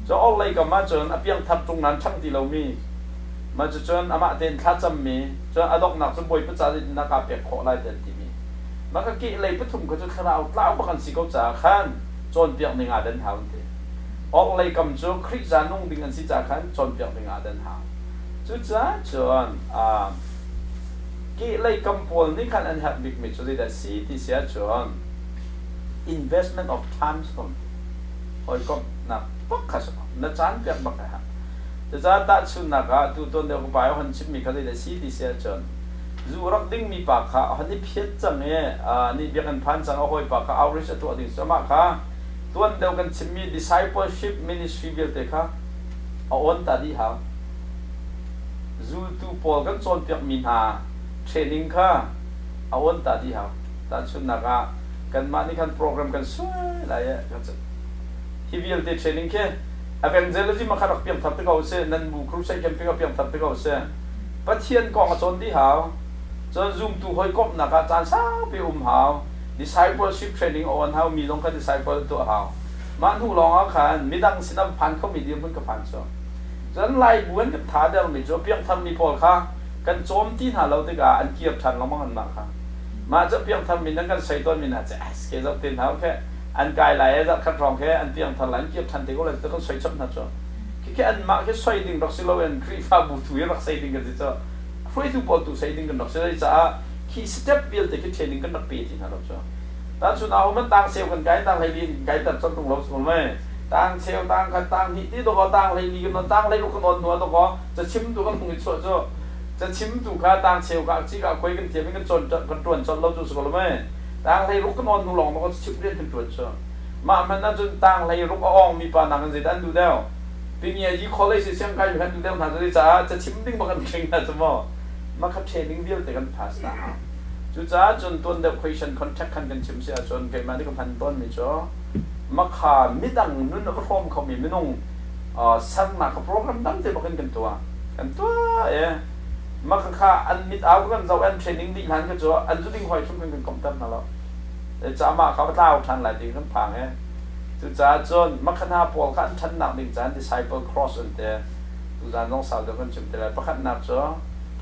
[SPEAKER 1] จะเอาอะไรก็มาจนเพียงทับตรงนั้นช่างที่เรามีมาจนอามาเดินข้าจำมีจนอดอกหนักจนบ่อยประจานนักการเปียกขอไล่เดินที่มีมันก็กี่อะไรประทุมก็จะทะเลาะเราประกันสิก็จะขันจนเปียกในงานเดินทางที่ออกอะไรก็จะคริสต์นุ่งดิ่งกันสิจะขันจนเปียกในงานเดินทางจุดจ้าจนกี่เลยกำปนนี่ขันอันหักบิ๊กมิดจุดที่ได้สีที่เสียจน investment of time สมหอยก็นักปักขัดนั่นจานเปียกบักฮะจะจะตัดชุนนักตัวต้นเดียวก็ไปหันชิมมีกันเลยสีที่เสียจนจูรักดิ้งมีปากค่ะหันนี่เพี้ยนจังเนี่ยนี่เบียกันพันจังเอาหอยปากค่ะเอาริชตัวดิ้งสมัครค่ะตัวเดียวกันชิมมี discipleship ministry เบียร์ค่ะเอาอันตัดดีฮะจูตัวพอลกันโซนเปียกมีหา training ค่ะเอาอันตัดดีฮะตัดชุนนักกันมานี่กันโปรแกรมกันสวยอะไรกันจะที่เบียร์เทรนนิ่งแค่ evangelism มาขรักเปียงทับตะเกาเสียนันบุครุใช้แคมปิ้งเปียงทับตะเกาเสียปัจเจียนกองจนที่หาวจน zoom ตัวหอยกบนักจานสาวไปหาว discipleship training อ่อนหาวมีลงกัน disciple ตัวหาวมันหูลองเอาขันมีดังสินพันเขามีเดียมเพิ่งกับพันส่วนจนไล่บวนกับท่าเดิมมีจบเปียงทำมีพอค่ะกันโจมที่หาเราติกาอันเกียบทันเรามั่งอันมาค่ะมาจะเปียงทำมีนั่งกันใส่ต้นมีน่าจะเกี่ยวกับตีนเท้าแค่อันกายไหลจะคัดรองแค่อันเปียงทันหลังเกียบทันตีก็เลยต้องใส่ชับนะจ๊ะแค่อันมาแค่ใส่ดิ่งรักสิเราเป็นครีฟ้าบุตรรักใส่ดิ่งกันจ๊ะคุยทุกปอตุใส่ดิ่งกันรักสิเราจะคีสเต็ปเบียลแต่แค่เทรนนิ่งกันนักปีที่นั่นจ๊ะแต่สุดท้ายมันต่างเซลล์กันไกด์ต่างไรดีไกด์ตัดจนตรงเราสมมติต่างเซลล์ต่างกันต่างที่ตัวก็ต่างไรดีกันต่างไรลูกกันนตัวตัวก็จะชิมตัวกันคงจะช่วยจ๊ะจะชิมตัวข้าต่างเซลล์กับที่กับคุยกันเทียบกันจนกันตรวจจนเราจุดสมมติต่างไรลูกกันนตัวหลงมันก็ชิมเรียนกันตรวจจ๊ะมามันน่าจะต่างไรลูกอ่องมีปานังกันสิดันดูเดียวปีนี้ยี่คอลเลจเสียงไกลอยู่กันดูเดียวท่านจะชิมดิ้งมากันเก่งนะจ๊ะมั้งมาคัดเทรนนิ่งเดียวแต่กันพาสต้าจุดจ้าจนต้นเด็ก question contact กันชิมเสียจนเกิดมาที่กับพันต้นมีจ้ะมาขามิดังนุ่นนักร้องเขามีไม่นุ่งสักหนักกับโปรแกรมดังเต็มกันตัวมาข้าอันมิดเอากันเราอันเทรนนิ่งดีทันก็จ้ะอันจุดดิ้งหอยชุ่มกันคอมตั้มนั่นแหละแต่จ้ามาเขาเล่าทันหลายทีกันพังจุดจ้าจนมาขณะพอกันทันหนักดิ้งจ้า disciple cross อันเดียจุดจ้าน้องสาวเด็กกันชิมแต่ละประคันนับจ้ะ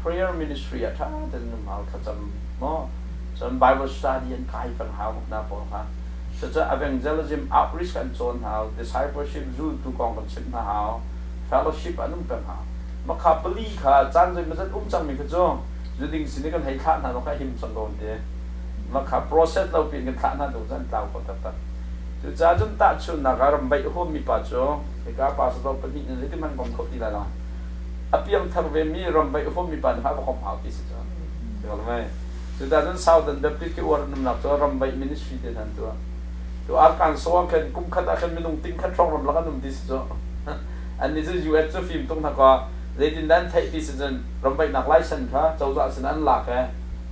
[SPEAKER 1] prayer ministry อ่ะท่าเดินมาเขาจำมั้งจน Bible study อันใครกันหาวนับพอค่ะจะ evangelism outreach กันจนหาว discipleship จูตุกองกันชิมหาว fellowship อันนู้นเป็นหาวมาขับปลีค่ะจานจะมันจะจังมีกันจ้ะจุดดิ้งสิ่งนี้กันให้ข้าหน้าเราแค่หิมสังโดนเดียมาขับ process เราเปลี่ยนกันข้าหน้าดูจันเราก็ตัดจุดจ้าจนตัดชุนนักการไม่หัวมีปัจจุในการปัสสาวะปนินี่ที่มันกองเขาตีละนะอภิยังทำเวมีรำไปหัวมีปัญหาของเขาที่สุดใช่ไหมจุดจ้าจนสาวดันเดปิดที่วันนั้นนับตัวรำไปมินิสทรีเดินตัวอาการสว่างกันกุมขัดอาการมีนุ่งติ้งขัดช่องรำแล้วก็นุ่งที่สุดอันนี้จะอยู่ในตัวฟิล์มตรงนั้นก็เรื่องนั้นไทยที่สุดรำไปนักไล่ฉันค่ะเจ้าจ้าฉันอันหลัก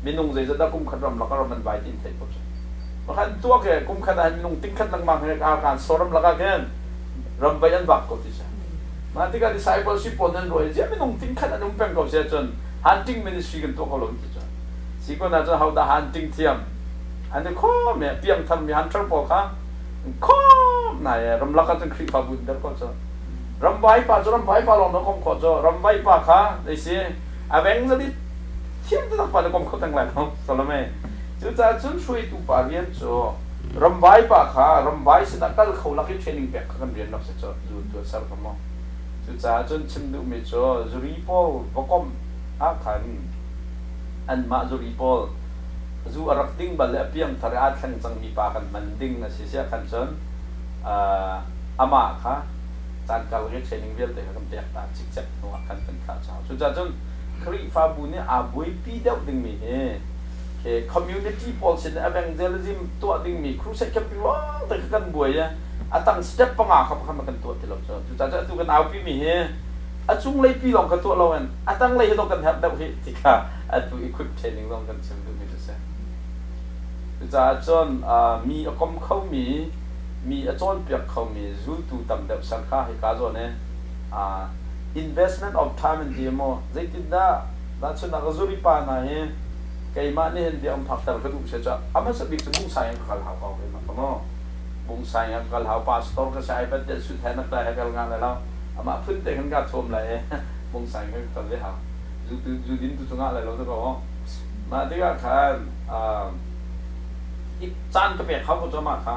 [SPEAKER 1] มีนุ่งใจจะได้กุมขัดรำแล้วก็รำมันใบที่ไทยปุ๊บมาขันตัวแกกุมขัดให้มีนุ่งติ้งขัดต่างๆให้อาการสวรรค์แล้วก็แกรำไปอันบักก็ที่สุดมาที่การ discipleship ปนนั้นรวยจะมีนุ่งติ้งขัดอันนุ่งเป็นก็เสียจน hunting ministry กันตัวเขาลงที่สุดสิ่งก็น่าจะเขาได้ hunting เทียมอันนี้ข้อแม่เพียงทำมี hunter พอค่ะข้อไหนรำลักกันคลิปบุญเด็กก็จะรำใบป่าจะรำใบป่าลงนักคอมขอจะรำใบป่าค่ะได้สิอาเวงจะดิเทียมจะตักป่านักคอมเขาตั้งหลายเขาสโลเมจุดจะจนช่วยตัวป่าเรียนจะรำใบป่าค่ะรำใบสินักการเขาลักที่เทรนนิ่งแบบกันเรียนนักเสียจะดูตัวสารพัดมั้งจุดจะจนชิมดูมีจะจุรีพอลบกอมอาขันอันมาจุรีพอลจูรักดิ้งบัลเล่เพียงทาร์อาขันจังมีป่ากันมันดิ้งนะเสียขันจนอามาค่ะจานการเรียนเทรนนิ่งเรียนแต่ก็ต้องเรียนตามจิตใจนัวกันเป็นข้าวเช้าจุดจนคริฟ้าบุญเนี่ยอาบุยปีเดียวดิ้งมีcommunity policy evangelism ตัวดิ้งมีครูเซ็ตแคมปิ้งว่าแต่กันบุยตั้งสเต็ปปังอาครับเขามากันตัวที่เราจะจุดจนตัวกันเอาปีมีจุงเลยปีลองกันตัวเราเองตั้งเลยให้เรากันแทบได้ที่ค่ะตัว equip training ลองกันชิมดูมีตัวเสียจุดจนมีอคมเขามีอาจารย์เปียกเขามีรูตูตำเด็บสังฆาให้การส่วนเนี่ยinvestment of time and demo ใจติดได้ด้านส่วนนักจุริปานะเกี่ยมันนี่เห็นเดียวพักแต่ก็ดูเสียจ้ะมันสบิจะบุ้งใส่ยังกัลหาวเขาเลยมั้งก็บุ้งใส่ยังกัลหาวพาสตอร์ก็ใช้เป็นเด็ดสุดแทนนักแต่ให้กัลงานเลยแล้วมาพื้นเด็กกันการชมเลยบุ้งใส่ก็ตอนนี้หาจูดินตุงานเลยเราจะบอกมาที่ก็ค่ะอีกจานก็เปียกเขาก็จะมาค่ะ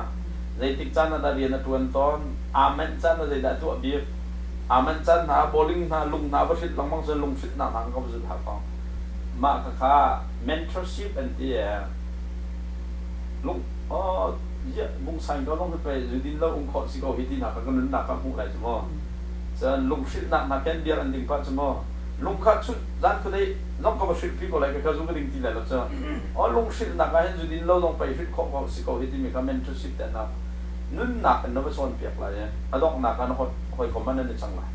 [SPEAKER 1] เลยติดจานนั่นเรียนตัวต้นอามันจานนั่นเลยได้ตัวเบียร์อามันจานหาโบลิ่งหาลุงหาวัชิตลงมังจะลุงชิดหนาทางก็จะหาเขามาค่ะ mentorship อันที่ลุง บุ้งใส่ก็ต้องไปอยู่ดินแล้วองค์ขอสิเขาเฮตินักก็นุ่นนักก็มุ่งไหลจมอจะลุงชิดนักนักแค่เดียร์อันดิ่งปัจจมอลุงข้าชุดด้านคนใดน้องก็มาชิดพี่ก็เลยก็จะดิ่งที่ไหนแล้วจ้ะอ๋อลุงชิดนักก็เห็นอยู่ดินแล้วลงไปชิดของเขาสิเขาเฮติมีคำเมนต์ชิดแต่นักนุ่นนักนั่นไม่ส่วนเปียกเลยอะดอกนักกันหอยคอมมันนั่นจังเลย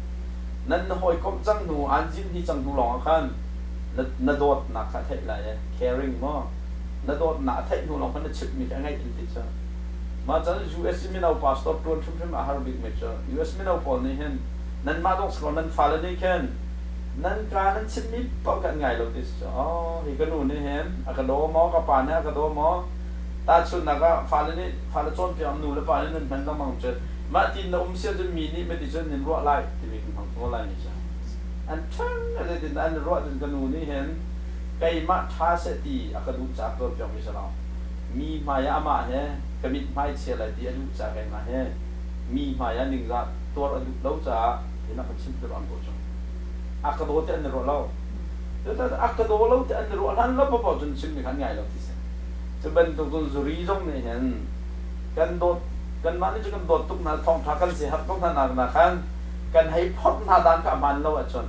[SPEAKER 1] นั่นหอยคอมจังหนูอันจินที่จังดูหลงขันนั่นโดดนักขัดเท่ไร caring มั้งนั่นโดดนักเท่หนูหลงขันนั่นชิดมีแค่ไงอินทิจ้ะมาจาก US มีเราพาสปอร์ตตัวชุมชนอาหารบิ๊กเมจ้ะ US มีเราพอนี่เห็นนั่นมาต้องสกอนั่นฟ้าเลยนี่เห็นนั่นการนั่นชิดมีป้องกันไงเราดิจ้ะอ๋ออีกหนูนี่เห็นอากาศโดมอกับป่านเนี่ยอากาศโดมอตาชุดนักก็ฟ้าเลยนี่ฟ้าเลยจนเพียงหนูแล้วป่านนี่นั่นมันต้องมองเจอมาที่เราเสียจนมีนี่ไม่ได้จนนี่รัวไล่ที่มีคนทำรัวไล่นี่จ้ะอันช่างอะไรที่อันรัวจนกันหนูนี่เห็นไก่มาท้าเสตีอากาศดูจากตัวเพียงไม่ใช่เรามีมายามาเนี่ยกมิดไม่เชื่ออะไรที่อายุจะกันมาเนี่ยมีมายาหนึ่งละตัวอายุเราจะเห็นนักชิมตัวอันโบจ้ะอากาศโดที่อันรัวเราแต่อากาศโดเราที่อันรัวนั้นเราพอจนชิมมีขันใหญ่เราที่เสียจะเป็นตัวจุรีจงเนี่ยเห็นกันโดกันมานี่จะกันโดดตุกนาทองทักกันเสียหักตุกนานานาคันกันให้พ้นนาดันกับมันเราจน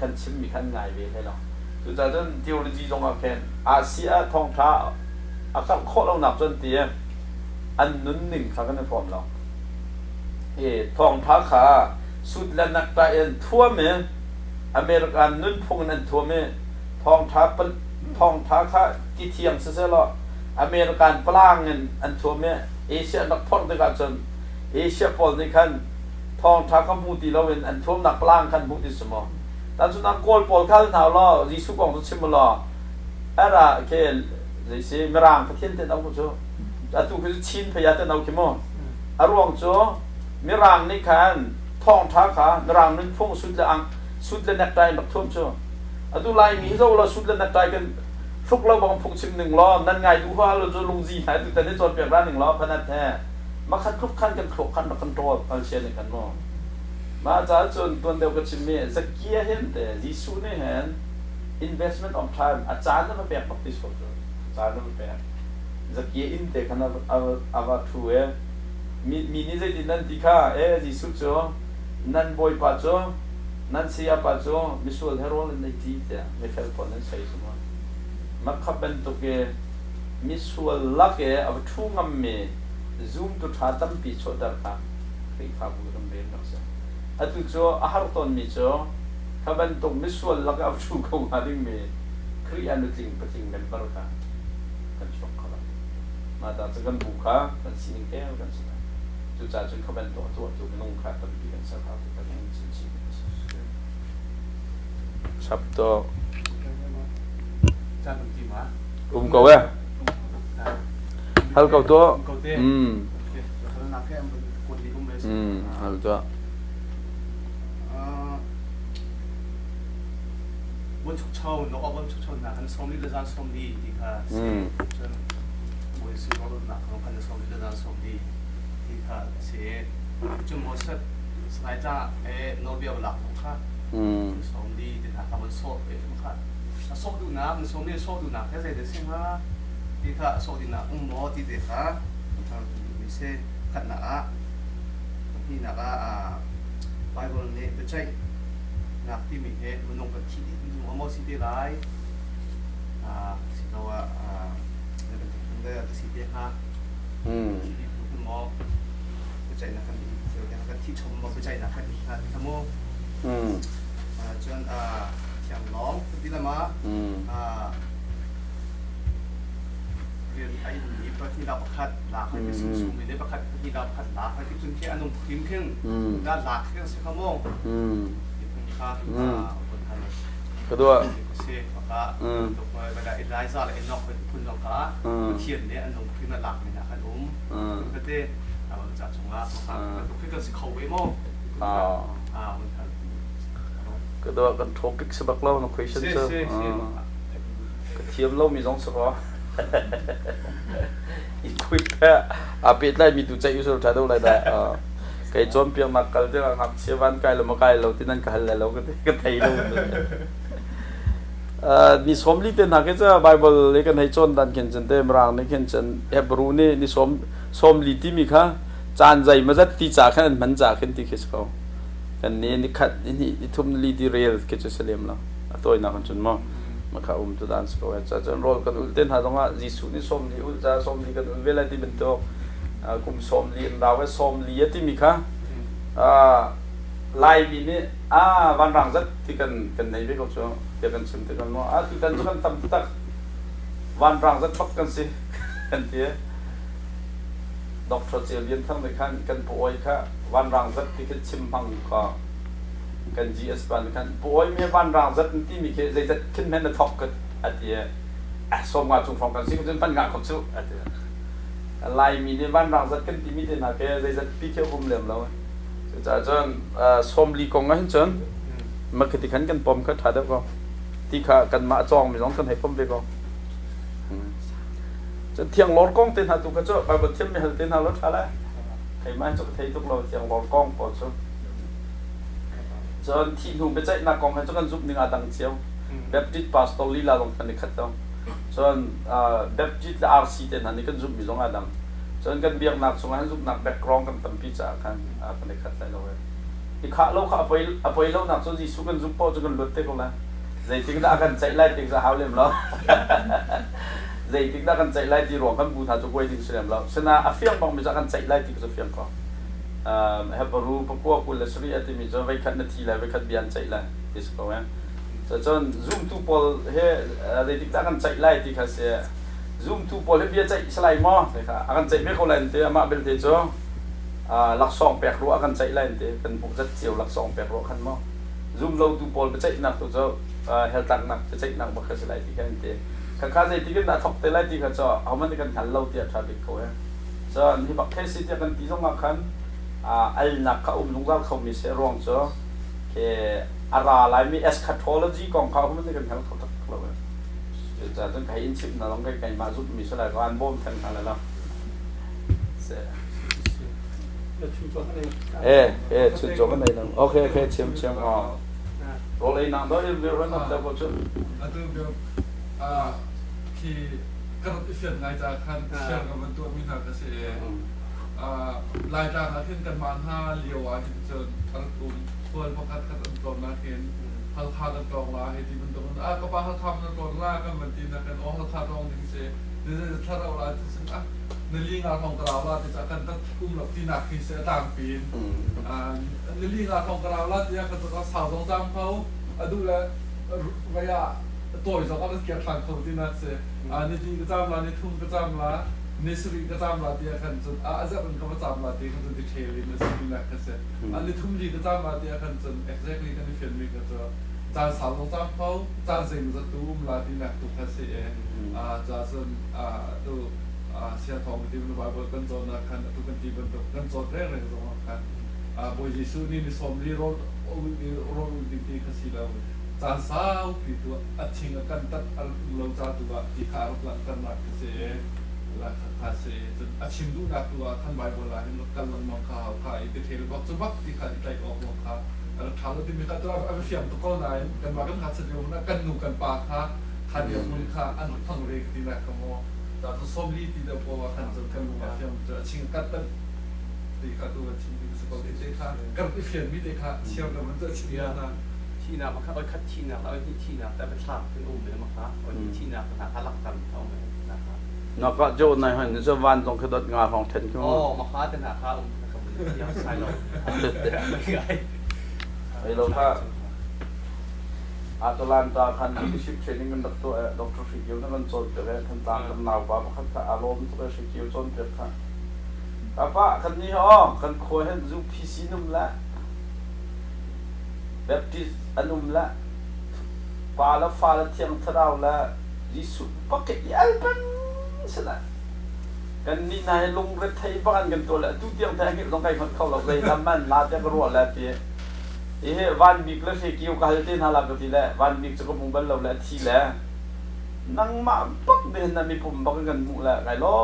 [SPEAKER 1] กันชิมมีขันใหญ่เว้ยให้เราคือจะจนทีโอโลจีจงเอาแค่อาเซียทองท้าอาการโคเราหนับจนเตียอันนุ่นหนึ่งขากันในฟอร์มเราทองท้าขาสุดและนักตาเอ็นทั่วเมืองอเมริกันนุ่นพงนันทั่วเมืองทองท้าขาที่เทียงเสียแล้วอเมริกันปลางเงินอันทั่วเมืองเอเชียนักพอดในการจนเอเชียพอลในขั้นทองท้าขามูตีเราเป็นอันทั่วนักปลางขั้นมูตีสมองแต่สุดนักโกลปอลขั้นเท้าล้อยิสุกองตุชิมล้ออะไรแค่เลยสิมรังพัฒน์เต็นเอาคุณโจแต่ตัวคือชินพยาเต็นเอาขี้โม่อารวงโจมรังในขันทองท้าขามรังนั้นฟงสุดละนักใจนักทุ่มโจตัวลายมีเราเราสุดละนักใจกันฟุกเราบางฟงชิมหนึ่งล้อนั่นไงดูว่าเราจะลงจีหายตัวแต่ในจอดเปียกร้านหนึ่งล้อพนันแท้มาคันทุกขั้นกันครบขั้นมาคันโตอันเชียนในขันโม่มาจากจนตัวเดียวกับชิมเม่สักเกียเห็นแต่ยิสุเนี่ยเห็น investment of time อาจารย์นั่นมาเปียกปฏิสุทธิ์จานนั้นเป็นจะเกี่ยอินเตกันเอาว่าทัวร์มีนี่จะดินันติค่ะจิสุโจนันบอยปัจโจนันเสียปัจโจมิสุลเฮโร่ในที่เดียไม่เฟลปอนนั้นใช่สมมติมักขับเป็นตัวเกมิสุลลักเอาทุ่งงเมซูมตัวชาตั้มปีโชดาร์ค่ะคือข้าวบุญเรียนนักศึกษาอันตัวโจอาหารตอนมิโจขับเป็นตัวมิสุลลักเอาทุ่งงมาดิ้งเมครีอันจริงเป็นจริงเป็นบาร์ค่ะกันชกเขาละมาแต่จะกันบุกค่ะกันสิ่งเดียวกันสิจุดจ่ายจนเขาเป็นตัวจุดลงขาดตันปีกันสักพักกันยังจริงๆชับตัว
[SPEAKER 2] จานตุ้มจีมา
[SPEAKER 1] ก็เว้ยฮัลโหลตัว
[SPEAKER 2] เขาหนักแค่เป็นคนดีกุ้มเลย
[SPEAKER 1] ฮัลโหลตัว
[SPEAKER 2] วันชุกเช่านกเอาวันชุกเช่าหนักกันสมดีเลยจานสมดีที่ค่ะจนวันสุดเราหนักเราคันสมดีเลยจานสมดีที่ค่ะเสียจุ่มหัวเสร็จสไลด์จ้าโนเบียบหลักของข้าสมดีที่ค่ะทำมันโซ่ไปทุกค่ะโซ่ดูน้ำมันสมดีโซ่ดูน้ำแค่ใจเดียวสิฮะที่ค่ะโซ่ดีน้ำหมอที่เด็กค่ะทางมิเซ่ขันหนาที่หนักไปบนนี้ไปใช้หนักที่มีเหตุมันลงกับที่มันมอสิเดียไรสิเราในเป็นถึงได้ตัวสิเดียค่ะที่คุณหมอไปใช้หนักกันเดี๋ยวกันที่ชมมาไปใช้หนักกันค่ะที่ทำโมจนเขียนร้องที่ละมาเรียนไอ้หนีประที่เราประคัดหลักให้สูงๆไม่ได้ประคัดที่เราประคัดหลักให้ที่จนแค่อนุพิมพ์ขึ้นด้านหลักเครื่องสักขโมงที่คุณค่าคนไทย
[SPEAKER 1] ก็ด้วย
[SPEAKER 2] เสียปากกาตกไปเวลาไอ้ไรซ่าและไอ้นอกเป็นคุณลองกาเขียนเนี่ยอันนงขึ้นมาหลักเนี่ยนะขนมก็ได้เราจัดชงละนะครับขึ้นกันสิเขาไว้โม่มันทัน
[SPEAKER 1] ก็ด้วยกันทกิกสบักเล่าใน question เซอร์เทียมเล่ามีสองสระอีกคุยแค่ปิดไล่มีตัวใจอยู่สุดท้ายตัวอะไรได้ไก่จอมเปียกนักกันที่เราหักเสียวันไก่เรามาไก่เราที่นั่นกันแล้วเราก็ไทยเรา ni somli ten ha ke cha bible le kan hai chon dan ken chen te mrang ne ken chen hebrew ni somli ti mi kha chan jai ma zat ti cha khan man cha khen ti khis ko kan ni khat ni thum li ti real ke jerusalem la atoi na kan chun mo ma kha tu dan ko cha cha rol kan ul ten ha donga jisu ni somli ul cha somli kan ul vela ti ben to kum somli ra wa somli ti mi kha lai bi ni van rang zat ti kan nei be ko cho ya kan sim te kan mo ti kan kan tam tak van rang zat pak kan si kan ti doctor chelien thang me kan poi kha van rang zat ti kan chim hang ka kan gs ban kan poi me van rang zat ti mi ke zai zat kin men na thok ka ati som nga chung phong kan si kan pan nga khop chu ati lai mi ni van rang zat kan ti mi te na ke zai zat pi ke hum lem lo cha chon somli kong nga hin chon ma ke ti kan pom kha tha da ko ti kha kan ma chong mi long kan hai pom be ko chân thiang lor kong tên hà tụ cái chỗ bài bật thêm mình tên hà lót thà lại thầy mai cho thấy tục lâu thiang lor kong bỏ chỗ chân thi hùng bên chạy na kong hay cho cần giúp mình đằng chiếu Baptist pastor li là lòng thân khát đâu chân Baptist là RC tên hà này cần giúp mình lòng đằng chân cần biếng nạp xuống hắn giúp nạp background cần tầm pizza kan cần khát lại rồi thì khá lâu khá apoi lâu nạp số gì số cần giúp po cho cần luật thế không là vậy thì đã cần chạy lại thì ra háo lên đó dây tiếng đã cần chạy lại thì ruộng kan bu tha cho quay tiếng xem lo sena afiang bang mi kan chạy lại thì cái afiang ko Hebrew pakwa kul sri ati mi jo vai khat na thi lai vai khat bian chạy lại thì ko ya so chon zoom to pol he dây tiếng đã kan chạy lại thì khase zoom to pol he bia chạy slai mo thế kha akan chạy me ko lan te ama bel te cho lak song pek ro akan chạy lại te kan bu zat chiu lak song pek ro khan mo zoom low to pol be chạy nak to cho hel tak nak chạy nak ba khase lai thì kan te khá dây thì cái đã thọc tới lại thì cái cho ông mình cần thằng lâu tiệt traffic coi cho thì bác thế thì cần tí trong ngã khăn anh nãy cả lúng ra khôngมีsẽ rong cho cái lại mi eschatology cònเขาmình cần thằng thọc thọc lâu cho nên cái in chip nó long cái mà giúp mình sẽ lại có ăn bom thành thằng là sẽ chụp cho cái này là ok chiếm rồi lấy nặng đó em việc nó đâu có chút
[SPEAKER 5] ที่กระตุ้นเสียงรายจากคันเสียงกับมันตัวมีหนักเสียรายจากขึ้นกันมา5เลี้ยวจนจนกระตุ้นส่วนพอคัดตรงนั้นเห็นฮัลคาตรงลาเห็นที่มันตรงนั้นก็ป้าฮัลคาตรงลากันมันตีนักกันฮัลคาตรงนี้เสียนี่ถ้าเราลาจะซึ่งในลีงานของเราลาจะกันตัดกุ้มหลับที่หนักที่เสียต่างปีนในลีงานของเราลาจะกันตัวสาวตรงจำเขาดูแลเวลาตัวอีกสองก็เกี่ยวกับคนที่นั่นเสียนี่ที่ก็จำละนี่ทุ่งก็จำละนี่สุริก็จำละที่ขันจนอาจจะเป็นคำว่าจำละที่ขันจนที่เทลีนี่สุรินักก็เสียนี่ทุ่งลีก็จำละที่ขันจน exactly กันที่เขียนมีก็จะจานสาวต้องจำเขาจานสิ่งจะตู้มละที่นักตุกเสียจานส่วนตัวเสียทองที่มันไว้บนกันจนนะขันตุกันที่บนตุกันจนเรื่องอะไรตรงนั้นบอยจิสุนี่สมรีโรดีก็สิแล้วจานสาวคือตัวชิงกันตัดเราจะตัวที่ขาเราหลังกันนักเสียหลักขาเสียจนชิมดูนักตัวท่านใบบนลายเรากันลงมองข่าวข่ายที่เทลบอกจะบักที่ขาที่ใจออกมองข่าวแล้วข่าวเราที่มีการตัวเอาไปเชื่อมตัวก้อนไหนกันมากันขาดเสียงนะกันหนูกันปากขาเดียวมูลค่าอันทั้งเรื่องที่นักขโมยแต่ตัวส้มลีที่เดียวพอว่าขันจนกันลงมาเชื่อมจะชิงกันตัดที่ขาตัวชิงที่สกอตที่เตะขากันไปเชื่อมมิเตะขาเชื่อมแล้วมันจะเชื่อนะ
[SPEAKER 6] ที่นามาครับเอาคัดที่นาแล้วที่ที่นาแต่เป็นฉากเป็นอุ้มเลยมั้งครับเอาที่นาปัญหาทะลักกันเอาไหมนะครับ
[SPEAKER 1] นักโจนในหันจะวันตรงขดงานของเทนขึ้นมา
[SPEAKER 6] มาค้าแต่หาข้าวนะครับยังใช่เราไม่ไง
[SPEAKER 1] ไอ้เราถ้าอาตุลันตาคันที่ชิปเชนนิ่งกันดักตัวด็อกเตอร์ฟิกิวนั่นมันโจนแต่ละทันตามกันหนาวบ้าพักแต่อารมณ์ตัวฟิกิวโจนเกิดค่ะป้าป้าคันนี้อ๋อคันโคเห็นซูพีซีนุ่มละแบบที่อนุมละฟ้าละเทียงทะเลาละยิสุปักเยัลเป็นสละกันนี่นายลงเรทไทยบ้านกันตัวละทุกเตียงแทงกันลงไปคนเข้าเราเลยทำมันลาเตียงก็รัวแล้วทีวันบิ๊กแล้วเกี่ยวกับเรื่องฮาลาก็ทีละวันบิ๊กจะก็มุ่งบันเราละทีละนั่งมาปักเดินน่ะมีผมปักกันมุ่งละไงล้อ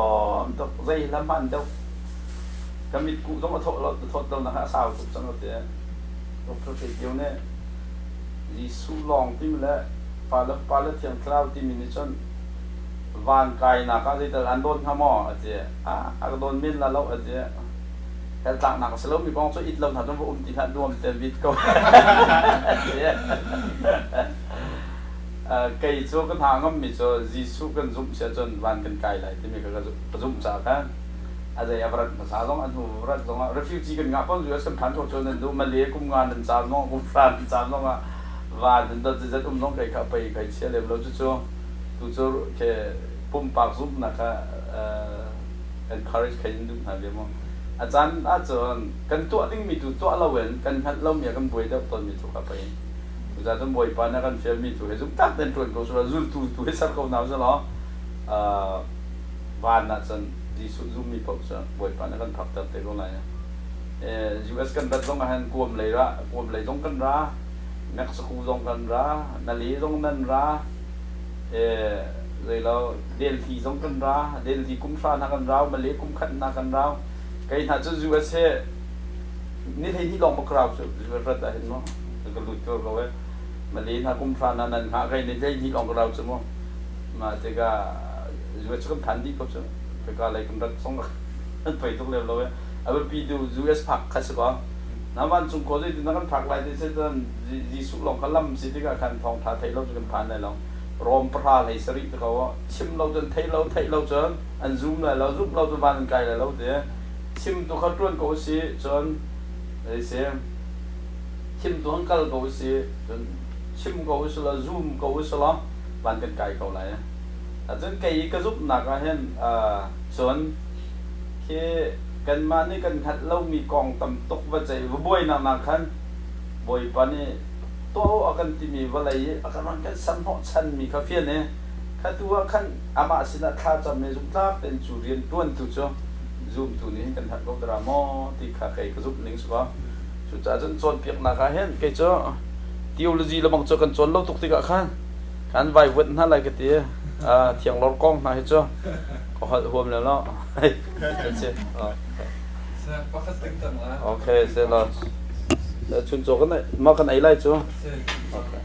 [SPEAKER 1] มตกใจละมันเจ้าก็มีกูต้องมาทดเรานะฮะสาวสุดจังเลยเราเกิดเกี่ยวเนี่ยยิสุลองที่มันละ pala thiang cloud ti minison van kai na ka ri ta andon khamo aje don min la lo aje ta tak nak selo mi bong so it lo na don ti tha duam te bit ko kai cho kan hangam mi cho jisu kan zum sia chon van kan kai lai ti mi ka zum sa kan aje avrat sa long anu avrat long refugee kan ngapon US kan than tho chon du male kum ngan dan sa long kum fran sa long và đến đó thì rất nông cái cả bảy cái xe lên lâu cho tụi cho cái pump park giúp là cái encourage cái những thằng biết khôngอาจารย์กันตัวติ้งมีตัวเราเว้นกันพัดเรามีกันบวยเด็กตอนมีตัวกับไปอาจารย์ต้องบวยปานกันเฟลมีตัวให้ซุ่มตักเดินตัวก็สุดรุ่นตัวให้สักคนเอาซะหรอวันนั้นฉันดีสุดซุ่มมีปุ๊บฉันบวยปานกันพักเติมเต็มลงเลยUS กันตัดต้องหันกวมเลยละกวมเลยต้องกันละนักสกุลตรงกันร้านาลีตรงนั้นร้าเลยเราเดลทีตรงกันร้าเดลทีคุ้มฟ้านักกันร้ามาเลคุ้มขันนักกันร้าไก่หน้าจะยูเอสเอนี่ที่ลองมากราบสุดยูเอสได้เห็นมั้งแล้วก็หลุดตัวเขาไว้มาเลนักคุ้มฟ้านั้นหาไก่ในที่ลองกราบสุดมั้งมาเจ้าก็ยูเอสก็ทันดีก็สุดไปก็อะไรกันรักสองนั่นไปทุกเรื่องเลยเอาไปดูยูเอสพักคัสบ้างน้ำมันสุงโคด้วยนั่งพักไล่ที่เส้นจีสุลองขลัมสิที่ก็คันทองท้าไทยเราจะกันผ่านได้ลองรวมพระเลยสริเขาว่าชิมเราจนไทยเราจนอันซูมเลยเราซูมเราจะบานไกลเลยเราเดี๋ยวชิมตัวเขาต้วนเขาสิจนไอ้เสียชิมตัวหังกัลเขาสิจนชิมเขาสิละซูมเขาสิละบานกันไกลเขาเลยแต่จนไกลก็ซุบหนักอะเห็นจนที่กันมานี่กันขัดเรามีกองตำตกว่าใจว่าบ่อยนักขันบ่อยปานนี้ตัวอากันที่มีว่าอะไรอากันมันกันสันหอชันมีคาเฟ่เนี่ยขัดตัวขันอามาสินะข้าจะไม่ซุปลาเป็นจุเรียนต้วนตุจ้ะซูมตัวนี้กันขัดก็ดราม่าที่ข้าใครก็ซุปหนึ่งสุดว่าสุดท้ายจนจนเพียงนักเห็นแค่จ้ะทีโอโลจีเราบังเจอกันจนเราตกติกะขันขันไวเวิร์นอะไรกันตีเที่ยงรถกล้องนะเห็นจ้ะก็หัดหัวมันแล้วเฮ้ยเจ๊Okay, c'est là. Tu nous connais, moi quand il est, tu vois. Okay.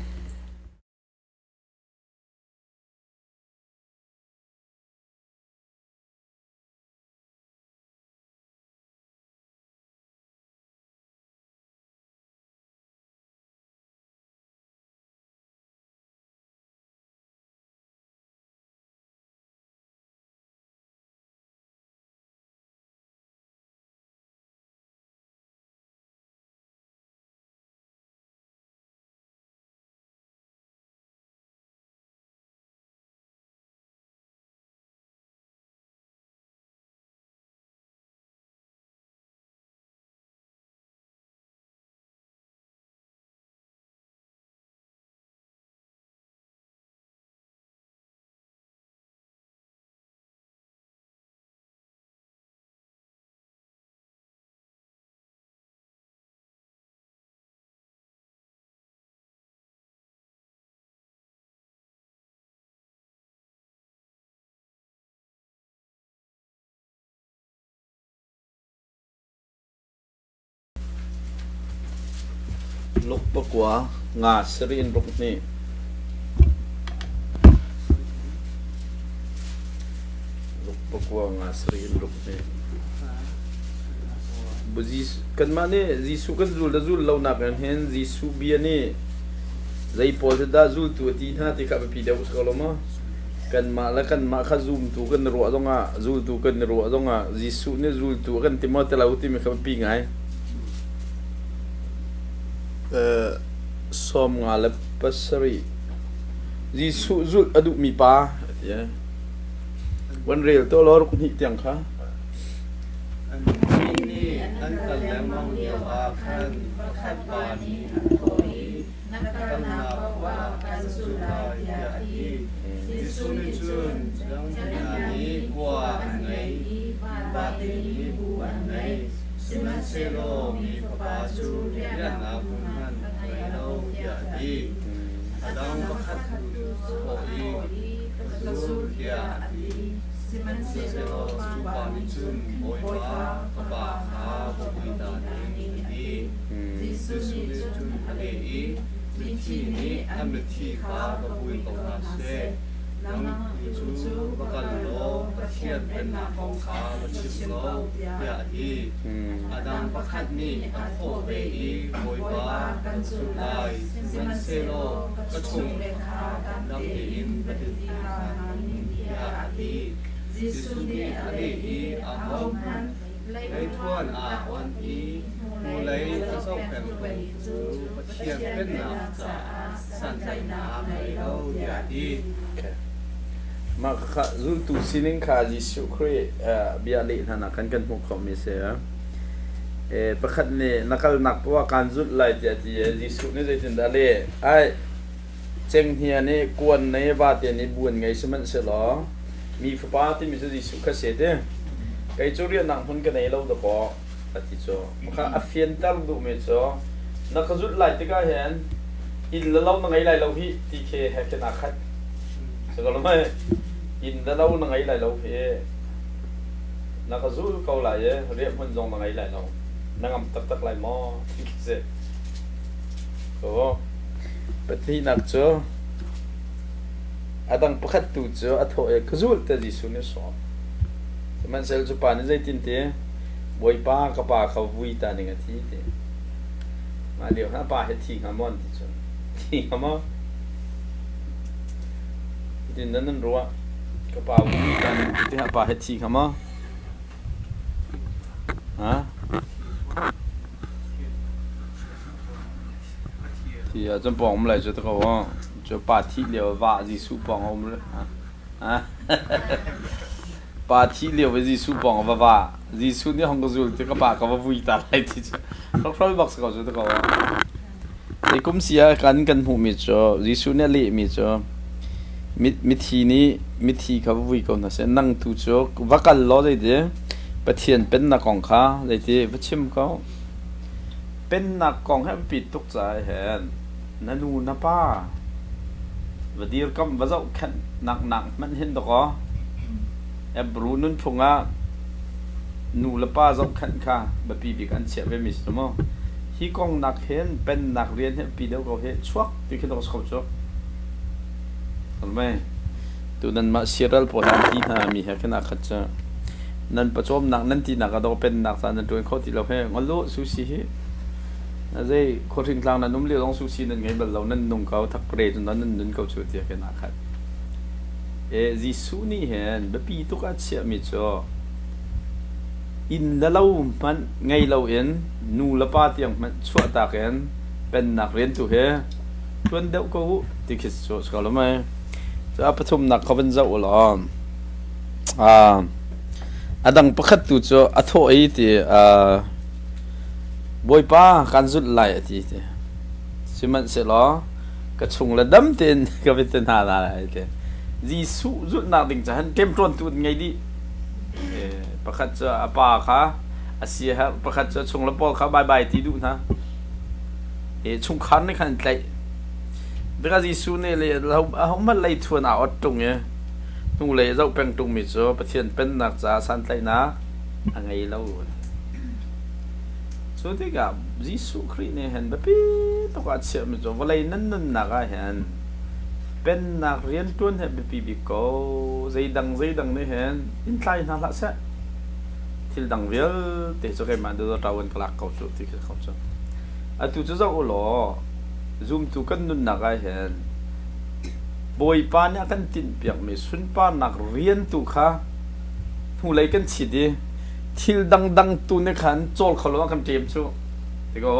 [SPEAKER 1] Lúc bữa qua ngà serin lúc này lúc bữa qua ngà serin lúc này bữa gì cần mà nè Giêsu cần zul lâu nạpกันเห็น Giêsu bia nè dây poจะได้zulตัวที่ท่าที่ขับไปเดียวสกอลมากันมาแล้วกันมาข้า zoom ตัวกันรัวตรงอ่ะ zul ตัวกันรัวตรงอ่ะ Giêsuเนี่ย zul ตัวกันที่มาแต่เราที่ไม่ขับปีไงsom ngalap pasari Giêsu zul adu mi pa ya wan rel to lor kun hi tiang kha
[SPEAKER 2] ini an kalamang yawa kan khabani thoi nakana wa kan sulaya i Giêsu ni chun jang ni kwa ngai ba ti bu ngai siman selo mi pa su ya na kun di adang bakat hoi kasul ya di siman selo supani chun boiwa kapa ha boida ni di Giêsu ni chun hale i ทีนี้อันเป็นที่ข้ากระบุยตรงนั้นเสนังจูประกันโลประเทียนเป็นนาของข้าประชิมโลเยาดีอาดังประคัดนี้อันโคเวอีโวยบากันสุดไลมันเซโลกระชุ่มดังอินประดิษฐานเยาดีจิสุนีอะไรอีอาหอมlấy thuầnวันอีมูlấyทั้งสองแผ่นจูประเทียนเป็นน้ำจ่าสันใจน้ำในเราอย่าดี
[SPEAKER 1] มาค่ะรู้ตัวสิ่งข้าจิสุครีเบียลิท่านักกันพวกเขาไม่เสียประคัดเนี่ยนักนักเพราะว่าการจุดไล่ที่จิสุนี่จะถึงได้เลยไอ้เจงเฮียนี่กวนในบ้านเนี่ยบุญไงสมันเสียหรอมีฟ้าที่มีจิสุข้าเสียเด้ไก่จูเรียนนังพุ่นกันในเราตะกอปฏิโจมันก็อัฟเฟียนตัลดูเมโจนักจุดไล่ที่ก็เห็นอินแล้วเราหนังไงไล่เราพี่ที่เคแฮกนักขัดสกอร์ไม่อินแล้วเราหนังไงไล่เราพี่นักจุดเขาไล่เรียกพุ่นจงหนังไงไล่เรานังตักตักไล่หม้อที่เสร็จก็ปฏินักโจอาดังประคัดตูโจอัฐโอกจุดแต่จิสุนิสอบมันเซลจูปานี่ใจตินเตะบอยป้ากับป้าเขาวุ้ยตาหนึ่งอาทิตย์เตะมาเดี๋ยวถ้าป้าเฮ็ดทิ้งหามอนที่สุดทิ้งหามอนดินนั้นรัวกับป้าวุ้ยตาหนึ่งอาทิตย์ถ้าป้าเฮ็ดทิ้งหามอนฮะที่อาจารย์ปองมาเลยจะตะโกนว่าจะป้าที่เลี้ยวว่าจีสุปองเอามาเลยฮะปาที่เลี้ยวไปจีสุปองว่าจีสุนี่ห้องกระจุลที่ก็ปากก็ว่าวุ่ยตาอะไรที่จะเราพร้อมบอกสักคนจะก็ว่าแต่กุมเสียกันหูมิจฉาจีสุเนี่ยเละมิจฉามิทีนี้มิทีเขาวุ่ยก็น่ะเส้นนั่งตู้โจกว่ากันล้อเลยเด้ประเทียนเป็นนักกองข้าเลยเด้ว่าชิมเขาเป็นนักกองให้ปิดตกใจเห็นนั่นนู่นนะป้าวันเดียวก็ว่าจะแค่หนักมันเห็นตัวก็บรูนุนพงะนูละป้าจบขันค่ะแบบปีบิกันเสียไปมิสต์มั้งที่กองนักเห็นเป็นนักเรียนเห็นปีเดียวก็เห็นชัวร์ที่คิดว่าเขาชัวร์เห็นไหมตัวนั้นมาเชียร์พอทันที่หามีเหตุนักขัดจ้ะนั่นประจวบนักนั่นที่นักก็ต้องเป็นนักสารนั่นตัวเขาที่เราเห็นงั้นรู้ซูชินั่นสิคนทิ้งกลางนั้นนุ่มเลี้ยงซูชินั่นไงแบบเรานั่นนุ่งเขาทักเปรย์จนนั้นนั่นเขาช่วยที่เหตุนักขัดจิสุนี่เห็นแบบปีตุกัดเสียมิจ่ออินแล้วเรามันไงเราเห็นนูละป้าเตียงมันชั่วตาเห็นเป็นนักเรียนตัวเหรอชวนเด็กก็ที่คิดโจทย์เขาแล้วไหมจะประชุมนักเขาเป็นเจ้าหรอดังประคัดตัวจ่ออัฐโอที่บอยป้าการจุดไล่ที่สิมันเสร็จแล้วก็ชงละดำเต็นก็เป็นหาอะไรที่จีสุจุดนักดิ่งจะเห็นเข้มข้นตัวไงดีประคัตจะอาปาค่ะอาเซียประคัตจะชงละปอค่ะบายที่ดูนะชงขันในขันใจเวลาจีสุเนี่ยเลยเราไม่เลยทวนเอาตรงเนี่ยตรงเลยเราเป็นตรงมิจฉาประเทศเป็นนักจ่าสันใจนะอะไรเราสุดที่กับจีสุครีเนี่ยเห็นแบบพี่ต้องการเชื่อมิจฉาว่าเลยนั่นนักเห็นเป็นนักเรียนต้นเหตุปีบิโก้ใจดังนี่เห็นอินไลน์นั่นแหละเสียที่ดังเรียลแต่จะให้มาดูเราวันกลางเขาสุดที่เขาสุดตัวจะเอาหล่อซูมตัวกันนุ่นนักเห็นบอยป้าเนี่ยกันติดเปียกไม่สุนป้านักเรียนตัวข้าทุกเลยกันฉีดที่ดังตัวเนี่ยขันโจลเขาลงกันเตรียมชูแต่ก็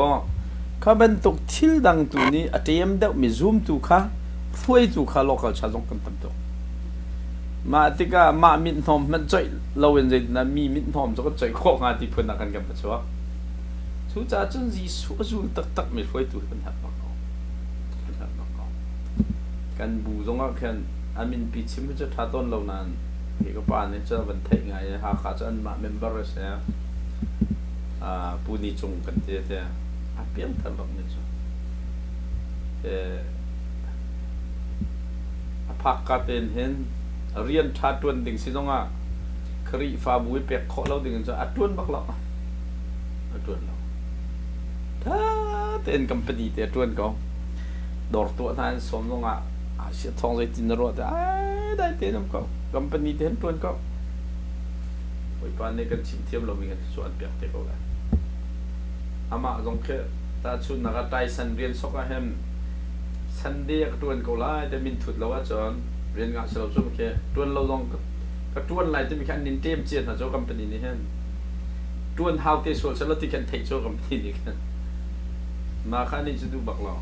[SPEAKER 1] ข้าเป็นตัวที่ดังตัวนี้เตรียมเด็กไม่ซูมตัวข้าช่วยจูขาโลกเขาชาจงกันตั้งตัวมาที่ก็มามิดหอมมันใจเราเห็นใจนะมีมิดหอมจะก็ใจโคกงานที่เพื่อนนักกันกันปัจจุบันสุดท้ายจนจีสูตักไม่ช่วยตัวเป็นหักมากกันบูจงก็แค่อามินปีชิมจะทัดต้นเรานั้นเอกปานนี่จะเป็นเทงไงหาขาจะอันมาเมมเบอร์เสียปูนิจงกันเดียเปลี่ยนตลอดนี่จ้ะพักการเต้นเห็นเรียนชาตวนดิ่งสิน้องอ่ะครีฟาบุยเป็กขอเราดิ่งจะอัดตวนบักเราถ้าเต้นกัมปนีเตะตวนเขา dor tu than som long a sia thong zai tin ro ta ai dai te nam ko company ten tuan ko oi pan ne kan chim thiam lo mi kan chuan piak te ko la ama zong khe ta chun na ga tai san rian sok a hem Sunday ka tuan ko la te min thut lo a chon rian nga selo zum khe tuan lo long ka tuan lai te mi kan nin tem chiat na cho company ni hen tuan how te sol selo ti kan thei cho company ni kan ma kha ni chu du bak lo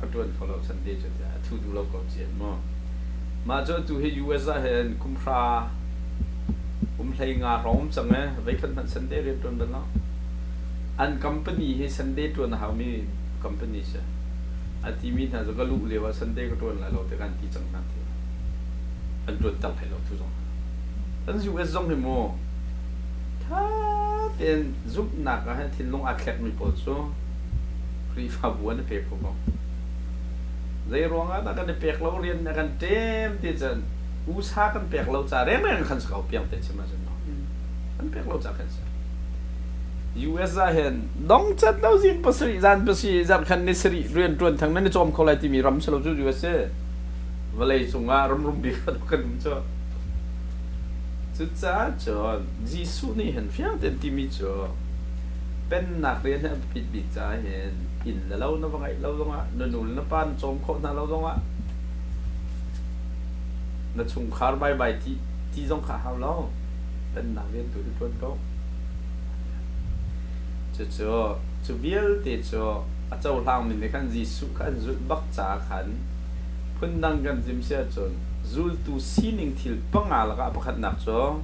[SPEAKER 1] ka tuan ko lo Sunday cho ta thu du lo ko chiat mo ma cho tu he US a hen kum phra play nga rom chang e ve khan han Sunday re tuan ban lo an company he Sunday tuan how mi company se ati mi tha ga lu le wa Sunday ko tuan la lo te kan ti chang na ti an tuan tal thai lo thu zong an ju es zong he mo tha ten zup na ka ha thin long a khlek mi po so free fa bu an pe ko ko zai rong a ta kan pek lo rian na kan tem ti chan u sa kan pek lo cha re men khan sa piang te chama jan no kan pek lo cha kan sa US a hen dong chat lo zin pasri zan pasi zan khan ni sri rian tuan thang nan chom kholai ti mi ram chalo ju US e valai chunga rum bi kha kan cho chu cha cho jisu ni hen fiang ten ti mi cho pen nak rian ha pit bi cha hen in la lo na wangai lo longa no nul na pan chom kho na lo longa na chung khar bai bai ti zong kha hao lo pen nak rian tu tuan ko cho vial te cho a chau hlang min le kan jisu kan zul bak cha khan phun dang kan jim sia chon zul tu sining thil panga la ka pakhat nak cho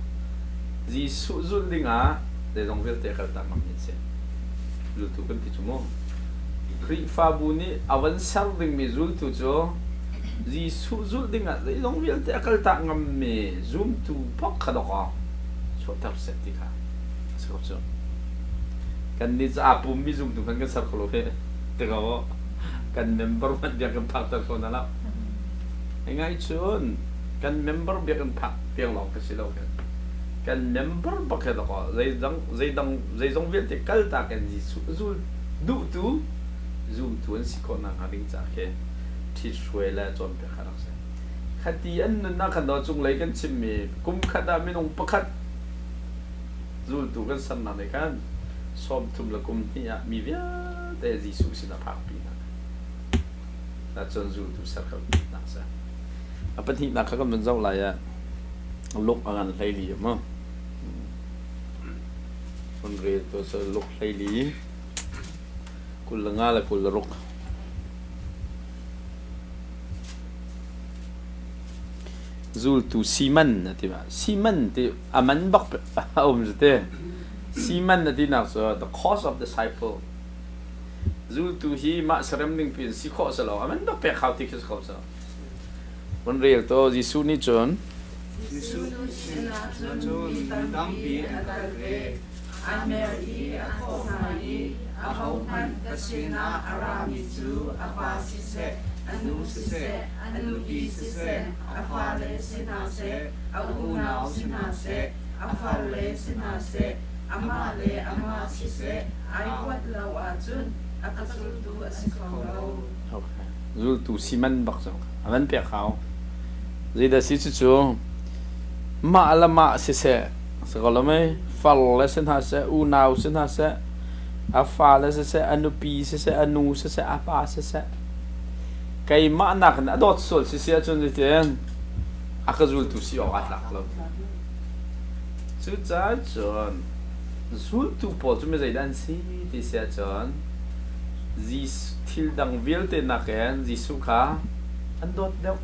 [SPEAKER 1] jisu zul dinga de dong vial te kal ta mam ni se zul tu kan ti chumo ri fa bu ni awan sar ding mi zul tu cho jisu zul dinga de dong vial te kal ta ngam me zoom tu pak kha do ka cho tar se ti kha so cho kan ni cha pum mi zum tu kan ka sar kholo he te ga kan member man dia kan phak tar ko na la ngai chun kan member dia kan phak piang lo ka si lo kan member ba kha ko zai dong viet te kal ta kan ji su zul du tu zum tu an si ko na ha ding cha khe thi shwe la chon pe kha rak sa khati an na khan do chung lai kan chim mi kum khada mi nong pakhat zul tu kan san na ne kan som tum la kum ni a mi via te jisu sina phak pi na chon zu tu sar kha na sa apan hi na kha kam zau la ya lok angan lai li ma kon re to so lok lai li kul nga la kul rok zul tu siman na ti ba siman ti aman bak om te siman na din so the cause of disciple zul tu hi ma saram ning pin si kho sa lo aman da pe khaw ti khis kho sa one real to jisu ni chon
[SPEAKER 2] jisu sina chon dam bi atare ameri akhomai ahoman kasina arami chu apasi se anu se anu bi se afale sina se auna sina se afale sina se amale amasi se ai wat law achun akasul tu asikho
[SPEAKER 1] okay zul tu siman bak so aman pe khaw zida si chu ma ala ma se se golome fal lesson ha se u now sin ha se afale se anu pi se anu se apa se kai ma nak na dot sol si sia chun ten akazul tu si o atlak lo chu cha chon zul tu po chu me zaidan si ti sia chon zis thil dang vil te na ken jisu kha an dot deu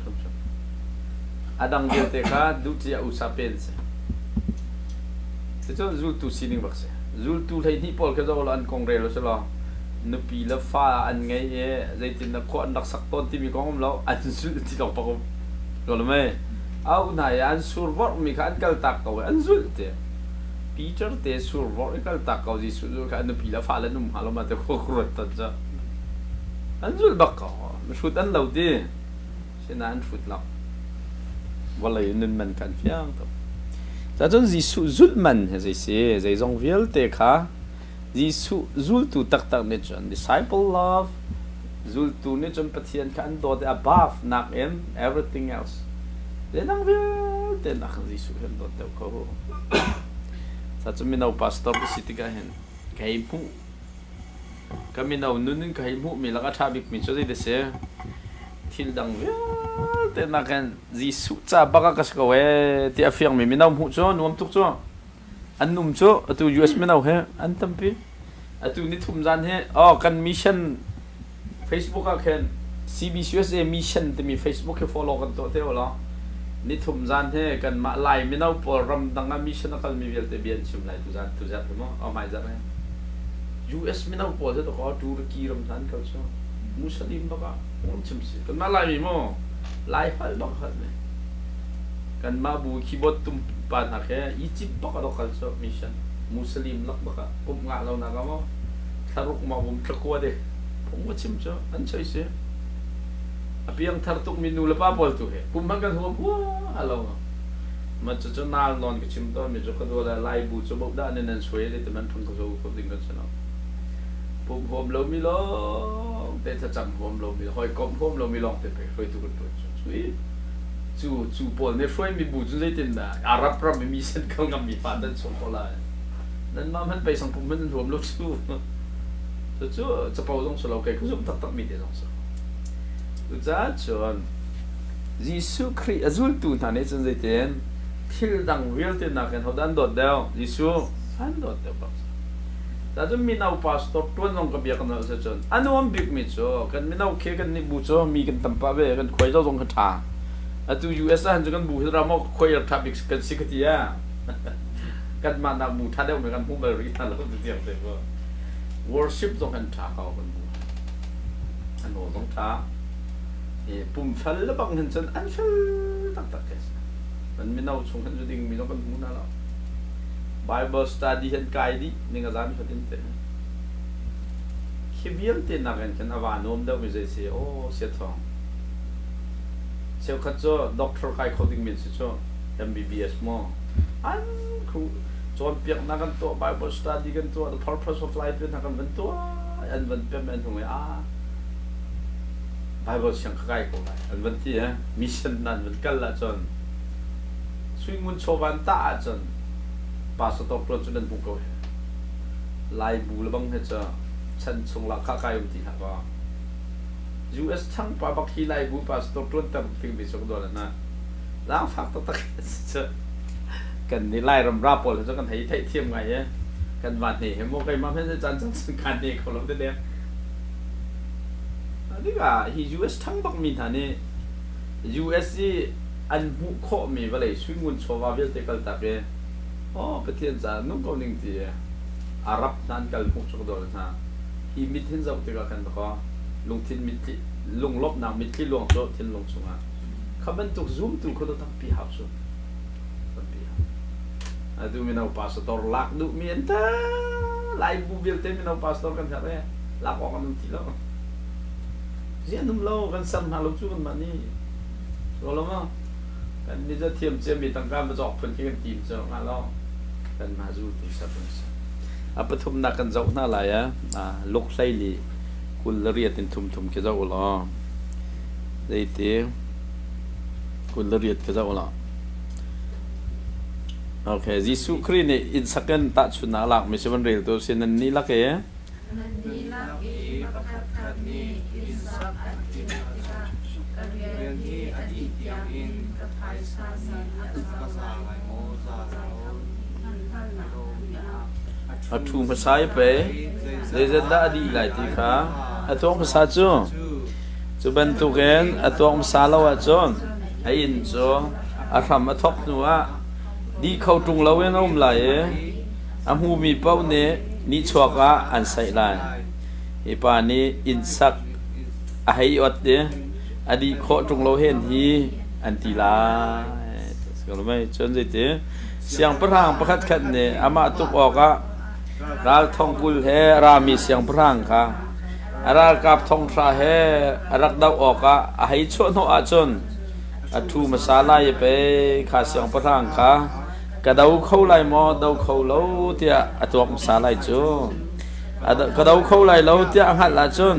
[SPEAKER 1] sam sam adang vil te kha du tia usa pen se chon zul tu sining bak se zul tu thai ni pol ka zo an kong re lo se lo nu pi la fa an ngai e zai tin na kho an dak sak ton ti mi kong lo an zul ti lo pa ko lo me au na ya an sur vor mi kha an kal tak ko an zul te Peter te sur vor kal tak ko ji su ka nu pi la fa la num halo ma te ko krot ta ja an zul bak ko shut an lo ti se na an shut la wala yin man kan fiang to ta chon ji su zul man he zai se zai zong viel te kha jisu zul tu tak tak ne chon disciple love zultu ni chon pathian kan do the above nak in everything else then ang vil te nak jisu hen do te ko sa chumi no pastor city ka hen kai mu kami no nunin kai mu mi laka thabik mi cho de se thil dang vil te nak hen jisu cha baka kas ko we ti affirm mi no mu cho nuam tuk cho an num cho atu us mi no he an tampi atu ni thum jan he kan mission Facebook ก็ can CBCSA mission แต่มี Facebook ให้ follow กันตัวเท่าละนี่ทุ่มจานให้กันมาไล่ไม่เอาโปรแกรมดังนั้น mission ก็มีเวลาเบียนชิมไล่ทุกจานหรือมั้งเอาไม่จานไหม US ไม่เอาโปรจะต้องขอตุรกีรำจานเขาชอบมุสลิมบ้างผมชิมสิกันมาไล่มีมั้งไล่พัลบ้างครับเนี่ยกันมาบูคีย์บอร์ดตุ้มปานหักแค่อียิปต์บ้างก็ต้องเขาชอบ mission มุสลิมลักบ้างผมงานเราหนักมั้งถ้ารุกมาผมตะกัวเด็กผมก็ชิมจ้ะอันใช่สิอภิยังทารุกมินูเลป้าบอลตัวเหรอผมมันกันหัวหัวอะไรวะมันจะนานนอนกับชิมตัวมีจุกกระโดดไล่บูจะบอกได้เนี่ยนั่นสวยเลยแต่มันทนกับเราคนดิ้งกันใช่ไหมผมเรามีลองแต่ถ้าจำผมเรามีหอยกบผมเรามีลองแต่ไปหอยตัวกันตัวสวยจู่บอลเนี่ยสวยมีบูจะได้ติดนะอาหรับไม่มีเส้นเขางำมีฟาดันส่งเขาเลยนั่นมันไปสังคมมันรวมรถสู้จะเป่าต้องสโลกันก็จะตัดมีเดียต้องสดูจ้าจวนยิสุคริสต์จุลตุนท่านนี้จนได้เต็นที่ดังวิลตินักเขาดันโดดเดียวยิสุอันโดดเดียวบ้างแต่จะมีนาวพาสตอร์ตัวน้องกับเบียกันแล้วจนอันนู้นบิ๊กมิโซกันมีนาวเคกันนี่บูโซมีกันตั้มป้าเบ้กันคุยเจ้าตรงกันท่าอันตัว US อันจะกันบูที่เรามาคุยกับทับบิ๊กกันสิกที่อ่ะกันมานาบูท่าเดียวเหมือนกันพุ่งไปรีท่าแล้วก็เดียวเดียว worship ต้องกันท่าเขาคนบูอันโน้ต้องท่าปุ่มฟัลแล้วบางคนจนอันฟัลตักแค่มันไม่น่าชงกันจริงมีต้องกันหูน่าแล้ว Bible study เห็นไกด์ดินี่ก็ร้านเขาติดเต็มคิดยังติดนักกันอาวานอมเดิมไม่ใช่สิโอ้เสียท้องเสียขัดจ้อด็อกเตอร์ใครเขาติดมินสิจ้อ MBBS มั้งอันครูจนเปียกนักกันตัว Bible study กันตัว the purpose of life เป็นนักกันเป็นตัวอันเป็นเป็นตรงนี้Bible เสียงใครก็ได้อันเป็นที่มิชชั่นนั้นเป็นกันละจนสวิงมุนโชวันตาจนปาสตอปรจนนั้นบุกเอาไล่บูแล้วบางเหตุฉันส่งหลักข้าใครอุ่นที่หักว่า US ทั้งปาบักฮีไล่บูปาสตอปรแต่ฟิงบิสกโดนนะล้างฝักตะจะกันนี่ไล่รำราบปนแล้วจะกันให้เทียมไงกันวันนี้เห็นโมกไปมาเพื่อนจันจังสังการนี่เขาลงเด็ดนี่ก็ที่ US ทั้งบักมีท่านี่ US ที่อันมุขโคมีว่าเลยช่วยงุนโชว์ว่าเวลเตกัลตักเองประเทศจานุ่งเขาหนึ่งทีอาหรับนั่นกัลมุขโชว์โดนนะที่มิดทินจะติดกันต่อลงทินมิดทิลงลบน้ำมิดทิลงโจทินลงสูงอ่ะเขาเป็นตุกซูมตุกเขาต้องทำปีหับสูงทำปีหับดูมีนาวพาสตอร์ลักดูมีอันตาไลฟ์บูเวลเตมีนาวพาสตอร์กันใช่ไหมลักออกกันหนึ่งทีแล้วเสียนุ่มเล่ากันซ้ำหาลูกจูกันมานี่รู้แล้วมั้งกันนี่จะเทียมเจียมมีต่างกันมาจอกเพิ่นที่กันทีมเจ้ามาแล้วกันมาจูตุสับเพิ่นปฐุมนักกันเจ้าหน้าหลายลูกไส้ลีกุลเรียตินทุ่มๆเจ้าล้อได้เตี้ยกุลเรียดเจ้าล้อโอเคยิสุคริสต์นี่อินสักกันตัดชุนหลักไม่ใช่วันเรียลตัวเส้นนี้ลักอัตุภาษาไปเดี๋ยวจะดีหลายทีค่ะอัตุภาษาจูเป็นตุเกนอัตุภาษาเราจูไอ้อินจูอาทำมาทบหนูว่าดีเข้าตรงเราเองน้องไหลอาหูมีเป้าเนี่ยนิชวกะอันใส่ลายอีป่านี้อินสักอาให้อดเนี่ยอดีเข้าตรงเราเห็นที่อันตีลายก็รู้ไหมจนสิเตี้ยเสียงพระหังประคัดขัดเนี่ยอามาตุกออกะราทองกุลเฮรามีเสียงพระหังค่ะรากับทองทราเฮรักดาวออกะให้ชนหัวจนทูมาซาลายไปข้าเสียงพระหังค่ะกระดาวเข้าไล่มอดาวเข้าเล้าเตี้ยตัวมาซาลายจนกระดาวเข้าไล่เล้าเตี้ยหัดละจน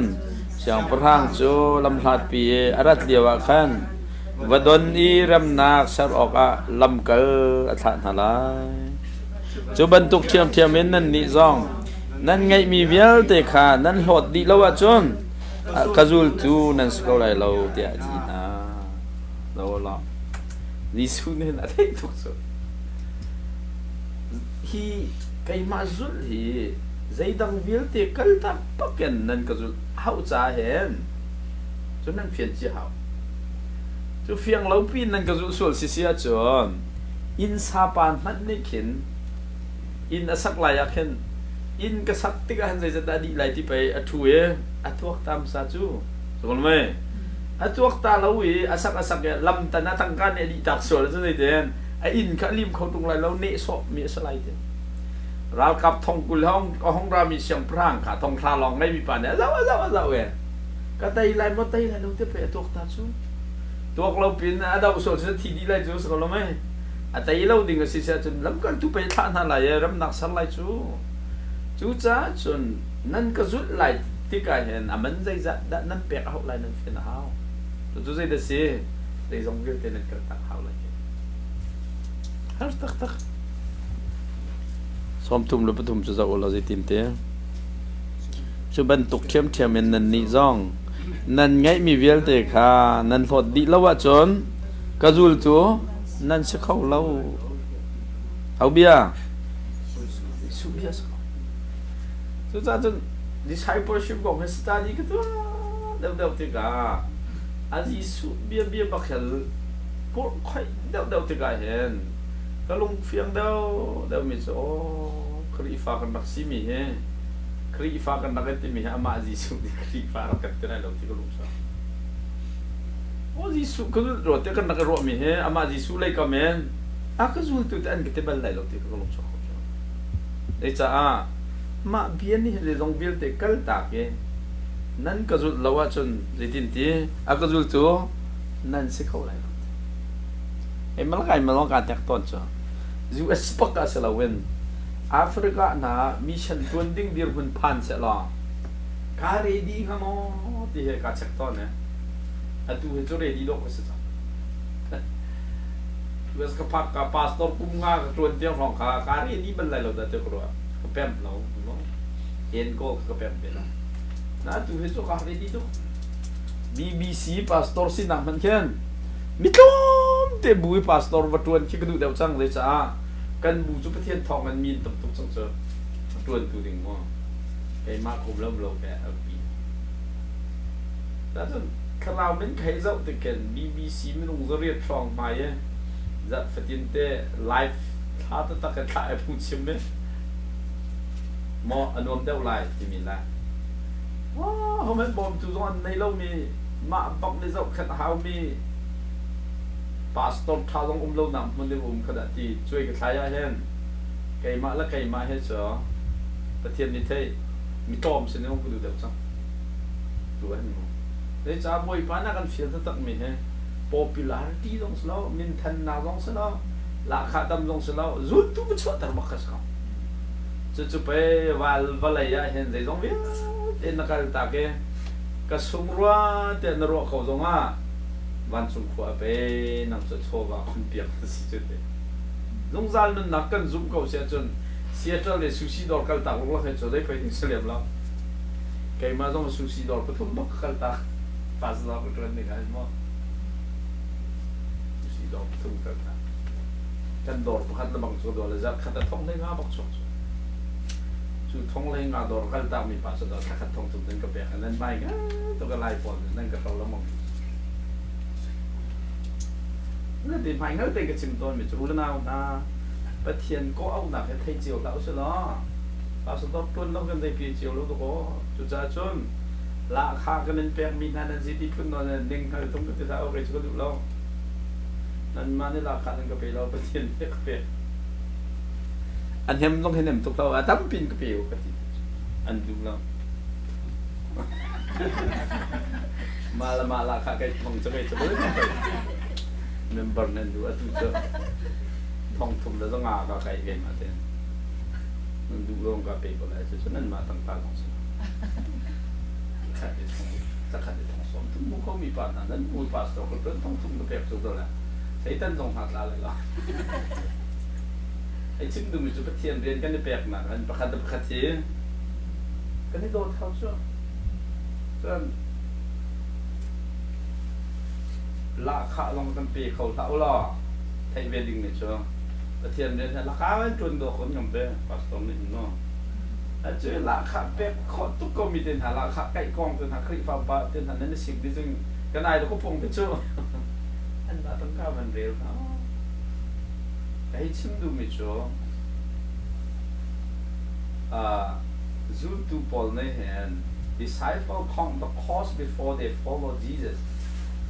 [SPEAKER 1] siang perang chu lam hlat pi arat dewa khan vadon i ram nak sar oka lam kal atha halai chu bantuk thiam men nan ni zong nan ngai mi vial te kha nan hlot di lawa chon kazul tu nan sko lai lo tia ji na lo la ni su ne na thei tuk so hi kai ma zul hi zaidang vial te kal ta paken nan kazul hau cha hen chu nan phian chi hau chu fiang lo pin nan kazul sul si sia chon in sa pan man ne khin in asak la ya khen in ka sak ti ka han zai da di lai ti pai athu e atuak tam sa chu so me atuak ta lo wi asak ya lam ta na tang kan e di tak so la chu nei den a in kha lim khau tung lai lo ne so mi sa lai ten ral kap thong kul hong ra mi siang prang kha thong thla long ngai mi pa ne za we ka tai lai mo tai lai lo te pe atuak ta chu tuak lo pin a da so se thi di lai chu so lo me a tai lo ding si sa chun lam kan tu pe tha na lai ram nak san lai chu cha chun nan ka zut lai ti ka hen a man zai za da nan pe hau lai nan fin hau chu zai da si dei zong ge te nan ka tak hau lai har tak som tum lo patum chu za ola zai tin te chu ban tuk thiam men nan ni zong nan ngai mi vial te kha nan hlot di lawa chon ka zul chu nan se khau lo hau bia su bia so cha chun discipleship go he study ka tu deu te ka aji su bia bakhel por khoi deu te ka hen ka lung fiang deu mi so khri fa kan maksimi he khri fa kan nagat mi ha ma ji su di khri fa ka te na lo ti ko lung sa o ji su ko ro te kan na ro mi he ama ji su lai ka men a ka zul tu tan ke te bal lai lo ti ko lung sa ei cha a ma bian ni le dong bil te kal ta ke nan ka zul lawa chun ritin ti a ka zul tu nan se khau lai e mal kai mal ka tek ton cha US pak ka se la wen Africa na mission funding dir hun phan se la ka ready ha mo ti he ka chek ton ne a tu he chu ready do ko se cha US ka pak ka pastor kum nga ka tuan tiang phong ka ready ban lai lo da te ko ka pem lo en ko ka pem be la na tu he chu ka ready do BBC pastor sin na man khen mitlom te bui pastor watuan ki kadu deu chang le cha kan bu chu pathian thong an min tum chang cha tuan tu ding mo kai ma khom lom lo be a pi da chun khalau men khai zau te ken BBC min ung zo riat thong mai e za fatin te live tha ta ka tha e pu chim me mo anom deu lai ti min la wow ho men bom tu zon nei lo mi ma bak le zau khat hau mi pastor tha long lo nam mun de khada ti choi ka thaya hen kai ma he cho pathian ni thei mi tom se ne ong ku du deu chang tu an mo le cha boy pa na kan fiel ta tak mi he popularity dong slo min than na dong slo la kha dam dong slo zut tu bu chwa tar bakhas ka chu pe wal ya hen zai dong vi te na kal ta ke ka sumrwa te na ro ko zong a van chung khwa pe nang cho chowa khun piak si che te long zal nun nak kan zum ko se chun Seattle le sushi dor kal ta lo he cho dai pe ni selem la kai ma dong sushi dor pathum bak kal ta pas la ko tren ni kai mo sushi dor pathum kal ta kan dor pakhat la bang cho dor la zat khat ta thong le nga bak cho chu thong le nga dor kal ta mi pa so dor khat thong tum den ka pe nan bai ga to ka lai pon nan ka to la mong nó thì phải nói tới cái chim tôn mình chú nào na bất thiền có ông nào phải thấy chiều lão sẽ lo bảo số đó tuân nó gần đây kia chiều lúc đó có chú cha chôn lạ khác cái nên bèn mình hay là gì thì tuân nó nên đừng hay tung cái sao cái chú có đủ lâu nên mà nên lạ khác nên cái bể lo bất thiền cái bể anh em không thể nằm tục đâu à tắm pin cái bể cái gì anh đủ lâu mà là khác cái phòng cho cái chú member nên du atu cho thong thum da nga ka kai game aten nun du long ka pe ko la cho nên mà tăng ta long sa จะขัดในท้องสมทุกมุขมีป่านนั้นมุขป่าสองคนเป็นต้องทุ่มกระเพ็บสุดแล้วใช้ตั้งตรงหักอะไรหรอไอ้ชิมดูมีจุดเทียนเรียนกันในแปลกหนักกันประคัตประคัตเทียกันในโดนเขาชั่วจนราคาลงกันปีเขาเท่าล่อไทยเวดิ้งเนี่ยชั่วประเทียนเรียนราคามันจนตัวคนยังเป็นป่าสองนี่เนาะแล้วเจอราคาเป็ดขอทุกคนมีเดินหาราคาใกล้กองเดินหาคลิปฟ้าบ้าเดินหานั้นสิ่งที่ซึ่งกันไอ้ตัวก็พงไปชั่วอันนั้นต้องการมันเร็วครับไอ้ชิมดูมิชั่วจูตูพอลเนี่ยเห็น disciple count the cost before they follow Jesus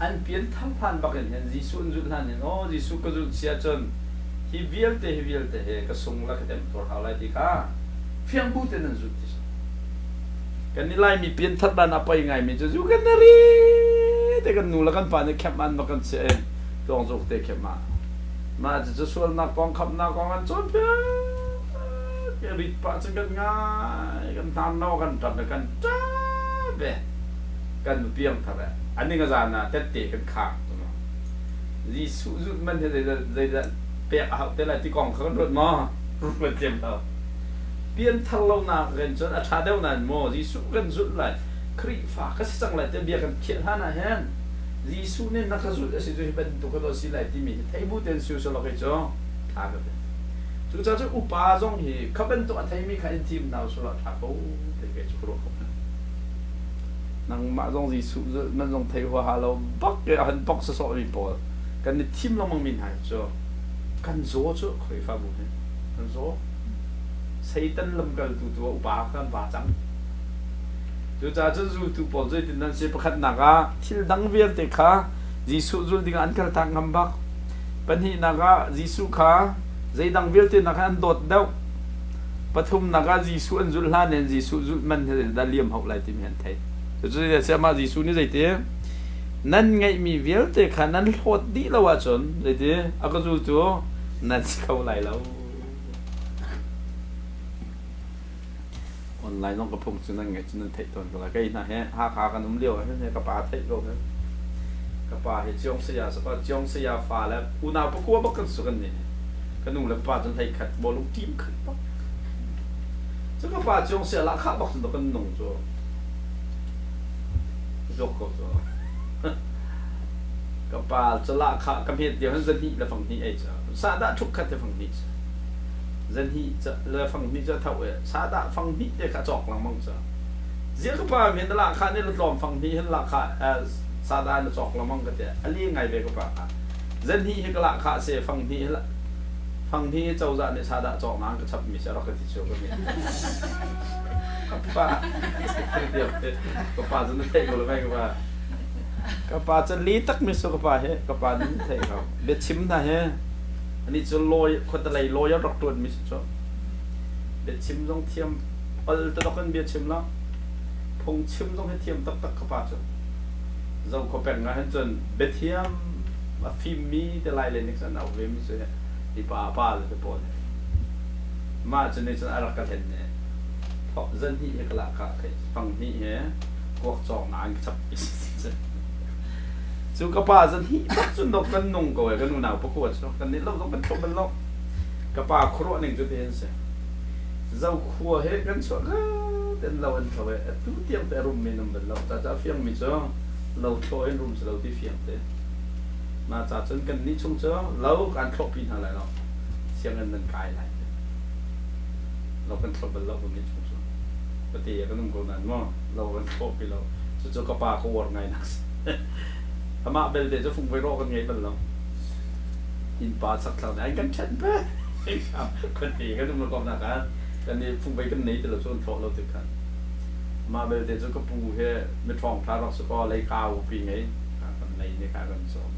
[SPEAKER 1] อันเปลี่ยนทั้งพันบักเห็นยิสุนจุดนั้นเนี่ยโอ้ยิสุก็จุดเสียจนฮิวิลเตเฮก็ส่งละก็เต็มตัวเขาเลยที่ข้าเพียงพูดแต่นั้นจุดที่สุดกันนี่ไล่มีเปลี่ยนทัดด้านอะไรยังไงมีจะอยู่กันนารีแต่กันนู่นละกันป่านนี่แคบมันบักกันเสียตรงจุดเตะแคบมาจะส่วนนักกองขับนักกองกันจนเพื่อรีบปัจจุบันง่ายกันทำนอกกันจัดกันจ้าเบ้กันเพียงเท่าไรอันนี้ก็จะน่ะเตะกันข้างตัวนั้นยิสุจุดมันจะเปียกเอาแต่ละที่กองเขารถมอรถเจ็บเราเปลี่ยนทะเลนาเงินจนอาชาเดียวนั้นโมยิสุกันจุดเลยครีฟ้าก็สั่งเลยจะเบียกันเขียนหาหน้าเห็นยิสุเนี่ยนักจุดสิจุดเป็นตัวก็ตัวสิเลยที่มีไอ้บุตรเป็นสุสโลกิจงทากันจุดจะอุปาจงฮีเขาเป็นตัวไทยมีใครทีมดาวสุรทาโก้เด็กจุกรุกนังมาจงยิสุมันจงไทยหัวฮาโลบักเกอหันบักสะสมีปอลกันในทีมเรามังมินหายจ้ะกันโซ่จ้ะคอยฟ้าบุญกันโซ่ใช้ตันลำกันตัวอุปากันบาจังจุดจะจูตูปอลจุดนั้นเสียประคัตนักที่ดังเวียนเด็กข้ายิสุจุดดิ่งอันกันทางคำบักเป็นที่นักยิสุข้าใจดังเวียนเด็กนักอันโดดเดาปฐมนักยิสุอันจุลฮานินยิสุจุดมันดัลเลียมหกไหลที่มีอันไทยจุดจะเสียมายิสุนี่ใจเตี้ยนั่นไงมีเวียนเด็กข้านั้นโหดดีแล้วว่าจนใจเตี้ยอาก็จุดตัวนั่นเขาไหลแล้วออนไลน์น้องกระพงจุนั่นไงจุนั่นเทตอนก็แล้วก็อีน่ะฮะหาขากันนุ่มเลี้ยวให้กระป๋าเทโลกนะกระป๋าเห็ดจงเสียสปาจงเสียฟ้าแล้วอุณาปกัวบักกันสุกันนี่กันนุ่มแล้วป๋าจนไทยขัดบอลลูกทีมขึ้นปั๊บจะกระป๋าจงเสียราคาบักจนกันนุ่งจ้ะจกก็จ้ะกระป๋าจะราคากำเพียรเดียวให้จะที่แล้วฝั่งนี้ไอ้จ้ะซาดาทุกขัดที่ฝั่งนี้dân hi le phang ni cha thau e sa da phang ni te kha chok lang mong cha zia ka pa men la kha ne lo tlom phang ni hen la kha sa da no chok lang mong ka te ali ngai be ka pa dân hi he ka la kha se phang ni chau za ne sa da chok mang ka chap mi cha ro ka ti chu ka mi ka pa zan te ko lo mai ka pa cha li tak mi so ka pa he ka pa ni thei ka be chim na heอันนี้จะลอยคนตะไลลอยรักตัวมิสจ้ะเบียดชิมต้องเทียมตะดอกกันเบียดชิมแล้วพงชิมต้องให้เทียมตักเข้าไปจ้ะเราเขาแบ่งงานจนเบียดเทียมมาฟิล์มมีแต่ลายเลยนี่ฉันเอาเวมิสเนี่ยที่ป้าเลยจะปนมาจนในฉันอารักกันเห็นเนี่ยเพราะฉันที่เอกลักษณ์ค่ะฟังที่เนี่ยกวกจองงานจับอีกสุกป้าจะที่สุนทรกันนุ่งก็ไอ้กันนุ่งหนาวประกวดใช่ไหมกันนี่เราต้องเป็นตัวเป็นล็อกกป้าครัวหนึ่งจุดเด่นสิเราครัวเฮกันชัวร์แต่เราเห็นเขาไอ้ตู้เตียงแต่รูมมีน้ำเป็นเราจะเฟียงมีเจ้าเราโชว์ให้รูมเราที่เฟียงเต้มาจากจนกันนี่ชงเจ้าเราการครบปีอะไรเราเสียงเงินมันกายไหลเราเป็นตัวเป็นล็อกตรงนี้ชงเจ้าปกติก็นุ่งคนนั้นว่าเราเป็นครบปีเราจะกป้าเขาวอดไงนักทำมาเบลเดจะฟุ้งไปรอกันไงบ้างเราอินปาสักคราวไหนกันฉันไปครับคนตีก็ต้องมาก่อนนะกันนี่ฟุ้งไปกันนี้แต่เราชวนทอเราถึงกันมาเบลเดจะก็ปูแค่ไม่ท้องพระรักษาเลยกาวปีไงกันในในการกันสอน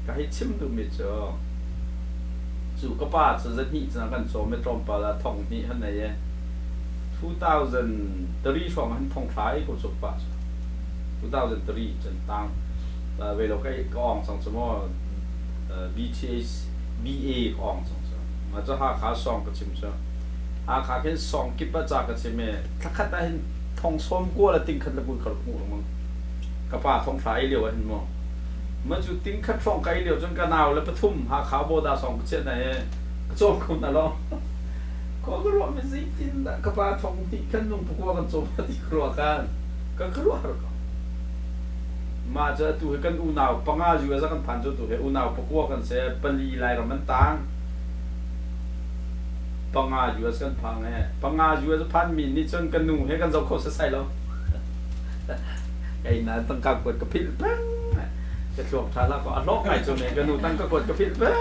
[SPEAKER 1] ก็ให้ชิมดูมิจฉาจู่ก็ป้าจะจะนี่จะกันสอนไม่ตรงปลาทองนี่ท่านไหน2003ช่วงนั้นทองท้ายคนสุกป้า2003จนตั้งเวลาก็อ่องสองสมอBA ก็อ่องสองสมมาจะหาขาสองก็ชิมซะหาขาแค่สองกิบประจักษ์ก็ชิมถ้าขัดได้ ทองส้มกัวละติงขัดละกุลขัดหูมึงกระป๋าทองสายเหลียวเห็นมั้งมันจุดติงขัดทองไก่เหลียวจนกระนาวแล้วปทุมหาขาวโบดาสองเช่นไหนโจมคุณน่ะล้อก็กลัวไม่สิจินดากระป๋าทองติขันนุ่งพวกกันโจมติกลัวกันก็กลัวหรอกมาจะตัวกันอุณาวปังอาอยู่สักกันพันจุดตัวอุณาวพวกกันเสียปลีลายเรามันต่างปังอาอยู่สักกันพังปังอาอยู่สักพันมินนี่จนกันนุ่งให้กันจะโคตรใส่แล้วไอ้นั่นตั้งกดกระพริบปั้งจะช่วงท้ายแล้วก็ล็อกไอ้จนเนี่ยกันนุ่งตั้งกดกระพริบปั้ง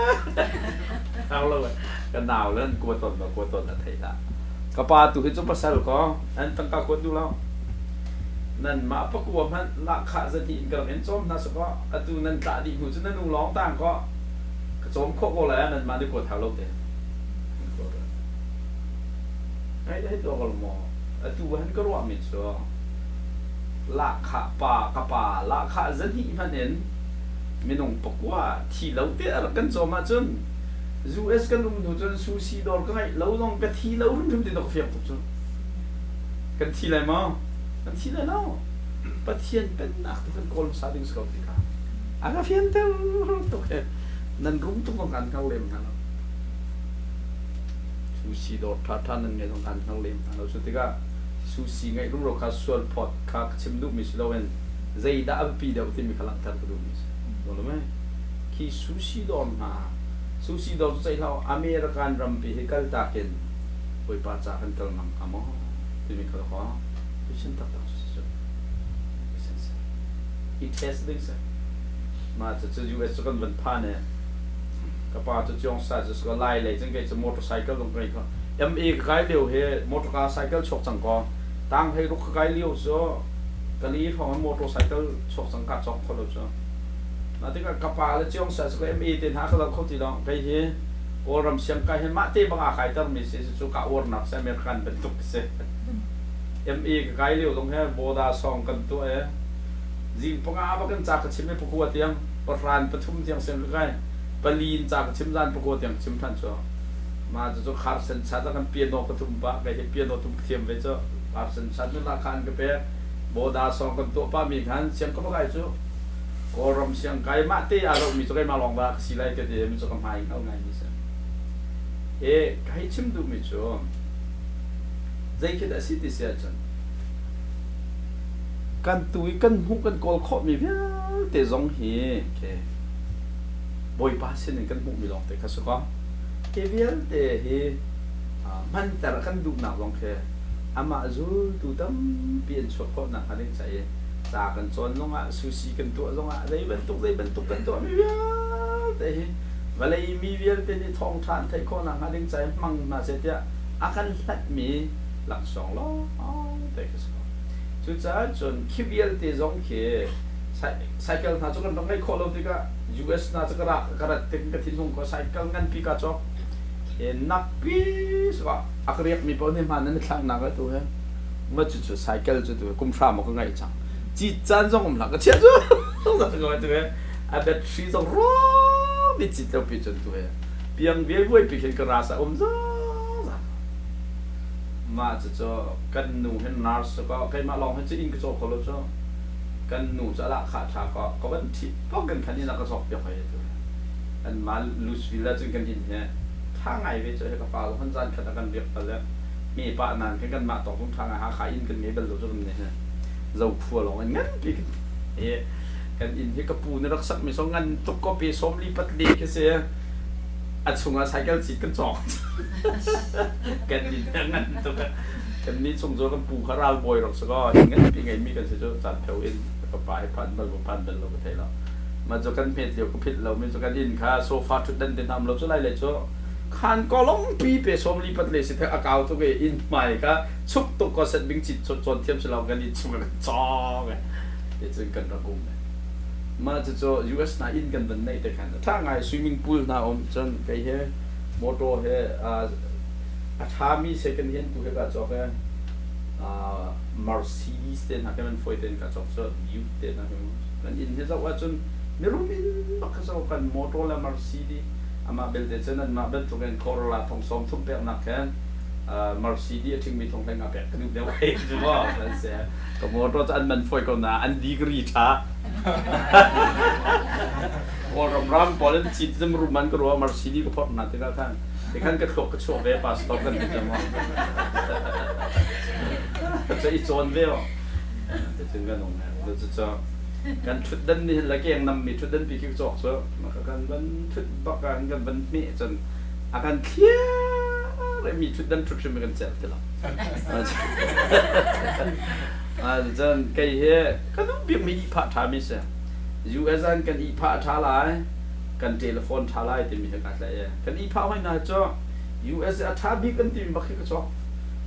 [SPEAKER 1] เอาเลยกันหนาวแล้วกลัวตนแบบกลัวตนอะไรละกระป๋าตัวที่จุดประสาทก็อันตั้งกดดูแล้วนั่นมาประกวดมันราคาสถิติกับเห็นส้มนะสก็อตูนั่นตาดีหูฉันนั่นนุ่งร้องต่างก็สมโคกอะไรนั่นมาด้วยกดเท้าลบเองให้ตัวกลมอตูมันก็รู้ว่ามิตรsoราคาป่ากระป่าราคาสถิติมันเห็นไม่นุ่งประกวดที่เราเตะอะไรกันส้มมาจนUS กันนุ่งดูจนซูซีดอลก็ให้เราลองกันที่เรารุ่นทุ่มติดดอกเฟียงปุ๊บจนกันที่ไรมั้งกันที่ไรเนาะประเทศเป็นนักเป็นคนสาดิงสกอตติกาอากาเฟียนเตอร์ตัวเองนั่นรุ่งต้องการเข้าเล่มกันแล้วซูซีดอทท่านั่นไงต้องการเข้าเล่มเราสุดที่ก็ซูซีไงรุ่งเราขาส่วนพอดขาชิมดูมิสโลเวนใจด่าปีเดียวที่มีขลังทันก็ดูมิสรู้ไหมที่ซูซีดอมมาซูซีดอใจเราอเมริกันรัมปีให้กันตาเกินไปปัจจัยกันตรงนั้นอ่ะมั้งที่มีขลังว่าฉันตัดต่อสุดอีเทสดิ้งสิมาจะอยู่เอสกันวันผ่านเนี่ยกับป้าจะจงใส่จะสกัดไล่เลยจึงเกิดจะมอเตอร์ไซค์ลงไปก็เอ็กไกด์เดียวเฮมอเตอร์ไซค์ชกสังกอตั้งให้ลูกไกด์เลี้ยวซ้อกะลีของมอเตอร์ไซค์ชกสังกัดชกคนละซ้อนาที่กับป้าจะจงใส่สกัดเต็นหาเขาเขาที่ลองไปเฮโอรัมเสียงไกด์มาเตะบางอาใครตั้งมีเสียสุกาอวนักเซมิคันเป็นตุกเสไกด์เลี้ยวตรงเฮโบดาซองกันตัวจิงปงอาบักันจากชิมไม่ประกวดยังประธานประชุมยังเสียงไกด์ปลีนจากชิมด้านประกวดยังชิมทันจ้ะมาจะขาดเส้นชัดแล้วกันเปียโนประทุมปะไปเปียโนทุมเทียมไปจ้ะขาดเส้นชัดนั่นราคาก็เป็นโบดาซองกันตัวป้ามีกันเสียงก็ไม่ไกลจ้ะก็รำเสียงไกลมาเตะอารมณ์มีตัวไกลมาลองบ้างสิไลก็เดี๋ยวมีตัวกำไห้เอาไงนี่สิไกลชิมดูมีจ้ะใจคิดอะไรที่เสียจังกันตุยกันหุกันกอลข้อมีเพี้ยเตะจงเฮเคบอยป้าเส้นกันหุมีลองเตะข้าศึกก็เคเวียเตะเฮมันแต่ละกันดูหนักลองเคอามาจูดูตั้มเปลี่ยนชุดก็หนักอะไรใจจากกันจนลงอ่ะซูชิกันตัวลงอ่ะได้บรรทุกกันตัวมีเพี้ยเตะเฮเวลามีเวียเตะในท้องทานไทยก็หนักอะไรใจมั่งมาเสียเดียอาการหลักมีหลังสองล้อเตะข้าศึกจุดจ้าจนคิดเยอะที่จงเขไซเคิลน่าจะกันต้องให้คนเราที่ก็ US น่าจะกระติกกระถิ่นของก็ไซเคิลกันปีกาจอกนักปีสว่าอักเรียกมีปนที่มันนั่นครั้งนักตัวเหรอเมื่อจุดไซเคิลจุดตัวกุมพรามันก็ไงจังจีจันจงกุมพราก็เชื่อจุดต้องจะตัวตัวเหรอไอ้แบบชีจงร้อนดิจิตเอาไปจนตัวเหรอเพียงเบี้ยวุ่นไปเห็นกระราษอมจ้ามาจะกันหนูเห็นนาร์สก็ใครมาลองให้จะอินกระจกเขาเลยจ้ะกันหนูจะละขาดชาก็เป็นที่ป้องกันคันนี้นักกระจกเดียวไปตัวอันมาลูสวิลล่าจึงกันยินเนี่ยถ้าไงไปเจอให้กระเป๋าพันจันขัดกันเรียบไปแล้วมีป้านานกันมาต่อทุกทางหาขายอินกันไม่เป็นรู้จักกันเนี่ยเราพัวลงงั้นปีกันอินที่กระปูในรักษาไม่สองงั้นตุกก็ไปสมรีปัดดีแค่เสียอัดส่งอาศัยกันสิกันจอกกันดินงั้นตัวกันนี้ส่งตัวกันปูคาราลบอยหรอกสักก็งั้นเป็นไงมีกันเสียจจัดแถวอินก็ไปพันบางพันเป็นเราไปไทยแล้วมาจกันเพจเดียวก็พิษเราไม่จกันอินค่าโซฟาชุดเด่นเด่นทำเราจะไล่เลยจ้ะขันก็ลงปีไปสมรีปัดเลยสิเธออากาศตัวเองอินใหม่ก็ชุบตัวก็เสร็จบิงจิตจนเทียมเสร็จเรากันอินส่งกันจอกเลยเดี๋ยวจะกันระกุมเลยมาจะ US น่าอินกันเป็นในแต่ขันถ้าไง swimming pool น่าจนไปเฮมอเตอร์เฮชามี second hand ตัวเฮก็จอกMercedes เต็นหักมันไฟเต็นก็จอกจะยูเต็นนะกันอินเฮจะว่าจนไม่รู้มินบักจะกันมอเตอร์และ Mercedes อามาเบลเดจนั้นมาเบลตัวกัน Corolla ทองสมทุ่มเปนักแค่ Mercedes ถึงมีทงแดงอาแปะก็ดูเดี๋ยวเองใช่ป่ะนั่นเสียก็มอเตอร์จะอันมันฝอยก่อนนะอันดีกรีช้าพอรำพอเล่นชิดจะมรู้มันก็รู้ว่า Mercedes ก็พอหนาที่ละท่านแต่ขั้นกระโดดกระโชกเวปาสต็อกกันใช่ไหมจะอีโซนเวลจะถึงกันตรงนั้นเราจะกันชุดดันนี่ละเกียงนำมีชุดดันปีกิจอกซะมากันบันชุดบักกันบันมีจนอาการเครียดเลยมีชุดดันชุดชื่อมันกันเจ็บที่เราจนไกเฮก็ต้องเบียมีพาทามิเสยูเอซันกันอีพาทาลายกันเทเลโฟนทาลายที่มีกันเลยกันอีพาไว้น่าจะยูเอสอาทาบีกันที่มีบักกิจอก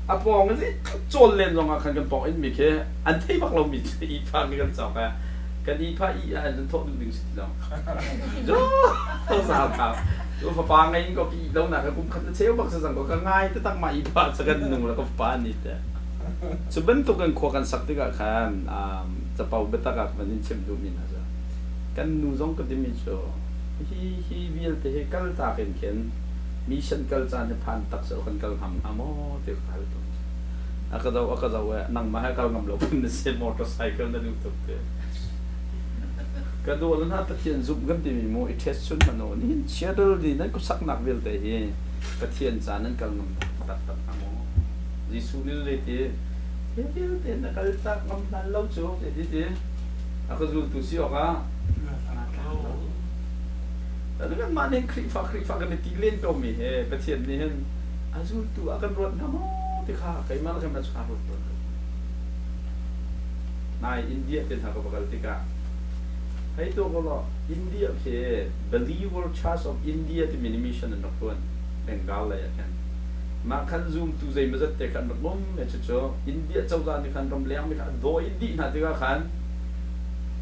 [SPEAKER 1] อ่ะปองกันสิโจลเล่นลงมาคันกันปองอินมีแค่อันที่บักเรามีอีพามีกันสองอ่ะกันอีพาอีอันนั้นโทษดึงสิเราจ้าสาวครับตัวฟ้าไงก็กี่แล้วนะครับผมคันเชลบักสังก็ง่ายแต่ตั้งมาอีพาสักกันหนึ่งแล้วก็ฟ้านี่แต่sebentuk kan kuakan sakti kan zapau betak kan manin cem domin aja kan nuzong ke dimin so hi vil te kal ta ken mission kal chan phan tak so kan kal ham amo te kal to akadaw nang ma kal ngam lo kun se motorcycle na lu tok te kadol na ta thian zup gam dimi mo I test sun mano ni chedal di nan ko sak nak vil te hi ka thian chan nan kal ngam tak amo Jisu ni le te te na kal tak ngam nan lo chu te ako zul tu si okaแต่ก็มาเนี่ยคลิฟักกันในตีเล่นตัวมีเฮประเทศนี้เห็นอาจุตัวกันรถน้ำมันที่ข้าใครมาแล้วใครมาชาร์จรถตัวในอินเดียเป็นทางกับกันที่ก้าให้ตัวก็ล่ะอินเดียคือ Believer Church of India ที่มีนิมิชันนั่นทุกคนเป็นกาลเลยกันมาคันซูมตัวใจมันจะเตะกันล้มเมื่อเช้าอินเดียเจ้าจานที่คันรำเลี้ยงไม่คันโดยอินเดียนะที่ก้าคัน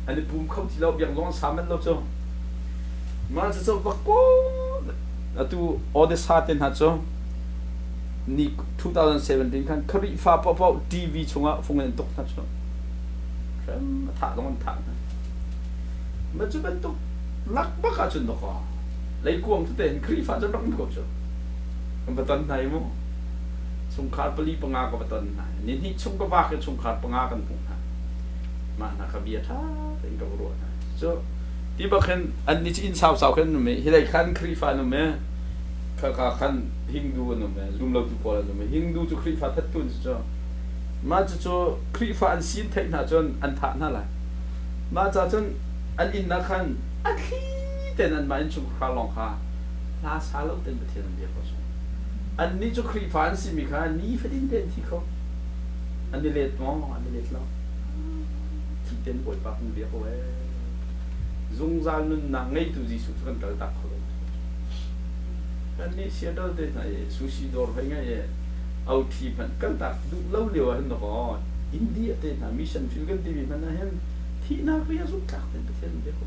[SPEAKER 1] อันนี้ปุ่มเขาที่เราเบี่ยงลงสามมันเราเจ้ามาจะจะบักกูตัวออเดสฮาร์เทนฮัตโซนี่2017คันคริฟ้าป๊อปทีวีชงอ่ะฟงเงินตกฮัตโซใช่มาถ่ายตรงนั้นถ่ายนะมันจะเป็นตุกลักบักอาจุนตกอ่ะเลยกวงทุเตนคริฟ้าจะต้องกบโซมันเป็นตอนไหนมั้งสงครามปลีปังอากับเป็นตอนไหนนี่ชงก็ว่ากันสงครามปังอากันปุ่งฮะมาหน้าขบียท่าเป็นกับรัวนะโซที่บอกกันอันนี้อินสาวกันนุ่มเฮลัยขันคริฟานุ่มข้าขันฮินดูนุ่มรุมเราตุกอลนุ่มฮินดูจุคริฟาทัดตุนจ้ะมาจุคริฟาอันซีนเทนน่ะจนอันท่านั่นแหละมาจนอันอินนักขันอันที่เต็นอันมาอินจุคราลองค่ะลาซาเราเต็นประเทศนั้นเดียวกันอันนี้จุคริฟาอันซีมิค่ะนี่ฟิลินเต็นที่เขาอันนี้เล็ดมองอันนี้เล็ดแล้วที่เต็นบ่อยปากมือเดียวเอาไว้Zungzal nun na ngay tu Jisu kan kal tak kholo. Kan ni Seattle te na sushi door phai ngay au thi pan kal tak du lâu liu han no India te na mission field kan TV man na hen thi na ria zu tak te pathen de ko.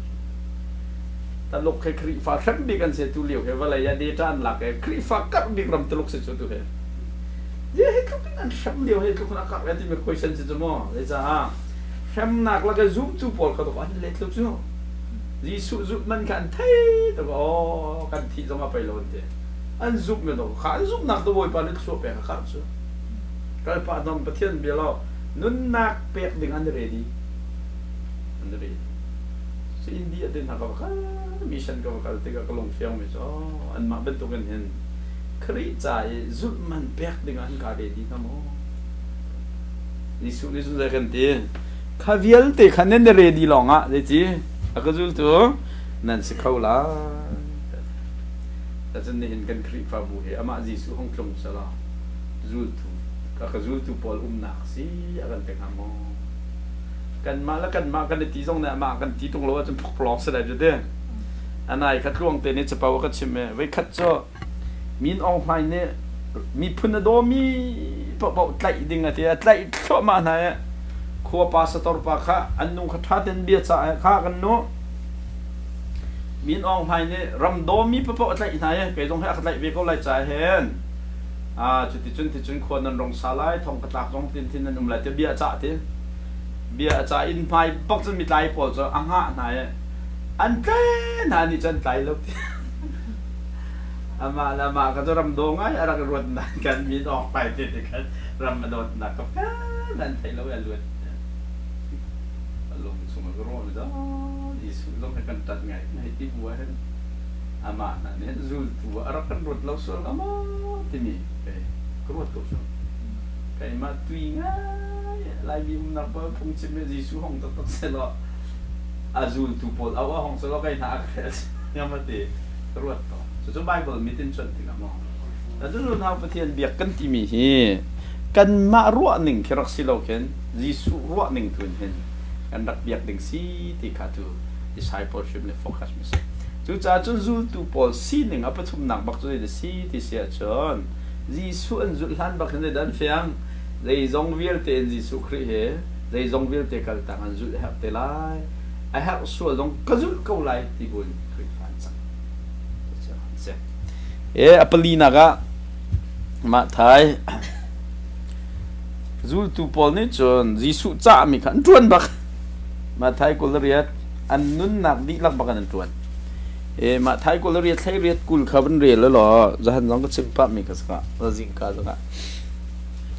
[SPEAKER 1] Ta lok khai kri fa kham bi kan se tu liu he wala ya de tan lak ke kri fa kap bi ram te lok se chu tu he. Ye he kap an sham liu he ko na ka ya ti me question se mo le cha sham nak la ka zoom tu pol ka to an let lu chu. Jisu zup man kan thay to ko kan thi zonga pai lon te an zup me do kha zup nak do boy pa le so pe kha chu kal pa dom pathian bi lo nun nak pek ding an ready so India den ha ka mission ka kal te ka long fiang me so an ma ben to kan hen khri chai zup man pek ding an ka ready ka mo Jisu za kan te kha vial te khanen ready longa de chi Akazul tu nan sekolah, tapi ni henkan krip fabu he, amak Jisu hong klong salah, zul tu, akazul tu pol naksi akan tengamo, kan malah kan makan di tizong na makan di tong lawa tu plok sedai jude, anai kat luang teni cepawa kat cime, wei kat so, min ong hai ne, mi pun do mi pok tlai ding ati, tlai so mana ya. Kua pasator pa kha annung khathaten bia cha kha kan no min ong hai ne ram do mi pa pa tlai nai ke jong ha khatlai ve ko lai cha hen chuti chun khon nan rong salai thong katlak jong tin nan um lai te bia cha in phai bak chen mi lai pol cha anga nai an ke na ni chan lai lo ama lama ka to ram do ngai ara ka ruat nan kan mi ok pai te kan ram adot na ka nan thai lo ya luat lom suma ka ro da isu lom kan tat ngai nai ti bua hen ama na ne zul tu ara kan ruat lo so ama ti mi ka ruat to so kai ma tui ngai lai bim na pa phung chim me jisu hong tok tok se lo azul tu pol awa hong so lo kai na ka ngamate ruat to so Bible mitin chon ti ka mo ta dun na pa thian biak kan ti mi hi kan ma ro ning khirak silo ken jisu ro ning tun hen kan dak biak ding si ti ka tu discipleship le focus mi se chu cha chun zul tu pol si ning apa thum nak bak chu de si ti sia chon jisu an zul han bak ne dan fiang lei zong vial te jisu khri he lei zong vial te kal tang an zul hap te lai I have so long kazul ko lai ti bun khri fan sang apalina ga ma thai zul tu pol ni chon jisu cha mi khan tuan bak ma thai ko riat an nun nak di lak bakan tuan ma thai ko riat thai riat kul khaban re lo lo jahan jong ka chim pa mi ka ska jing ka ga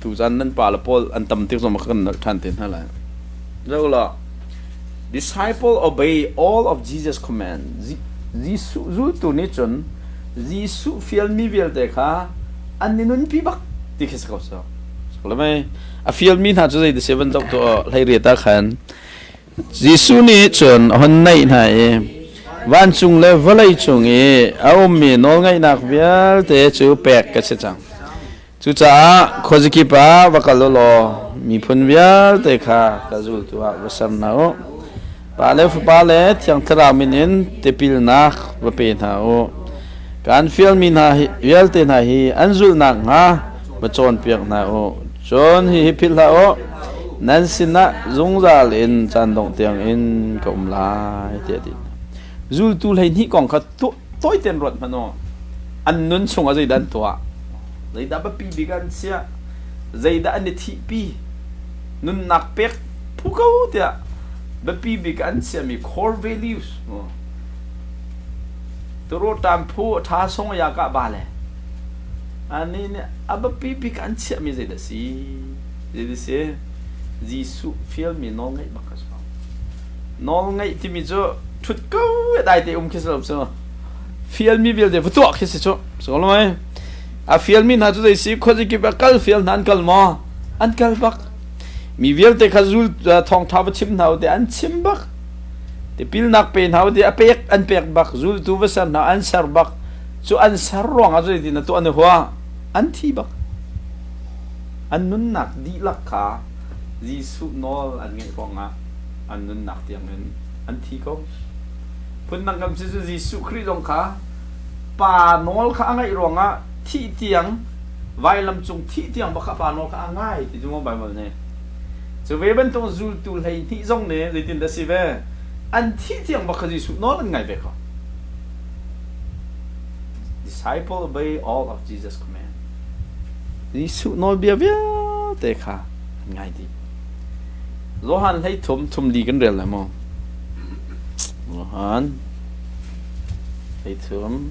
[SPEAKER 1] tu jan nan pa la pol an tam ti so ma kan than tin hala zo lo disciple obey all of Jesus command jisu zul tu ni chon jisu fiel mi vial te kha an ninun pi bak ti khis ko so lo mai a fiel mi na chu dei de seven dok to lai re ta khan jisu ni chon hon nai na van chung le valai chung e au mi no ngai nak vial te chu pek ka che chang chu cha khoji ki pa wa ka lo mi phun vial te kha ka zul tu wa sam na o pa le thiang thra minin te pil nak wa pe na o kan fiel min ha vial te na hi anzul nak nga ba chon piak na o chon hi phil la o nan sina zungzal in chan dong tiang in kom lai te din zul tu lai ni kong kha toi ten rot mano an nun chung a zai dan to zai da ba pi bi gan sia zai da an thi pi nun nak pek pu ko tia ba pi bi gan sia mi core values turo tampu tha song ya ka ba le ani ne aba pi pi kan chia mi zai da si se jisu fiel mi no ngai bakas ba no ngai ti mi jo thut ko dai te kis lo so fiel mi bil de futu kis so so lo mai a fiel mi na ju dai si khoji ki ba kal fiel nan kal mo an kal bak mi vial te khazul thong tha ba chim nau te an chim bak te pil nak pen hau de apek an pek bak zul tu vasan na an sar bak chu an sar rong a zoi din tu an huwa an thi bak an nun nak di lak kha jisu nol an ngai ronga an nun nak tiang an thi ko phun nang kam si jisu khri rong kha pa nol kha ngai ronga thi tiang vai lam chung thi tiang ba kha pa nol kha ngai ti jung ba mal ne chu ve ban tong zul tu lai thi jong ne zai tin da si ve an thi tiang ba kha jisu nol an ngai be ko disciple obey all of Jesus command jisu nol bia bia te kha ngai di Lohan hay thum đi cái rel là mo Lohan hay thum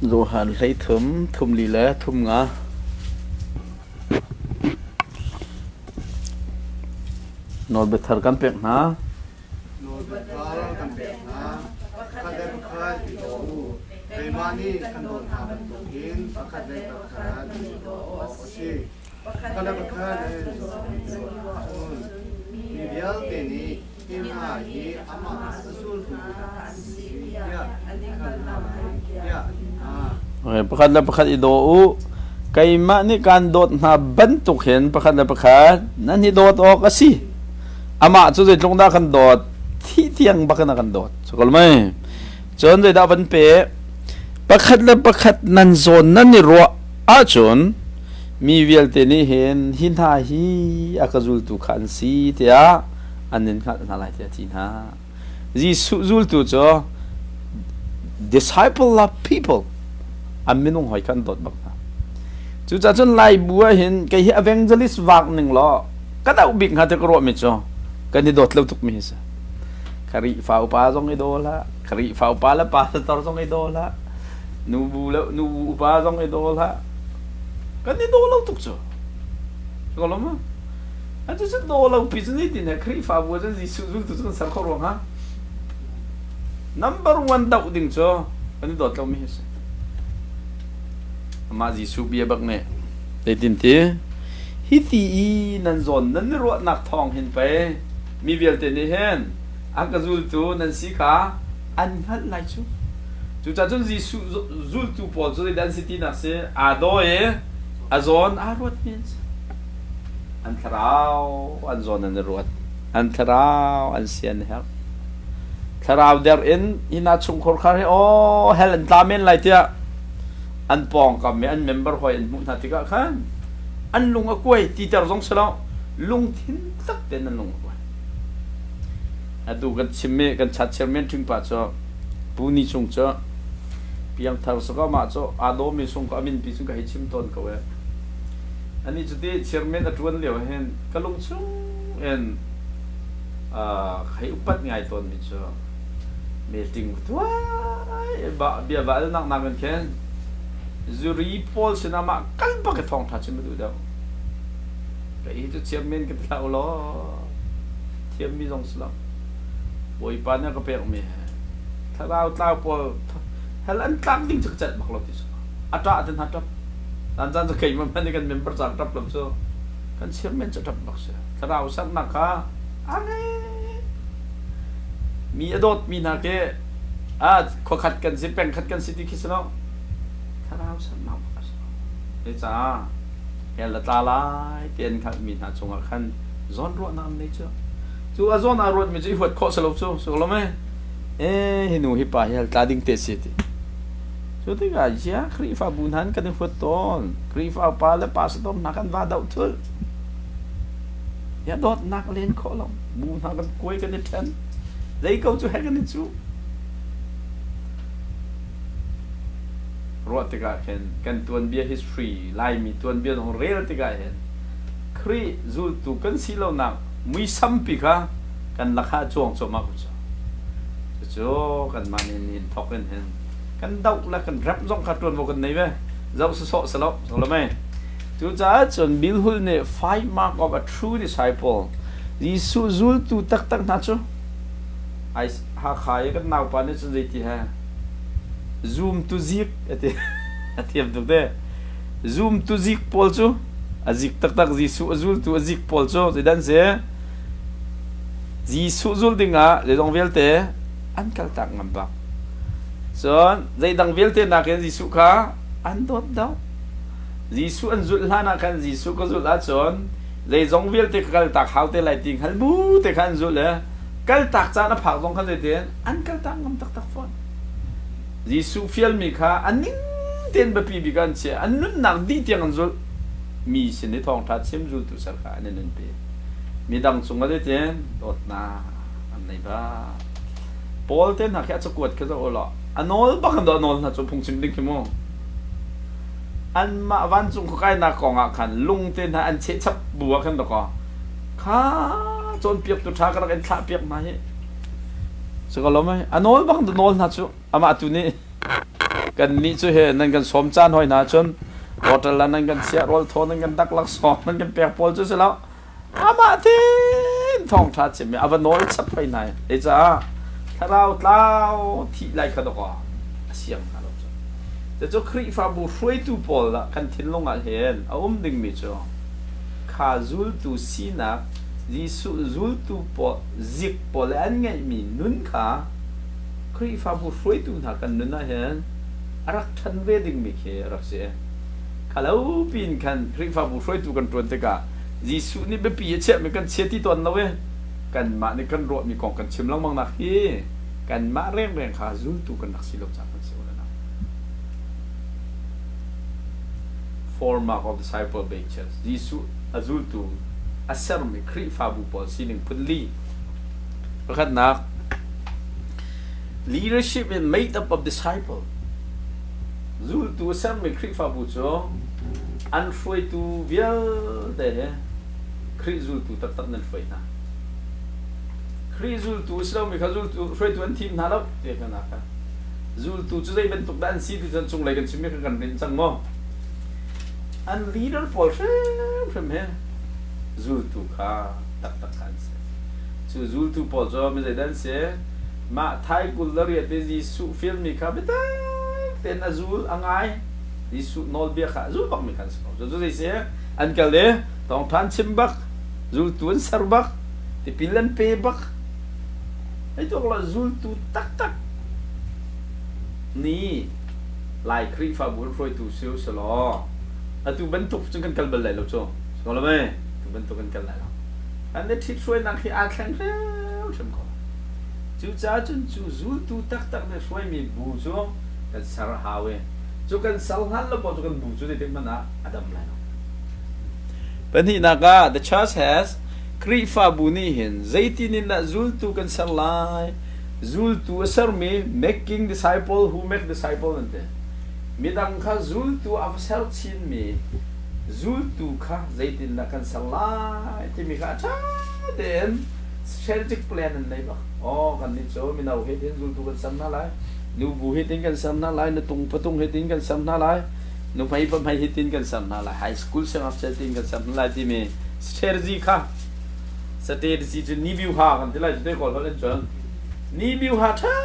[SPEAKER 1] Lohan hay thum li la thum nga nol bethar kan pek na
[SPEAKER 2] nol bethar kan pek na kadem khai do Mani kandon haban tugin pakadai bakad do osi pakadai bakad bibial teni ina hi ama asul
[SPEAKER 1] okay pakad ido u kay ma ni kandot na bantuk hen pakad nan hi dot o kasi ama chu zai tlong da kandot thi tiang bakana kandot so kalmai chon zai da ban pe pakhat nan zon nan ni ro a chon mi vial te ni hen hin ha hi akazul tu khan si te a anin khat na lai te tin ha ji zul tu cho disciple of people aminung hoi kan dot bak chu cha chon lai bua hen kai evangelist wak ning lo kada ubik ha te ro mi cho kan ni dot lo tuk mi sa khari phao pa zong idola khari phao pa la pastor zong idola nu pa zong idola kan idola tuk cho kalau mah aja sih idola business ini khari phao buat jadi susu tu kan sar korong ha number 1 dau ding cho kan itu dot lau mi hese ama Jisu bia bak ne te tin ti hiti nan zon nan ro nak thong hin pe mi vel te ni hen akazul tu nan si kha an hat lai chu chu cha chun Jisu zul tu po zo dan city na se ado e azon arot means an tharau an zon nan rot an tharau an sian help tharau der in ina chung khor khar o helen tamen lai tia an pong kam me an member hoi an mu na tika khan an lung a koi ti tar jong selo lung thin tak ten an lung a koi adu kan chimme kan chat chairman thing pa cho puni chung cho piang thar so ka ma cho ado mi sung ka min pi chung ka hi chim ton ka we ani chuti chairman atun leo hen kalung chung en khai upat ngai ton mi cho meeting tua ba bia ba nak nak kan ken zuri pol sinama kan pa ke thong tha chim du da ka i tu chairman ke ta lo thiam mi jong sla boi pa na ka pe me tharau tlau pol hal an tlang ding chak chat bak lo ti so ata den hat dan jan kai man ni kan member chak tap lam so kan chairman chak tap bak se tharau sak na ka ane mi adot mi na ke kho khat kan si peng khat kan si ti kisno tharau sak na ba so e cha hel la ta lai tiền khat mi na chung khan zon ro na am nei cho chu a zon a rot mi chi hot kho salo chu so lo me hinu hi pa hel ta ding te si ti chu ti ga ja khri fa bun han kan hot ton khri fa pa le pa sa tom na kan va dau thul ya dot nak len kho lo bun ha kan koi kan ni ten dei câu chu hagan ni chu ro ti ga kan tuan bia history lai mi tuan bia hong real ti ga hen khri zu tu kan si lo na mui sam pi kha kan lakha chuang cho ma ku cho kan manin in thoken hen kan dau la kan rap jong kha tuan bo kan nei ve zau so lo mai tu cha chon bil hul ne 5 mark of a true disciple Jisu zul tu tak na chu ai ha khai kan nau pa ne chu dei ti ha zoom to zik atiam tu de zoom to zik pol chu azik tak Jisu zul tu azik pol chu dan se Jisu zul dinga le dong vel te an kal tak ngam ba son dei dang vel te na ken Jisu kha an dot dau Jisu an zul la na kan Jisu ko zul la chon dei dong vel te kal tak hau te lai ting hal bu te kan zul le kal tak cha na phak dong khan de ten an kal tak ngam tak phon Jisu fiel mi kha aning ten ba pi bi kan che an nun nang di tiang an zul mi sin ni thong tha chem zul tu sar kha an nen pe mi dang chung ga de ten dot na an nei ba pol ten ha kha chukwat kha zo lo anol ba kan do anol na chu phung chim ding ki mo an ma van chung ko kai na ko nga khan lung ten ha an che chap bua khan do ko kha chon piep tu tha ka kan tha piep ma he so ko lo mai anol ba kan do nol na chu ama tu ni kan ni chu he nan kan som chan hoi na chon hotel la nan kan sia rol thon nan kan dak lak som nan kan pek pol chu se lo ama tin thong tha che me ava nol chap phai nai e cha tharau tlau thi lai kha do ko siam ka lo chu te chu khri fa bu hroi tu pol la kan thin long a hen a ding mi chu kha zul tu sina Jisu zul tu po zik pol an ngai mi nun kha khri fa bu hroi tu na kan nun na hen arak than ve ding mi khe arak se kalau pin kan khri fa bu hroi tu kan ton te ka Jisu ni be pi che me kan che ti ton na we kan ma ni kan ro mi kong kan chim lang mang na hi kan ma reng kha zul tu kan nak silok cha kan se wala na form of disciple batches Jisu azul tu asar mi khri fa bu pol sining punli pakhat nak leadership is made up of disciple zul tu asar mi khri fa bu cho an foi tu vial de khri zul tu tak nan foi na ครีซูลตูสเรามีข้าซูลตูช่วยตัวทีมหาเราเด็กกันนะครับซูลตูจะได้เป็นตุกด้านซีที่จะส่งอะไรกันชิมกันเป็นจังมั้งอันลีดเดอร์พอลเช่ไหมซูลตูค่ะตักกันเสียซูลตูพอลจะไม่ได้ดันเสียมาไทยกุลเลอร์เยติสูฟิลมีค่ะไม่ได้แต่น่าซูลอ่างไงดิสูนอลเบียค่ะซูลบักมีกันสิจะได้เสียอันกันเลยต้องทานชิมบักซูลตูนซาร์บักที่พิลันเปบักไอ้ตัวเราซูลตูตักนี่ลายครีฟาบุลฟรอยตูซิลสลออะตูเป็นตุกจึงกันกัลเบลเลยลูกโจ้สกอลไหมตูเป็นตุกกันกัลเลยอันนี้ที่ช่วยนักที่อาแข็งแล้วฉันก็จูจ้าจนจูซูลตูตักเนี่ยช่วยมีบูโจ้กันสารหาเวจูกันสารหันแล้วพอจูกันบูโจ้ที่เป็นมันอะอดัมเลยเป็นที่นัก the church has ครีฟาบุนี่เห็นใจที่นี่นะซูลตูกันสลายซูลตูasar me making disciple who make disciple nanti midang kha zul tu afsar chin me zul tu kha zaitin na kan salai ti mi kha cha den strategic plan nai ba kan ni cho mi nau he tin zul tu kan sam na lai nu bu he tin kan sam na lai na tung patung he tin kan sam na lai nu phai pa phai he tin kan sam na lai high school se af se tin kan sam na lai ti me strategy kha strategy chu ni view ha kan ti lai de ko lo len chonนี่บิวฮาท่า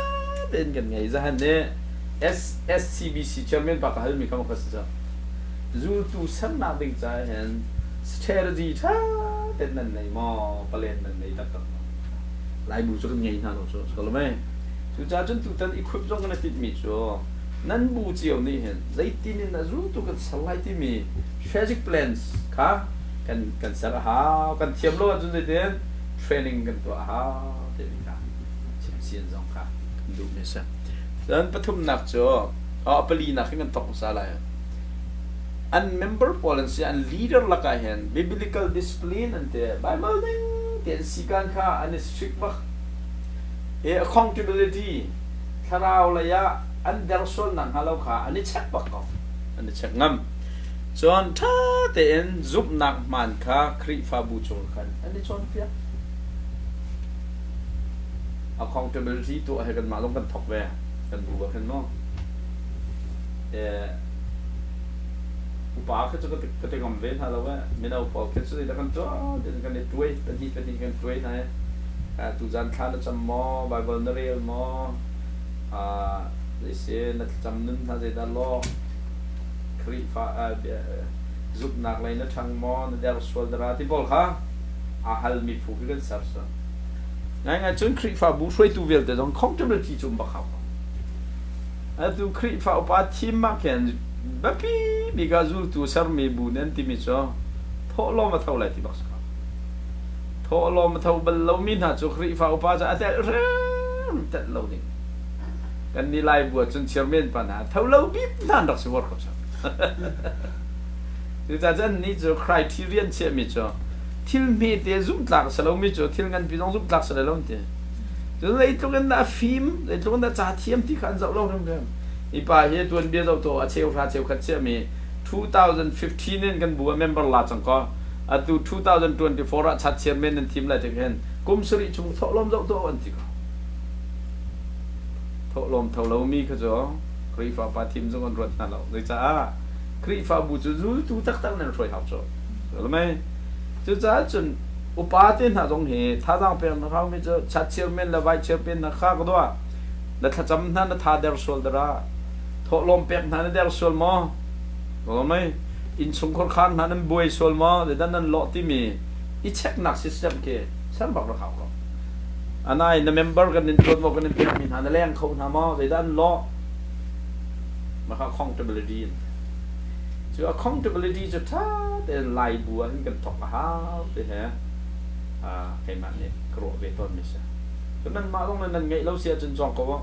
[SPEAKER 1] เป็นกันไงจะฮันเนี่ย SCBC เชื่อมปากกับมีคำว่าสิ่งจ้าจูตูสันนาดึงใจเห็น strategy ท่าเป็นนั่นในมอเปลี่ยนนั่นในตัดหลายบุษกันไงนะเราชัวร์ก็รู้ไหมจูจ้าจนตุตันอีควิปจงกันติดมีชัวนั่นบุเจียวนี่เห็นใจที่นี่นะจูตูกันสไลด์ที่มี strategic plans ค่ะกันสารหากันเทียมโลกจนได้เด่น training กันตัวหาเด็กค่ะเสียงสองค่ะดูไม่ใช่ดังนั้นปฐมนักจ่อปลีนักขึ้นตกสาลายอัน member policy อัน leader ละกันเห็น biblical discipline อันเดีย Bible นี่เตียนสิการค่ะอันนี้ strict บักaccountability ถ้าเราเลยอะอันเดรส่วนนั้นฮะเราค่ะอันนี้เช็คบักก่อนอันนี้เช็คงั้มจนถ้าเตียนจุบนักมันค่ะคริฟาบูจงกันอันนี้จนเพียaccountability ตัวให้กันมาลงกันถกแวกันดูกันมั้งอุปาเขาจะก็จะกำเว้นฮะเราว่าไม่เอาพอแค่สุดแล้วกันตัวเดี๋ยวกันเด็ดด้วยเป็นที่กันด้วยนะตุจันทานจำมอ Bible นั่นเรียลมอดิเซนัดจำนึงท่าเจดาล้อคริฟ้าจุบนักเลยนะช่างมอนั่นเดี๋ยวสวดดาราที่บอกค่ะฮัลมีฟูกันสับสนงั้นจนคริฟ้าบุช่วยตัวเวลแต่ต้องคงจะไม่ที่จุ่มบักเขาตัวคริฟ้าอุปาทีมมาแข่งแบบมีการจูตัวสารมีบุญนั่นที่มีจ้าท้อล้อมาเท่าไรที่บักเขาท้อล้อมาเท่าบัลลังมินหาจุคริฟ้าอุปาจะแต่เรื่องแต่เราเนี่ยกันนี่ไล่บวชจนเชื่อเมียนปัญหาเท่าเราบีบนั่นรักษาวัดเขาจ้าคือแต่ฉันนี่จะcriteriaเชื่อมีจ้าที่มีเดียจุดหลักสลามีจ้าที่งั้นพี่น้องจุดหลักสลาเราเนี่ยจนเลยตรงนั้นน่ะฟิล์มเลยตรงนั้นจ่าเทียมที่ขันเจ้าเราเรื่องอีป่าเฮตัวเบี้ยเจ้าตัวเชลฟาเชลคัดเชื่อมี2015เนี่ยกันบัวเมมเบอร์ลาจังก็ตัว2024อ่ะชัดเชื่อเมนทีมอะไรจะเห็นกุมสริชุมทอลมเจ้าตัวอันที่ก็ทอลมทอลมีก็จ้าครีฟ้าปาทีมจังกันรถนั่นเราเลยจ้าครีฟ้าบุจูจูตัวตั้งนั่นช่วยหาจ้ารู้ไหมจ้าจนอุปาทินหาตรงเหตุท่าทางเป็นนะครับมีจะชัดเชื่อเมนและไว้เชื่อเป็นนะครับก็ด้วยแล้วถ้าจำนั้นท่าเดรสโซลดราทอลมเป็นท่าเดรสโซลมอรู้ไหมอินสงครามนั้นบวยโซลมอแต่ด้านนั้นหลอดที่มีอีเช็คนักซิสเต็มเกี่ยฉันบอกเราเขาอันนั้นในเมมเบอร์กันในตัวบอกกันในเป็นมีฐานแรงเขาทำมอแต่ด้านหลอดมาเขา accountability จะ accountability จะท่าแต่ไล่บัวกันถกหาแต่เหรอเห็นมันเนี่ยกลัวเวทอนไม่ใช่ฉะนั้นมาตรงนั้นไงเราเสียจนจองก็ว่า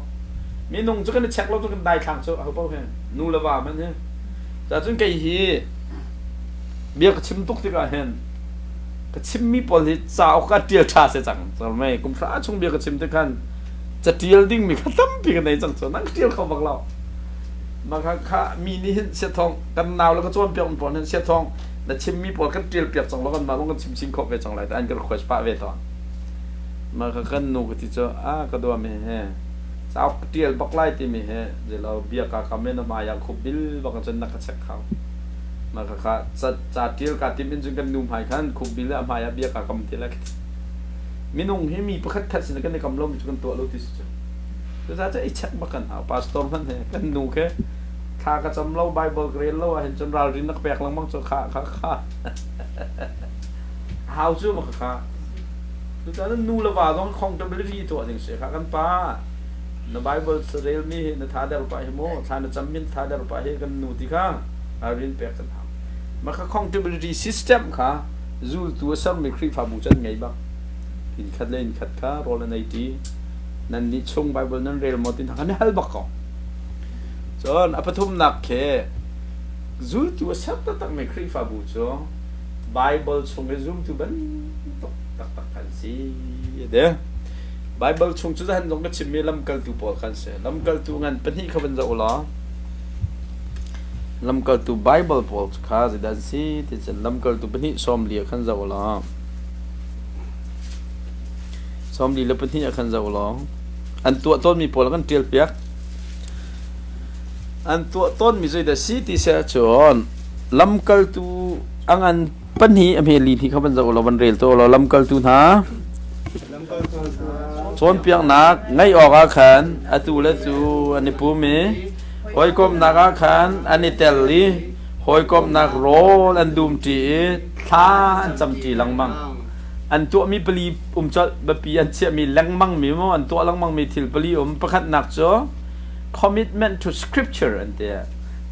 [SPEAKER 1] มีนุ่งจะกันเช็คเราจะกันได้ทางเจ้าเขาบอกให้นูละว่ามันเนี่ยแต่จนไกลฮีเบียกชิมตุกที่ก็เห็นก็ชิมมีพอที่สาวก็เดียวชาเสียจังใช่ไหมกุมพระชงเบียกชิมที่กันจะเดียวดิ้งมีขั้นตั้มปีกันในจังส่วนนั่งเดียวเขาบอกเรามาค่ะมีนี่เสียทองกันหนาวแล้วก็ชวนเปียกปนเสียทองแต่ชิมมีพอกันเดียวเปียกจังแล้วกันมาลงกันชิมขบเวจังไรแต่อันก็รีเควสป้าเวทอน มากันนูกติจ้าก็ดูไม่เฮสาวเตียลบักไล่ที่ไม่เฮเดี๋ยวเราเบียกากาเมนมาอยากคุบบิลบักจนนักเช็คเขามาค่ะจัดเตียลการที่มันจึงกันนุ่มหายขันคุบบิลมาอยากเบียกากามที่ละมินุ่งให้มีประคัดสินะกันในคำล้มจุกันตัวเราที่สุดก็จะไอ้เช็คบักกันเอาพาสตอร์มันเฮกันนูแค่ข้าก็จำเล่าไบเบิลเกรนเล่าเห็นจนเราดินนักแปลกลังมั่งจะข้าหาวจู่มาข้าคือตอนนั้นนูละว่าต้องคงจะไม่ได้ดีตัวหนึ่งเสียข้ากันป้าในไบเบิลเรียลมีในท่าเดลไปให้โม่ท่าในจำมินท่าเดลไปให้กันนูที่ข้าเราดินแปลกกันทำมาข้าคงจะไม่ได้ซิสเต็มข้าจู่ตัวซ้ำไม่คลีฟาบูจันไงบ้างหินขัดเล่นขัดข้าโรลในทีนั่นนี่ชงไบเบิลนั่นเรียลหมดที่ทางนั้นเฮลบักก่อนจนอภิธรรมนักแค่จู่ตัวซ้ำตั้งไม่คลีฟาบูจ้ะไบเบิลชงให้จู่ตัวบันตักกันสิเด้อไบเบิลชงจุดนั้นตรงกับชิมมีลำกัลตูปอลกันเสียลำกัลตูงั้นเป็นที่เขาเป็นเจ้าล้อลำกัลตูไบเบิลปอลข้าจะดันสิที่จะลำกัลตูเป็นที่ซ้อมเลี้ยขันเจ้าล้อซ้อมเลี้ยเป็นที่ขันเจ้าล้ออันตัวต้นมีปอลกันเตียลเปียกอันตัวต้นมีใจแต่สิที่เสียจวนลำกัลตูอันปัญหาอเมริกที่เขาเป็นเจ้าเราบันเรลตัวเราลำกัลตูนะส่วนเพียงนักไงออกอาคารอัตุเลตูอันนี้ปูมีหอยกบนักอาคารอันนี้เตลลี่หอยกบนักโรอันดูมจีท่าอันจำจีลังมังอันตัวมีปลีจัดแบบปีอันเชื่อมีลังมังมีมั้งอันตัวลังมังมีทิลปลีประคัดนักจ้ะ commitment to scripture อันเดีย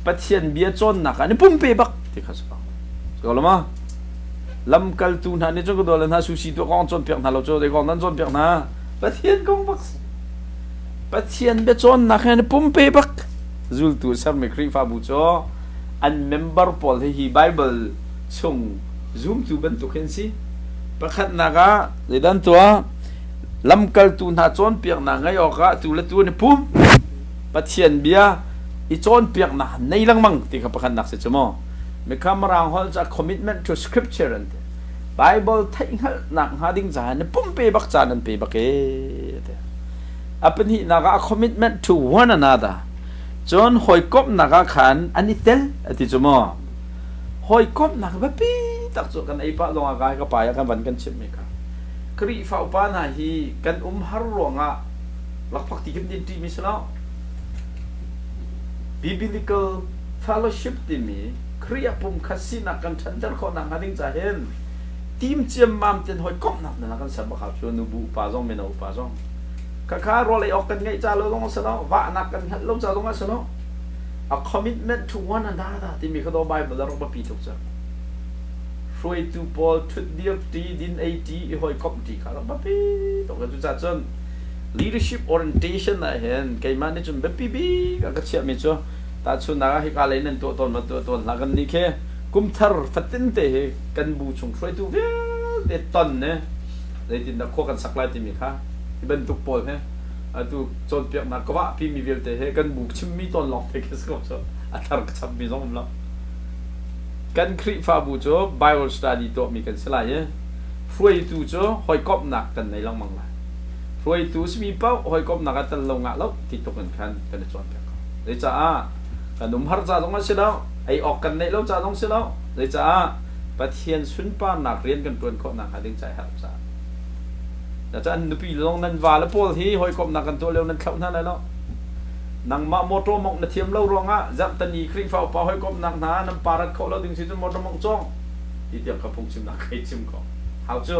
[SPEAKER 1] ปฏิเสธเบียจนนักอันนี้ปุ่มเปบักที่เขาสักก็แล้วมั้งลำกัลตูน่ะนี่จงก็โดนแล้วนะสุชีตัวก้อนจนเปียกน่ะเราโจได้ก้อนนั้นจนเปียกนะปะเทียนก้องบักปะเทียนเบจนนักนี่ปุ่มเปบักจูลตัวเสร์ไม่ครีฟาบูโจอันเมมเบอร์พอลที่ไบเบิลชงซูมตัวเป็นตัวเห็นสิประคัดนักในด้านตัวลำกัลตูน่ะจนเปียกน่ะไงออกอะตัวละตัวนี่ปุ่มปะเทียนเบียอีจนเปียกน่ะในลังมังที่เขาประคัดนักเสียจมั้งมีคำรางฮอลจะ commitment to scripture นั่นเอง Bible ที่หันนักหาดิ่งจานนี่ปุ่มเปบักจานนั่นเปบักเอเด้อเป็นที่นัก commitment to one another จนหอยกบนักขันอันนี้เตลที่จมูกหอยกบนักแบบปีตักจกันไอ้ปะลงอากาศก็ไปกันวันกันชิมไหมครับครีฟ้าปานาฮีกันฮาร์ลงอ่ะหลักพักที่กันดินที่มิสลา biblical fellowship ที่มีเครียบปุ่มคัสซินักกันฉันจะขอนักหาดิ่งจะเห็นทีมเจียมมามเต็นหอยกบนักนั่นกันสับข่าวชวนนูบุปาจงไม่นูปาจงข้ารอเลยออกกันไงจ้าเราต้องสนองว่านักกันเราจะต้องสนอง a commitment to one another ที่มีข้อต่อไปบรรดาเราปีทุกสิ่งช่วยตัวพอทุดเดียบตีดินไอทีหอยกบตีข้าเราปีต้องกันจุดจัดจน leadership orientation นะเห็นใครมันนี่จนแบบปีก็เชื่อมิจ้ะแต่ชุนนักให้การเล่นตัวตนมาตัวตนนักกันนี่แค่กุมทาร์ฟัดตินเตะกันบูชงช่วยตัวเด็ดตนเนี่ยเลยที่นักข้อกันสักลายที่มีค่ะที่เป็นตุกปอลเนี่ยตัวจนเปียกนักก็ว่าพี่มีเวลเตะกันบูชิมมีตนหลอกเด็กสักคนจ้ะอัตราก็ชับมีสองคนละกันคลิปฟ้าบูจ้ะ Bible study ตัวมีกันสลายเนี่ยช่วยตัวจ้ะหอยกบหนักกันในลังมังละช่วยตัวสมีเป้าหอยกบหนักกันลงอ่ะแล้วที่ตกกันกันจนเปียกเลยจ้ากันนุ่มฮาร์จ้าต้องมาเสียแล้วไอออกกันในแล้วจ้าต้องเสียแล้วเลยจ้าปะเทียนสุนป้านักเรียนกันตัวคนนักหาดึงใจหัดจ้าแต่จ้านุปีลงนั้นว่าแล้วพอที่หอยกบนักกันตัวเร็วนั้นเข้าท่านเลยแล้วนังมาโมโตมกนาเทียมเล่ารองอ่ะจับตันีครีฟ้าป่าหอยกบนักหนาน้ำปารัดเขาแล้วดึงสิจนโมโตมกจ้องที่เดียวกับพงชิมนักใครชิมเขาหาวจ้า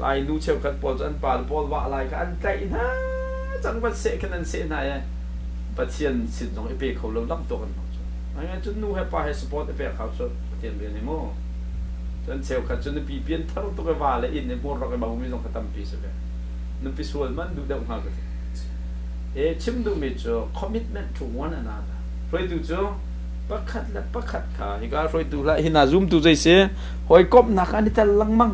[SPEAKER 1] ลายนูเชลกันปอลจันปาลปอลว่าลายกันไกลนะจังหวัดเสกนันเสนายปะเทียนสินของไอเปเขาเราลังตัวกันไม่งั้นจนนู้ให้ป้าให้สปอร์ตไอเปเขาชดปะเทียนเรียนในโม่จนเซลกันจนปีเปลี่ยนทั้งตัวกันว่าเลยอินในโม่เรากันบางมีต้องขัดตั้มปีสิเว้ยนั่นปีส่วนมันดูเด็กมากเลยชิมดูมิจ้ะ commitment to one another รวยดูจ้ะปักขัดและปักขัดขาฮิการรวยดูละฮินาซุ่มดูใจเสียหอยกบหนักอันนี้แต่ลังมัง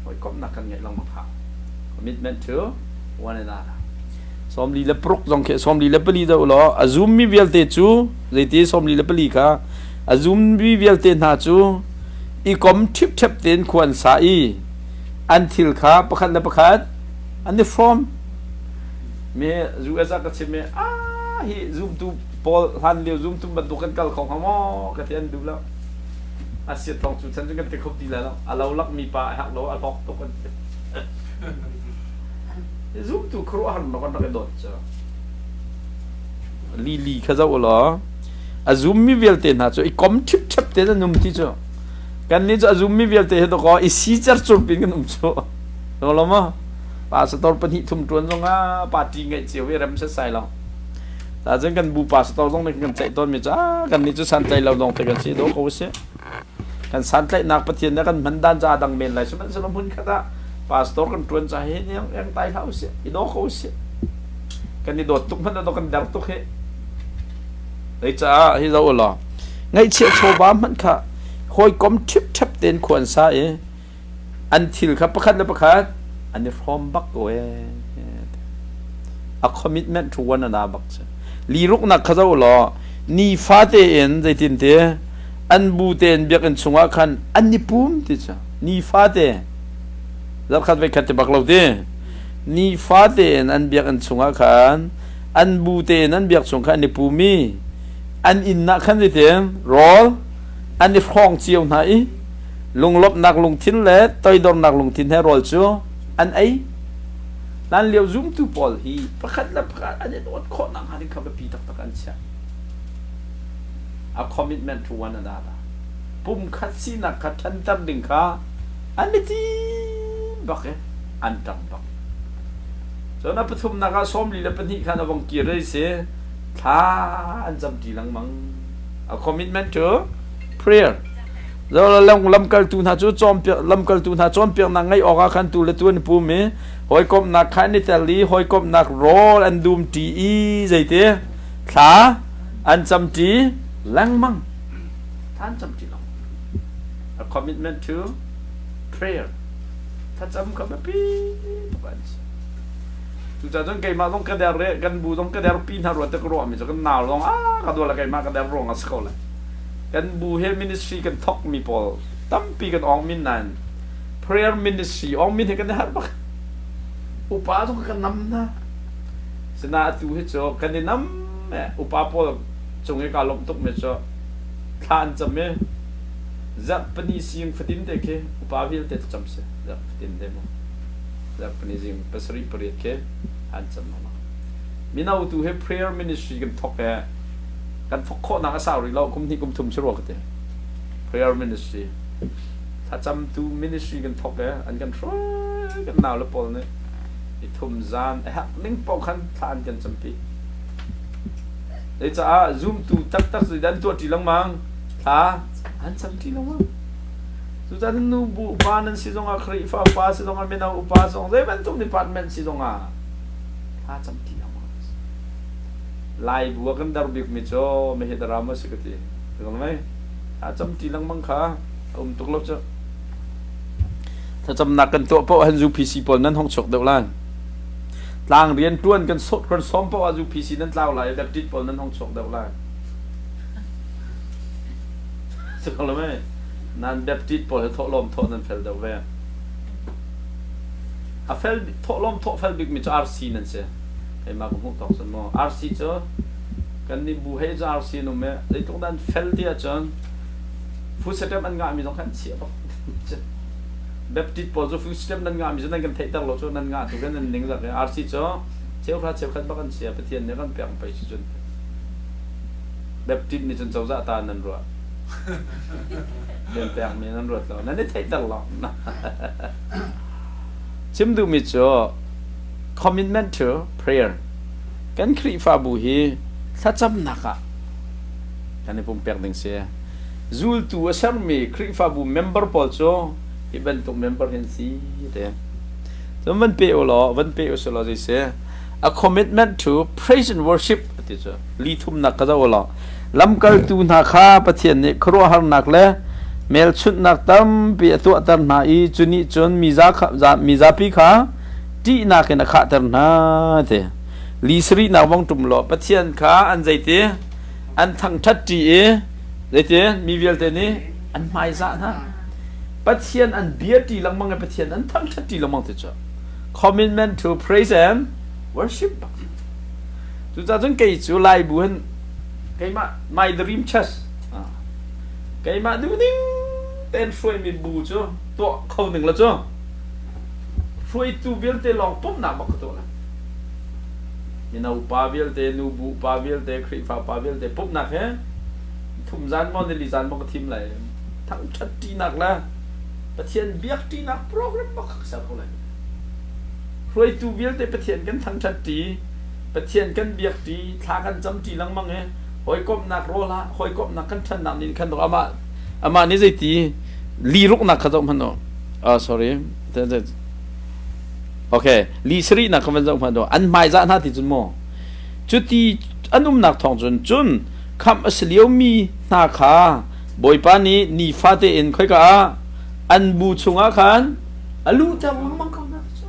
[SPEAKER 1] หอยกบหนักกันไงลังมังขา commitment to one another som li le prok jong khe som li le pali da ulo azum mi velte chu leiti som li le pali ka azum mi velte na chu i kom thip thep ten khwan sa i until ขาประคันและประคันอันนี้ from เมื่อจูเอซ่าก็ใช่เมื่อฮีซูมตูพอหันเลี้ยวซูมตูบรรทุกกันกัลของเขาหม้อก็เทียนดูแล้วอาเซียนทองจุดฉันจะกันติดครบดีแล้วเราลักมีปลาหักเราอัลบอกตกกันซูมตูครัวหันมากันนักโดดจ้ะลีข้าเจ้าเหรอซูมมีเวลเตนะจ้ะอีกคอมทิปชับเตนะนุ่มที่จ้ะกันนี้จ้ะซูมมีเวลเตนะก็อีซีจัร์จูปินกันนุ่มจ้ะรู้หรือมั้งป่าสตอร์ปนิทุ่มจวนตรงป่าจีไงเจียวเวรมเสใส่เราแต่จังกันบูป่าสตอร์ต้องในกันใจต้นมีจ้ากันนี้จะสันใจเราลองแต่กันสิโดเขาเสียกันสันใจนักปฏิญญากันมันดันจ้าดังเมนไรสมัยสมัยพุ่นขดาป่าสตอร์กันจวนใจเห็นยังตายเขาเสียอีโดเขาเสียกันนี้โดดตุกมันโดดกันเดาตุกเหเลยจ้าที่เราหล่อไงเชี่ยวโชบ้ามันค่ะคอยก้มทิพทับเต็นขวนซาอันทิลครับประคันและประคันอันนี้ from บักโว้ย a commitment to one another บักเสลีรุกนักข้าเจ้าหล่อนี่ฟ้าเตนใจตินเตอันบูเตนเบียกันสงฆ์ขันอันนี้ปุ่มติจ้ะนี่ฟ้าเตแล้วขัดไปขัดจะบักเราเตนี่ฟ้าเตนอันเบียกันสงฆ์ขันอันบูเตนอันเบียกสงฆ์ขันนี่ปุ่มมีอันอินนักขันใจเตนรอลอันนี้ฟองเจียวไหนลงลบนักลงทิ้นเล็ดต่อยโดนนักลงทิ้นให้รอลชัวอันไอนั่นเลี้ยวซูมตูพอลฮีประคันและประคันอันนี้โดนข้อนังหันเข้าไปปีตักตักอันเชีย a commitment to one another ปุ่มคัดซีนักคัดทันตันดึงขาอันนี้ที่บักเออันตังบักส่วนนับประทุมนักซ้อมลีและปนิขันวังกีเลยเสียท่าอันจำจีหลังมัง a commitment to prayerเราลำกัลตูนหาจูจอมเปียลำกัลตูนหาจอมเปียนังไงออกอาคันตูเลตัวนี่ปูมีหอยกบนักขันนิตาลีหอยกบนักโรลอันดูมตีใจเตะขาอันจำจีหลังมังท่านจำจีหลัง a commitment to prayer ถ้าจำก็แบบปีบันทุกท่านต้องเกี่ยมาต้องกระเดาเรกันบูต้องกระเดาปีนหารวดตะกรัวมีจะกันหนาวลงกระโดดละเกี่ยมากระเดาร้องอ่ะสกอลเลยกันบูเฮมินิสทรีกันทอกมีพอลตั้มปีกันออกมินนัน prayer ministry ออกมินให้กันได้บักอุปาต้องกันนำนะสนาตูให้โจกันได้นำอุปาพอลจงให้การลงตุกเมโจทานจำเมจับปนิสิงฟัดินเด็กอุปาวิลเตจำเสจับฟัดินเดโมจับปนิสิงปัสริปริยเคทานจำมามินาอุตูให้ prayer ministry กันทอกกันฟกโคนักสาวเราคุมที่คุมทุ่มชรวกเตะ prayer ministry ถ้าจำตู ministry กันทอกอันกันช่วยกันหนาวแล้วปนเนี่ยไอ้ทุ่มจานไอ้ฮักลิงปอกขันทานกันจำปีไอ้จ้า zoom ตูตักสุดดันตัวที่ลังมังท่าอันจำที่ลังมังสุดท้ายนูบุปานันสิจงอาครีฟ้าฟ้าสิจงอาเมนาอุปาสงเรบันทุ่ม department สิจงอาท่าจำที่ลังมังไล่บัวกันดาร์บิกมิโจไม่เห็นดราม่าสิกติถูกไหมถ้าจำที่ลังมังค่ะตุกลบจ้ะถ้าจำหนักกันตัวเพราะฮันจูพีซีปอลนั้นห้องฉกเดวล่างต่างเรียนต้วนกันสดกันซ้อมเพราะฮันจูพีซีนั้นเล่าไหลแบบจิตปอลนั้นห้องฉกเดวล่างถูกไหมนั่นแบบจิตปอลให้ทอลมทอนั่นเฟลเดวเวอะเฟลทอลมทอเฟลบิกมิโจอาร์ซีนั่นเสียไอ้มาบุกตอกสมออาร์ซีจ้ะกันนี่บุเฮจอาร์ซีนุ่มเมไอ้ตรงนั้นเฟลที่อาจารย์ฟูสเต็มอันงามีต้องขันเสียปะแบบติดพอจะฟูสเต็มนั้นงามีจะนั่งกันเทตลอดจนนั้นงาถูกกันนั่นนิ่งจากอาร์ซีจ้ะเชี่ยวพระเชี่ยวขันบักกันเสียไปเทียนเนี่ยกันเปลี่ยนไปจนแบบติดนี่จนเจ้าจะตานั่นรัวเปลี่ยนแปลงมีนั่นรัวแล้วนั่นนี่เทตลอดนะชิมดูมิจ้ะcommitment to prayer กันครีฟาบูฮีถ้าจำหนักอ่ะกันนี่ผมเปลี่ยนดึงเสียจูลตัวเสร์มีครีฟาบู member พอจ้ะที่เป็นตัว member เห็นสิเด้จนวันเปย์ล้อวันเปย์สโลจิเสีย a commitment to praise and worship ที่จ้ะลีทุ่มหนักก็จะล้อลำกัลตูนักข้าประเทศนี้ครัวหันหนักเลยเมลชุดหนักตั้มเปียตัวตันหาอีจุนี่จนมีซาปีข้าที่นักนักขัดนะเถลิสรีนักวังตุ่มหล่อปะเทียนขาอันใจเตอันทั้งชัดจีใจเตมีเวลเตนี่อันไม่ซะนะ ปัจเจียนอันเบียตีลังมังปัจเจียนอันทั้งชัดตีลังมังติดจ้ะ commitment to praise and worship จุดจังเกี่ยจูไลบุญเกี่ยมา my dream chest เกี่ยมาดูนิ่งเต้นช่วยมีบูจ้ะตัวเขาหนึ่งละจ้ะช่วยตูเวลเตลองปุ๊บหนาบักตัวละมีนาปาเวลเตนูบูปาเวลเตคริฟ้าปาเวลเตปุ๊บหนักเหรอทุ่มจานมอนเดลิจานบักทีมเลยทั้งชัดตีหนักละประเทศเบียกตีหนักโปรแกรมบักสักคนเลยช่วยตูเวลเตประเทศกันทั้งชัดตีประเทศกันเบียกตีทากันจำตีลังมังเหรอหอยกบหนักโรละหอยกบหนักกันชันหนักนี่ขันตัวอามานี่ใจตีลีรุกหนักขจมพันโsorry โอเคลีสรีนักคำวันจงพันตัวอันไม่จะน่าที่จุดโมจุดที่อันนักท่องจุนคำอสเลียวมีนาคาบอยปานี้นีฟาเตอินค่อยกะอันบูชงอาคันอลูแต่วังมังเขานะจ๊ะ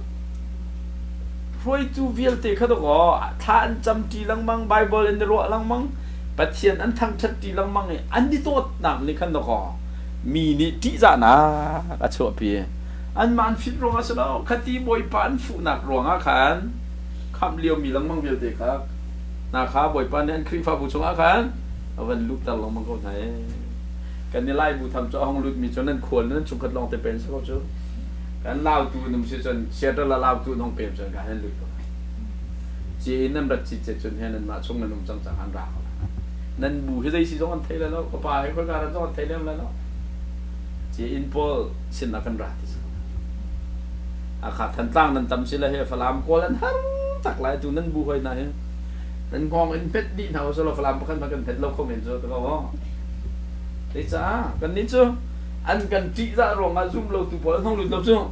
[SPEAKER 1] รวยตูเวลเตเขาตัวก็ท่านจำจีลังมังไบเบิลอินเดอร์ลังมังปัจเจียนอันทั้งชัดจีลังมังเนี่ยอันนี้ตัวหนักนี่ขันตัวก็มีนิติจานะกระชัวปีอันมันฟิตรองอาสนะคดีบอยปานฟูนักรองอาคารคำเลี้ยวมีลังมังเวลเตครับนาคาบอยปานเนี่ยครีฟ้าบูชงอาคารเอาวันลุกตาลงมังเขาไหนกันนี่ไล่บูทำเจ้าห้องลุกมีจนนั้นควรนั้นชุกขัดลองแต่เป็นสักคนกันเล่าตัวนุ่มเสียจนเสียตัวละเล่าตัวน้องเป็นจนกันให้ลุกตัวจีนั่นรัดจิตเจจนให้นั้นมาช่วงนั้นนุ่มจังจังหันรักนั่นบูที่ได้สิจงอันเทแล้วเนาะก็ไปก็การจงอันเทแล้วแล้วเนาะจีอินโพสินนักกันรักที่สุดอาขาดทันตั้งนั้นทำสิละเฮฟลามโคลันทั้งตักหลายตัวนั้นบูเคยไหนนั่นกองอินเพชรดีเท่าสโลฟลามพักกันเพชรเราคอมเมนต์ตัวก็ได้จ้ากันนี่จ้ะอันกันจีจ้ารองอาซุ่มเราตัวพอแล้วต้องหลุดเราจ้ะ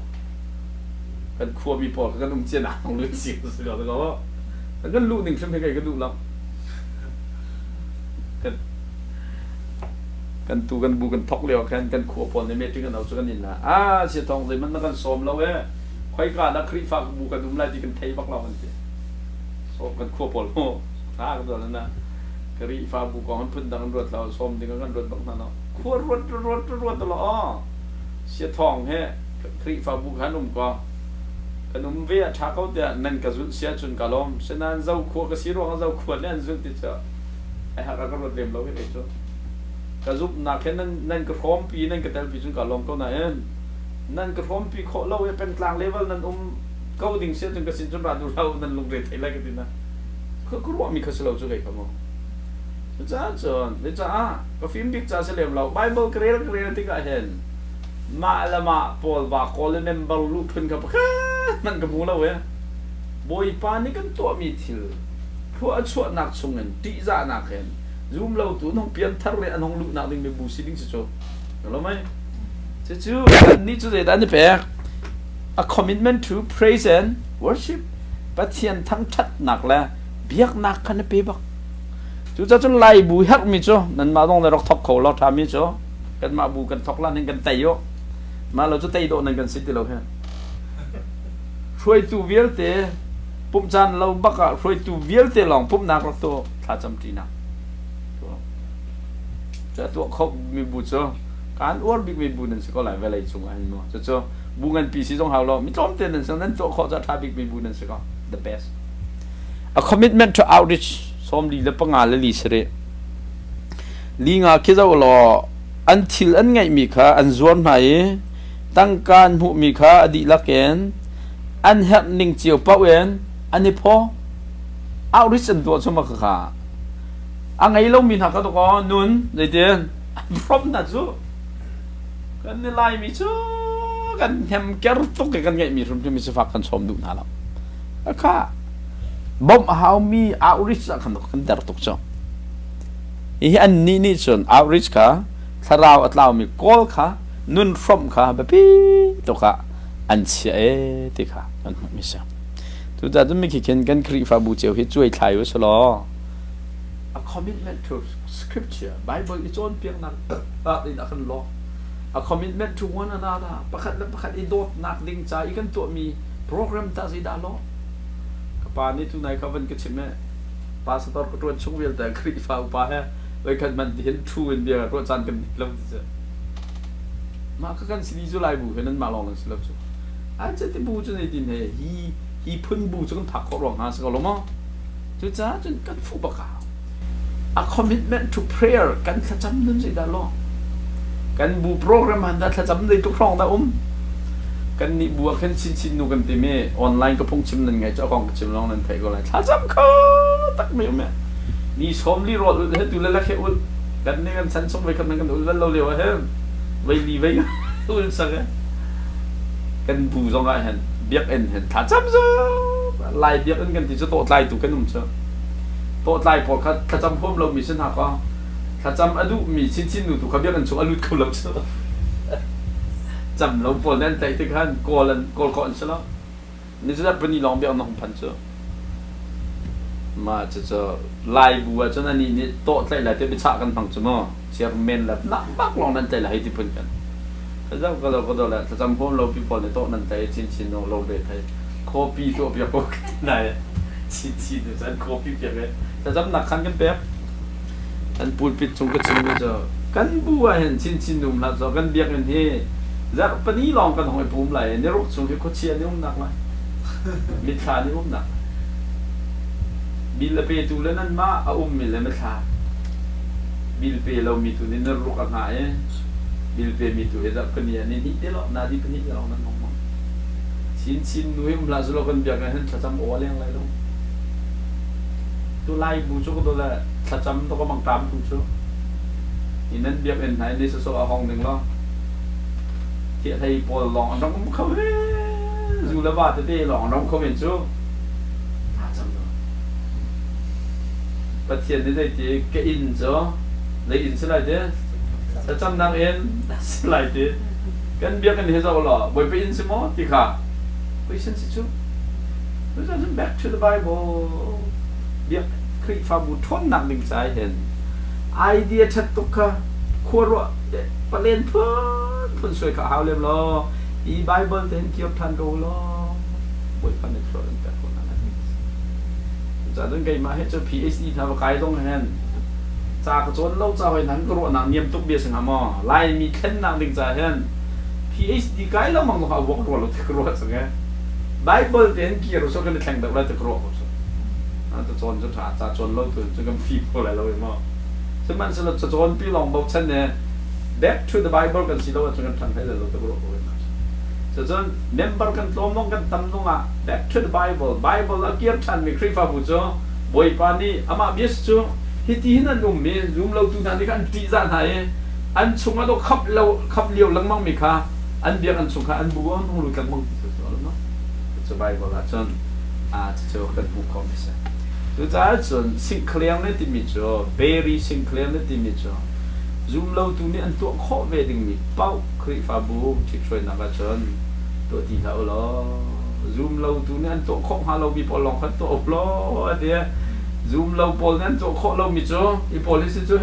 [SPEAKER 1] กันครัวมีพอกันนุ่มเจียนะต้องหลุดเสียงสุดยอดตัวก็แล้วกันลูกหนึ่งชั่วโมงกันดูแล้วกันตูกันบูกันทอกเลี้ยวกันขัวพอในเมตรกันเอาสุกันนินละเสียทองเลยมันกันสมเราเว้ยค่อยการนักคริฟ้าบูกันดุมไล่ที่กันเทบักเรามันสิสมกันขัวพอโลท้ากันตัวนั้นนะคริฟ้าบูกองมันพึ่งดังรถเราสมดึงกันรถบักนั่นเนาะขัวรถตลอดเสียทองเฮ้คริฟ้าบูขันนุ่มก็ขนมเวียชาเขาเดียนั่นก็เสียจนกะลมฉะนั้นเจ้าขัวก็สีร้องเจ้าขัวเนี่ยจุดที่เจอไอ้หากรถเร็วเราไม่ได้จ้ะกระซุบนักแค่นั่นกระพร้อมปีนั่นกระเตลปีจนกะลมก็ไหนนั่นกระพร้อมปีโคเราเป็นกลางเลเวลนั่นก็ดิ่งเสียจนกระสินจนราดูเรานั่นลงเรทอะไรกันดีนะก็รู้ว่ามีข้อสรุปจุดไหนครับมั้งจ้าจนเดี๋ยวจ้าก็ฟิล์มบิ๊กจ้าเสลียมเราไบเบิลเกรียร์ที่ก็เห็นมาละมาพอลบาคอลเมมเบอร์ลูกขึ้นกับมันก็มูเราเว้ยบอยปานี่กันตัวมีทิลพวกชวดนักส่งเงินตีจ้านักเห็นซูมเราตัวน้องเปลี่ยนทะเลอันน้องลูกนักดิ้งเป็นบูซิดิ้งเจ้ารู้ไหมเจ้าอันนี้จุดเด่นอันนี้เป็น a commitment to praise and worship ปัจเจียนทั้งชัดหนักแล้วเบียกหนักกันไปบักจุดจะไล่บูฮักมิจ้ะนั่นมาต้องได้รักทอกเขาเราทำมิจ้ะกันมาบูกันทอกล้านกันไตโยมาเราจะไตโดนั่นกันสิที่เราแค่ช่วยตูเวลเตปุ่มจันเราบักอะช่วยตูเวลเตลองปุ่มนักรักตัวถ้าจำจีนักจะตัวเขามีบูจ้ะการอ้วนบิ๊กมีบูนั่นสิก็หลายเวลาจงอันนู้นจ้ะบูเงินปีสิจงหาเราไม่จำเป็นนั่นฉะนั้นตัวเขาจะทำบิ๊กมีบูนั่นสิก็ the best a commitment to outreach สมดีและปังงานและลีสเรลีงาคิดว่าเราอันทิลอันไงมีค่าอันส่วนไหนตั้งการหูมีค่าอดีตละเกณฑ์อันเห็นนิ่งเจียวเป้าเองอันนี้พอ outreach อันตัวสมัครค่าอันไงเรามีหนักตัวก็นุ่นในเดือนพร้อมนั่นจูกันนี่ไล่มีจูกันเห็นแก่รุตุกกันไงมีรุ่นที่มีสภาพกันสมดุลหาเราแล้วค่ะบ่มหามีoutreachกันกันเดรตุกจ้ะอีอันนี้ส่วน outreach ค่ะถ้าเราอัตเรามี call ค่ะนุ่นพร้อมค่ะแบบนี้ตัวค่ะอันเสียที่ค่ะมันไม่ใช่ทุกท่านจะไม่คิดกันคริฟ้าบูเจียวให้ช่วยไทยไว้สโล a commitment to scripture Bible อีโจนเพียงนั้นนี่นักกันล้อ a commitment to one another ประคัดและประคัดอีโดดนักดิ่งใจอีกันตัวมีโปรแกรมตัดสินได้ล้อปานี่ทุนายเขาเป็นกิจเมื่อปาสตอร์ก็ตรวจช่วงเวลแต่คริฟ้าอุปาเหไว้กันมันเห็นทูนเดียวรถจันกันลงที่จะ mà các con sĩ cho lại bù cái nên mà lòng là sự lập chứ ai chết thì bù cho này tin hè hi phun bù cho con thạc họ lòng ha sao lắm chứ cha cho con phụ bạc a commitment to prayer kan thacham dun sei da lo kan bu program han da thacham dei tu krong da kan ni bu kan sin nu kan ti me online ko phong chim nan ngai cho kong chim long nan thai ko lai thacham kho tak me me ni som li ro he tu la khe ul kan ne kan san som ve kan kan ul lo le wa he ve li ve ul sa ga kan bu zong ai han biak en han thacham zo lai biak en kan ti cho to lai tu kan um choตัวไล่พอข้าจำพวกเรามีเส้นหาก็ข้าจำอดุมีชิ้นหนูถูกเขาเรียกกันช่วงอดุเขาเราเชื่อจำเราพอนั่นใจที่ขั้นกอลันกอลก่อนใช่แล้วนี่จะเป็นนี่ลองเบี้ยน้องพันเชื่อมาจะไล่บัวจนอันนี้โต๊ะไล่ที่ไปฉากกันพังจุ่มเชียร์เมนแล้วนักบักลองนั่นใจไล่ที่พุ่นกันข้าจำก็เราแหละข้าจำพวกเราพี่พอในโต๊ะนั่นใจชิ้นเราเบ็ดไทยโคปีตัวเปียกไหนชิ้นฉันโคปีเปียกเลยแต่จำหนักขันกันแป๊บอันปูนปิดชงกระชิงก็จะกันบัวเห็นชิ้นหนุ่มละจะกันเบียกกันที่จะปนี้ลองกันหอยปูมไหลในรถชงที่เขาเชียร์นี่อุ้มหนักไหมมิตรนี่อุ้มหนักบิลเปตูแล้วนั่นมาเอาอุ้มมิลเลยมิตรบิลเปเรามีตัวนี้นรกอะไรบิลเปมีตัวจะปนี้นี่นิดเดียวนาดีปนี้เรานั่นมองชิ้นนุ่มละจะเรากันเบียกกันเห็นจะจำโอ้เรื่องอะไรลงตัวไล่บูชุกตัวละถ้าจำตัวก็บังตามบูชุกอีนั้นเบียบเอ็นไหนในโซห้องหนึ่งล้อเที่ยไทยปอลองน้องเขาอยู่ละบาทเต้หลองน้องเขาเห็นชุกถ้าจำตัวประเทศนี้ได้ที่แกอินจ้ะได้อินสไลด์เด้ถ้าจำนางเอ็นสไลด์เด้กันเบียกันเฮซ่าก็หล่อบ่อยไปอินสมอที่ข้าไปเส้นสิชุกเราจะ back to the Bibleเบียกคริฟาบุทนหนักดึงใจเห็นไอเดียชัดตุกะควรว่าประเด็นเพิ่นสวยข่าวเรียบร้อยอีไบเบิลเห็นเกี่ยวทันดูล้อบวยพันในครัวตั้งแต่คนนั้นจะต้องไงมาให้เจ้า PhD ทำไกลต้องเห็นจากจนเราจะไปนั้นก็รู้หนังเนียมตุกเบียสิงหามอไล่มีเข็นหนักดึงใจเห็น PhD ไกลแล้วมังต้องเอาวอกรัวเราจะกลัวสังเกตไบเบิลเห็นเกี่ยวกับกันแข่งแบบเราจะกลัวจะจนจะถ่าจะจนเราถึงจะกำฟีบอะไรเราเองมั้งซึ่งมันจะจนพี่ลองบอกฉันเนี่ย back to the Bible กันสิเราจะกันทำให้เราตะกรุบเลยนะจะจน member กันตัวมองกันตั้มตรงอ่ะ back to the Bible แล้วเกี่ยวฉันมีคริสต์ฟังบุญจ้ะบอยปานี่อามาเบียสจ้ะฮิตที่นั่นนุ่มมีรุมเราตุนันที่กันตีจานไหนอันชงเราขับเลี้ยวลังมั่งมีค่ะอันเบียกันชงค่ะอันบัวต้องรู้กันมั่งที่สุดแล้วเนาะจะ Bible ละจนจะเจอกันบุกคอมิสตัวจ้าจนสิ่งเคลียงนี่ที่มีจ้ะเบรีสิ่งเคลียงนี่ที่มีจ้ะzoom เราตัวนี้อันตัวข้อเวดิ่งมีเป้าคลิฟาบูที่ช่วยนักจนตัวที่เขาล้อ zoom เราตัวนี้อันตัวข้อหาเรามีพอลองขัดตัวล้อเดีย zoom เราพอนั้นตัวข้อเรามีจ้ะอีพอลิสิจ้ะ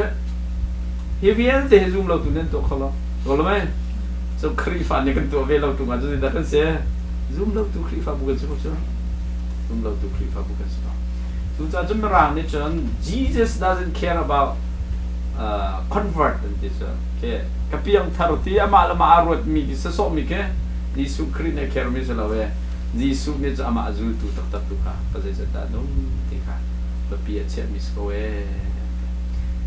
[SPEAKER 1] เฮียเวียนแต่ zoom เราตัวนี้ตัวข้อเรารู้ไหมจะคลิฟาเนี่ยกันตัวเวเราตัวมันจะได้กันเสีย zoom เราตัวคลิฟาบูกันใช่ไหมจ้ะ zoom เราตัวคลิฟาบูกันใช่ไหมตัวจ้าจำไม่รังนี่จน Jesus doesn't care about convert นั่นที่จ้ะแค่กับเพียงทารุที่อามาละมาอารมณ์มีกิจสมมีแค่ยิสุคริสต์เนี่ยแค่ไม่ใช่แล้วเว้ยยิสุเนี่ยจะอามาจูตุตักตักตุค่ะเพราะฉะนั้นแต่นุ่มที่ค่ะแบบเปียเชื่อมิสโกเว้ย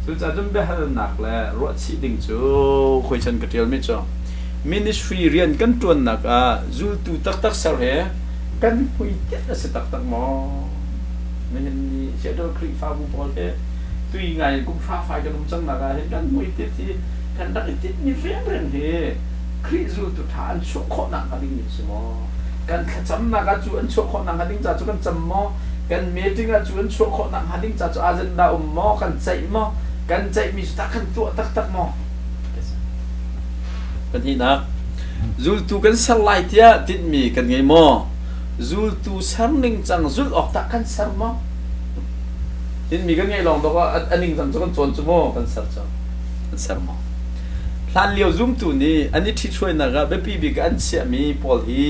[SPEAKER 1] ตัวจ้าจำเป็นหนักเลยรถชีดิ่งจูคุยฉันกับเดียวไม่จ้ะ ministry เรียนกันตัวหนักจูตุตักตักเสาเหกันคุยเจ็ดสิตักตักหมอไม่เห็นมีเชื่อโดนคลิปฟ้าบุบอลเอ๊ะตัวยังไงกุ้งฟ้าไฟกันนุ่มจังหนักเห็นกันคุยเจ็ดที่กันดักเจ็ดมีเฟี้ยงเรื่องเฮคลิปจูตุฐานชั่วโคหนักกันดิ่งใช่ไหมกันจำหนักจูอันชั่วโคหนักกันดิ่งจ้าจูกันจำหมอกันเมติงจูอันชั่วโคหนักกันดิ่งจ้าจูอาเจนดาหมอกันใจหมอกันใจมีสุดกันตัวตักหมอกันที่นักจูตุกันสไลด์ที่ติดมีกันไงหมอจูตุสันนิงจังจูออกตะกันสันมอติดมีกันไงลองบอกว่าอันนิงจังจูกันจวนจูโมกันสันจังกันสันมอพลันเลี้ยวซูมตัวนี้อันนี้ที่ช่วยนะครับเบปีบีกันเสียมีพอลฮี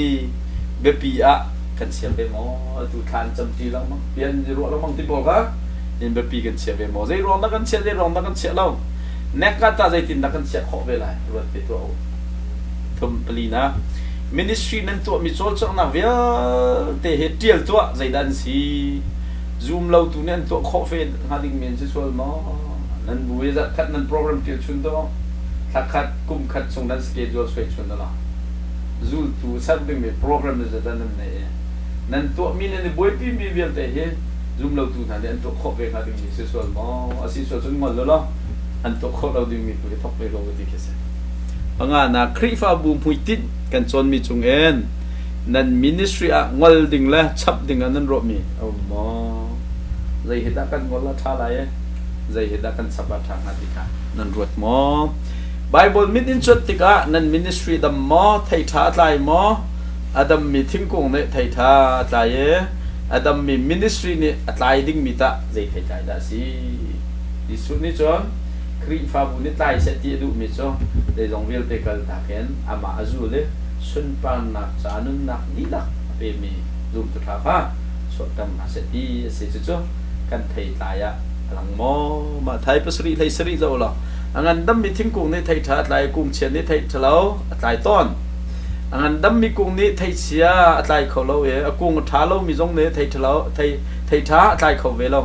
[SPEAKER 1] เบปีอะกันเสียไปหมอตัวทานจำตีแล้วมั้งเปลี่ยนจะรู้แล้วมั้งที่บอกครับยินเบปีกันเสียไปหมอใจร้อนนักกันเสียใจร้อนนักกันเสียแล้วเนกก็ตาใจตินนักกันเสียขอเวลารวดไปตัว thum palina ministry nan to mi chol chang na ve te he tiel to zaidan si zoom lo tu nen to kho fe hading men se sol mo nan buwe za khat nan program til chun to khat kum khat song dan schedule sway chun da la zul tu sab me program za dan ne nan to mi ne boy pi mi vel te he zoom lo tu na len to kho fe hading mi se sol mo asi sol chun mo lo an to kho lo ding mi pu thok pe lo ti ke se anga na khri fa bu pui tit kan chon mi chung en nan ministry a ngol ding la chap ding an ro mi mo zai hita kan ngol la tha lai zai hita kan chapa tha na dikha nan rot mo bible mit in chot tika nan ministry dam mo thai tha tlai mo adam mi thing kong ne thai tha tlai adam mi ministry ni atlai ding mi ta zai thai tlai da si di su ni chon khri fa bu ni tlai se ti du mi cho de jong vil te kal ta ken ama azu le sun pan na cha nun na ni la pe mi zum tu tha pha so tam na se ti se cho kan thai tlai ya lang mo ma thai pasri thai sri zo la angan dam mi thing kong ni thai tha tlai kung chen ni thai thalo tlai ton angan dam mi kung ni thai chia tlai kho lo e akung tha lo mi jong ne thai thalo thai tha tlai kho ve lo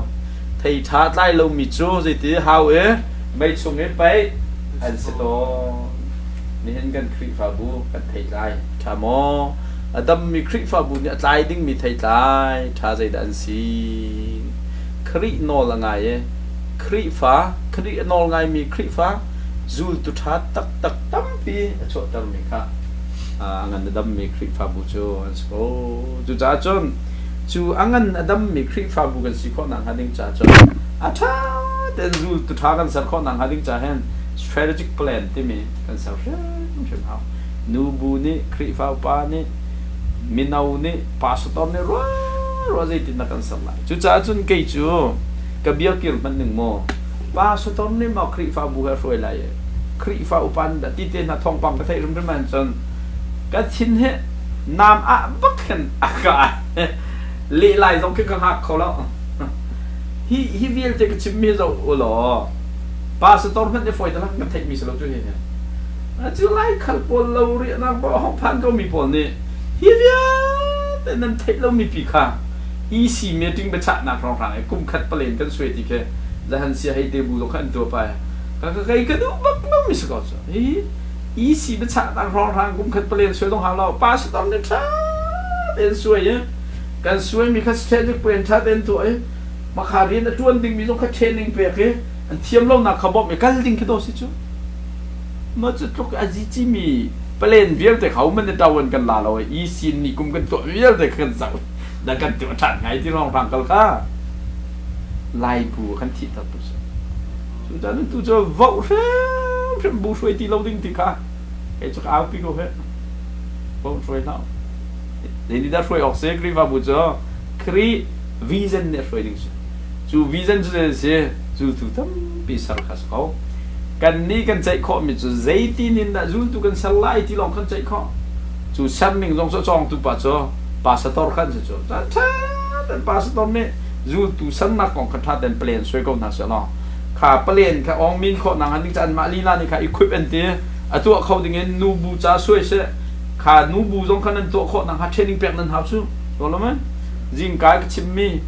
[SPEAKER 1] thai tha tlai lo mi chu zai ti how e mai chung e pai an se to ni hen kan khri fa bu kan thai tlai tha mo adam mi khri fa bu ni tlai ding mi thai tlai tha zai dan si khri no la ngai e khri fa khri no ngai mi khri fa zul tu tha tak tak tam pi cho tam mi kha angan adam mi khri fa bu chu so chu cha chon chu angan adam mi khri fa bu kan si kho nang hading cha chon atha den zul tu tha kan sar kho nang hading cha hen strategic plan ti mi kan sa shem how nu bu ni khri fa pa ni minau ni pastor ni ro zai tin na kan sa la chu cha chun ke chu ka bia kir man ning mo pastor ni ma khri fa bu ga roi lai khri fa upan da ti te na thong pang ka thai rum man chon ka chin he nam a bak khan aka li lai jong ke ka hak kho lo hi vil te ka chim mi zo o lo pastor man de foi da ka thai mi so lo chu he a chu lai khal pol lo ri na ba hong phan ko mi pol ni hi via te nan thai lo mi pi kha easy meeting ba cha na prong rang kum khat palen kan swe ti ke zahan sia hai te bu lo khan to pa ka kai ka du bak no mi so so easy ba cha na prong rang kum khat palen swe dong ha lo pa sa tom ne cha den swe ye kan swe mi kha strategic plan tha den to e ma kha ri na tuan ding mi jong kha training pe ke an thiam lo na kha bob me kal ding ki do si chu ma chu tok a ji chi mi palen vial te khau man ne tawen kan la lo easy ni kum kan to vial te kan sa da kan tu tan ngai ti rong phang kal kha lai pu kan thi ta tu chu ta nu tu cho vo se bu shui ti lo ding ti kha e chu au pi ko he vo shui now de ni da shui ok se kri va bu cho kri vision ne shui ding chu vision se chu tu tam pi sar khas ko kan ni kan chai kho mi chu zai ti nin da zul tu kan salai ti long kan chai kho chu sam ming jong so chong tu pa cho pastor khan se cho ta den pastor ne zul tu san na kong kha tha den plan soi ko na se lo kha plan kha ong min kho nang aning chan ma li la ni kha equipment te atu khau ding en nu bu cha soi se kha nu bu jong khan an to kho nang ha training pek nan ha chu to lo man jing ka chim mi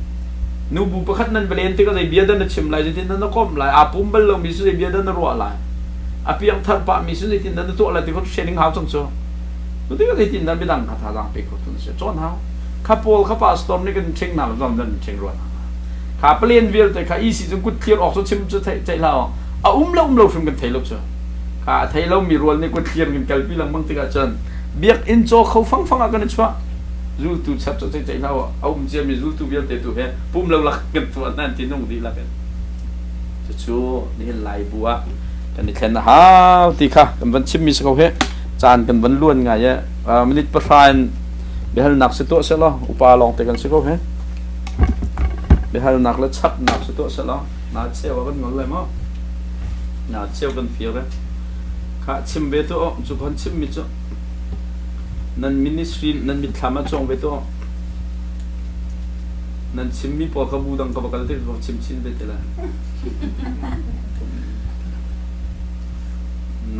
[SPEAKER 1] nu bu pa khat nan plan te ka zai bia dan na chim lai tin nan kom lai a pum bal lo mi su zai bia dan na ro lai a piang thar pa mi su zai tin dan to la te ko training ha chong cho tu te ka zai tin dan bi dang kha tha dang pe ko tu se chon ha kha pol kha pa storm ni kan ching na zam dan ching ro kha plan vil te kha easy jung kut clear ok so chim chu thai lao a lo from kan thai lo cho kha thai lo mi rol ni kut clear kan kal pi lang mang te ka chan biak in cho khau phang phang a kan chwa zul tu chap cho thai lao a je mi zul tu vil te tu he pum lo la kan tu nan ti nong di la kan chu ni lai bua kan ni khen ha ti kha kan van chim mi so he chan kan van luan nga ye minute pa fan behal nak se to se lo upa long te kan se ko he behal nak la chap nak se to se lo na che wa kan ngol lai mo na che kan fia re kha chim be to chu kan chim mi chu nan ministry nan mi thama chong be to nan chim mi po ka bu dang ka bakal te chim chin be te la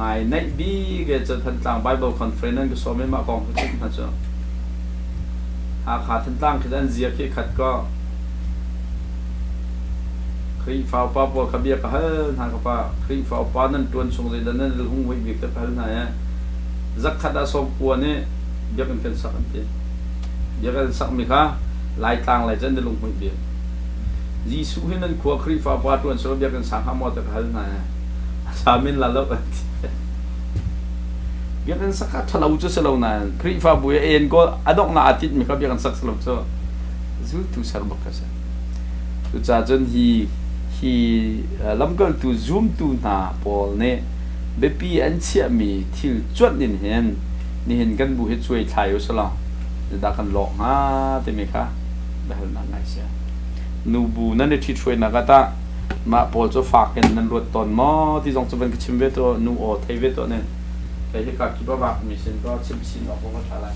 [SPEAKER 1] นายในบีก็จะทันต่าง Bible Conference นั่นก็สอนไม่มากองทุกนะจ๊ะหาขาทันต่างคือด้านเสียที่ขัดก็ครีฟ้าป้าปวดขบีก็เฮ้ยทางกับป้าครีฟ้าป้านั่นตัวชงเลยนั่นหุ่งวิ่งวิ่งแต่พันไหนจักขัดอาสมปวนี่เบียกันสักอันเดียวเบียกันสักมีค่ะหลายต่างหลายจันเดินลงวิ่งเบียยิสุให้นั่นขวาครีฟ้าป้าตัวชงเบียกันสักหามอแต่พันไหนสามินละลบเบียกันสักทะเลาะจะสลาวนั่นครีฟ้าบุยเอ็นก็อดอกน่าอาทิตย์มีค่ะเบียกันสักสลาวจะจู่ตุสารบักกันซะตุจ่าจนฮีลำก็ตุซูมตุน่าพอลเนี่ยเบบปี้อันเชี่ยมีที่จวดนี่เห็นกันบุเหตุช่วยถ่ายอยู่สลาวจะดักกันหลอกฮะเต็มไหมคะแบบนั้นไงเสียนูบูนั่นที่ช่วยนักตามาพอจะฝากกันนั่นรวดตอนมอที่จงจะเป็นชิมเวตัวนูโอเทเวตัวเนี่ยไปที่กัดคิดว่าบางมีเส้นก็ชิมออกก็ใช่ไร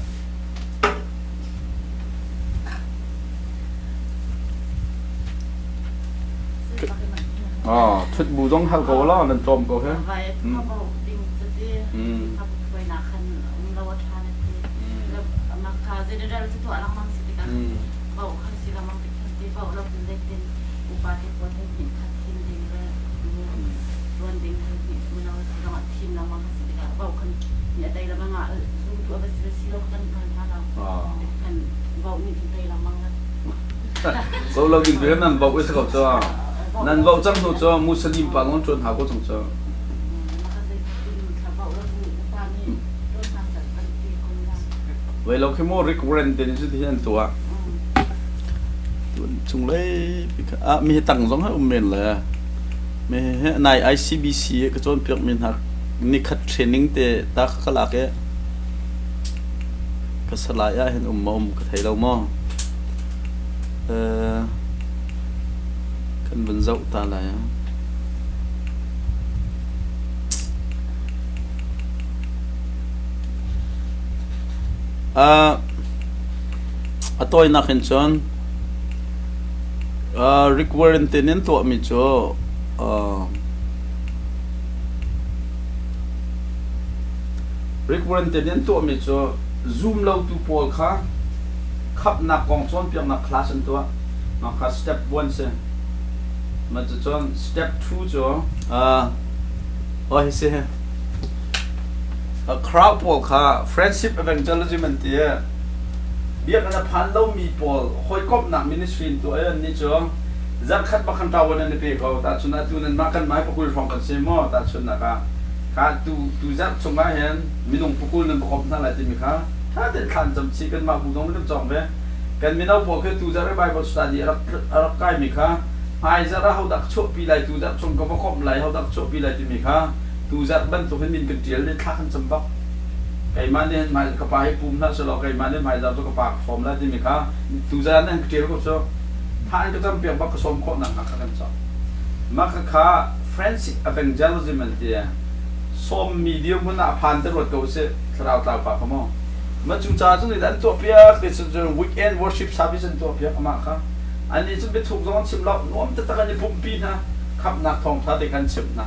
[SPEAKER 1] อ๋อชุดบูต้องทำก็แล้วนั่นจมก็แค่ก็เราดึงไปนั่นบอกไว้สักตัวนั่นบอกจังหวะตัวมุสลิมปางจนหาก็จังตัวเวลาเขาโมริกเรนเดนสุดที่นั่นตัวจุงเลยมีตั้งสองให้เมนเลยมีใน ICBC ก็จนเปียกมีหักนี่คัดเทรนนิ่งเตะตาขลักเอ๊ะก็สลายเห็นมอมก็ไทยเรามอkan benzau tala ya atoy na kinson requirement tenen to mi cho requirement tenen to mi cho zoom lo tu pol kha khap na kong chon piang na class an to ma kha step 1 se ma chon step 2 cho oi se a crowd pol kha friendship evangelism an tie bia kana phan lo mi pol hoi kop na ministry to ai ni cho zak khat ba khan ta wan an pe ko ta chuna tu nan ma kan mai pakul phong kan se mo ta chuna ka tu zak chunga hen minung pakul nan bakop na la ti mi khaถ้าเด็ดขันจำชีกันมาบุญต้องไม่ต้องจองไปกันมีน้าบอกคือตูจะได้ใบบทสตัดรับใกล้มีค่ะหายจะเราดักโชปีไหลตูจะชงกับพวกคมไหลเขาดักโชปีไหลที่มีค่ะตูจะบันตุเป็นมินกันเจียร์ได้ทักขันจำบักไก่มันเนี่ยหมายกระปายปุ่มนั่นสลอกไก่มันเนี่ยหมายจะตัวกระปากฟอมแล้วที่มีค่ะตูจะนั่นเจียร์ก็ชอบท่านก็จำเปลี่ยนบักกระสมข้อหนักหักกันจอบมักค่ะ friendship evangelism มันเดียส้มมีเดียมันน่ะผ่านตลอดตัวเสียเราตาปากขโมยมันจุงจ้าจุงนี่ดันตัวเปียกเดี๋ยวจะ weekend worship service ตัวเปียกมาค่ะอันนี้จะเป็นถูกต้องชิมเราโน้มจะตะกันจะปุ่มปีนะขับนักท่องท่าที่กันชิมนะ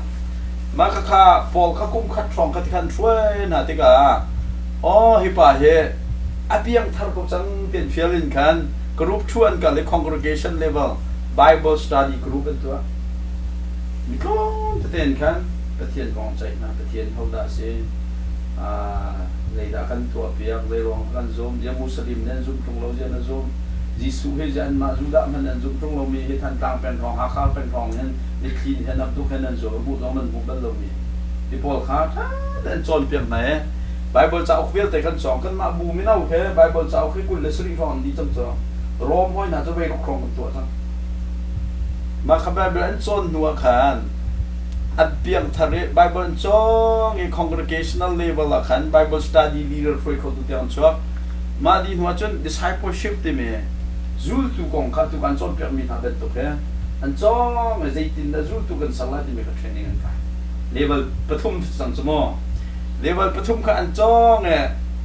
[SPEAKER 1] มาค่ะปอลข้ากุ้มขัดท่องขัดกันช่วยนะที่กะอ๋อฮิปะเฮอเปียงทาร์กุจังเป็นเฟียลินกันกรุ๊ปชวนกันเลย congregation level Bible study group เป็นตัวมีก็จะเต้นกันประเทศกองใจนะประเทศเขาได้สิเลยด่ากันตัวเปียกเลยร้องกันzoomเดี๋ยวมุสลิมเนี่ย zoom ตรงเราจะนะ zoom ยิสุให้จะมาจุดมันนั่น zoom ตรงเรามีให้ท่านต่างเป็นรองหาข้าวเป็นรองเนี่ยในคลีนให้นับทุกให้นั่น zoom บุตรมันบุตรเรามีที่พอขาท่าเดินจนเปียกไหน Bible จะเอาเขียนแต่กันสองกันมาบูไม่น่าโอเค Bible จะเอาขึ้นกุลเลสริฟอนดีจังจ้ะรวมไว้น่าจะไปครองกันตัวทั้งมาขับ Bible อันจนหัวขานอัดเปียงทะเลไบเบิลจ้องไอ้ congregational level ละขัน Bible study leader ช่วยเขาดูเดียวชัวมาดีหัวจน discipleship ที่มีจูลตุกงข้าตุกันจ้องเปียกมีทางเดินตัวแค่อันจ้องไอ้ใจตินแต่จูลตุกันสังละที่มีกับ training กันไป level ปฐมสังสมอ level ปฐมข้าอันจ้องไอ้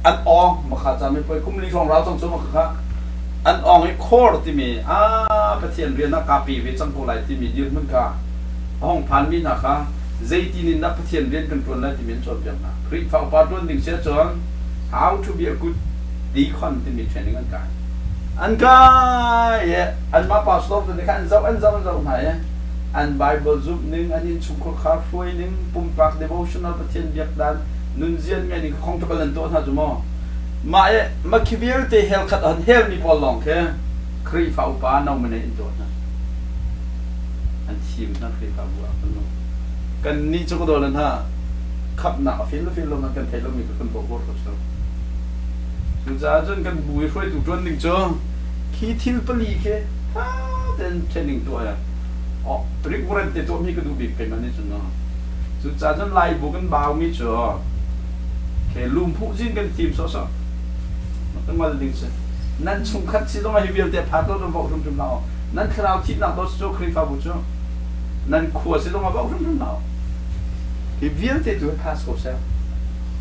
[SPEAKER 1] อันอองมาข้าจะไม่ไปคุ้มลีของเราสังสมอข้าอันอองไอ้ core ที่มีประเทศเรียนนักกาปีวิจังโกไลที่มียืนมันข้าห้องพันมีนะคะ dây tin in nắp thiền viên cần tuần là thì biến chọn việc nào khi phao phao tuần thì sẽ chọn how to be a good deacon thì mình training anh cái anh mà pastor thì anh dâu này anh Bible giúp nên anh in chung khóc khát phơi nên pum pak devotional bát thiền việc đan nun diện ngay thì không cho cái lần tuần hả chú mà khi việc thì hell khát anh hell mi bỏ lòng ke khi phao phao nào mình in tuần anh chìm nó khi phao buộc nóกันนี่จะก็โดนฮะขับหนักฟิลลงกันเทลมีกันบอกว่าเขาชอบสุดท้ายจนกันบุยช่วยถูกจนหนึ่งจ้องขี้ทิลปลีแค่ฮ่าเดินเทนหนึ่งตัวอ่ะอ๋อริกวรันเตตัวมีก็ดูบีบเป็นมันนี่จุดเนาะสุดท้ายจนไล่บุกันบ่าวมีจ้อแค่ลุมผู้จินกันทีมซอมันต้องมาดึงสินั่นชงคัดสิต้องมาฮิวิลเตพัดเราต้องบอกทุ่มเรานั่นคราวที่นักโดสโจครีฟาบุจ้อนั่นขวดสิต้องมาบอกทุ่มเราที่เวียนที่ตัวพาสก็เซล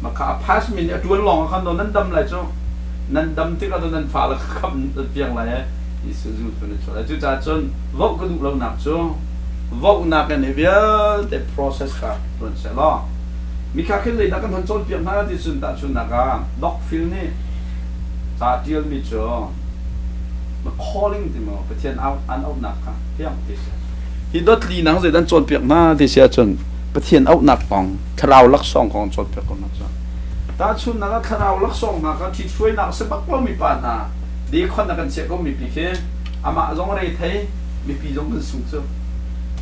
[SPEAKER 1] มาข้าพาสมินตัวหลงขันโดนนั่นดำเลยจ้ะนั่นดำที่เราโดนนั่นฟ้าละคำตัวเพียงไรที่สุดตัวนี้จ้ะแล้วจุดจ้าจนวอกก็ดูเราหนักจ้ะวอกหนักกันเวียนแต่ process ครับตัวนี้เสร็จแล้วมีข้าขึ้นเลยนักการพันจนเพียงนั้นที่สุดแต่ชุนนักการด็อกฟิลนี่จ้าเดียวมีจ้ะมา calling ที่มาไปเทียนเอาอันเอาหนักครับเพียงที่สุดที่ดดลีนังเสร็จนั้นจนเพียงนั้นที่เสียจนประเทศเอาหนักปองทราวลักซองของจดเพื่อคนนั้นจ้ะแต่ชุนนักทราวลักซองนักที่ช่วยนักสบักเรามีปัญหาดีคนนักเสียก็มีปีแค่อามาจงอะไรไทยมีปีจงเป็นสูงสุด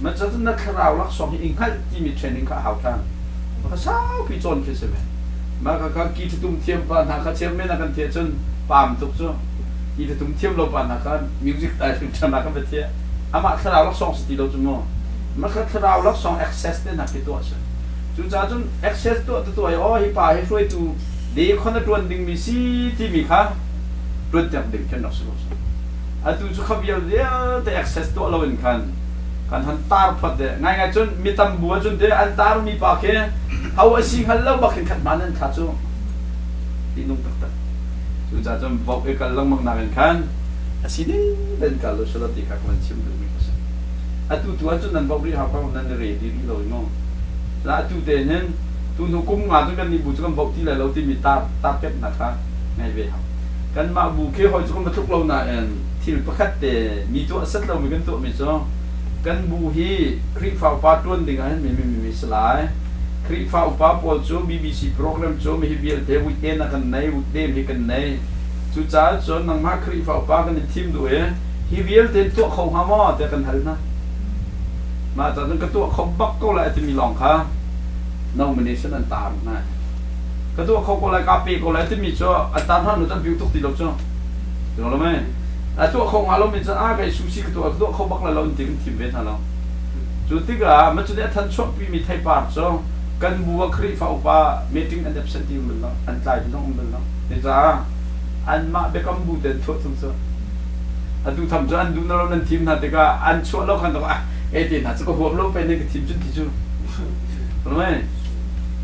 [SPEAKER 1] มันจะต้องนักทราวลักซองที่อิงให้ที่มีเทรนนิ่งข้าหาวทางมันก็สาวปีจนแค่เสียมันก็กีดตุ้มเทียมปัญหาเขาเทียมไม่นักเทียจนปามตุกจ้ะกีดตุ้มเทียมเราปัญหาเขามิวสิกได้ถึงชนะกันไปเทียอามาทราวลักซองสติเราจุ่มมันก็เราลักษณะ access เนี่ยนักที่ตัวใช่จุดจ้าจน access ตัวอ๋อฮิป่าให้ช่วยตัวดีคนละตัวดึงมีซีที่มีค่ะตัวจับดึงแค่นักสู้อ่ะตัวจุดขับเยอะเดียวแต่ access ตัวเราเป็นกันหันตาพัดเดง่ายๆจนมีตำบัวจนเดอันตามีปากแค่เขาสิ่งหันเราบักเห็นขัดมันนั่นขาดจู่ที่นุ่งตักจุดจ้าจนบอกเอกลักษณ์มังนาเป็นกันสิ่งนี้เป็นการรู้สึกที่เขาควรชิมดูมีก็ใช่อะตุตัวจนนั้นบอกรีหาความนั้นเรดีที่เราเนาะแล้วตุเดนั้นตุนกุมงานจนกันนี่บุจกันบอกที่ไรเราที่มีตาเป็ดนะคะไงเว้ยครับกันมาบุเคหอยจนมาทุกเราหน้าที่ประคัดแต่มีตัวสัตว์เรามีกันตัวมีจ้องกันบุฮีคลิปฟ้าป้าต้นดิ่งอันมีสลายคลิปฟ้าป้าพอจ้อง BBC โปรแกรมจ้องมีฮิบิลเทวิเอ็นกันไหนวุฒิเดมฮิกันไหนจุดจ้าจนนังมาคลิปฟ้าป้ากันในทีมด้วยฮิบิลเทตัวเขาหามอแต่กันหันนะมาจากนั้นก็ตัวเขาบักก็เลยจะมีหลองค่ะน้องมันนี่ฉันอันตามนะก็ตัวเขาก็เลยกาปีก็เลยจะมีจ้าอันตามท่านหนูจะบิวตุกติดลบจ้าถูกหรือไม่ตัวเขาหาเราเป็นจะอาไปซูชิก็ตัวเขาบักเลยเราจริงทีมเวทเราจุดที่ก็มันจะได้ทันชอบมีไทยปาร์จ้ากันบัวครีฟ้าอุปาเมติ้งอันดับเซนติมันแล้วอันใจที่ต้องมันแล้วนี่จ้าอันมาเบกัมบูเดนทั่วทั้งสิ้นอันดูทำจ้าอันดูเรานั่นทีมนั่นแต่ก็อันช่วยเราคันตัวเอติน่ะจะก็หัวเราไปในทีมจุดที่จุดรู้ไหม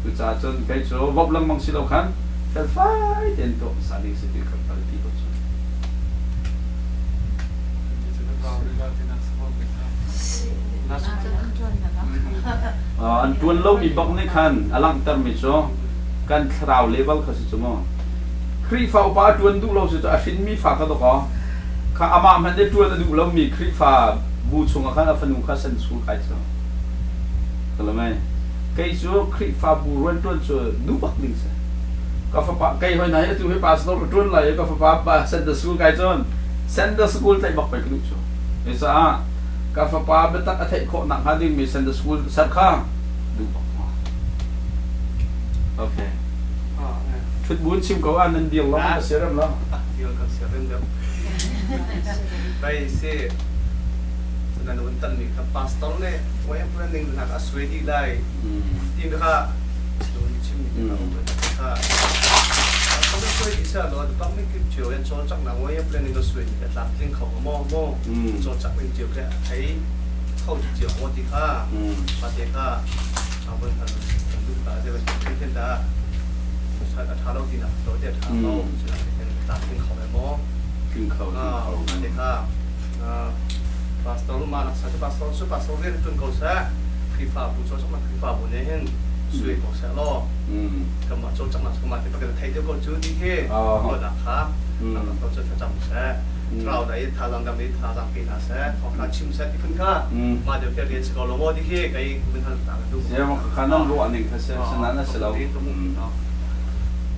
[SPEAKER 1] ดูจ้าจนใครจะวับลังมังสิเราคันแต่ไฟเด่นโตสาลีสิที่ขับไปที่ก็จุดอันตัวเรามีบักในคันอลังเติมมิจ้ากันคราวเลเวลเขาสิจุมครีฟ้าป้าตัวดูเราสิจะอาชินมีฝากกันตัวก็ข้าอามามันได้ตัวดูเรามีครีฟ้าบูชงอาคารฟันุข้าเซนสูไก่จ้าก็เลยไม่ไก่จ้าคลิปฟ้าบูรวนต้นจ้าดูบักดิ้งสิก็ฟ้าป้าไก่ไว้ไหนตัวให้ป้าสโนว์ต้นเลยก็ฟ้าป้าเซนเดอร์สูไก่จ้าเซนเดอร์สกูลใจบักไปกระดูกจ้าเอซ่าก็ฟ้าป้าเบตักอัฐิโคหนักหาดิ้งมีเซนเดอร์สกูลสักข้างดูบักโอเคชุดบุญชิมก็ว่านั่นเดียวแล้วมันเสียเรื่องแล้ว
[SPEAKER 6] เดียวกับเสียเรื่องเดียวไปเสียนั่นวันตันมีกับพาสตอร์เนี่ยวันนี้เพื่อนหนึ่งนักสวีดีได้ที่นะคะโดนชิมนะครับค่ะเขาไม่ช่วยที่เชื่อเราต้องไม่คิดเจียวยันโจจักหนังวันนี้เพื่อนหนึ่งก็สวีดีแต่หลักทิ้งเขาโม่โจจักเป็นเจียวแค่ให้เข้าเจียววันที่ค่ะปฏิค่ะเอาเป็นทางดูตาจะเป็นที่เห็นได้ใช้ท้าเราที่หนักเราเดี๋ยวท้าเราจะเป็นหลักทิ้งเขาไปโม่
[SPEAKER 1] ขึ้นเขา
[SPEAKER 6] ปฏิค่ะpastor rumah nak saja pastor rin tun kau sa ครีฟ้าบุญโจจักมาครีฟ้าบุญเนี่ยเห็นสวยกว่าเสียล้อก็มาโจจักมาก็มาที่ปกติไทยเดียวก็จุดที่เฮ่ก็นะครับเราจะจำเสียเราได้ทารังดำได้ทารังปีนาเสียของข้าชิมเสียที่คุณค่ามาเดี๋ยวเรียนสกอลโลโมที่เฮ่ก็ยังเป็นทางต่างกันดู
[SPEAKER 1] เสียมันข้าน้องรู้อันหนึ่งคือเสียฉะนั้นนะเสียเรา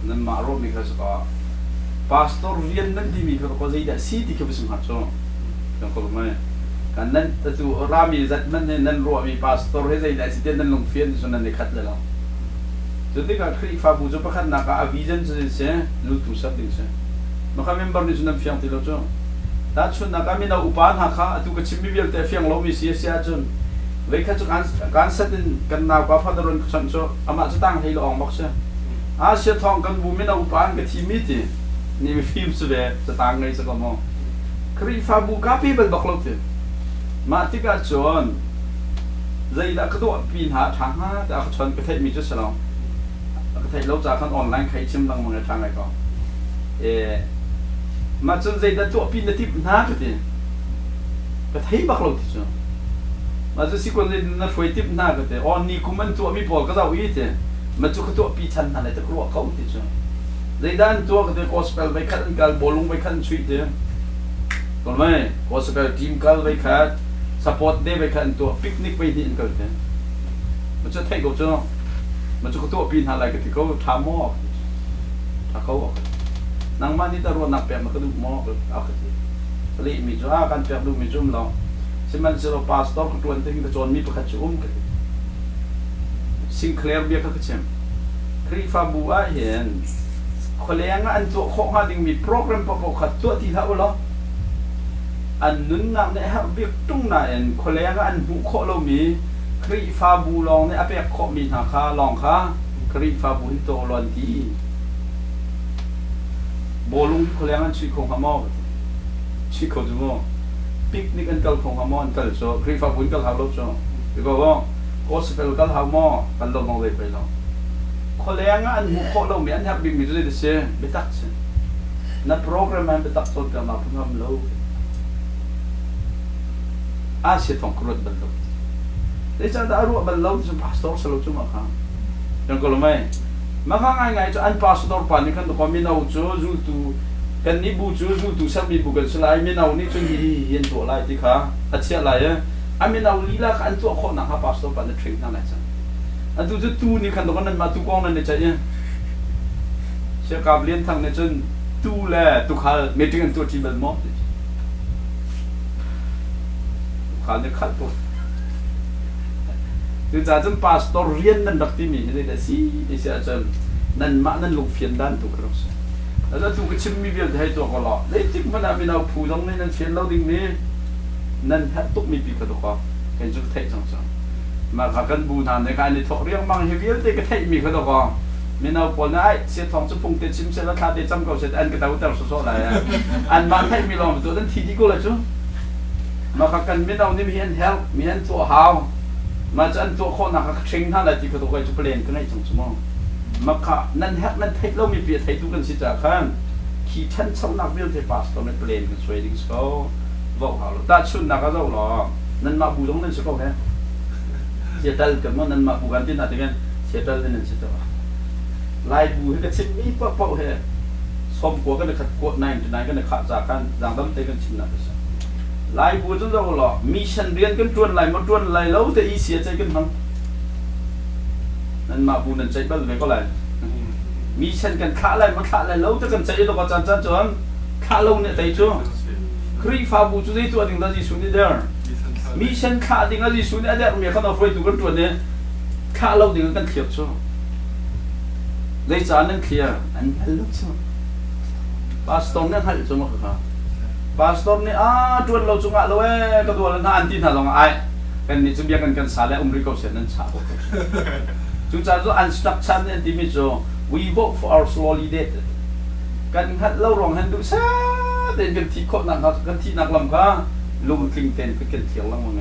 [SPEAKER 1] นั่นมารู้มีคือสกอพาสตอร์เรียนนั่นที่มีคือก็จะได้สิ่งที่เขาไม่สมหัดโจยังก็รู้ไหมกันนั้นแต่ตัวรามีจัดมันนั่นรู้มีพาสตอร์ให้ได้สิ่งที่นั่นลงเฟียนส่วนนั้นได้ขัดเลยแล้วจุดที่ก็คลิกฟ้าบูจะประคันนักอาวิจันจะเสียรู้ทุกสัปดาห์เสียมันก็เมมเบอร์นี่ส่วนนั้นเฟียงที่เราโจแต่ส่วนนักมีนาอุปาหักขาตัวก็ชิมมีเวลแต่เฟียงเรามีเสียจนเวกจุการเสด็จกันนักว่าพัฒนาคนโจอามาจะตั้งให้เราออกบอกเสียอาเสียทองกันบูมีนาอุปากับทีมิตีนี่มีฟิล์มสุดเลยจะตั้งไงสักมั่งคลิกฟ้าบูกับพี่เป็นบักลบที่มาที่ก็จนใจดักตัวปีนหาทางหาแต่เขาชนกระเทยมีจุดสลองกระเทยเราจากขั้นออนไลน์ใครชิมลังมันทางไหนก็มาจนใจดักตัวปีนที่หน้ากระเทยบักลบที่จนมาจนสิคนนั้นช่วยที่หน้ากระเทยอ๋อนี่คุมันตัวมีพอก็จะวิ่งที่มาจุกตัวปีชันอะไรตะกรัวเขาที่จนใจดันตัวกระเทยคอสเปลไปขันกับบอลลงไปขันช่วยที่ก็ไม่คอสเปลทีมกัลไปขันsupport ได้ไปขันตัวปิกนิกไปที่อันเกิดเนี่ยมันจะเท่ก็จะมันจะตัวปีนอะไรกันที่เขาทำหม้อถ้าเขานั่งมานี่ตลอดนักแปะมันก็ดูหม้อก็เอากันที่ผลิตมีจ้าการแปะดูมีจุ่มเราใช่มันจะเราพาสตอร์ของตัวนี้ที่จะมีประคัตจุ่มกันซิงเคลียร์เบียร์ก็คือเช่นครีฟาบัวเห็นคนเลี้ยงอันตัวข้อหาดิ่งมีโปรแกรมประกอบขัดตัวที่เท่าไหร่อันนั้นนักเนี่ยฮะเบียกตุ้งน่ะเองคนเลี้ยงอันบุคคลเรามีครีฟาบูลองเนี่ยอาเปียกข้อมีหาค่าลองค่าครีฟาบูที่โตลอนทีโบลุงคนเลี้ยงอันชีคงฮามอชีคงจุโม่ปิกนิกอันกัลคงฮามออันกัลโซครีฟาบูนกัลฮาลบโซดีกว่าโคสเปลกัลฮามอกันลงมองเลยไปแล้วคนเลี้ยงอันบุคคลเรามีอันฮับบิมีจุดเดียวเบตักเซนั่นโปรแกรมมันเบตักส่วนกันมาเพื่อทำโลอาเซียนของครูดบรรลุแต่จะได้รู้บรรลุจะพาสตอร์สรุปจุมาข้างยังก็รู้ไหมมาข้างไงจะอันพาสตอร์ปานี่กันตัวมีนาจูจูตูกันนี่บูจูจูตูสับมีบุกสลายมีนานี่จนเห็นตัวลายที่ข้าอัจฉริยะอันมีนาลีลาอันตัวคนนะครับพาสตอร์ปานี่เทรนนั่นแหละจ้ะอันตัวจะตูนี่กันตัวนั้นมาตูกองนั่นเนี่ยจ้ะเนี่ยเชื่อกับเรียนทางเนี่ยจนตูแหละตูข้าเมติกันตัวที่เป็นมอสข้าเนี่ยขัดตัวคือจะจำพาสตอร์เรียนนั่นดักที่มีให้ได้สิที่เสียจนนั่นมานั่นลงเฟียนด้านตัวกระสุนแล้วตัวก็ชิมมีเวลให้ตัวก็หล่อเลยจิกมันมีเราผู้ต้องนั่นเฟียนเราดิ่งนี้นั่นแค่ตุกมีปีกตัวก็เห็นจุดเทจังๆมาขับกันบูนานในการในทอกเรียงบางเฮวิลเด็กก็เทมีตัวก็มีเราปนไอ้เสียทองจะพุ่งเตะชิมเสร็จแล้วขาดเตะจำเก่าเสร็จอันก็ตาอุตส่าห์สู้อะไรอันมาให้มีลองตัวนั้นทีดีก็เลยจุมาขับกันมีเรานี่มีเห็นเฮลมีเห็นตัวฮาวมาจะอันตัวคนนักเชิงท่านอะไรที่เขาตัวก็จะเปลี่ยนกันในจังสมองมาค่ะนั่นแฮกนั่นไทยเรามีเปลี่ยนไทยทุกกันสิจ้าขันขี่ท่านสำนักเรื่องไทยพาสตอนนั้นเปลี่ยนกันสวยดิ้งเขาบอกเขาแต่ชุดนักก็เจ้าหรอนั่นมาบูตรงนั้นสิเขาแค่เสียดายกันว่านั่นมาบูกันที่นั่นที่กันเสียดายนั่นเสียดายลายบูให้กันชิมมีปะปะเหรอสมกัวกันเลยขัดกัวนั่นที่นั่นกันเลยขัดจากกันดังตั้มเตะกันชิมนั่นไปซะลายบูจนเราหล่อมีฉันเรียนกันจวนลายมันจวนลายแล้วแต่อีเสียใจกันทั้งนั่นมาบูนั่นใจบ้าเลยก็ลายมีฉันกันขาลายมันขาลายแล้วแต่กันใจตัวก็จันจวนขาลงเนี่ยใจชัวครีฟ้าบูจุดที่ตัวดิ่งได้สุดที่เดียวมีฉันขาดิ่งได้สุดที่เดียวมีเขาเอาไฟตัวกันจวนเนี่ยขาลงดิ่งกันเขียวชัวเลยจานนั้นเขียวอันฮัลโหลชัวพาสตอนนั้นฮัลโหลชัวมั้งครับพาสตอร์นี่จวนเราจุงอ่ะเราก็ตัวนั้นอันที่น่าลองไอ้กันนี่จะเบียกันกันสาเลยริกเอาเสียนั่นชาบจุดจ้าจุอันสตั๊กชันเนี่ยที่มีโจ we vote for our solidate กันฮัดเราลองฮันดูซะเดินกันที่โคตรนักกันที่นักลำก็ลุงคลิงเตนก็กันเที่ยวแล้วมั้งไง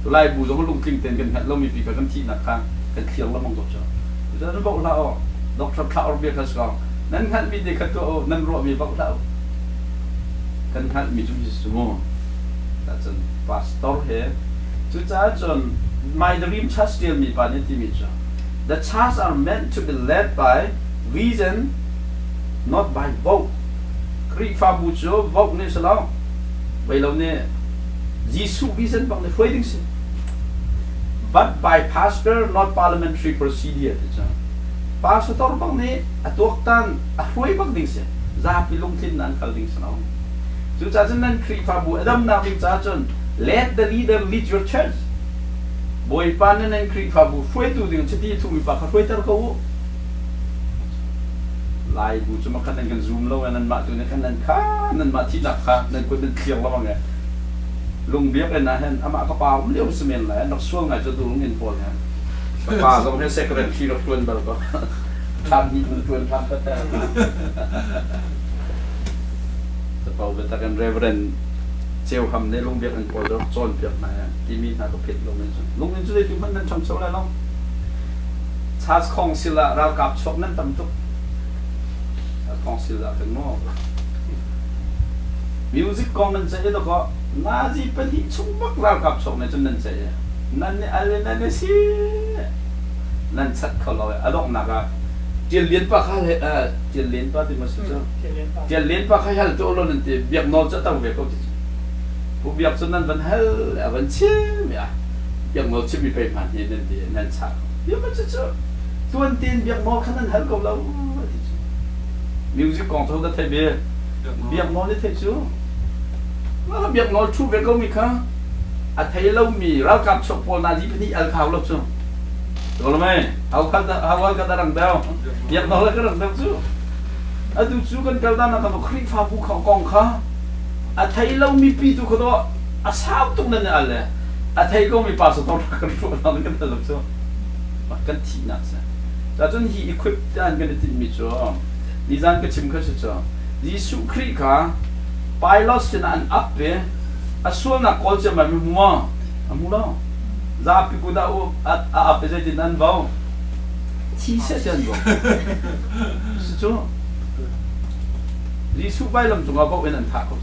[SPEAKER 1] ตัวไล่บูจงก็ลุงคลิงเตนกันฮัดเรามีปีกันที่นักกันเที่ยวแล้วมั้งตัวจ้าจุดนั้นบอกเราดอกทรัพย์ข้าวเบียกันสกอนั่นฮัดมีเด็กตัวนั่นรวมมีบอกเรากันฮัดมีจุดที่สมองแต่จนพาสตอร์เฮจ จุดจ้าจน my dream church still มีปานิติมิจ้า the church are meant to be led by vision not by vote คริฟาบูโจ vote นี่สลองไปเราเนี่ยยิสุ vision บังใน fighting สิ but by pastor not parliamentary procedure จ้า pastor บังเนี่ยตัวตันรวยบังดิ่งสิจะไปลงทินนั้นคัลดิ่งสลองจุดจ้าจนนั้นคริฟาบูอดัมนาวิจ้าจน let the leader lead your church boy panen en kri fabu foi tu ding chiti tu mi pa kha foi tar ko lai bu chuma kan kan zoom lo nan ma tu ne kan nan kha nan ma thi nak kha nan ko den thiang lo ma lung biak en na hen ama ka pa um leu semen la nak suang ngai chu tu lung in pol ha pa so he secret key of tuen bal ko tham ni tuen tham ta ta pau beta kan reverendเจียวคำในลุงเบียกอันปอยแล้วจอนเบียกไหนที่มีนาก็ผิดลงนั่นลุงนี่จะได้ถึงมันนั่นช่างเสาอะไรล่ะชาติของศิลาเรากับชกนั่นตำตุกชาติของศิลาเป็นนอกมิวสิกกองนั่นใจแล้วก็น่าจะเป็นที่ชุ่มมักเรากับชกในจนนั่นใจนั่นเนี่ยอะไรนั่นเนี่ยสินั่นชัดเขาเลยอารมณ์นักอะเจียนเลี้ยนปะเขาเลยเจียนเลี้ยนปะที่มาสุดเจียนเลี้ยนปะเขาให้ตัวเรานั่นที่เบียกนอนจะต้องเบียกเขาผู้เบียกส่วนนั้นวันเฮลวันเชื่อไหมอ่ะเบียกโมชิมีไปผ่านที่นั่นที่นั่นฉากเดี๋ยวมันจะตัวตีนเบียกโมขนาดเฮลกับเรามิวสิกของเขาได้ไทยเบียกโมได้ไทยชัวว่าเบียกโมชูเบียกก็มีค่ะอ่ะไทยเรามีเรากับชกปนาจีพนี่อัลคาวลบชัวรู้ไหมเอาคัดเอาคัดรังเดียวเบียกโมแล้วก็รังเดียวชัวอ่ะดูชัวกันกันด้านนั้นก็คลิกฟ้าภูเขากองค่ะอาไทยเรามีปีตุกตัวอาสาวตรงนั้นอะไรอาไทยก็มีภาษาตรงกันรู้เราเนี่ยกันตลอดชัวมันกันที่นั่นสิแต่จนที่ equip ด้านกันที่มีชัวนี่ด้านก็ชิมกันชัวยิสุคริกาไปลอสจะนั่นอัพเปอาส่วนนักกอล์ฟจะมามีมัวมัวแล้วจะไปกูดาวอัพเปจะที่นั่นบ้างที่เสียจังบ้างชัวยิสุไปลำจงเอาพวกนั้นทักเขา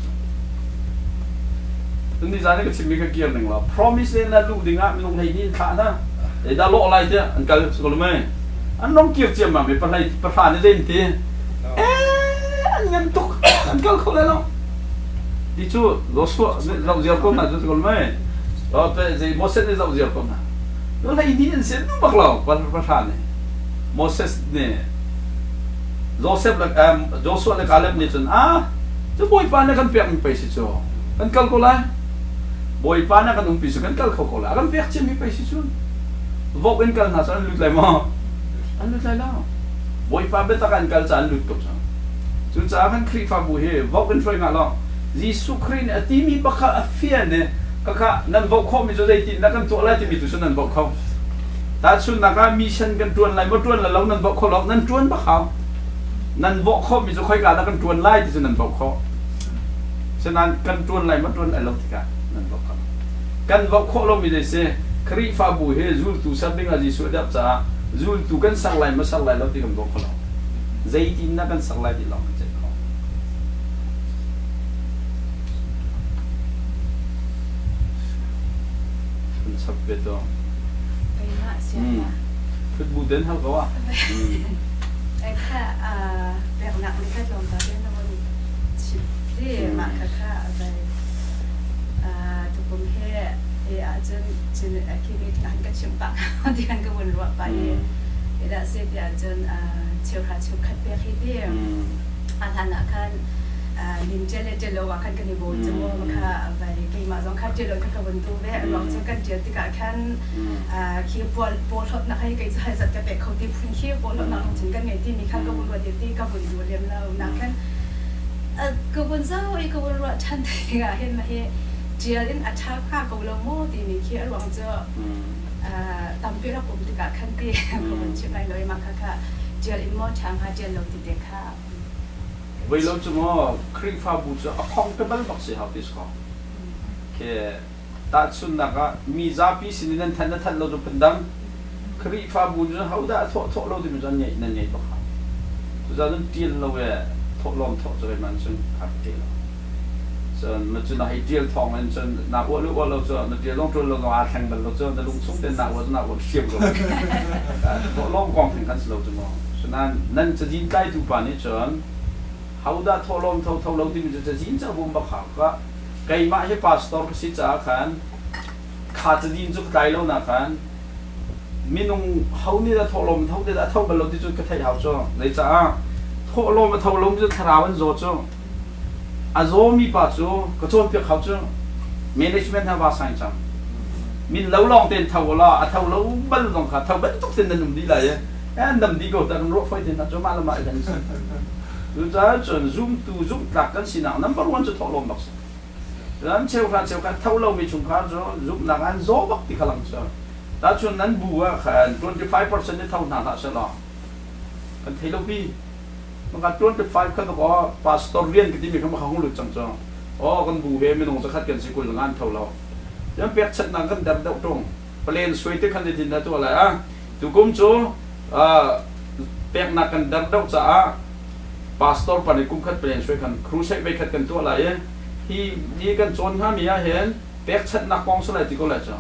[SPEAKER 1] ตรงนี้จานนี้ก็ชิมีก็เกี่ยวหนึ่งว่า promise เนี่ยนะลูกดิ่งอ่ะมันลงให้ดินขานะไอ้ดาวโลอะไรเจ้าอันกันสกุลไหมอันน้องเกี่ยวเจียมมาไม่เป็นไรประธานนี่เด่นทีอันเงินตุกอันกันเขาเลยเนาะดิจูเราสวะเราเจียร์คนนะสกุลไหมแต่ไอ้โมเสสเนี่ยเราเจียร์คนนะแล้วให้ดินเสร็จนู่นบักเราประธานเนี่ยโมเสสเนี่ยโจเซฟโจชัวเนี่ยกาเลบเนี่ยจนจะบ่อยปานเนี่ยกันเปียกมันไปสิจ้ากันกันเขาเลยboy pa na kanong piso kan kal ko la kan pek chimi pa sisun vok en kal na sa lut lai mo an lut lai la boy pa beta kan kal sa lut ko sa chu cha kan khri fa bu he vok en froi nga lo jisu khrin atimi bakha afia ne kaka nan vok kho mi jo dei tin na kan to la ti mi tu sun nan vok kho ta sun na ka mission kan tuan lai mo tuan la lo nan vok kho lo nan tuan ba kha nan vok kho mi jo khoi ka na kan tuan lai ti sun nan vok khoฉะนั้นกันtuan lai mo tuan ai lo ti ka nan vok kan vok kho lo mi de se khri fa bu he zul tu sabing a ji su dap cha zul tu kan sang lai ma sang lai lo ti kan vok kho lo zai tin na kan sang lai ti lo che kho kun sab be to
[SPEAKER 3] ไปมาเสียนะ
[SPEAKER 1] phut bu den ha ko wa
[SPEAKER 3] ไอ้ค่ะแบบหนักเลยค่ะลงตาเล่นนะวันชิบที่มาค่ะอะไรทุกคนแค่อาจจะคิดอันก็ชิมปากที่อันก็วนรัวไปแต่เสียอาจจะเชี่ยวขัดเปียกที่เดียวอันนั้นคันลินเจเลเจโลว่าคันกันในโบจะว่าค่ะไปกี่มาสองคันเจโลค่ะวันตัวแม่ลองจะกันเจอที่กันคันคีบปวดนักให้กี่จะให้สัตว์กระเปกเขาที่พื้นคีบปวดนักถึงกันไงที่มีคันก็วนรัวที่ก็วนรัวเรียมเรานักคันก็วนเศร้าอีกวนรัวทันทีอ่ะเห็นไหมเฮเจียรินอัฐข้าก็วนโม่ที่มีคีบหวังจะตามปีเราผมที่กันคันที่ผมชิมไปเลยมาค่ะเจียรินโม่ทางหาเจียเราติดเด็กค่ะ
[SPEAKER 1] 为了怎么可以发布这 accountable 不是好的说，ke 大村那个米扎比是能谈的谈了就分担，可以发布这好的拖了的没人伢那伢不好，就咱们跌了喂，拖这个蛮生还跌了，所จนมันจะให้เดียลทองมันจนนักวัวหรือว่าเราจะนักเดียลลงทุนเราต้องอาแข่งกันเราจะนักลงทุนเป็นนักวัวเชี่ยวกันพอลงกองแข่งขันเราจะมองฉะนั้นนั่นจะยินได้ทุกปานนี้จนเขาได้ทอลมทอเราที่มันจะยินจะบุ้มบักขาวก็ไกมาให้พาสตอร์ก็สิจ้าขันขาดจะยินจุกได้แล้วนะขันมีนุ่งเขานี่ได้ทอลมเท่าได้เท่ากันเราที่จุดก็ไทยเขาจ้าในจ้าทอลมมาทอลมจะทาราวันโจจ้าอาโซมีปัจจุก็ชวนเพื่อเขาจ้า management ฮะว่าสังจังมินเล่าลองเต้นเท่าละเท่าเล่าบัลลงค่ะเท่าบัลตุกเต้นนั่นดีเลยนั่นดีก็แต่รถไฟเต้นนั่นจะมาละมากันสิดูจ้าจน zoom to zoom หลักกันสินะ number one จะทอลมบักสิแล้วเชื่อกันเท่าเรามีชุมพรจ้า zoom หลักอันโซบักที่ขลังจ้าแต่จนนั้นบัวค่ะ25%นี่เท่านั้นละใช่หรอกันเทโลบีมันก็25ก็ต้องว่า pastorian ที่มีคำว่าของหลุดจังจ้าอ๋อกันบูเฮไม่ต้องจะคัดกันสิคุยงานเท่าเรายังเปียกชัดนั่งกันดับตรงเปลี่ยนสวยที่คันดินได้ตัวอะไรอ่ะทุกคนจูเปียกนักกันดับจ้า pastor ปนิคุมคัดเปลี่ยนสวยกันครูใช้ไปคัดกันตัวอะไรที่นี่กันโจนห้ามีเห็นเปียกชัดนักกองสลายที่ก็เลยจ้า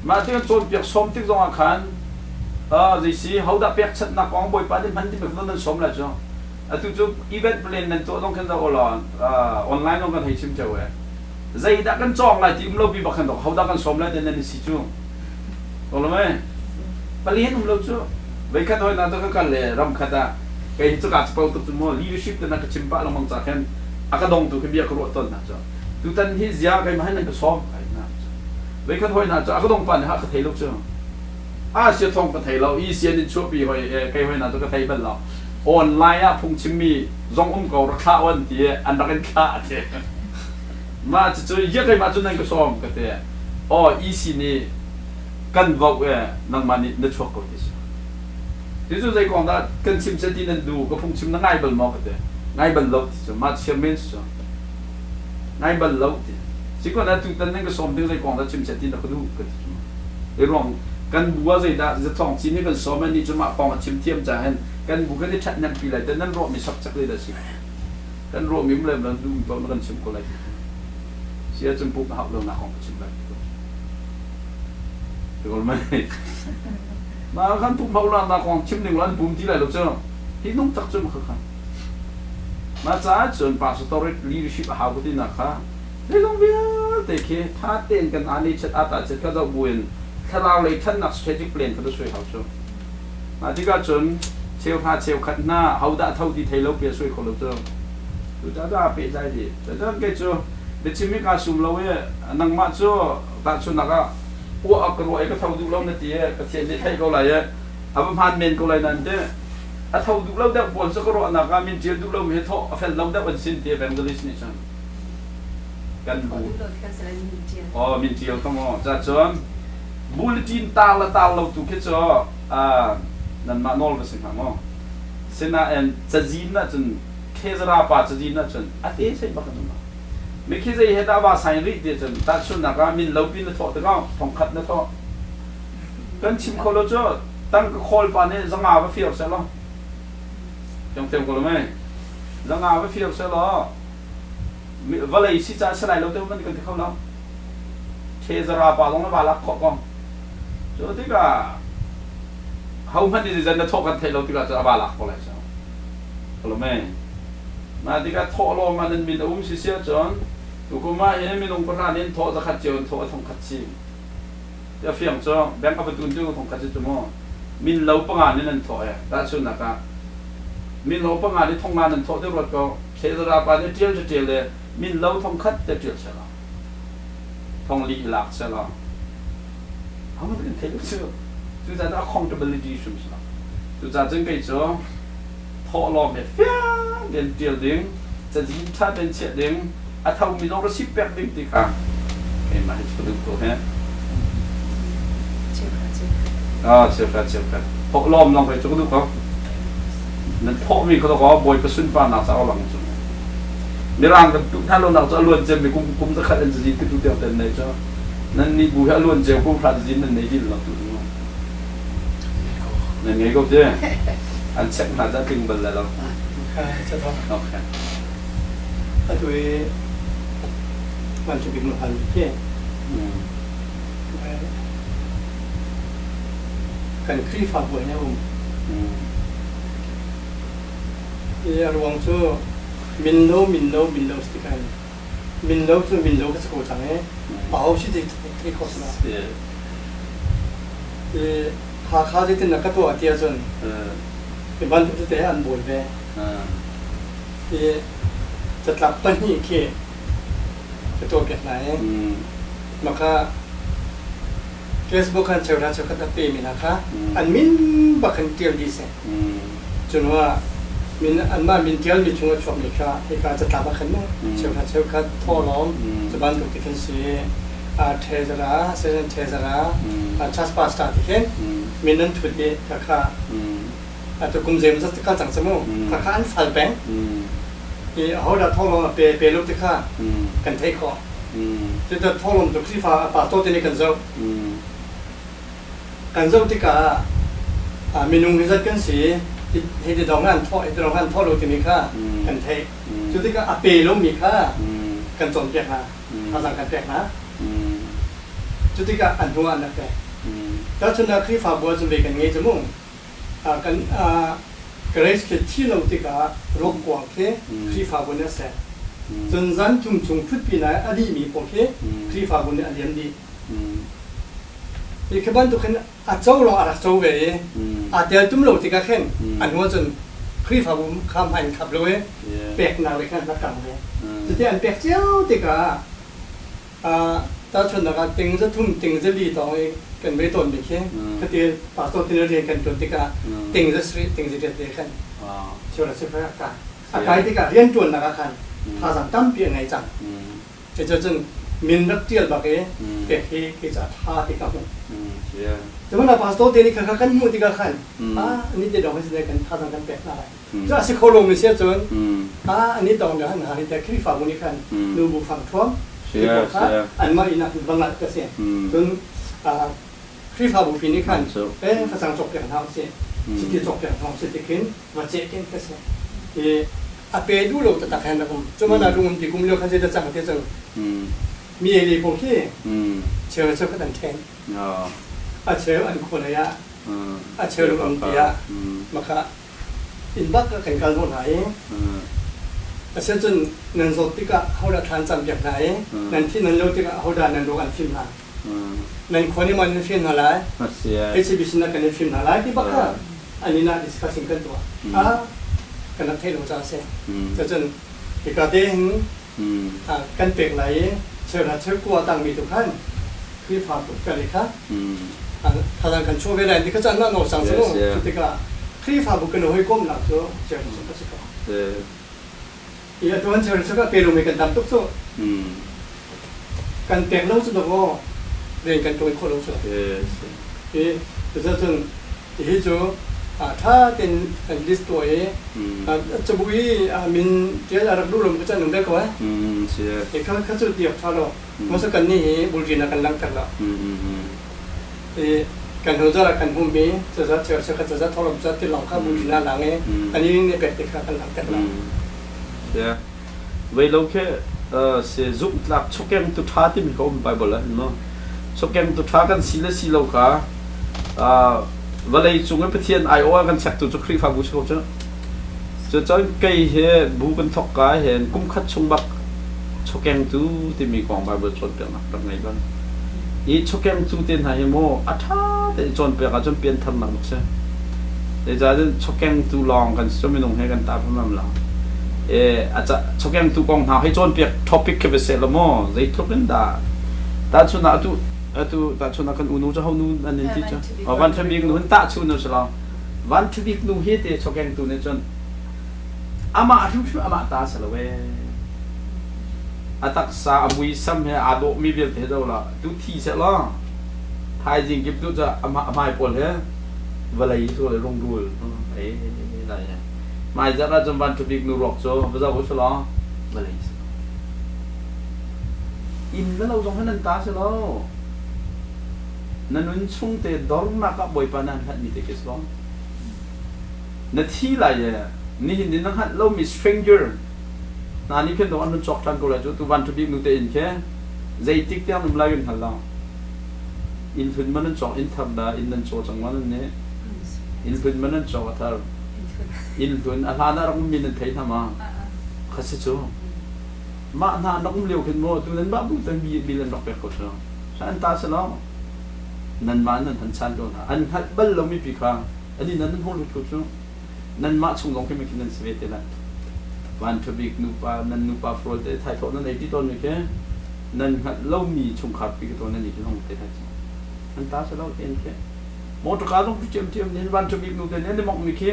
[SPEAKER 1] มาที่กันโจนเปียกสมที่ตรงอาคารดิสิเขาได้เปียกชัดนักกองบ่อยปานที่มันที่เป็นคนนั้นสมเลยจ้าทุกจุดอีเวนต์เปลี่ยนนั่นตัวต้องกันตัวออนไลน์ต้องกันให้ชิมเจ้าใจดักกันจ้องอะไรที่เราบีบกันตัวเขาดักกันสมเลยแต่นั่นสิจูรู้ไหมเปลี่ยนเราจูไปขัดหอยนั่นตัวกันเลยรำขัดอะไอ้จุกอาจจะเปิดตัวมั่ว leadership ตัวนั้นก็ชิมปะเรามังจากเห็นอากาศดงตัวขึ้นเบียร์กระโดดต้นนะจ้าตัวนั้นที่เสียใครมาให้นั่นก็ซ้อมใครนะไปขัดหอยนั่นจ้าอากาศดงปั่นฮะก็เทลูกจ้าเสียทองก็เทเราอีเสียนี่ชั่วปีหอยใครหอยนั่นตัวก็เทเป็นเราออนไลน์พุ่งชิมีจงเก่าราคาวันที่อันดับกันค่าเท่มาจะเยอะเลยมาจนนั่งก็ซ้อมกันเท่อ๋ออีสินี่กันบอกนั่งมานี่นึกชกกันที่สุดที่สุดใจก่อนนะกันชิมเสร็จที่นั่นดูก็พุ่งชิมนั่งง่ายบัลมอกกันเท่ง่ายบัลลบที่สุดมาเชื่อมั่นสุดง่ายบัลลบที่สิ่งก่อนนั้นทุกท่านนั่งก็ซ้อมที่ใจก่อนนะชิมเสร็จที่นั่นก็ดูกันที่สุดไอ้รองกันบัวใจได้จะท่องชิมนี่กันซ้อมนี่จะมาฟังชิมเทียมจะเห็นกันบุกได้ชัดนั่นปีไรแต่นั่นรวมมีสับจักเลยได้สิกันรวมมีเมื่อมันดูตอนมันชิมก็เลยเสียจนปุ๊บหักลงหน้าของชิมเลยถูกไหมมาขันปุ๊บหักลงหน้าของชิม1 ล้านปุ่มที่ไรเราเจอที่นุ่งตักจนมาขันมาจ้าจนป่าสตอรี่ลีดชิพหากุฏินักค่ะได้ลงเบี้ยแต่แค่ถ้าเต้นกันอันนี้ชัดอาตาชัดก็จะบุญถ้าเราเลยท่านนักสเตจิเปลี่ยนก็จะช่วยเขาช่วยมาที่ก็จนเชลพาเชลขัดหน้าเขาได้เท่าที่ไทยเราเปลี่ยนช่วยคนเราเจอดูจ้าได้เปลี่ยนใจดีแต่ถ้าเกิดเจอเด็กชิมิกาสูมเรานั่งมาเจอตัดชนนักอ่ะพวกอักรวยก็เท่าดูเราเนี่ยที่กระเทียนที่ไทยเขาเลยอาบพันเมนเขาเลยนั่นเด้อเท่าดูเราได้บนสักรอบนักมินเจียดูเราไม่เท่าเฟลเราได้วันสิ้นที่เป็นกลิสนี่ฉันกันบูอ๋อมินเจียวต้องอ๋อจ้าจนบูลจินตาละตาเราตุกเจอนั่นมาโนลก็สิ่งหางอ๋อเสนาเอ็นจะจีนนะจนเคสราปาจะจีนนะจนอันนี้ใช่บักนั่นไม่คิดจะเห็นว่าสายรีดเดียจนตัดชนนักมินเราบินละทอดแต่ก็ทองขัดละทอดกันชิมเขาเราจะตั้งก็คอลปานนี้จะงาไปเฟียร์เสร็จแล้วยังเต็มกันหรือไม่จะงาไปเฟียร์เสร็จแล้ววันเลยสิจะสลายเราเต็มมันกันที่เขาแล้วเคสราปาลงมาบาลักขอกองจนที่ก็เขาไม่ได้จะนัดทอกันเทเราที่ก็จะบาลักอะไรใช่ไหมหรือไม่มาที่ก็ทอลงมานั้นมีแต่เสียจนถูกมาเห็นมีลงประธานนี้ทอจะขัดเจียวทอทองขัดชีจะเฟียงจ้องแบงก์เอาไปตุนจุ้งทองขัดชีจุ่มมินเราปังงานนี่นั่นทอแต่ส่วนนักมินเราปังงานนี่ทองงานนั่นทอที่รถก็เคสราปานี่เจียวจะเจียวเลยมินเราทองขัดจะเจียวใช่ไหมทองลีหลักใช่ไหมเขาไม่เป็นเทคนิค就在那 accountability 是不是？就在整个做讨论的非常的决定，在人才的决定，啊，他们那个是别的地方，哎妈，这个多嘿。啊，接着，讨论那个这个多，那讨论เขาต้องบอกไปสุนทรนาสาวหลังจุดมีร่างกันทุกท่านเราหนักจะล้วนเจมีกุมจะขัดอันจะดีที่ทุกเดียวเต็มในเจ้านั่นนี่บุหรี่ล้วนเจกุมพระจะดีนั่นในที่หลังจุดนั่นไงก็เจ้อันเช็คมาจะถึงบนแล้วจะทำโอเค
[SPEAKER 4] ถ้าด้วย วันจะเป็นหลังเที่ยกันคลีฟ้าบวยเนี่ยผมระวังชั่วมินโลสติกันมินโลก็สกุลจังเอ้เอาสิที่ข้อสนะหาข้าวที่ติดนักตัวเดียวจนเป็นบ้านทุกที่อันบวยเลยจะกลับไปนี่เคจะตัวเก็บไหนมาค่ะเฟซบุ๊กคันเชื่อราชการตีมินะคะอันมินบักคันเทียมดีเซจนว่ามินอันมามินเทียมมีช่วงชอบมีค่ะที่การจะกลับมาคันนู้เชื่อราชการท่อล้อมจะบ้านทุกที่คันสีเทซราเซนเทซราชัสปาสตาร์ที่เห็นมินนั้นถุดเยอะค่ะตัวกลุ่มเซมสักการจังสมุค่ะอันฟัลแบงเขาได้ท่อล้อมเปลุกที่ค่ะกันเทคอจะท่อลมจากที่ฟ้าป่าโตที่นี่กันเจ้าที่กามีนุ่งที่จะกันสีที่จะดองงานท่อลมที่มีค่ากันเทจุดที่กาเปลมมีค่ากันจนเปียกนะภาษากันเปียกนะจุดที่กาอันหัวอันนักแต่แล้วชนะที่ฟ้าบัวจะเป็นกันไงจะมุ่งกันกระไรสที่เราที่การบกวนที่ฟ้าบัวเนี่ยเสร็จจนจันจุงพุทธปีไหนอดีมีโอเคคลีฟ้าบุญเนี่ยเลี้ยงดีอีกบ้านทุกคนอาเจ้าเราอาเจ้าเวอาเดียวจุ่มเราที่ก็เห็นอันว่าจนคลีฟ้าบุญข้ามหันขับเลยเปียกหนาเลยกันนักการเลยจุดที่อันเปียกเจ้าที่ก็ตาชนนักการติงจะทุ่มติงจะลีต่อกันไม่ต้นไปแค่ก็ที่ป่าโตที่เราเรียนกันจนที่ก็ติงจะสรีติงจะเรียนได้กันช่วยเราช่วยอากาศที่ก็เรียนจนนักการภาษาตั้มเปลี่ยนไงจังจะจนมินรักเจียลบักเอ๋เปียกที่จะท่าที่กับมันแต่เมื่อเราพาสโต้เทนี่ข้ากันมูที่กับขันอันนี้จะดองให้แสดงกันภาษากันเปียกอะไรจะสิโคลงมีเสียจนอันนี้ดองเดี๋ยวหันหาที่จะคลิปฝั่งนี้ขันนูบุฟังท่วมที่บอกค่ะอันมาอินักบังลัดก็เสียจนคลิปฝั่งบุฟินี่ขันภาษาจบอย่างทางเสียสิ่งที่จบอย่างทางเสียที่ขึ้นมาเจ๊กินก็เสียอาเปดูโลตัดแทนนะผมจนมานารุงที่กุมเลี้ยวขันจะจังที่จังมีอะไรพวกที่เชื่อก็ตันแทนเชื่ออันคนระยะเชื่อลูกอังกียะมาค่ะอินบักก็แข่งกันหมดไหนเชื่อจนเงินสดที่ก็เขาได้ทานจำจากไหนนั่นที่นั่นโลที่ก็เขาได้นั่นดูอันฟิล์มหานั่นคนนี้มันฟิล์มหาไรเอชบีซีนั่นกันฟิล์มหาไรที่บักก็อันนี้น่าดิสคัสซิ่งกันตัวกันนักเทศเราจะเสียจะจนอีกการเด้งกันเปลี่ยนไหลเชื่อนะเชื่อกลัวต่างมีทุกท่านคือฝ่าตุกกันเลยครับทางกันช่วยเวลาที่เขาจะนั่งนอนสังสรรค์ที่ก็คือฝ่าบุกกันหน่อยก้มหลับตัวเชื่อสุขสุขอีกตัวนั้นเชื่อสุขเปลี่ยนลงไปกันดำทุกส่วนกันเปลี่ยนเราสุดก็เรียนกันโดยคนเราสุดจะจนที่จูถ้าเป็นลิสต์ตัวจะบุยมินเจ้าอารักดูลมก็จะหนุ่มได้ก่อนเขาจะเดียบชาโลมันสักกันนี่บุรีนักกันลังกันละกันหัวใจกันหุ่มมีจะเชื่อก็จะทรมจะที่หลังข้าบุรีนักหลังอันนี้เนี่ยเป็นที่กันลังกันละ
[SPEAKER 1] เวลาแค่เสียจุกหลักชกแกงตุท่าที่มีเขาไปบ่แล้วเนาะชกแกงตุท่ากันสิเลสิโลกาวันนี้จุงเป็นเทียนไอโอกันสักตัวจะคลีฟ้าบุชเขาจะจอยไก่เห็นบุกันทอกกายเห็นกุ้มขัดชงบักชกแกงตู้ที่มีกองใบเบอร์ชนเปียกนักตั้งไงบ้างอีชกแกงตู้เตียนหายโมอัฐาแต่จนเปียกจนเปลี่ยนทำหนักใช่แต่จะชกแกงตู้ลองกันจะไม่ลงให้กันตาพม่าละอาจจะชกแกงตู้กองหาให้จนเปียกท็อปิกก็เป็นเสร็จแล้วโมจะทุกเรื่องแต่ชนะตู้tu tak chuna kan unu cha honu an nin ti cha van thabik nu ta chuna chala van thabik nu he te chokeng tu ne chon ama athu ama ta salawe atak sa amui sam he ado mi vel the do la tu thi se la thai jing kip tu cha ama mai pol he valai so le rong dul la ya mai za ra jom van thabik nu rok cho ba za bo chala valai in la lo jong hanan ta se loนั่นนุ่นช่วงเตะดอร์นักบ่อยปานันหัดมีเตะกิสลองนาทีไรนี่นี่นักหัดเรามี stranger นานี่เพียงแต่ว่านุ่นจอกทันก็เลยจู่ตัววันทุบิกนุ่นเตะอินแค่ dây tích tiếng nằm lại gần hẳn lao in phun mà nên chọn in thầm đã in nên chọn chẳng mà nên nè in phun mà nên chọn thà in phun anh ha nó cũng mình thấy tham à khác sẽ chỗ mà anh ha nó cũng liều phun mua tôi nên bắt buộc tôi bị lên đọc bẹt cổ sao sao anh ta sẽ lo nên mà nên thành san rồi anh hát bận lâu mới bị khang anh đi nên hôn được cổ sao nên mà chung lòng cái mình nên sẽ về thế nàyวันทบิกนูปานันนูปาโฟลเตไทยเขานั่นไอ้ที่ต้นนี่แค่นั่นหัดเล่ามีชงขับปีกตัวนั่นนี่ที่ห้องเตะไทยนั่นตาเสล่าเอ็นแค่มอตการต้องพิจารณาเนี่ยวันทบิกนูเตเนี่ยนี่มองมีแค่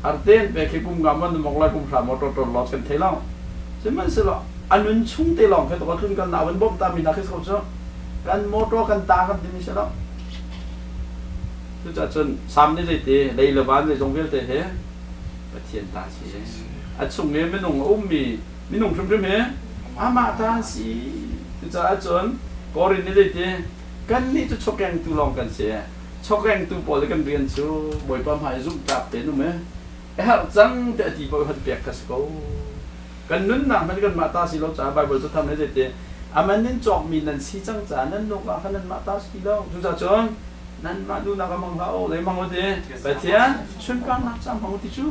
[SPEAKER 1] อาร์เตนไปแค่ปุ่มกำมันมองไล่ปุ่มสามมอตตัวหลอดกันเทล่าใช่ไหมเสล่าอันนั้นชุ่มเตล่าแค่ตัวขึ้นกันหนาวันบ่มตามีนักเขาเจ้ากันมอตกันตากันที่นี่เสล่าทุกจนซ้ำนี่เลยเตะได้ระบาดเลยจงเวลเตะเฮ้ประเทียนตาเสียอันส่งเมียไม่หนุ่งอุ้มมีไม่หนุ่งชุ่มชุ่มเมียอามาตาสีจะอาจนกอรินนี่เลยทีกันนี่จะชกแกงตูลองกันเสียชกแกงตูปอลกันเรียนชูบ่อยปั๊มหายรุ่งจับเป็นหนุ่มไหมจังแต่ที่บ่อยหัดเปียกกัสกูกันนุ่นน่ะมันกันมาตาสีเราจ่าใบบ่อยจะทำได้เลยทีมันนั่นจอกมีนั่นสีจังจ่านั่นนกอ่ะนั่นมาตาสีเราจุดจนนั่นมาดูนักมังเขาเลยมังวันทีไปเที่ยชุนกลางนักจำมังวันที่ชู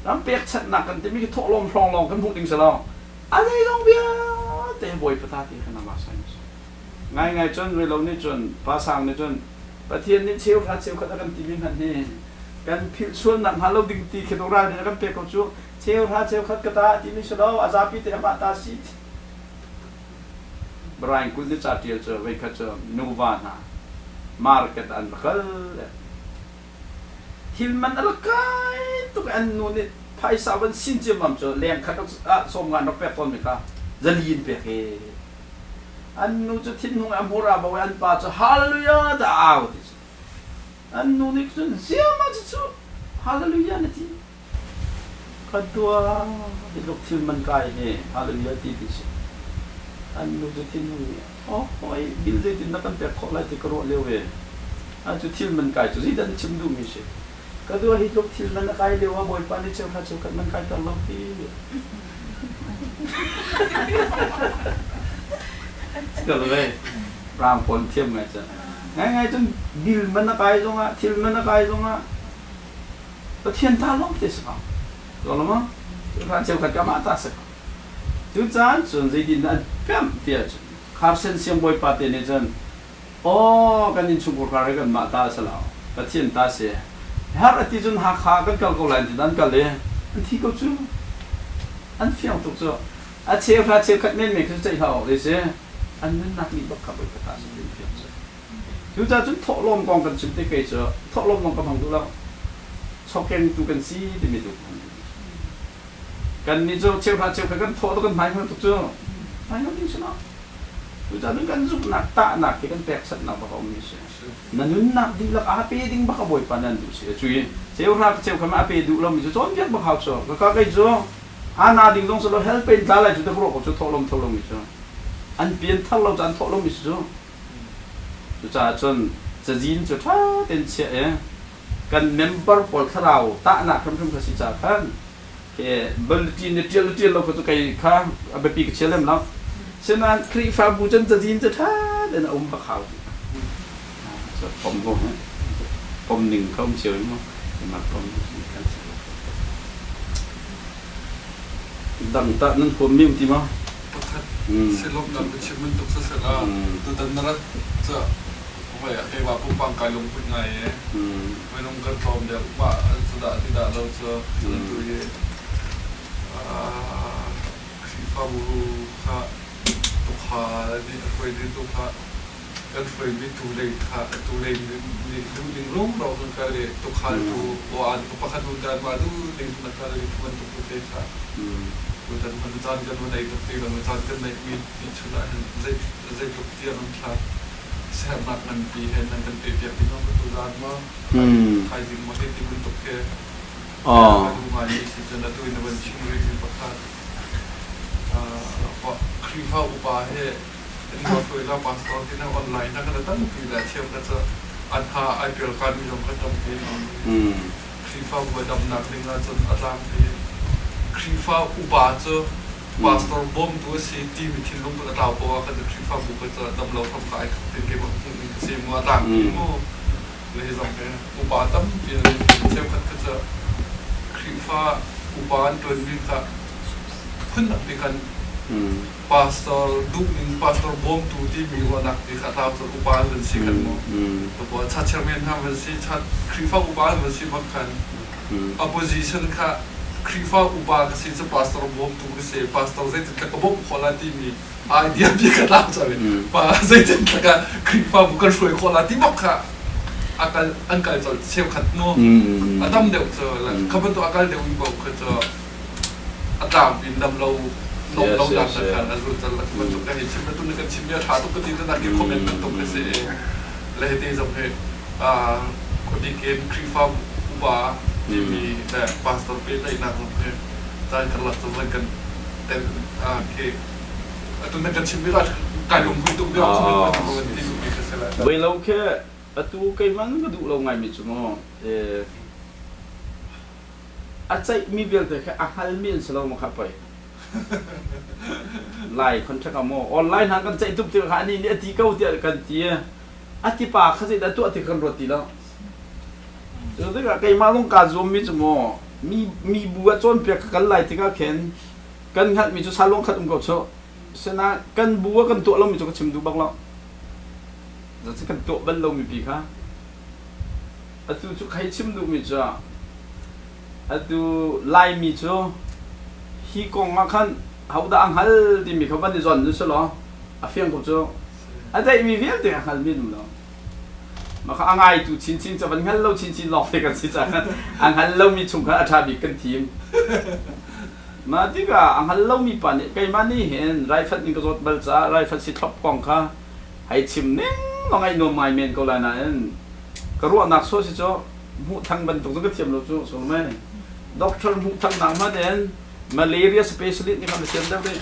[SPEAKER 1] น้ำเปียกชัดหนักกันแต่ไม่คิดทอลมพรองลองกันพูดถึงเสร็จแล้วอะไรลองเบียแต่บ่อยประทาที่ขนาดมาใช่ไงจนเวลานี้จนภาษาเนี่ยจนประเทศนี้เชี่ยวขัดกันตีวิ่งหันนี่กันพิชวนหนักหาเราดึงตีเขตราเนี่ยกันเปียกเขาชูเชี่ยวขัดกระตาที่นี่เสร็จแล้วอาซาพิเตะมาตาสิบรายกุลนี่จัดเดียวเจอไว้ขัดเจอนูวานามาร์เก็ตอันเขลฮิลมันอะไรกันตุกอันนู้นนี่ภายสาวันสิ้นเจียมมั่งจ้ะเลี้ยงขัดสมงานเราแปะต้นไหมครับจะลีนเปียกอันนู้นจะทิ้งหัวอัมพุราบอกว่าอันป้าจะฮาเลลูยาจะเอาดิอันนู้นนี่ก็จะเสียมาจะชูฮาเลลูยาเนี่ยที่ขัดตัวที่ลูกทิลมันกายเนี่ยฮาเลลูยาที่ดิฉันอันนู้นจะทิ้งหัวโอ้ยบิลเจตินนักการเปียกขอไล่ที่กระโดดเร็วเว้ยอันจะทิลมันกายจะสิดันชิมดูมิเช่ก็ดูให้ลูกทิลมันกายเร็วว่าบ่อยปานนี้เจ้าข้าเจ้าขัดมันกายตลอดปีก็เลยรามผลเทียมไงจ๊ะไงจนดิลมันกายตรงอ่ะทิลมันกายตรงอ่ะก็เทียนตาลงเตสก์ก็รู้มั้ยข้าเจ้าขัดก็มาตาสักจุดนั้นส่วนใจดินนั้นเพิ่มเพียรคาร์เซนเสียงบ่อยปาเตนี่จันโอ้กันยินชุกกระไรกันมาตาสลาวก็เทียนตาเสียฮาร์ที่จนหักขากันก็ไล่ที่นั่นก็เลยอันที่เขาจูอันเฟี้ยงตุกจ้ะอันเชี่ยวขัดเน้นไม่คือใจเขาเลยเสียอันนั้นนักนิบักขับไปกระทาสิ่งเดียวจ้ะจุดนั้นจนทอลมกองกันชิมได้เกยจ้ะทอลมกองกำลังดูแล้วชอบแกงดูกันซีที่ไม่ดูกันนี่จ้ะเชี่ยวกันทอตัวกันหมายมันตุกจ้ะหมายมันดีใช่ไหมจุดนั้นกันจุกหนักตาหนักที่กันแตกสัตว์หนักบ้าเขาไม่ใช่นั่นหนักดิ้งลักอาเปดิ้งบ้าเขาบ่อยปานนั้นดูเสียจุยเชี่ยวเขามาอาเปดูเราไม่ใช่จนเยอะบ้าเขาจ้ะก็ใกล้จ้ะอานาดิ้งลงสโลเฮลเป็นตาเลยจุดที่พวกเขาจะทอลมไม่ใช่อันเปลี่ยนทั้งเราจะอันทอลไม่ใช่จ้ะจุดจนจะยินจุดท่าเต็นเสียกันเมมเบอร์พอลที่เราตาหนักคำภาษาจากกันเฮ้บลจีนเจียเราก็จะใครข้างเอาไปปีกเชื่อมแล้วฉะนั้นครีฟาบูจันจะยินจะท่าเดินอุ้มพระเขาผมหนึ่งเขาเชื่อมั้งมาผมดังตานั่นผมมีมั้งที่มั้ง
[SPEAKER 5] เสร็จลงดันไปชิมมันตุกเสร็จแล้วตัวดันนั่นจะไม่ไอ้ว่าผู้ปังกายลงเป็นไงไม่ลงกันพร้อมเดี๋ยวว่าสุดาที่ดาเราจะตัวเย่สีฟ้าบูค่ะตุกขาดิไฟดิตุกขากันไฟดิตูเลยค่ะตูเลยดึงลงเราเป็นการเลยตุกขาตูว่าตุกขาดูดันมาดูดึงมันการเลยมันตุกตุกเลยค่ะdan menjadi kan menjadi ketika menjadi kan naik cuna jadi ketika menjadi sehat nanti hendak kan tiap itu betul lama kaji masih dibentuk ke rumah ini sejenak tu ini benci mereka pakai apa kriva upah ini waktu itu pas tahun ini online nak datang tidak siap kata ada IPL kami yang ketemu kriva buat nak dengan alam ni kriva ubah je pastor bom tu si team tin lung tu tao po ka tri fa bu ka dam lo tham kai tin ke mo se mo tang mo le zong ke upa tam ti se khat ka tri fa upan tu ni ka phun nak kan pastor duk ning pastor bom tu ti mi wa nak ti kha tao tu upan len si kan mo to po cha chairman ha wen si cha tri fa upan wen si mak kan opposition ka krifa uba kasi sa pastor bom tu kasi pastor zai tin ka bom khola ti mi idea bi ka ta sabe pa zai tin ka krifa bukan shoi khola ti bok ka akal angkal so seu khat no adam de so la ka ban to akal de wi bok ka so atam bin dam lo no lo da ka kan azu tal la ka to ka hi chim tu ne ka chim ya tha to ka ti na ke comment to ka se le te zo he ko di ke krifa ubaมีแต่พาสตอร์เป็นได้นักเลยใจกันหลักตัวกันแต่เคตัวนั้นกันชิมไม่ได้การลงทุนตัวเดียวใช่ไหมมันที่สุดที่สุดแล้ว
[SPEAKER 1] เวลาแค่ตัวใครมันก็ดูเราไงมิจุโมอาจจะมีเวลาแต่แค่อาหารมีนสโลมาขับไปไล่คนชักโมออนไลน์หากันใจทุบเตียวหานี่เนี่ยที่เก้าเตียกันเตียอาทิตย์ปากเขาจะได้ตัวที่กันรถตีแล้วแต่ก็ใครมาลงการzoomมิจุโมมีบัวจนเปียกกันไล่ที่ก็เข็นกันหัดมิจุซาลงขัดก็ชอบเสนากันบัวกันตัวเรามิจุก็ชิมดูบ้างแล้วแต่ถ้ากันตัวบันเรามีปีค่ะอะตูจุใครชิมดูมิจุอะตูไล่มิจุฮีกงมาขันเขาด่างฮัลที่มีเขาบันที่จอนดูสิล้ออะเฟียงก็จุอะแต่มีเฟียงที่ฮัลมีดูแล้วมาเขาอ่างไอตูชินจะวันงั้นเราชินหลอกไปกันสิจ้ะอ่างฮันเรามีชุมกันอาชาบิกันทีมมาที่ก็อ่างฮันเรามีปันเนี่ยใครมานี่เห็นไรฟัดนี่ก็รถบัลซ่าไรฟัดสิท็อปกองค่ะให้ชิมเนี่ยลองไอ้โนมายเมนก็แล้วนั่นก็รู้นักโซสิจ้ะหูทางบรรทุกต้องก็เทียมเราจู่สมไหมด็อกเตอร์หูทางหนังมาเด่นมาเลเรียสเปเชียลิสต์นี่คำเทียมได้เลย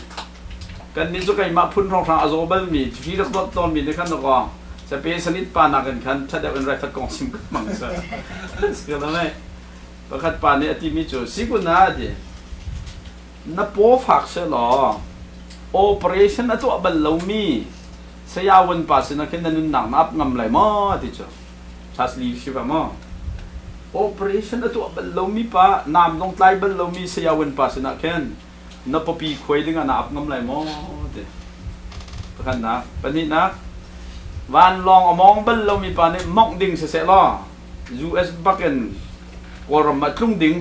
[SPEAKER 1] กันนี่จะใครมาพุ่นรองทางอาโซเบลมีที่รักรถตอนมีในขั้นตอนจะเป็นสนิทปานักกันขันถ้าได้เป็นไรฟัดกองซิมก็มั่งซะก็ทำไมประคัดปานนี้ที่มีจุดสิกุน่าดินับโป๊ฝักเสลอ operation ตัวบัลลูมีเสียวันปัสนักนั่นหนังนับงำไหลมั้งที่จุดชาสลีชิบะมั้ง operation ตัวบัลลูมีปะนามต้องไล่บัลลูมีเสียวันปัสนักนับปปีคุยดึงนับงำไหลมั้งดิประคัดนะปนิดนะวันลองมองบัลเรามีปานนี้มองดิ่งเสียล้อ US บักเก็นวอร์มาทุ่งดิ่ง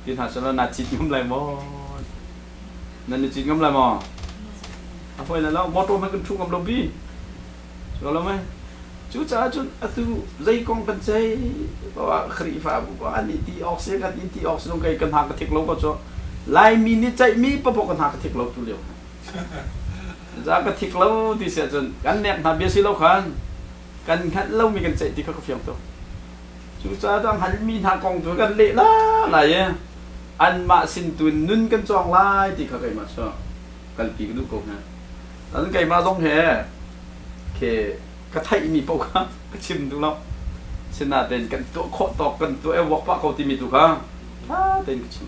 [SPEAKER 1] ที่หาสารนาจิตกำไรมั้งนั่นจิตกำไรมั้งเอาไปแล้วมอตัวมันก็ทุ่งกำลังบีก็แล้วไหมจุดจ้าจุดตัวใจกองกันใจเพราะว่าครีฟ้าบุกอันนี้ที่ออกเสียกันที่ออกเสียงกันหากระทิกเราก็จะลายมีนิจมีประปกันหากระทิกเราตัวเดียวจากกระทิกเราที่เสียจนกันเนี่ยทำเบียร์สิเราขันกันขันเรามีกันใจที่เขาเฟียงตัวจุดจ้าต้องหันมีทางกองตัวกันเละละอะไรอันมาสินตุนนุ่นกันจองไล่ที่เขาเคยมาชอบกันปีกดูกบนะแล้วไก่มาต้องแห่เคกระไทยมีปกครับก็ชิมดูแล้วชนะเด่นกันตัวโคตอกกันตัวเอวกปะเขาที่มีตัวข้างเด่นก็ชิม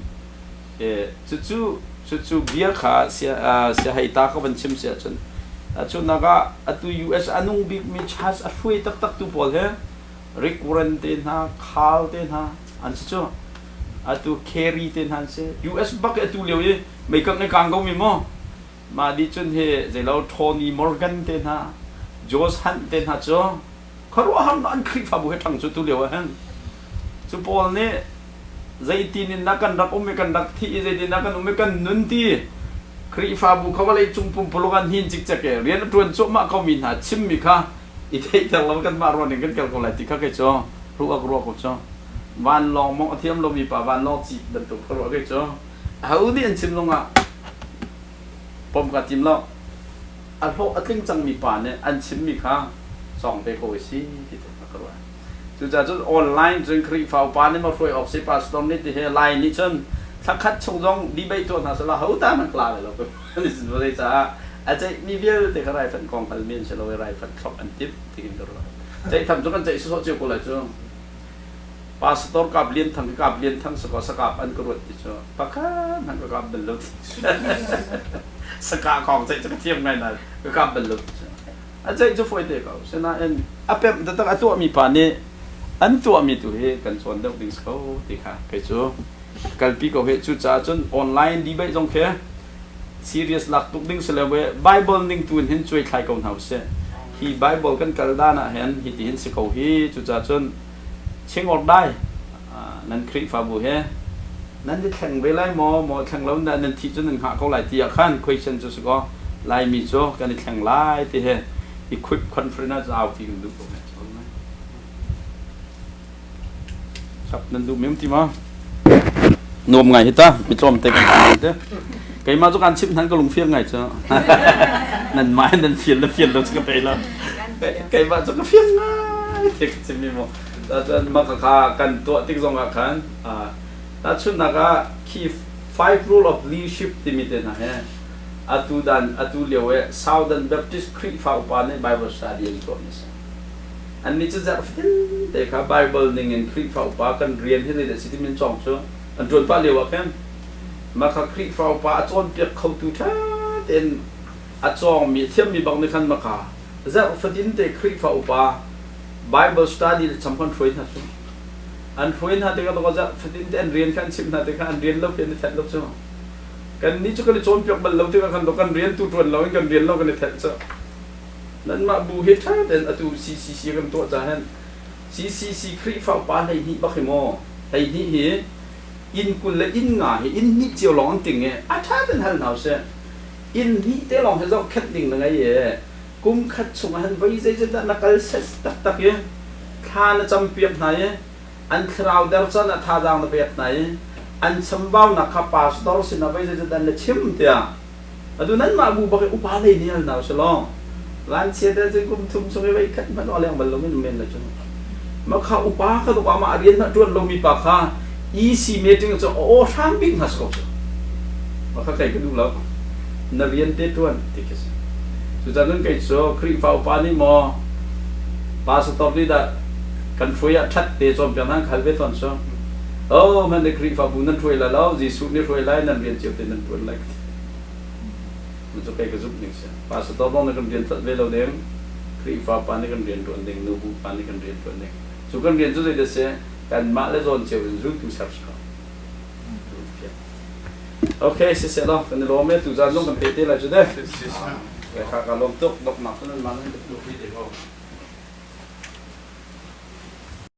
[SPEAKER 1] จู่เบียร์ขาเสียให้ตาเขาเป็นชิมเสียจนจนนักตัว US อันนุ่งบิ๊กมีชาร์จช่วยตักตัวบอลเหรอริกวอร์เรนเตนฮะคาร์ลเตนฮะอันจู่ตัวแครีเตนฮะเสีย US บักตัวเลี้ยวยี่ไม่กังในกลางก็มีมั้งมาดิจนเฮจะเราโทนี่มอร์แกนเตนฮะจอร์จฮันเตนฮะจ้ะเขารู้ว่าอันคลิปฟาบุให้ทั้งจุดตัวเลี้ยวฮะจู่บอลเนี่ยใจตีนินนักกันรักไม่กันรักที่ใจตีนักกันไม่กันนุนที่ครีฟ้าบุเขาว่าเลยจุ่มปุ่มพลกันหินจิกจักเกเรียนตรวจจุ่มมาเขามีหาชิมมีค่ะอีเทแต่เรากันมารวนกันเกี่ยวกับอะไรที่เขาเกจ้ารู้ก็รู้ก็จ้าวันลองมองเทียมเรามีป่าวันลองจีบตัวเขารู้ก็จ้าเอาดิอันชิมลงอ่ะผมกับจิมแล้วอันพวกอันติ้งจังมีป่าเนี่ยอันชิมมีค่ะสองเด็กโอ้ยสิที่ตัวเขารู้จุดจะจุดออนไลน์จนครีฟ้าป่าเนี่ยมาช่วยออกสิปัสตรงนี้ที่เฮไลน์นี่จนถ้าคัดชงจงดีไปตัวนั้นสละเขาตามันกลายเลยเราก็นี่สิว่าจะอาจจะมีเบี้ยแต่ก็ไรฝันกองพันเมียนเชลล์ไรฝันครบอันทิพย์ที่กินตัวเราใจทำจนกันใจสุดๆเจ้าก็เลยจ้อง พาสตอร์กับเรียนทั้งสกอสกับอันกรวดที่ชัวปะกันมันก็กับเป็นลุสกาของใจจะเทียมไงนะก็กับเป็นลุอาจจะจะช่วยเด็กเอาฉะนั้นอาเป็ดแต่ตั้งตัวมีปานี่อันตัวมีตัวเฮกันส่วนเด็กดิ้งเขาที่ค่ะไปชัวกันปีก็เฮจุดจ้าจนออนไลน์ดีไปจงแค่serious หลักตุกดิ้งเสลเว Bible ดิ้งตัวเห็นช่วยใครก่อนเฮาเสียฮีไบเบิลกันกัลดานะเห็นฮีที่เห็นสิเขาฮีจุดจ้าจนเชิงออกได้นั่นคริฟาบูเฮนั่นจะแข่งไปไล่หมอแข่งแล้วนั่นที่จนหนึ่งหาเขาหลายที่ขั้น question จุดสก็ไล่มีโจกันแข่งไล่ที่เฮ equip conference เอาที่ดูตรงนี้ครับนั่นดูมิ้มที่มานวมไงฮิตามิตรมเต็มเด้อไก่มาจุกันชิมท่านก็ลงเฟียงไงเจ้านั่นไม้นั่นเฟียนแล้วจะไปแล้วไก่มาจุกันเฟียงง่ายเด็กจะมีมั้งแต่มาขากันตัวติ๊กซองกันแต่ชุดนักคี5 rule of leadership ที่มีเด่นนะฮะอัตุเลี้ยวSouthern Baptist Creek ฟ้าอุปาใน Bible study อย่างตัวนี้อันนี้จะจัดฟิลเด็กครับ Bible หนึ่งเงิน Creek ฟ้าอุปากันเรียนที่ในเด็กสิที่มันจองชัวอันจวนป้าเลี้ยวแค่มาขา Creek ฟ้าอุปาอัจฉริยะเขาตัวท่าเด่นอัจฉริยะมีเทียมมีบางในขันมาขาจัดฟิลเด็ก Creek ฟ้าอุปาBible study สำคัญช่วยนะชัวอันช่วยนะเด็กก็ต้องจัดฟิลเด็กเรียนขันชิมนะเด็กขันเรียนแล้วเป็นแทนลูกชัวกันนี้จุกันโจมเปียกบัลลังก์ที่กันต้องกันเรียนตัวตนเรากันเรียนเรากันในแทนชัวนั่นมาบูเฮท่าเด่นอัตุCCCกันตัวจ้าเห็น CCC คริฟ้าป่าในนี้บักเหมอในนี้เฮอินกุลและอินง่ายอินนี้เจียวหลงติงเงอาท่าเด่นหันเอาเสียอินนี้เจ้าหลงให้เราคัดดิ่งยังไงเย่กุมคัดส่งหันไว้ใจจะนักการเสษตักเย่ข้าน่ะจำเปียกไหนอันคราวเดลซันท่าจางน่ะเปียกไหนอันสมบูรณ์นักขับปาสตอร์สินะไว้จะดันละชิมเดียอะดูนั้นมาบูบักอุปาเลยเนี่ยนะฉลองร้านเชียร์ได้จะกุมทุ่มส่งไปคัดมันอะไรอย่างบัลลังก์มันละจังมาข้าอุปาข้าตัวมาเรียนนะจวนลงมีปากข้าeasy meeting จะโอ้ทางบิ่งฮัสก็จะมาข้าใครก็ดูแล้วนักเรียนเตจวนที่คิดสุดท้ายนั้นก็จะครีฟ้าอุปานี่มอปาสตอร์นี่ได้กันช่วยชัดเตจอมเป็นทางขับเวทอนซะมันได้ครีฟ้าบุญนั่นช่วยแล้วจีสุนี่ช่วยไล่นั่นเรียนเจียวเต็นนั่นช่วยไล่มันจะไปกระซุบหนึ่งเสียปาสตอร์ต้องในการเรียนตัดเวลาเดิมครีฟ้าปาในการเรียนตัวหนึ่งนูบูปาในการเรียนตัวหนึ่งสุกันเรียนจุดเดียวเสียกันมาเลจอนเจียวรูทูสับสกอโอเคเสร็จแล้วกันในโลเมตุจานลงกันเตะอะไรจุดเด้อไปข้ากันลงตุกดอกหนักนั้นมานั่นดูวิดีโอ